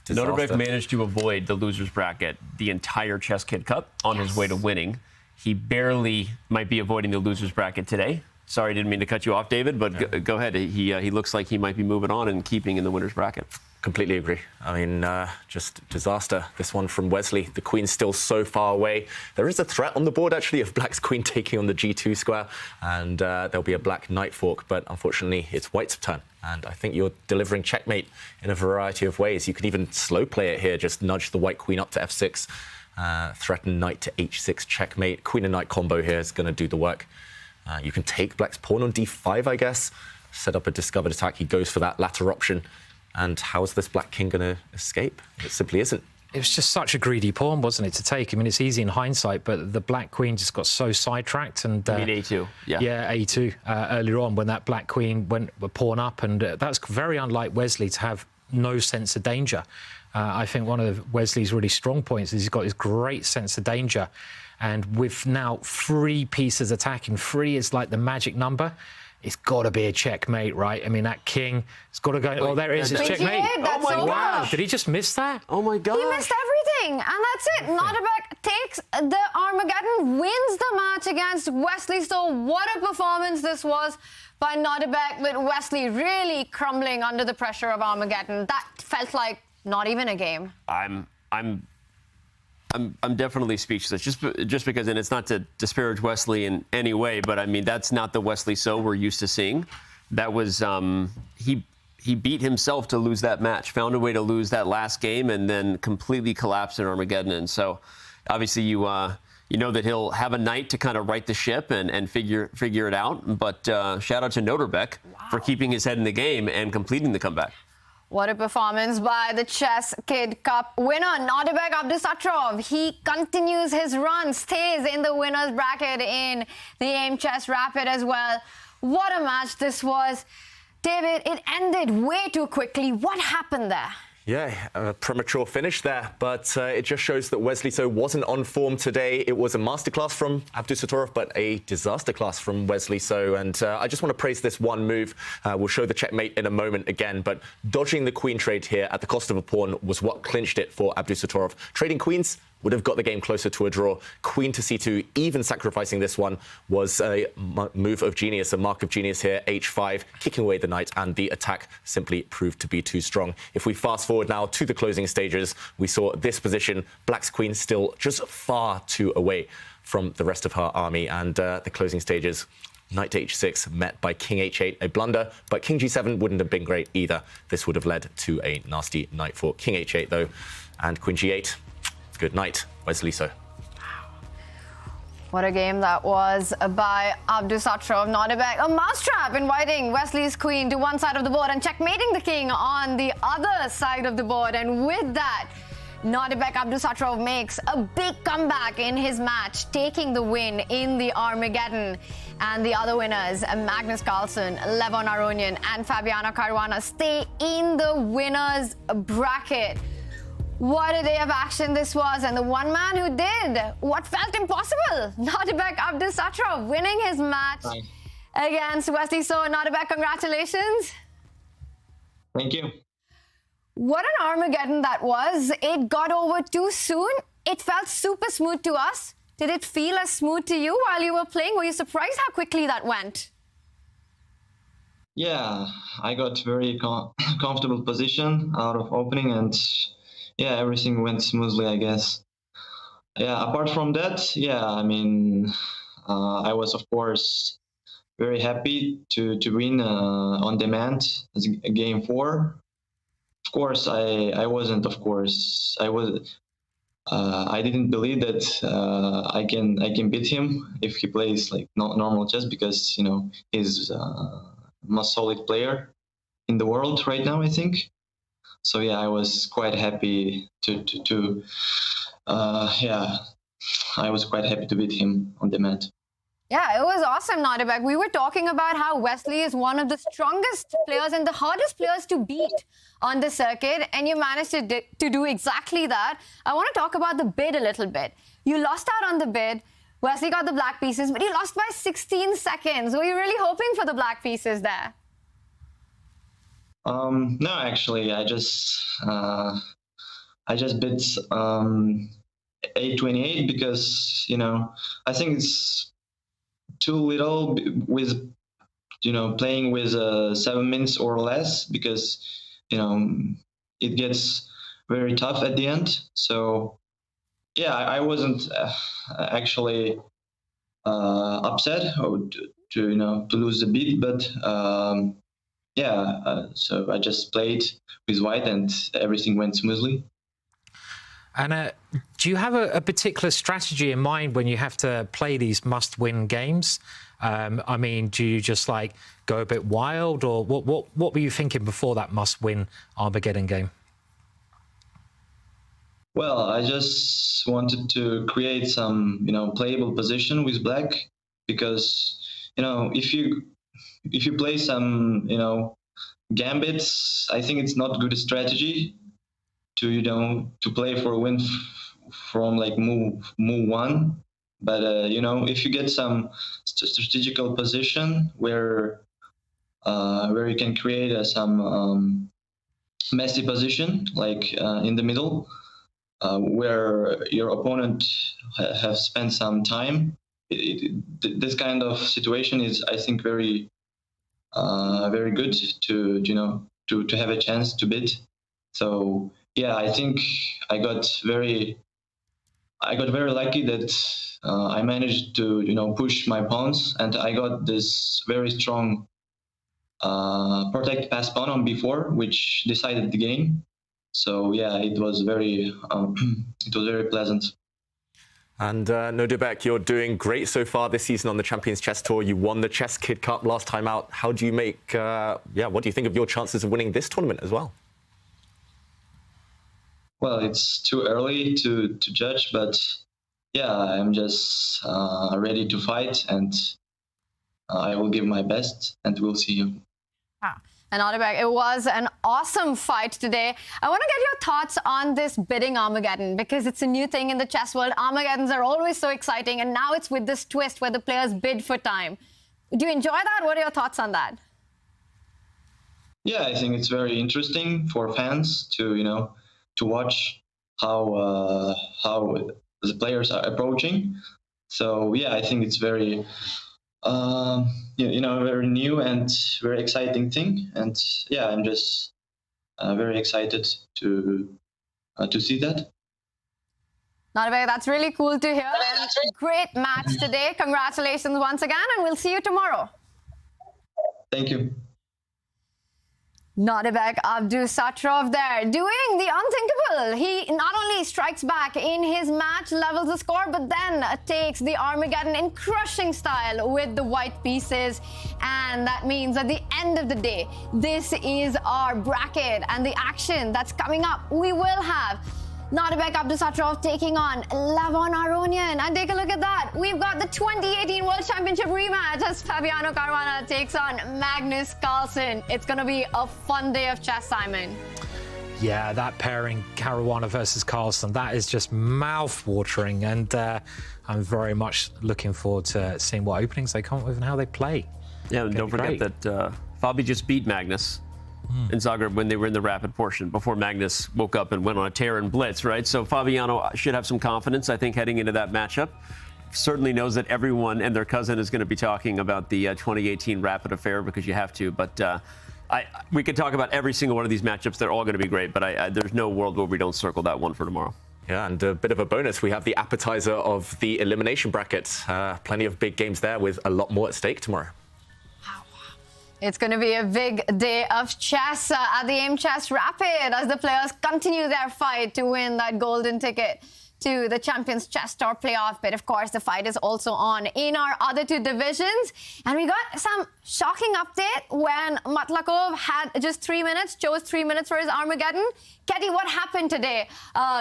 Nodirbek managed to avoid the loser's bracket the entire Chess Kid Cup on his way to winning. He barely might be avoiding the loser's bracket today. Sorry, didn't mean to cut you off, David, but go ahead. He looks like he might be moving on and keeping in the winner's bracket. Completely agree. I mean, just disaster. This one from Wesley. The queen's still so far away. There is a threat on the board, actually, of black's queen taking on the g2 square, and there'll be a black knight fork, but unfortunately, it's white's turn. And I think you're delivering checkmate in a variety of ways. You could even slow play it here, just nudge the white queen up to f6, threaten knight to h6 checkmate. Queen and knight combo here is going to do the work. You can take black's pawn on d5, I guess. Set up a discovered attack. He goes for that latter option. And how is this black king going to escape? It simply isn't. It was just such a greedy pawn, wasn't it, to take? I mean, it's easy in hindsight, but the black queen just got so sidetracked. And you mean a2? Yeah. Yeah, a2 earlier on when that black queen went pawn up, and that's very unlike Wesley to have no sense of danger. I think one of Wesley's really strong points is he's got this great sense of danger, and with now 3 pieces attacking, 3 is like the magic number. it's got to be a checkmate, right? I mean, that king, it's got to go. Oh, there it is. It's checkmate. That's oh my wow. Did he just miss that? Oh my God. He missed everything, and that's it. Nodirbek takes the Armageddon, wins the match against Wesley. So what a performance this was by Nodirbek, with Wesley really crumbling under the pressure of Armageddon. That felt like not even a game. I'm definitely speechless, just because, and it's not to disparage Wesley in any way, but I mean, that's not the Wesley So we're used to seeing. That was he beat himself to lose that match, found a way to lose that last game, and then completely collapsed in Armageddon. And so, obviously, you know that he'll have a night to kind of right the ship and figure it out. But shout out to Nodirbek for keeping his head in the game and completing the comeback. What a performance by the Chess Kid Cup winner, Nodirbek Abdusattorov. He continues his run, stays in the winner's bracket in the Aimchess Rapid as well. What a match this was. David, it ended way too quickly. What happened there? Yeah, a premature finish there, but it just shows that Wesley So wasn't on form today. It was a masterclass from Abdusattorov, but a disaster class from Wesley So. And I just want to praise this one move. We'll show the checkmate in a moment again, but dodging the queen trade here at the cost of a pawn was what clinched it for Abdusattorov. Trading queens would have got the game closer to a draw. Queen to c2, even sacrificing this one, was a move of genius, a mark of genius here. h5, kicking away the knight, and the attack simply proved to be too strong. If we fast forward now to the closing stages, we saw this position, Black's queen still just far too away from the rest of her army, and the closing stages, knight to h6 met by king h8, a blunder, but king g7 wouldn't have been great either. This would have led to a nasty knight for king h8 though, and queen g8. Good night, Wesley So. What a game that was by Abdusattorov. Nodirbek, a mousetrap, inviting Wesley's queen to one side of the board and checkmating the king on the other side of the board. And with that, Nodirbek Abdusattorov makes a big comeback in his match, taking the win in the Armageddon. And the other winners, Magnus Carlsen, Levon Aronian, and Fabiano Caruana, stay in the winners' bracket. What a day of action this was, and the one man who did what felt impossible, Nodirbek Abdusattorov, winning his match against Wesley So. Nodirbek, congratulations. Thank you. What an Armageddon that was. It got over too soon. It felt super smooth to us. Did it feel as smooth to you while you were playing? Were you surprised how quickly that went? Yeah, I got very comfortable position out of opening, and yeah, everything went smoothly, I guess. Yeah, apart from that, yeah, I mean, I was, of course, very happy to win on demand as game 4. Of course, I wasn't, of course, I didn't believe that I can beat him if he plays like normal chess, because, you know, he's most solid player in the world right now, I think. So yeah, I was quite happy yeah, I was quite happy to beat him on the mat. Yeah, it was awesome, Nodirbek. We were talking about how Wesley is one of the strongest players and the hardest players to beat on the circuit, and you managed to do exactly that. I want to talk about the bid a little bit. You lost out on the bid. Wesley got the black pieces, but he lost by 16 seconds. Were you really hoping for the black pieces there? No, actually, I just bid 828 because, you know, I think it's too little with, you know, playing with 7 minutes or less, because, you know, it gets very tough at the end. So yeah, I wasn't actually upset to lose the bid, but yeah, so I just played with white and everything went smoothly. And do you have a particular strategy in mind when you have to play these must-win games? I mean, do you just like go a bit wild, or what were you thinking before that must-win Armageddon game? Well, I just wanted to create some, you know, playable position with black, because, you know, if you play some, you know, gambits, I think it's not good strategy to, you know, to play for a win from like move 1. But, you know, if you get some strategical position where where you can create some messy position, like in the middle, where your opponent have spent some time. This kind of situation is, I think, very good to have a chance to beat. So yeah, I think I got very lucky that I managed to push my pawns, and I got this very strong protect pass pawn on b4, which decided the game. So yeah, it was very pleasant. And Nodirbek, you're doing great so far this season on the Champions Chess Tour. You won the Chess Kid Cup last time out. How do you make, what do you think of your chances of winning this tournament as well? Well, it's too early to judge, but yeah, I'm just ready to fight, and I will give my best, and we'll see. And Nodirbek, it was an awesome fight today. I want to get your thoughts on this bidding Armageddon, because it's a new thing in the chess world. Armageddons are always so exciting, and now it's with this twist where the players bid for time. Do you enjoy that? What are your thoughts on that? Yeah, I think it's very interesting for fans to watch how the players are approaching. So yeah, I think it's very very new and very exciting thing. And yeah, I'm just very excited to see that. Nodirbek, that's really cool to hear. And great match today. Congratulations once again, and we'll see you tomorrow. Thank you. Nodirbek Abdusattorov there, doing the unthinkable. He not only strikes back in his match, levels the score, but then takes the Armageddon in crushing style with the white pieces. And that means at the end of the day, this is our bracket, and the action that's coming up, we will have Nodirbek Abdusattorov taking on Levon Aronian. And take a look at that. We've got the 2018 World Championship rematch as Fabiano Caruana takes on Magnus Carlsen. It's going to be a fun day of chess, Simon. Yeah, that pairing, Caruana versus Carlsen, that is just mouth-watering. And I'm very much looking forward to seeing what openings they come up with and how they play. Yeah, and don't forget that Fabi just beat Magnus in Zagreb when they were in the rapid portion before Magnus woke up and went on a tear and blitz, right? So Fabiano should have some confidence, I think, heading into that matchup. Certainly knows that everyone and their cousin is going to be talking about the 2018 rapid affair, because you have to. But we could talk about every single one of these matchups. They're all going to be great, but there's no world where we don't circle that one for tomorrow. Yeah, and a bit of a bonus, we have the appetizer of the elimination bracket. Plenty of big games there with a lot more at stake tomorrow. It's going to be a big day of chess at the Aimchess Rapid as the players continue their fight to win that golden ticket to the Champions Chess Tour playoff. But of course, the fight is also on in our other two divisions. And we got some shocking update when Matlakov had just 3 minutes, chose 3 minutes for his Armageddon. Ketty, what happened today?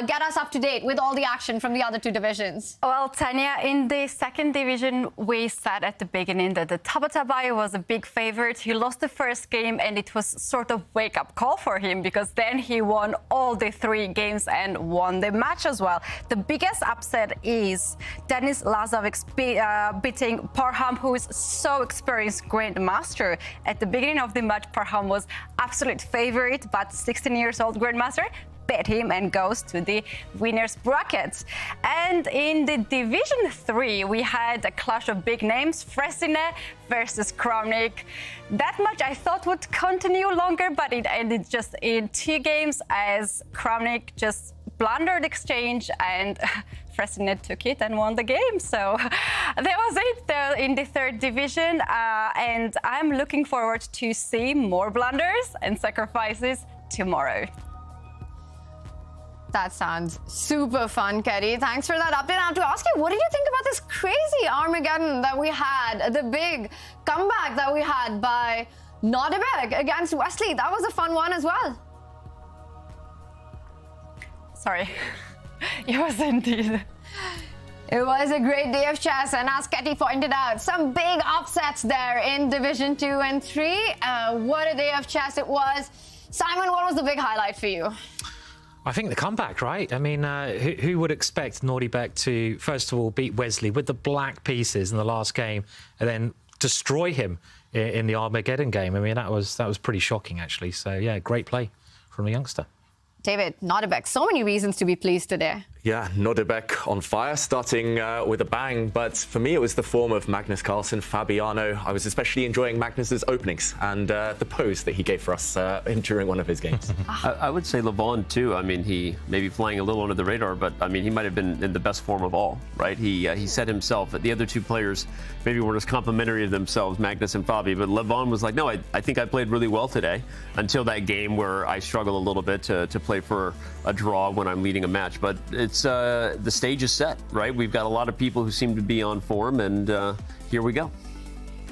Get us up to date with all the action from the other two divisions. Well, Tanya, in the second division, we said at the beginning that the Tabatabai was a big favorite. He lost the first game, and it was sort of wake-up call for him, because then he won all the 3 games and won the match as well. The biggest upset is Denis Lazovic beating Parham, who is so experienced grandmaster. At the beginning of the match, Parham was absolute favorite, but 16 years old grandmaster bet him and goes to the winners bracket. And in the Division 3, we had a clash of big names, Fresine versus Kramnik. That match I thought would continue longer, but it ended just in 2 games as Kramnik just blundered exchange and Fresine took it and won the game. So that was it in the third division. And I'm looking forward to see more blunders and sacrifices tomorrow. That sounds super fun, Ketty. Thanks for that update. I have to ask you, what did you think about this crazy Armageddon that we had, the big comeback that we had by Nodirbek against Wesley? That was a fun one as well. Sorry. It was indeed. It was a great day of chess, and as Ketty pointed out, some big upsets there in Division 2 and 3. What a day of chess it was. Simon, what was the big highlight for you? I think the comeback, right? I mean, who would expect Nodirbek to, first of all, beat Wesley with the black pieces in the last game and then destroy him in the Armageddon game. I mean, that was pretty shocking, actually. So, yeah, great play from the youngster. David, Nodirbek, so many reasons to be pleased today. Yeah, Nodirbek on fire, starting with a bang. But for me, it was the form of Magnus Carlsen, Fabiano. I was especially enjoying Magnus's openings and the pose that he gave for us during one of his games. I would say Levon, too. I mean, he may be flying a little under the radar, but, I mean, he might have been in the best form of all, right? He said himself that the other two players maybe weren't as complimentary of themselves, Magnus and Fabi, but Levon was like, no, I think I played really well today until that game where I struggle a little bit to play for a draw when I'm leading a match. But it's the stage is set, right? We've got a lot of people who seem to be on form, and here we go.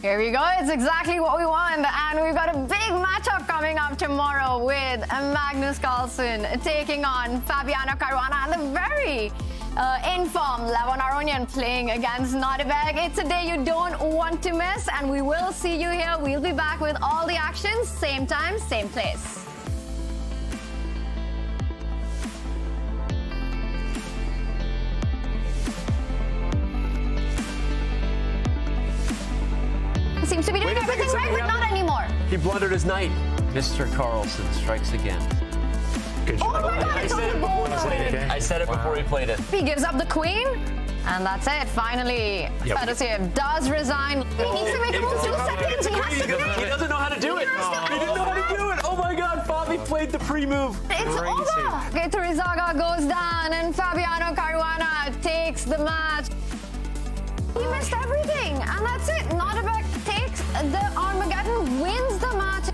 Here we go. It's exactly what we want. And we've got a big matchup coming up tomorrow with Magnus Carlsen taking on Fabiano Caruana and the very in-form Levon Aronian playing against Nodirbek. It's a day you don't want to miss, and we will see you here. We'll be back with all the action, same time, same place. Seems to be doing everything right, but not anymore. He blundered his knight. Mr. Carlsen strikes again. Good job. Oh my God, it's on the board. I said it before he played it. He gives up the queen, and that's it. Finally, Fedosiev does resign. He needs to make a move 2 seconds. He has to do it. He doesn't know how to do it. He didn't know how to do it. Oh my God, Fabi played the pre-move. It's over. Okay, Turizaga goes down, and Fabiano Caruana takes the match. He missed everything, and that's it. Nodirbek takes the Armageddon, wins the match.